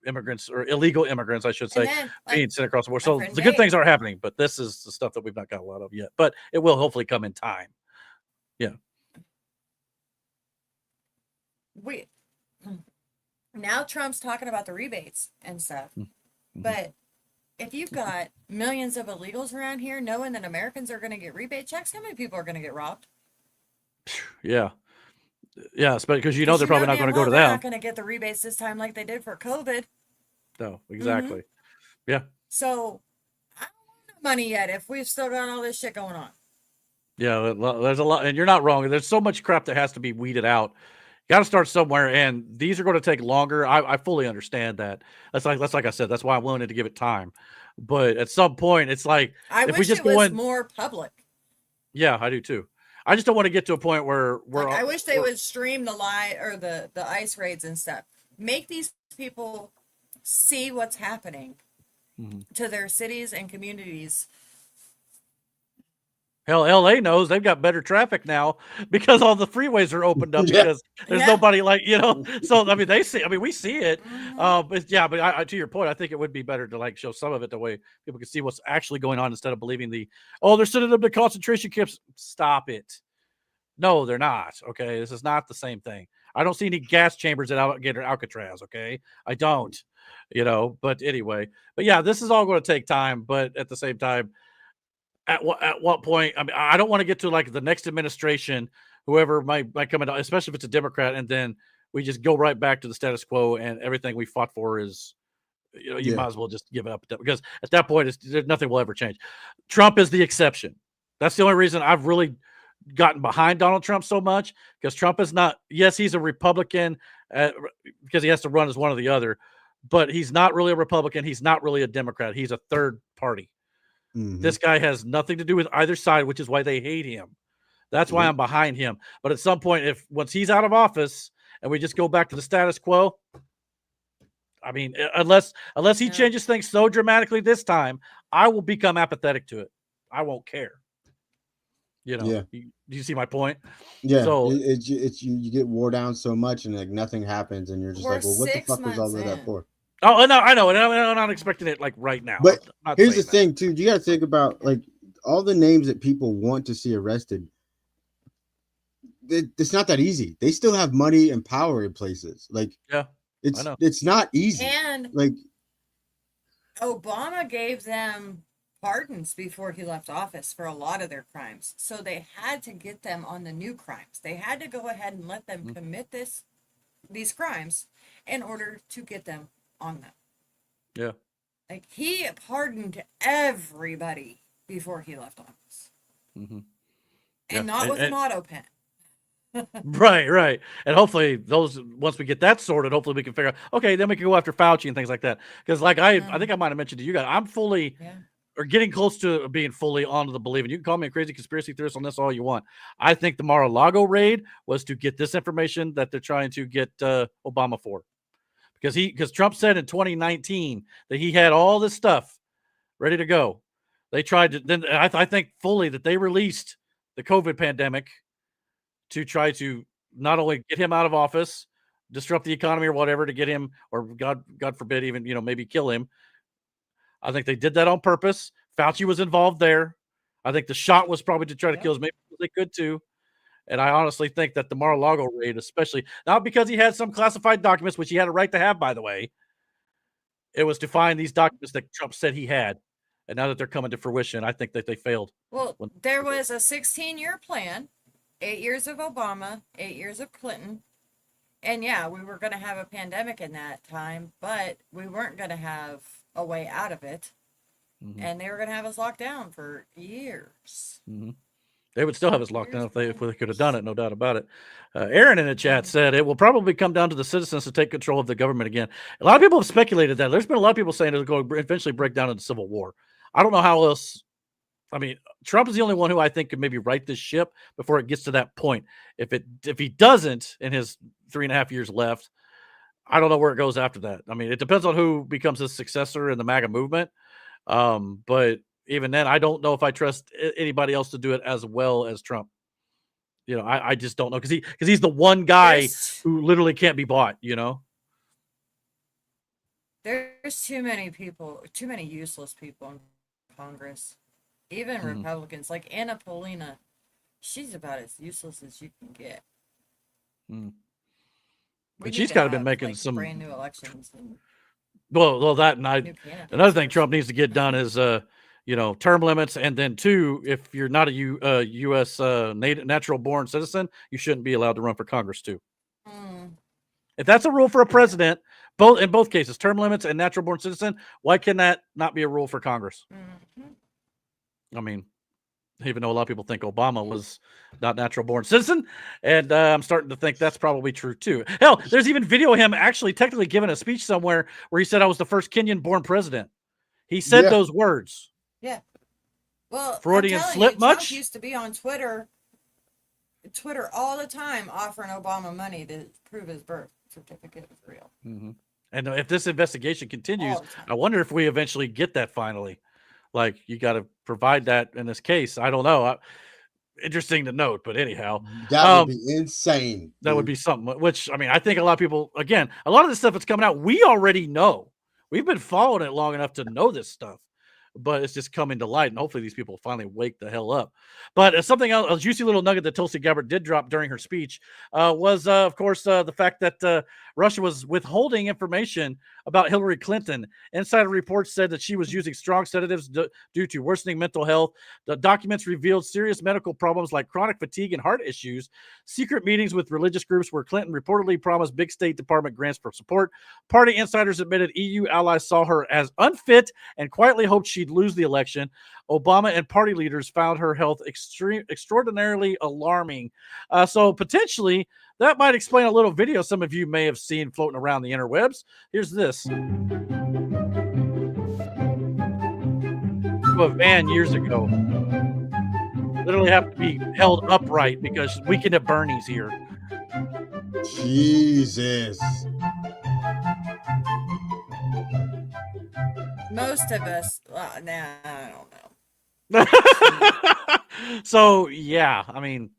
[SPEAKER 1] immigrants or illegal immigrants, I should say, being sent across the border. So the good things are happening, but this is the stuff that we've not got a lot of yet. But it will hopefully come in time. Yeah.
[SPEAKER 3] now Trump's talking about the rebates and stuff.
[SPEAKER 1] Mm-hmm.
[SPEAKER 3] But if you've got millions of illegals around here knowing that Americans are going to get rebate checks, how many people are going to get robbed?
[SPEAKER 1] Yeah. Yeah, because you know they're probably not going to go to
[SPEAKER 3] they're
[SPEAKER 1] them.
[SPEAKER 3] not going to get the rebates this time like they did for COVID.
[SPEAKER 1] No, exactly. Yeah.
[SPEAKER 3] So I don't want no money yet if we've still got all this shit going on.
[SPEAKER 1] Yeah, there's a lot, and you're not wrong. There's so much crap that has to be weeded out. Got to start somewhere, and these are going to take longer. I fully understand that. That's like I said. That's why I'm willing to give it time. But at some point, it's like
[SPEAKER 3] I
[SPEAKER 1] if we
[SPEAKER 3] wish
[SPEAKER 1] just
[SPEAKER 3] it
[SPEAKER 1] go
[SPEAKER 3] was
[SPEAKER 1] in,
[SPEAKER 3] more public.
[SPEAKER 1] yeah, I do too. I just don't want to get to a point where
[SPEAKER 3] I wish they would stream the the ICE raids and stuff. Make these people see what's happening to their cities and communities.
[SPEAKER 1] Hell, LA knows they've got better traffic now because all the freeways are opened up because there's nobody like, so I mean, we see it. But I, to your point, I think it would be better to like show some of it the way people can see what's actually going on instead of believing they're sending them to concentration camps. Stop it. No, they're not. Okay. This is not the same thing. I don't see any gas chambers at Alcatraz. Okay. I don't, but anyway, but yeah, this is all going to take time, but at the same time, at what point? I mean, I don't want to get to like the next administration, whoever might come in, especially if it's a Democrat, and then we just go right back to the status quo, and everything we fought for is, you might as well just give it up because at that point, nothing will ever change. Trump is the exception. That's the only reason I've really gotten behind Donald Trump so much, because Trump is not. Yes, he's a Republican because he has to run as one or the other, but he's not really a Republican. He's not really a Democrat. He's a third party. This guy has nothing to do with either side, which is why they hate him. That's why I'm behind him. But at some point, once he's out of office and we just go back to the status quo, I mean, unless he changes things so dramatically this time, I will become apathetic to it. I won't care. Do you see my point?
[SPEAKER 2] Yeah.
[SPEAKER 1] So
[SPEAKER 2] it's you get wore down so much and like nothing happens and you're just like, well, what the fuck was all of that for?
[SPEAKER 1] Oh, no, I know, and I'm not expecting it like right now.
[SPEAKER 2] But here's the thing, too. You got to think about like all the names that people want to see arrested. It's not that easy. They still have money and power in places. Like, it's not easy.
[SPEAKER 3] And
[SPEAKER 2] like,
[SPEAKER 3] Obama gave them pardons before he left office for a lot of their crimes, so they had to get them on the new crimes. They had to go ahead and let them commit these crimes in order to get them on them.
[SPEAKER 1] Yeah.
[SPEAKER 3] Like, he pardoned everybody before he left office. And not with an auto pen.
[SPEAKER 1] Right. And hopefully once we get that sorted, hopefully we can figure out, okay, then we can go after Fauci and things like that. Because like I think I might have mentioned to you guys, I'm fully or getting close to being fully onto the believing. You can call me a crazy conspiracy theorist on this all you want. I think the Mar-a-Lago raid was to get this information that they're trying to get Obama for. Because Trump said in 2019 that he had all this stuff ready to go. They tried to, then I think fully that they released the COVID pandemic to try to not only get him out of office, disrupt the economy or whatever to get him, or God forbid, even, maybe kill him. I think they did that on purpose. Fauci was involved there. I think the shot was probably to try to kill as many people as they could too. And I honestly think that the Mar-a-Lago raid, especially, not because he had some classified documents, which he had a right to have, by the way. It was to find these documents that Trump said he had. And now that they're coming to fruition, I think that they failed.
[SPEAKER 3] Well, there was a 16-year plan, 8 years of Obama, 8 years of Clinton. And yeah, we were going to have a pandemic in that time, but we weren't going to have a way out of it. And they were going to have us locked down for years.
[SPEAKER 1] They would still have us locked down if they could have done it, no doubt about it. Aaron in the chat said it will probably come down to the citizens to take control of the government again. A lot of people have speculated that. There's been a lot of people saying it'll go eventually break down into civil war. I don't know how else. I mean, Trump is the only one who I think could maybe right this ship before it gets to that point. If he doesn't in his 3.5 years left, I don't know where it goes after that. I mean, it depends on who becomes his successor in the MAGA movement. But even then, I don't know if I trust anybody else to do it as well as Trump. I just don't know because he's the one guy who literally can't be bought.
[SPEAKER 3] There's too many people, too many useless people in Congress, even Republicans. Like Anna Paulina, she's about as useless as you can get.
[SPEAKER 1] But she's got to been making
[SPEAKER 3] like,
[SPEAKER 1] some
[SPEAKER 3] brand new elections. And
[SPEAKER 1] well, that and another thing
[SPEAKER 3] candidates.
[SPEAKER 1] Trump needs to get done is term limits, and then two, if you're not a U.S. Natural born citizen, you shouldn't be allowed to run for Congress too. If that's a rule for a president, in both cases, term limits and natural born citizen, why can that not be a rule for Congress? I mean, even though a lot of people think Obama was not natural born citizen, and I'm starting to think that's probably true too. Hell, there's even video of him actually technically giving a speech somewhere where he said I was the first Kenyan born president. He said those words.
[SPEAKER 3] Yeah. Well,
[SPEAKER 1] Freudian
[SPEAKER 3] I'm telling
[SPEAKER 1] slip
[SPEAKER 3] you,
[SPEAKER 1] much?
[SPEAKER 3] Trump used to be on Twitter all the time offering Obama money to prove his birth certificate was real.
[SPEAKER 1] Mm-hmm. And if this investigation continues, I wonder if we eventually get that finally. Like, you got to provide that in this case. I don't know. Interesting to note, but anyhow.
[SPEAKER 2] That would be insane.
[SPEAKER 1] That would be something, which, I mean, I think a lot of people, again, a lot of this stuff that's coming out, we already know. We've been following it long enough to know this stuff. But it's just coming to light, and hopefully these people finally wake the hell up. But something else, a juicy little nugget that Tulsi Gabbard did drop during her speech was, of course, the fact that Russia was withholding information about Hillary Clinton. Insider reports said that she was using strong sedatives due to worsening mental health. The documents revealed serious medical problems like chronic fatigue and heart issues, secret meetings with religious groups where Clinton reportedly promised big State Department grants for support. Party insiders admitted EU allies saw her as unfit and quietly hoped she'd lose the election. Obama and party leaders found her health extraordinarily alarming. So potentially that might explain a little video some of you may have seen floating around the interwebs. Here's this. To a van years ago. Literally have to be held upright because Weekend at Bernie's here.
[SPEAKER 2] Jesus.
[SPEAKER 3] Most of us, I don't know.
[SPEAKER 1] So yeah, I mean,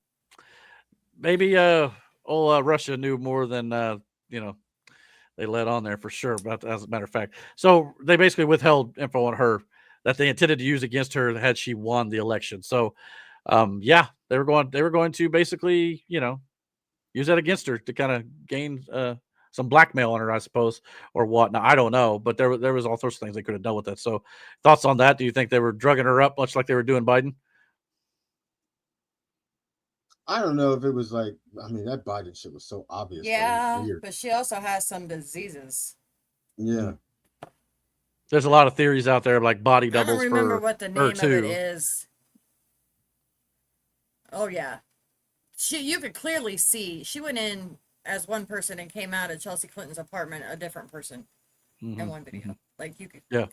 [SPEAKER 1] maybe Russia knew more than they let on there for sure. But as a matter of fact, so they basically withheld info on her that they intended to use against her had she won the election. So yeah, they were going to basically use that against her to kind of gain some blackmail on her, I suppose, or what. Now, I don't know, but there was all sorts of things they could have done with that. So thoughts on that? Do you think they were drugging her up much like they were doing Biden?
[SPEAKER 2] I don't know if it was like, I mean, that Biden shit was so obvious.
[SPEAKER 3] Yeah, but she also has some diseases.
[SPEAKER 2] Yeah.
[SPEAKER 1] There's a lot of theories out there, like body doubles.
[SPEAKER 3] I don't remember what the name of it is. Oh, yeah. You could clearly see she went in as one person and came out of Chelsea Clinton's apartment a different person in one video. Like, you could.
[SPEAKER 1] Yeah.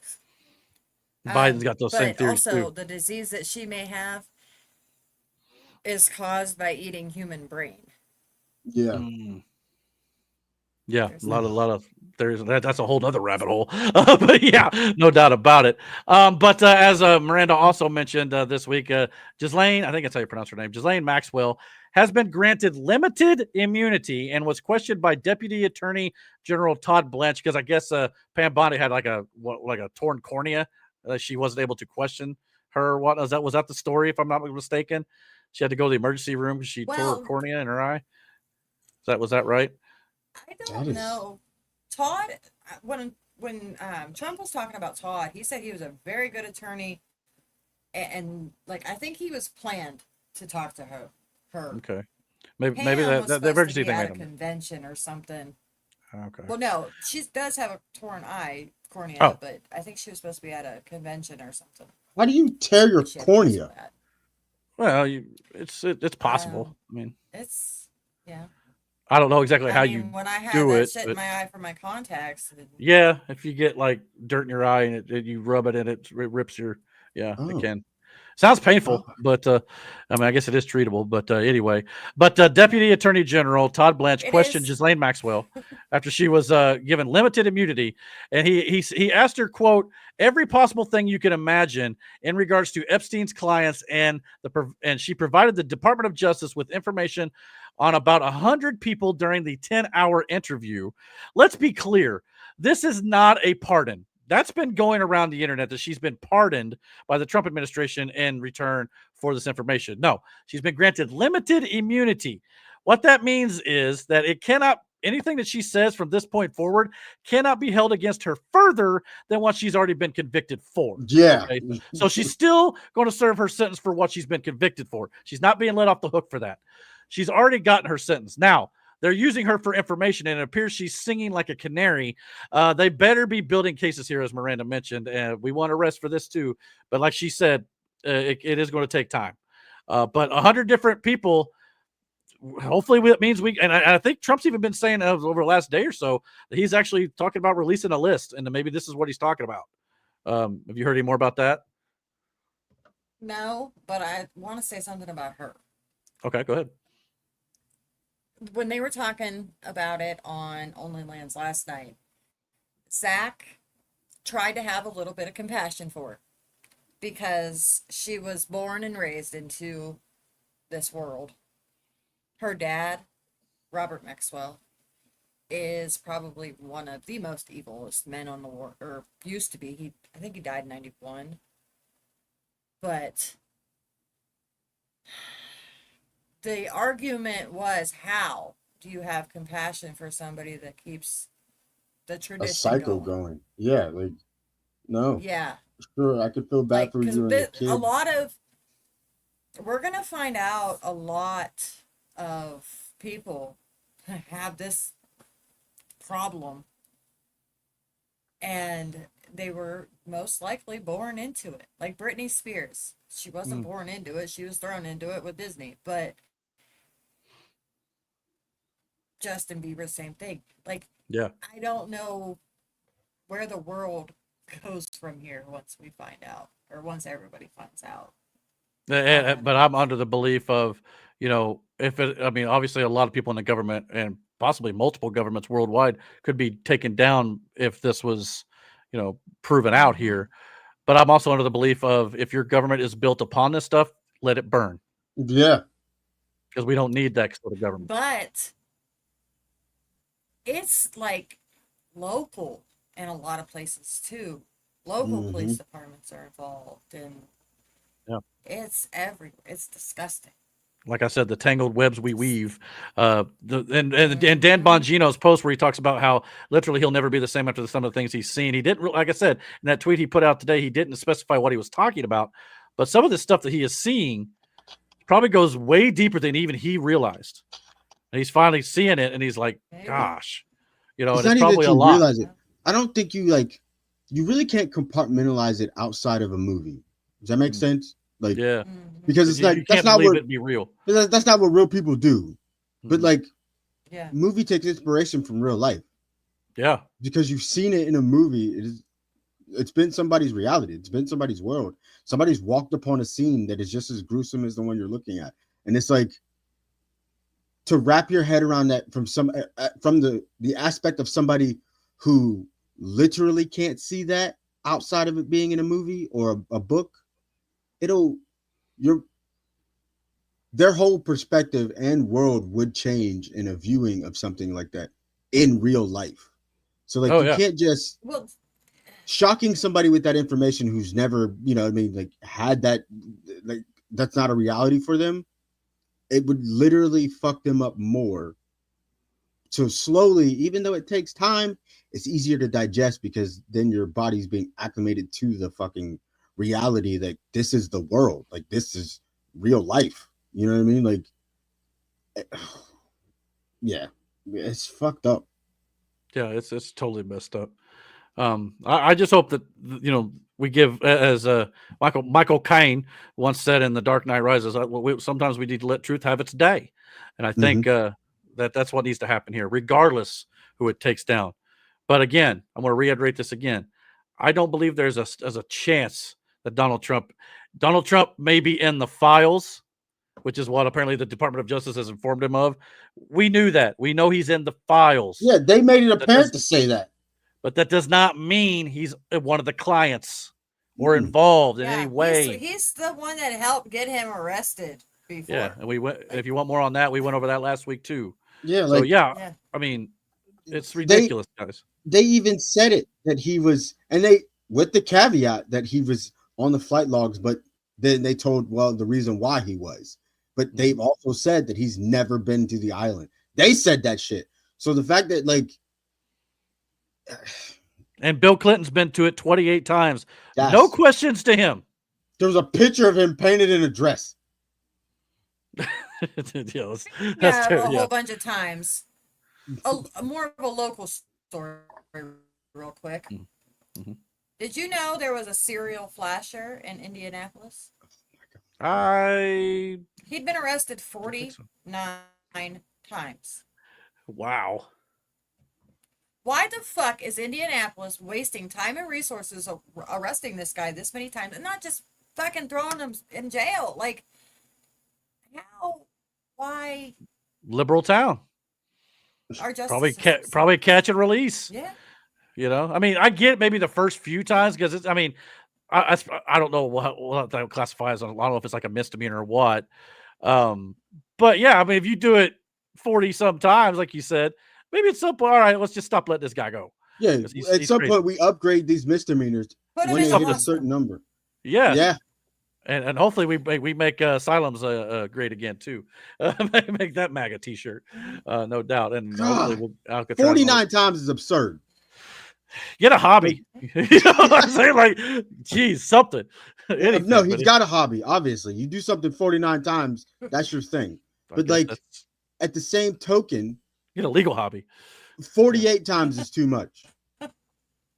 [SPEAKER 1] Biden's got those same theories
[SPEAKER 3] also,
[SPEAKER 1] too.
[SPEAKER 3] the disease that she may have is caused by eating human brain.
[SPEAKER 2] Yeah.
[SPEAKER 1] Yeah, a lot of there's that's a whole other rabbit hole. But yeah, no doubt about it. But as Miranda also mentioned this week, Ghislaine, I think that's how you pronounce her name, Ghislaine Maxwell, has been granted limited immunity and was questioned by Deputy Attorney General Todd Blanche because I guess Pam Bondi had like a torn cornea. She wasn't able to question her. What was that the story? If I'm not mistaken, she had to go to the emergency room because she tore her cornea in her eye. Was that right?
[SPEAKER 3] I don't know. Todd, when Trump was talking about Todd, he said he was a very good attorney, and like I think he was planned to talk to her.
[SPEAKER 1] Okay, maybe that emergency thing
[SPEAKER 3] at a convention or something.
[SPEAKER 1] Okay.
[SPEAKER 3] Well, no, she does have a torn cornea, but I think she was supposed to be at a convention or something.
[SPEAKER 2] How do you tear your cornea?
[SPEAKER 1] Well, it's possible. I mean,
[SPEAKER 3] yeah.
[SPEAKER 1] I don't know exactly how you
[SPEAKER 3] when I had
[SPEAKER 1] do
[SPEAKER 3] that
[SPEAKER 1] it.
[SPEAKER 3] shit in my eye for my contacts.
[SPEAKER 1] Yeah, if you get like dirt in your eye and you rub it and it rips your, it can. Sounds painful, but I mean, I guess it is treatable. But anyway, Deputy Attorney General Todd Blanche questioned Ghislaine Maxwell after she was given limited immunity, and he asked her, quote, every possible thing you can imagine in regards to Epstein's clients, and she provided the Department of Justice with information on about 100 people during the 10-hour interview. Let's be clear, this is not a pardon. That's been going around the internet that she's been pardoned by the Trump administration in return for this information. No, she's been granted limited immunity. What that means is that it cannot anything that she says from this point forward cannot be held against her further than what she's already been convicted for.
[SPEAKER 2] Yeah.
[SPEAKER 1] Okay? So she's still going to serve her sentence for what she's been convicted for. She's not being let off the hook for that. She's already gotten her sentence. Now, they're using her for information, and it appears she's singing like a canary. They better be building cases here, as Miranda mentioned, and we want arrest for this too. But like she said, it is going to take time. But 100 different people, hopefully it means we, and I think Trump's even been saying over the last day or so that he's actually talking about releasing a list, and maybe this is what he's talking about. Have you heard any more about that?
[SPEAKER 3] No, but I want to say something about her.
[SPEAKER 1] Okay, go ahead.
[SPEAKER 3] When they were talking about it on Only Lands last night, Zach tried to have a little bit of compassion for her because she was born and raised into this world. Her dad, Robert Maxwell, is probably one of the most evilest men on the war, or used to be. I think he died in 91. But the argument was, how do you have compassion for somebody that keeps the tradition
[SPEAKER 2] A cycle going? Yeah, like, no.
[SPEAKER 3] Yeah.
[SPEAKER 2] Sure, I could feel bad for you and your kid.
[SPEAKER 3] A lot of, we're going to find out a lot of people have this problem, and they were most likely born into it. Like Britney Spears, she wasn't born into it, she was thrown into it with Disney. But Justin Bieber, same thing. Like,
[SPEAKER 1] yeah,
[SPEAKER 3] I don't know where the world goes from here once we find out, or once everybody finds out.
[SPEAKER 1] But I'm under the belief of, obviously a lot of people in the government and possibly multiple governments worldwide could be taken down if this was, proven out here. But I'm also under the belief of, if your government is built upon this stuff, let it burn.
[SPEAKER 2] Yeah.
[SPEAKER 1] Because we don't need that sort of government.
[SPEAKER 3] But it's like local in a lot of places too. Local police departments are involved, and it's everywhere. It's disgusting.
[SPEAKER 1] Like I said, the tangled webs we weave. And Dan Bongino's post where he talks about how literally he'll never be the same after some of the things he's seen. He didn't, like I said, in that tweet he put out today, he didn't specify what he was talking about, but some of the stuff that he is seeing probably goes way deeper than even he realized. And he's finally seeing it, and he's like, gosh, it's probably a lot.
[SPEAKER 2] Realize it. I don't think you really can't compartmentalize it outside of a movie. Does that make sense? Like,
[SPEAKER 1] yeah,
[SPEAKER 2] because it's like, that's not what it be real. That's not what real people do. But like, movie takes inspiration from real life.
[SPEAKER 1] Yeah,
[SPEAKER 2] because you've seen it in a movie. It's been somebody's reality. It's been somebody's world. Somebody's walked upon a scene that is just as gruesome as the one you're looking at. And it's like, to wrap your head around that from the aspect of somebody who literally can't see that outside of it being in a movie or a book, their whole perspective and world would change in a viewing of something like that in real life. So like, you can't just shocking somebody with that information who's never, had that, like, that's not a reality for them. It would literally fuck them up more. So slowly, even though it takes time, it's easier to digest, because then your body's being acclimated to the fucking reality that this is the world. Like, this is real life. You know what I mean? Like, yeah, it's fucked up.
[SPEAKER 1] Yeah, it's totally messed up. I just hope that, we give, as Michael Caine once said in The Dark Knight Rises, sometimes we need to let truth have its day. And I think that's what needs to happen here, regardless who it takes down. But again, I'm going to reiterate this again. I don't believe there's a chance that Donald Trump may be in the files, which is what apparently the Department of Justice has informed him of. We knew that. We know he's in the files.
[SPEAKER 2] Yeah, they made it apparent to say that.
[SPEAKER 1] But that does not mean he's one of the clients or involved in any way.
[SPEAKER 3] He's the one that helped get him arrested before.
[SPEAKER 1] Yeah, and we went. If you want more on that, we went over that last week too.
[SPEAKER 2] Yeah,
[SPEAKER 1] so I mean, it's ridiculous, guys.
[SPEAKER 2] They even said it that he was, and they, with the caveat that he was on the flight logs, but then they told the reason why he was. But they've also said that he's never been to the island. They said that shit. So the fact that like,
[SPEAKER 1] and Bill Clinton's been to it 28 times,
[SPEAKER 2] yes,
[SPEAKER 1] no questions to him.
[SPEAKER 2] There was a picture of him painted in a dress.
[SPEAKER 3] Yeah, a whole bunch of times. More of a local story, real quick.
[SPEAKER 1] Mm-hmm.
[SPEAKER 3] Did you know there was a serial flasher in Indianapolis?
[SPEAKER 1] He'd
[SPEAKER 3] been arrested 49 times.
[SPEAKER 1] Wow.
[SPEAKER 3] Why the fuck is Indianapolis wasting time and resources arresting this guy this many times and not just fucking throwing him in jail? Like, how? Why?
[SPEAKER 1] Liberal town.
[SPEAKER 3] Our
[SPEAKER 1] Probably
[SPEAKER 3] justice
[SPEAKER 1] probably catch and release.
[SPEAKER 3] Yeah.
[SPEAKER 1] You know, I mean, I get maybe the first few times because it's. I mean, I don't know what that classifies. I don't know if it's like a misdemeanor or what. But yeah, I mean, if you do it 40 some times, like you said, maybe it's simple. All right, let's just stop letting this guy go.
[SPEAKER 2] Yeah, at some
[SPEAKER 1] crazy.
[SPEAKER 2] point we upgrade these misdemeanors when they hit a certain number.
[SPEAKER 1] Yeah,
[SPEAKER 2] yeah,
[SPEAKER 1] and hopefully we make asylums great again too. Make that MAGA T-shirt, no doubt. And hopefully we'll Alcatraz
[SPEAKER 2] 49 times is absurd.
[SPEAKER 1] Get a hobby. You know what I'm saying? Like, geez, something. Anything,
[SPEAKER 2] no, he's got a hobby. Obviously, you do something 49 times, that's your thing. But like, at the same token,
[SPEAKER 1] get a legal hobby.
[SPEAKER 2] 48 times is too much.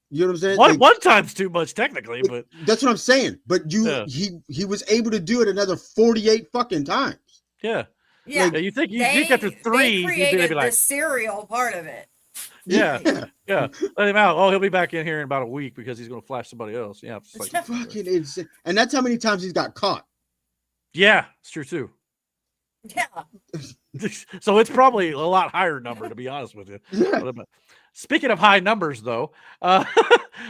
[SPEAKER 2] You know what I'm saying?
[SPEAKER 1] One time's too much technically, but
[SPEAKER 2] that's what I'm saying. But he was able to do it another 48 fucking times.
[SPEAKER 1] Yeah.
[SPEAKER 3] Yeah.
[SPEAKER 1] Like, you think after 3
[SPEAKER 3] they created
[SPEAKER 1] be like,
[SPEAKER 3] the serial part of it.
[SPEAKER 1] Yeah. Let him out. Oh, he'll be back in here in about a week because he's going to flash somebody else. Yeah.
[SPEAKER 2] It's like, fucking insane. And that's how many times he's got caught.
[SPEAKER 1] Yeah, it's true too.
[SPEAKER 3] Yeah.
[SPEAKER 1] So it's probably a lot higher number, to be honest with you. Speaking of high numbers, though,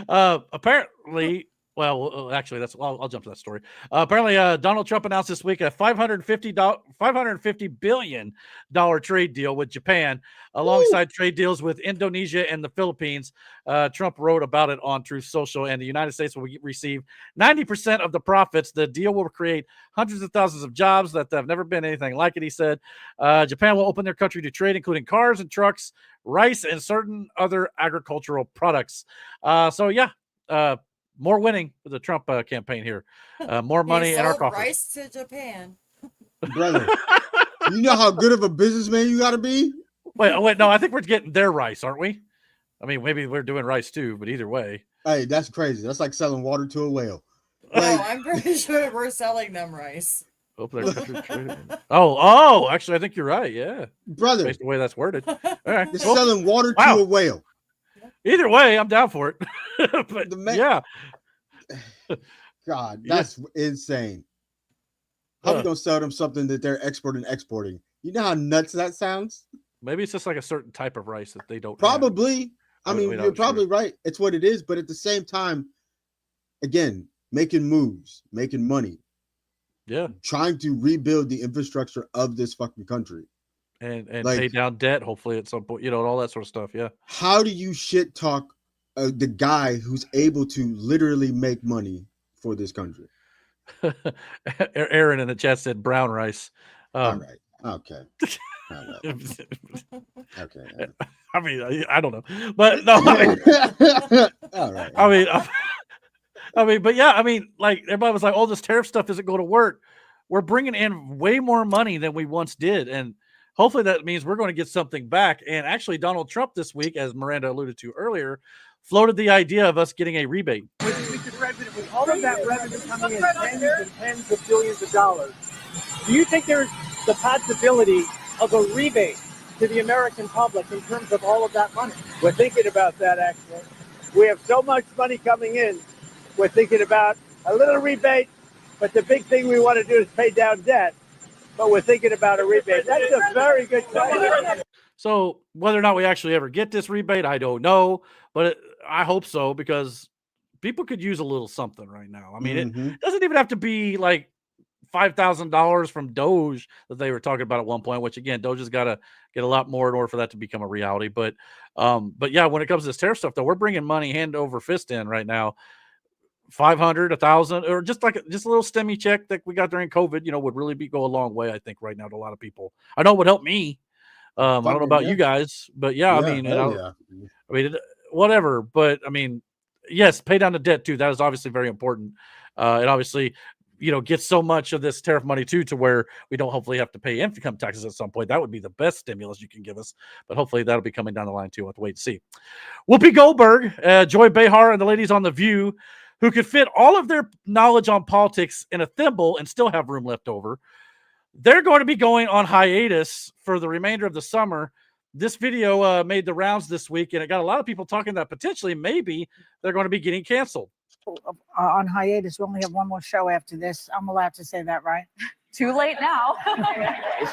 [SPEAKER 1] apparently, well, actually, I'll jump to that story. Apparently, Donald Trump announced this week a $550 billion trade deal with Japan, alongside trade deals with Indonesia and the Philippines. Trump wrote about it on Truth Social, and the United States will receive 90% of the profits. The deal will create hundreds of thousands of jobs that have never been anything like it, he said. Japan will open their country to trade, including cars and trucks, rice, and certain other agricultural products. More winning for the Trump campaign here. More money in our coffers.
[SPEAKER 3] Rice to Japan.
[SPEAKER 2] Brother, you know how good of a businessman you got to be?
[SPEAKER 1] Wait, no, I think we're getting their rice, aren't we? I mean, maybe we're doing rice too, but either way.
[SPEAKER 2] Hey, that's crazy. That's like selling water to a whale.
[SPEAKER 3] I'm pretty sure we're selling them rice.
[SPEAKER 1] Actually, I think you're right. Yeah.
[SPEAKER 2] Brother.
[SPEAKER 1] Based on the way that's worded. All right.
[SPEAKER 2] They're selling water to a whale.
[SPEAKER 1] Either way, I'm down for it. But yeah.
[SPEAKER 2] God, that's insane. How are we gonna sell them something that they're exporting? You know how nuts that sounds?
[SPEAKER 1] Maybe it's just like a certain type of rice that they don't
[SPEAKER 2] probably have. I mean, you're probably right. It's what it is, but at the same time, again, making moves, making money.
[SPEAKER 1] Yeah.
[SPEAKER 2] Trying to rebuild the infrastructure of this fucking country.
[SPEAKER 1] And pay down debt, hopefully, at some point, and all that sort of stuff. Yeah.
[SPEAKER 2] How do you shit talk the guy who's able to literally make money for this country?
[SPEAKER 1] Aaron in the chat said brown rice.
[SPEAKER 2] All right. Okay. All right. Okay.
[SPEAKER 1] I mean, I don't know, but no.
[SPEAKER 2] All right.
[SPEAKER 1] I mean, but yeah, I mean, like everybody was like, "Oh, this tariff stuff isn't going to work." We're bringing in way more money than we once did, and hopefully that means we're going to get something back. And actually, Donald Trump this week, as Miranda alluded to earlier, floated the idea of us getting a rebate.
[SPEAKER 4] Mr. President, with all of that revenue coming in tens and tens of billions of dollars, do you think there's the possibility of a rebate to the American public in terms of all of that money?
[SPEAKER 6] We're thinking about that, actually. We have so much money coming in. We're thinking about a little rebate, but the big thing we want to do is pay down debt. But we're thinking about a rebate. That's a very good question.
[SPEAKER 1] So whether or not we actually ever get this rebate, I don't know, but I hope so, because people could use a little something right now. I mean, it doesn't even have to be like $5,000 from Doge that they were talking about at one point, which again, Doge has got to get a lot more in order for that to become a reality. But yeah, when it comes to this tariff stuff, though, we're bringing money hand over fist in right now. 500, 1,000, or just a little STEMI check that we got during COVID, would really go a long way, I think, right now to a lot of people. I know it would help me. I don't know about you guys, but yeah, I mean, whatever. But I mean, yes, pay down the debt too. That is obviously very important. It obviously, gets so much of this tariff money too, to where we don't hopefully have to pay income taxes at some point. That would be the best stimulus you can give us. But hopefully that'll be coming down the line too. We'll have to wait and see. Whoopi Goldberg, Joy Behar, and the ladies on The View, who could fit all of their knowledge on politics in a thimble and still have room left over. They're going to be going on hiatus for the remainder of the summer. This video made the rounds this week, and it got a lot of people talking that potentially maybe they're going to be getting canceled.
[SPEAKER 10] On hiatus. We only have one more show after this. I'm allowed to say that, right?
[SPEAKER 11] Too late now.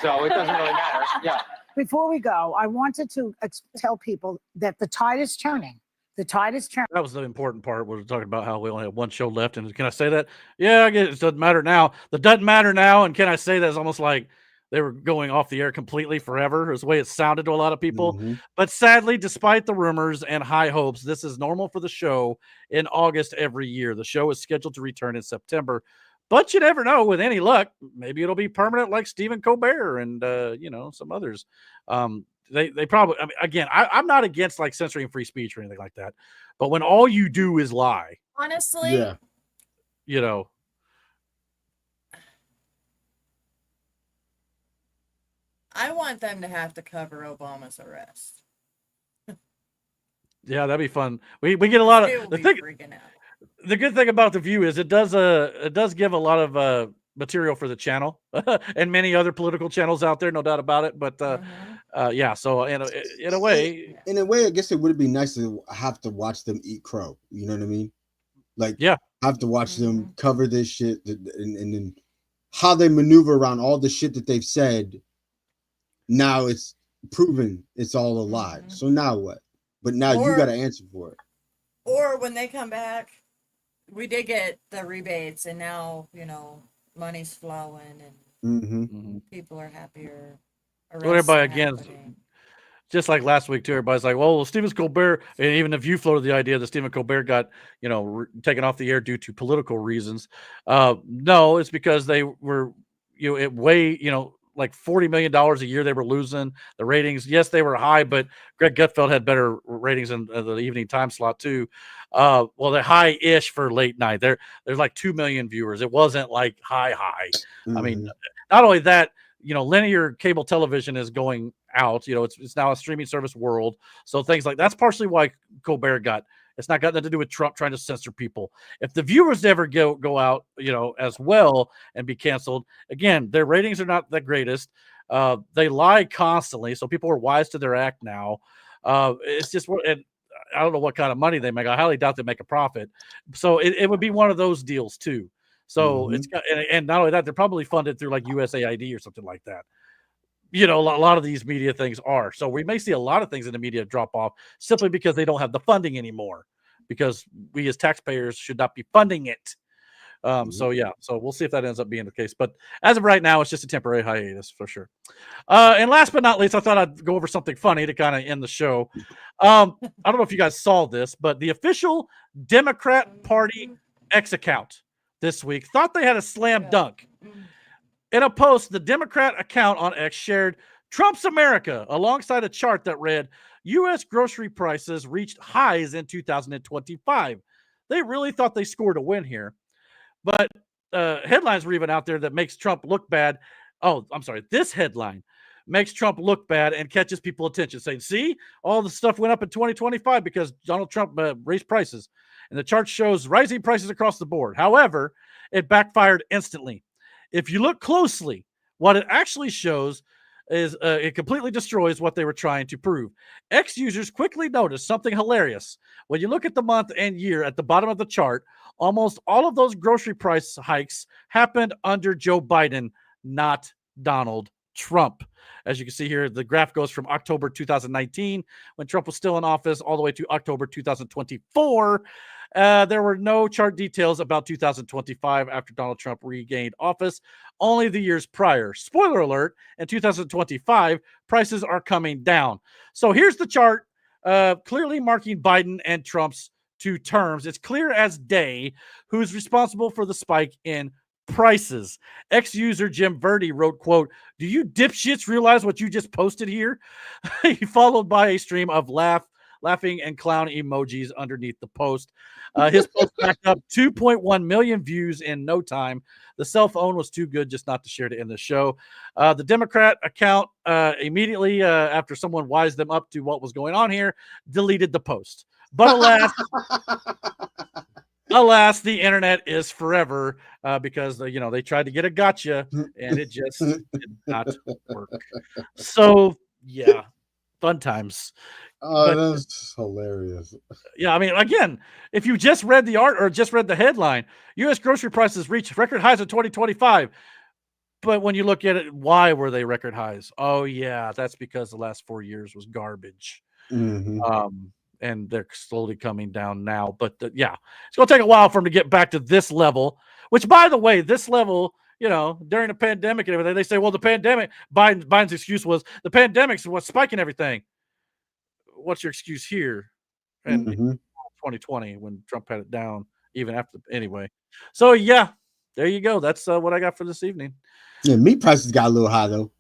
[SPEAKER 11] So it doesn't really matter. Yeah.
[SPEAKER 10] Before we go, I wanted to tell people that the tide is turning. The tide is turning.
[SPEAKER 1] That was the important part. We're talking about how we only have one show left. And can I say that? Yeah, I guess it doesn't matter now. The doesn't matter now. And can I say that it's almost like they were going off the air completely forever, is the way it sounded to a lot of people. But sadly, despite the rumors and high hopes, this is normal for the show in August every year. The show is scheduled to return in September. But you never know. With any luck, maybe it'll be permanent, like Stephen Colbert and some others. They probably. I mean, again, I'm not against like censoring free speech or anything like that. But when all you do is lie,
[SPEAKER 3] honestly, I want them to have to cover Obama's arrest.
[SPEAKER 1] Yeah, that'd be fun. We get a lot of the good thing about The View is it does give a lot of material for the channel and many other political channels out there, no doubt about it. But yeah, so in a way,
[SPEAKER 2] I guess it would be nice to have to watch them eat crow. You know what I mean? Like, have to watch them cover this shit and then how they maneuver around all the shit that they've said. Now it's proven it's all a lie. So now what? But now you got to answer for it.
[SPEAKER 3] Or when they come back, we did get the rebates, and now money's flowing, and people are happier.
[SPEAKER 1] Well, everybody again, just like last week too. Everybody's like, "Well, Stephen Colbert," and even if you floated the idea that Stephen Colbert got taken off the air due to political reasons. No, it's because they were like $40 million a year they were losing. The ratings, yes, they were high, but Greg Gutfeld had better ratings in the evening time slot too. Well, they're high-ish for late night. There's like 2 million viewers. It wasn't like high. I mean, not only that, linear cable television is going out. It's now a streaming service world. So things like that's partially why Colbert got. It's not got nothing to do with Trump trying to censor people. If the viewers ever go out, as well and be canceled, again, their ratings are not the greatest. They lie constantly, so people are wise to their act now. It's just, and I don't know what kind of money they make. I highly doubt they make a profit. So it would be one of those deals too. So it's and not only that, they're probably funded through like USAID or something like that. A lot of these media things are. So we may see a lot of things in the media drop off simply because they don't have the funding anymore, because we as taxpayers should not be funding it. So yeah, so we'll see if that ends up being the case. But as of right now, it's just a temporary hiatus for sure. And last but not least, I thought I'd go over something funny to kind of end the show. I don't know if you guys saw this, but the official Democrat Party X account this week thought they had a slam dunk. In a post, the Democrat account on X shared Trump's America alongside a chart that read, U.S. grocery prices reached highs in 2025. They really thought they scored a win here. But headlines were even out there that makes Trump look bad. Oh, I'm sorry. This headline makes Trump look bad and catches people's attention, saying, see, all the stuff went up in 2025 because Donald Trump raised prices. And the chart shows rising prices across the board. However, it backfired instantly. If you look closely, what it actually shows is it completely destroys what they were trying to prove. X users quickly noticed something hilarious. When you look at the month and year at the bottom of the chart, almost all of those grocery price hikes happened under Joe Biden, not Donald Trump. As you can see here, the graph goes from October 2019, when Trump was still in office, all the way to October 2024. There were no chart details about 2025 after Donald Trump regained office, only the years prior. Spoiler alert, in 2025, prices are coming down. So here's the chart, clearly marking Biden and Trump's two terms. It's clear as day who's responsible for the spike in prices. Ex-user Jim Verdi wrote, quote, "Do you dipshits realize what you just posted here?" He followed by a stream of laughing and clown emojis underneath the post. His post backed up 2.1 million views in no time. The cell phone was too good just not to share to end the show. The Democrat account immediately after someone wised them up to what was going on here, deleted the post. But alas, the internet is forever because they tried to get a gotcha and it just did not work. So yeah, fun times.
[SPEAKER 2] Oh, that's hilarious.
[SPEAKER 1] Yeah, I mean, again, if you just read the art or just read the headline, U.S. grocery prices reached record highs in 2025. But when you look at it, why were they record highs? Oh yeah, that's because the last 4 years was garbage. And they're slowly coming down now. But yeah, it's going to take a while for them to get back to this level, which, by the way, this level, during the pandemic and everything, they say, well, the pandemic, Biden's excuse was the pandemic's what's spiking everything. What's your excuse here? And 2020 when Trump had it down, even after, anyway. So yeah, there you go. That's what I got for this evening.
[SPEAKER 2] Yeah, meat prices got a little high though.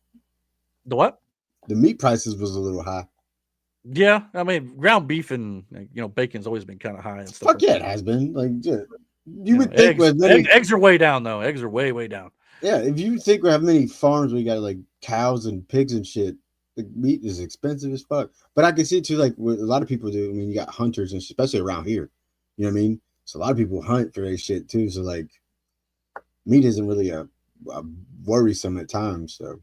[SPEAKER 1] The what?
[SPEAKER 2] The meat prices was a little high.
[SPEAKER 1] Yeah, I mean, ground beef and bacon's always been kind of high and stuff.
[SPEAKER 2] Fuck yeah, it has been. Like, you would think
[SPEAKER 1] eggs are way down though. Eggs are way down.
[SPEAKER 2] Yeah, if you think we have many farms where you got like cows and pigs and shit, the meat is expensive as fuck. But I can see too, like what a lot of people do. I mean, you got hunters and especially around here. You know what I mean? So a lot of people hunt for their shit too. So like, meat isn't really a worrisome at times. So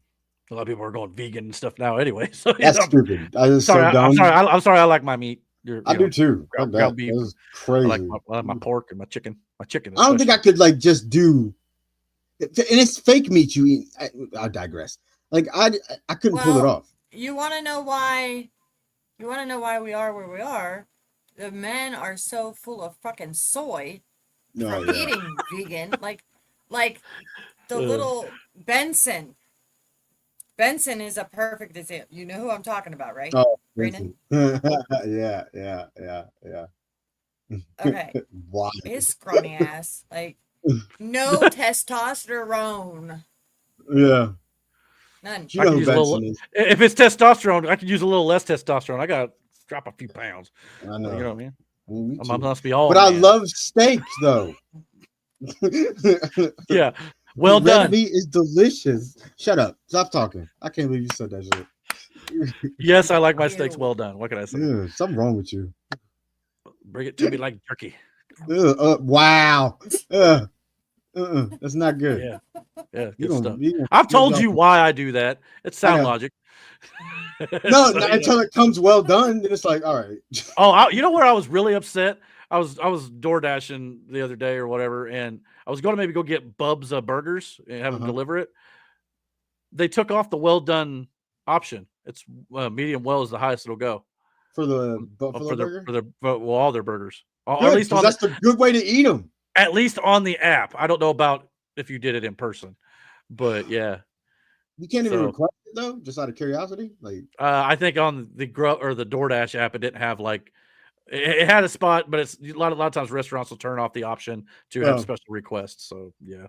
[SPEAKER 1] a lot of people are going vegan and stuff now anyway. So
[SPEAKER 2] that's stupid.
[SPEAKER 1] I'm sorry. I'm sorry. I like my meat.
[SPEAKER 2] I do too.
[SPEAKER 1] Ground beef.
[SPEAKER 2] That crazy.
[SPEAKER 1] I like my pork and my chicken. My chicken.
[SPEAKER 2] I don't think I could like just do. And it's fake meat you eat. I digress. Like I couldn't pull it off.
[SPEAKER 3] You want to know why? You want to know why we are where we are? The men are so full of fucking soy from eating vegan. Like the little Benson. Benson is a perfect example. You know who I'm talking about, right?
[SPEAKER 2] Oh,
[SPEAKER 3] Brandon?
[SPEAKER 2] yeah.
[SPEAKER 3] Okay.
[SPEAKER 2] Why?
[SPEAKER 3] His scrawny ass. Like, no testosterone.
[SPEAKER 2] Yeah.
[SPEAKER 3] None.
[SPEAKER 2] You know who Benson is.
[SPEAKER 1] If it's testosterone, I could use a little less testosterone. I got to drop a few pounds.
[SPEAKER 2] I know.
[SPEAKER 1] You know what I mean?
[SPEAKER 2] I
[SPEAKER 1] must be all.
[SPEAKER 2] But I love steaks, though.
[SPEAKER 1] Yeah. Well done.
[SPEAKER 2] Meat is delicious. Shut up. Stop talking. I can't believe you said that shit.
[SPEAKER 1] Yes, I like my steaks well done. What can I say?
[SPEAKER 2] Yeah, something wrong with you.
[SPEAKER 1] Bring it to me like jerky.
[SPEAKER 2] Wow. That's not good.
[SPEAKER 1] Yeah. Good stuff. I've told you why I do that. It's sound logic.
[SPEAKER 2] No, until it comes well done, then it's like, all right.
[SPEAKER 1] Oh, you know where I was really upset? I was door dashing the other day or whatever, and I was going to maybe go get Bub's burgers and have them deliver it. They took off the well done option. It's medium well is the highest it'll go
[SPEAKER 2] for the Buffalo burger.
[SPEAKER 1] All their burgers.
[SPEAKER 2] Good, at least that's the good way to eat them.
[SPEAKER 1] At least on the app. I don't know about if you did it in person, but yeah.
[SPEAKER 2] You can't even request it though, just out of curiosity. Like
[SPEAKER 1] I think on the Grub or the DoorDash app, it didn't have like. It had a spot, but it's a lot of times restaurants will turn off the option to have special requests. So yeah,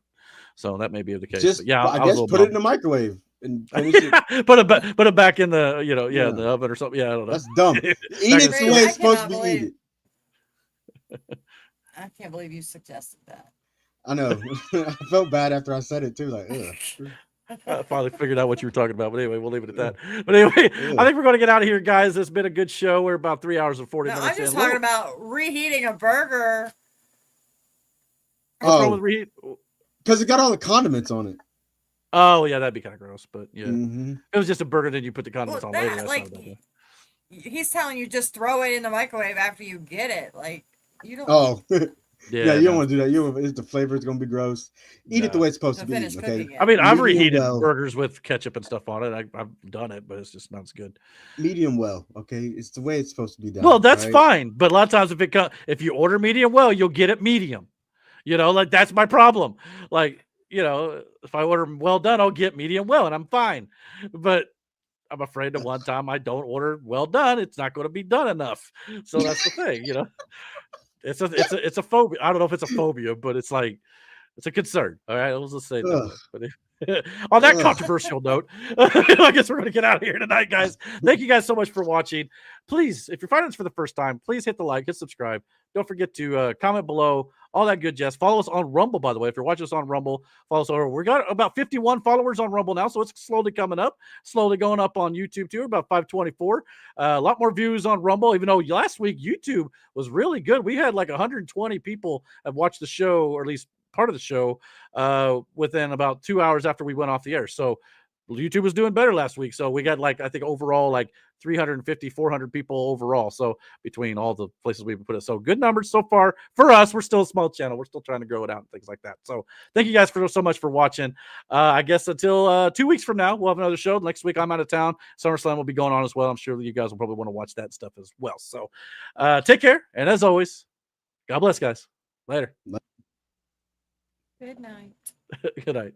[SPEAKER 1] so that may be the case.
[SPEAKER 2] Just I guess put it in the microwave and finish it.
[SPEAKER 1] put it back in the in the oven or something. Yeah, I don't know.
[SPEAKER 2] That's dumb. Eat it the way it's supposed to be eaten.
[SPEAKER 3] I can't believe you suggested that.
[SPEAKER 2] I know. I felt bad after I said it too. Like, ugh.
[SPEAKER 1] I finally figured out what you were talking about, but anyway, we'll leave it at that. But anyway, I think we're going to get out of here, guys. It's been a good show. We're about 3 hours and 40 minutes.
[SPEAKER 3] I'm just talking about reheating a burger.
[SPEAKER 1] What's wrong with reheat?
[SPEAKER 2] Because it got all the condiments on it.
[SPEAKER 1] Oh yeah, that'd be kind of gross. But yeah, it was just a burger. Then you put the condiments on later. That's
[SPEAKER 3] like, he's telling you just throw it in the microwave after you get it. Like you don't.
[SPEAKER 2] Oh. Yeah, you don't want to do that. It's the flavor is going to be gross. Eat it the way it's supposed to be. Okay.
[SPEAKER 1] I mean, I've reheated burgers with ketchup and stuff on it. I've done it, but it's just not as good.
[SPEAKER 2] Medium well, okay. It's the way it's supposed to be done.
[SPEAKER 1] Well, that's fine. But a lot of times, if you order medium well, you'll get it medium. Like that's my problem. Like if I order well done, I'll get medium well, and I'm fine. But I'm afraid that one time I don't order well done, it's not going to be done enough. So that's the thing, It's a phobia. I don't know if it's a phobia, but it's like It's a concern. All right, let's just say it that
[SPEAKER 2] Ugh.
[SPEAKER 1] way. But on that
[SPEAKER 2] Ugh.
[SPEAKER 1] controversial note, I guess we're going to get out of here tonight, guys. Thank you guys so much for watching. Please, if you're finding us for the first time, please hit the like, hit subscribe. Don't forget to comment below, all that good jazz. Follow us on Rumble, by the way. If you're watching us on Rumble, follow us over. We got about 51 followers on Rumble now, so it's slowly coming up, slowly going up on YouTube too, about 524. A lot more views on Rumble, even though last week YouTube was really good. We had like 120 people have watched the show, or at least part of the show, within about 2 hours after we went off the air. So YouTube was doing better last week. So we got like, I think overall like 350, 400 people overall. So between all the places we've put it. So good numbers so far for us. We're still a small channel. We're still trying to grow it out and things like that. So thank you guys so much for watching. I guess until 2 weeks from now, we'll have another show. Next week I'm out of town. SummerSlam will be going on as well. I'm sure that you guys will probably want to watch that stuff as well. So take care. And as always, God bless, guys. Later.
[SPEAKER 3] Good night.
[SPEAKER 1] Good night.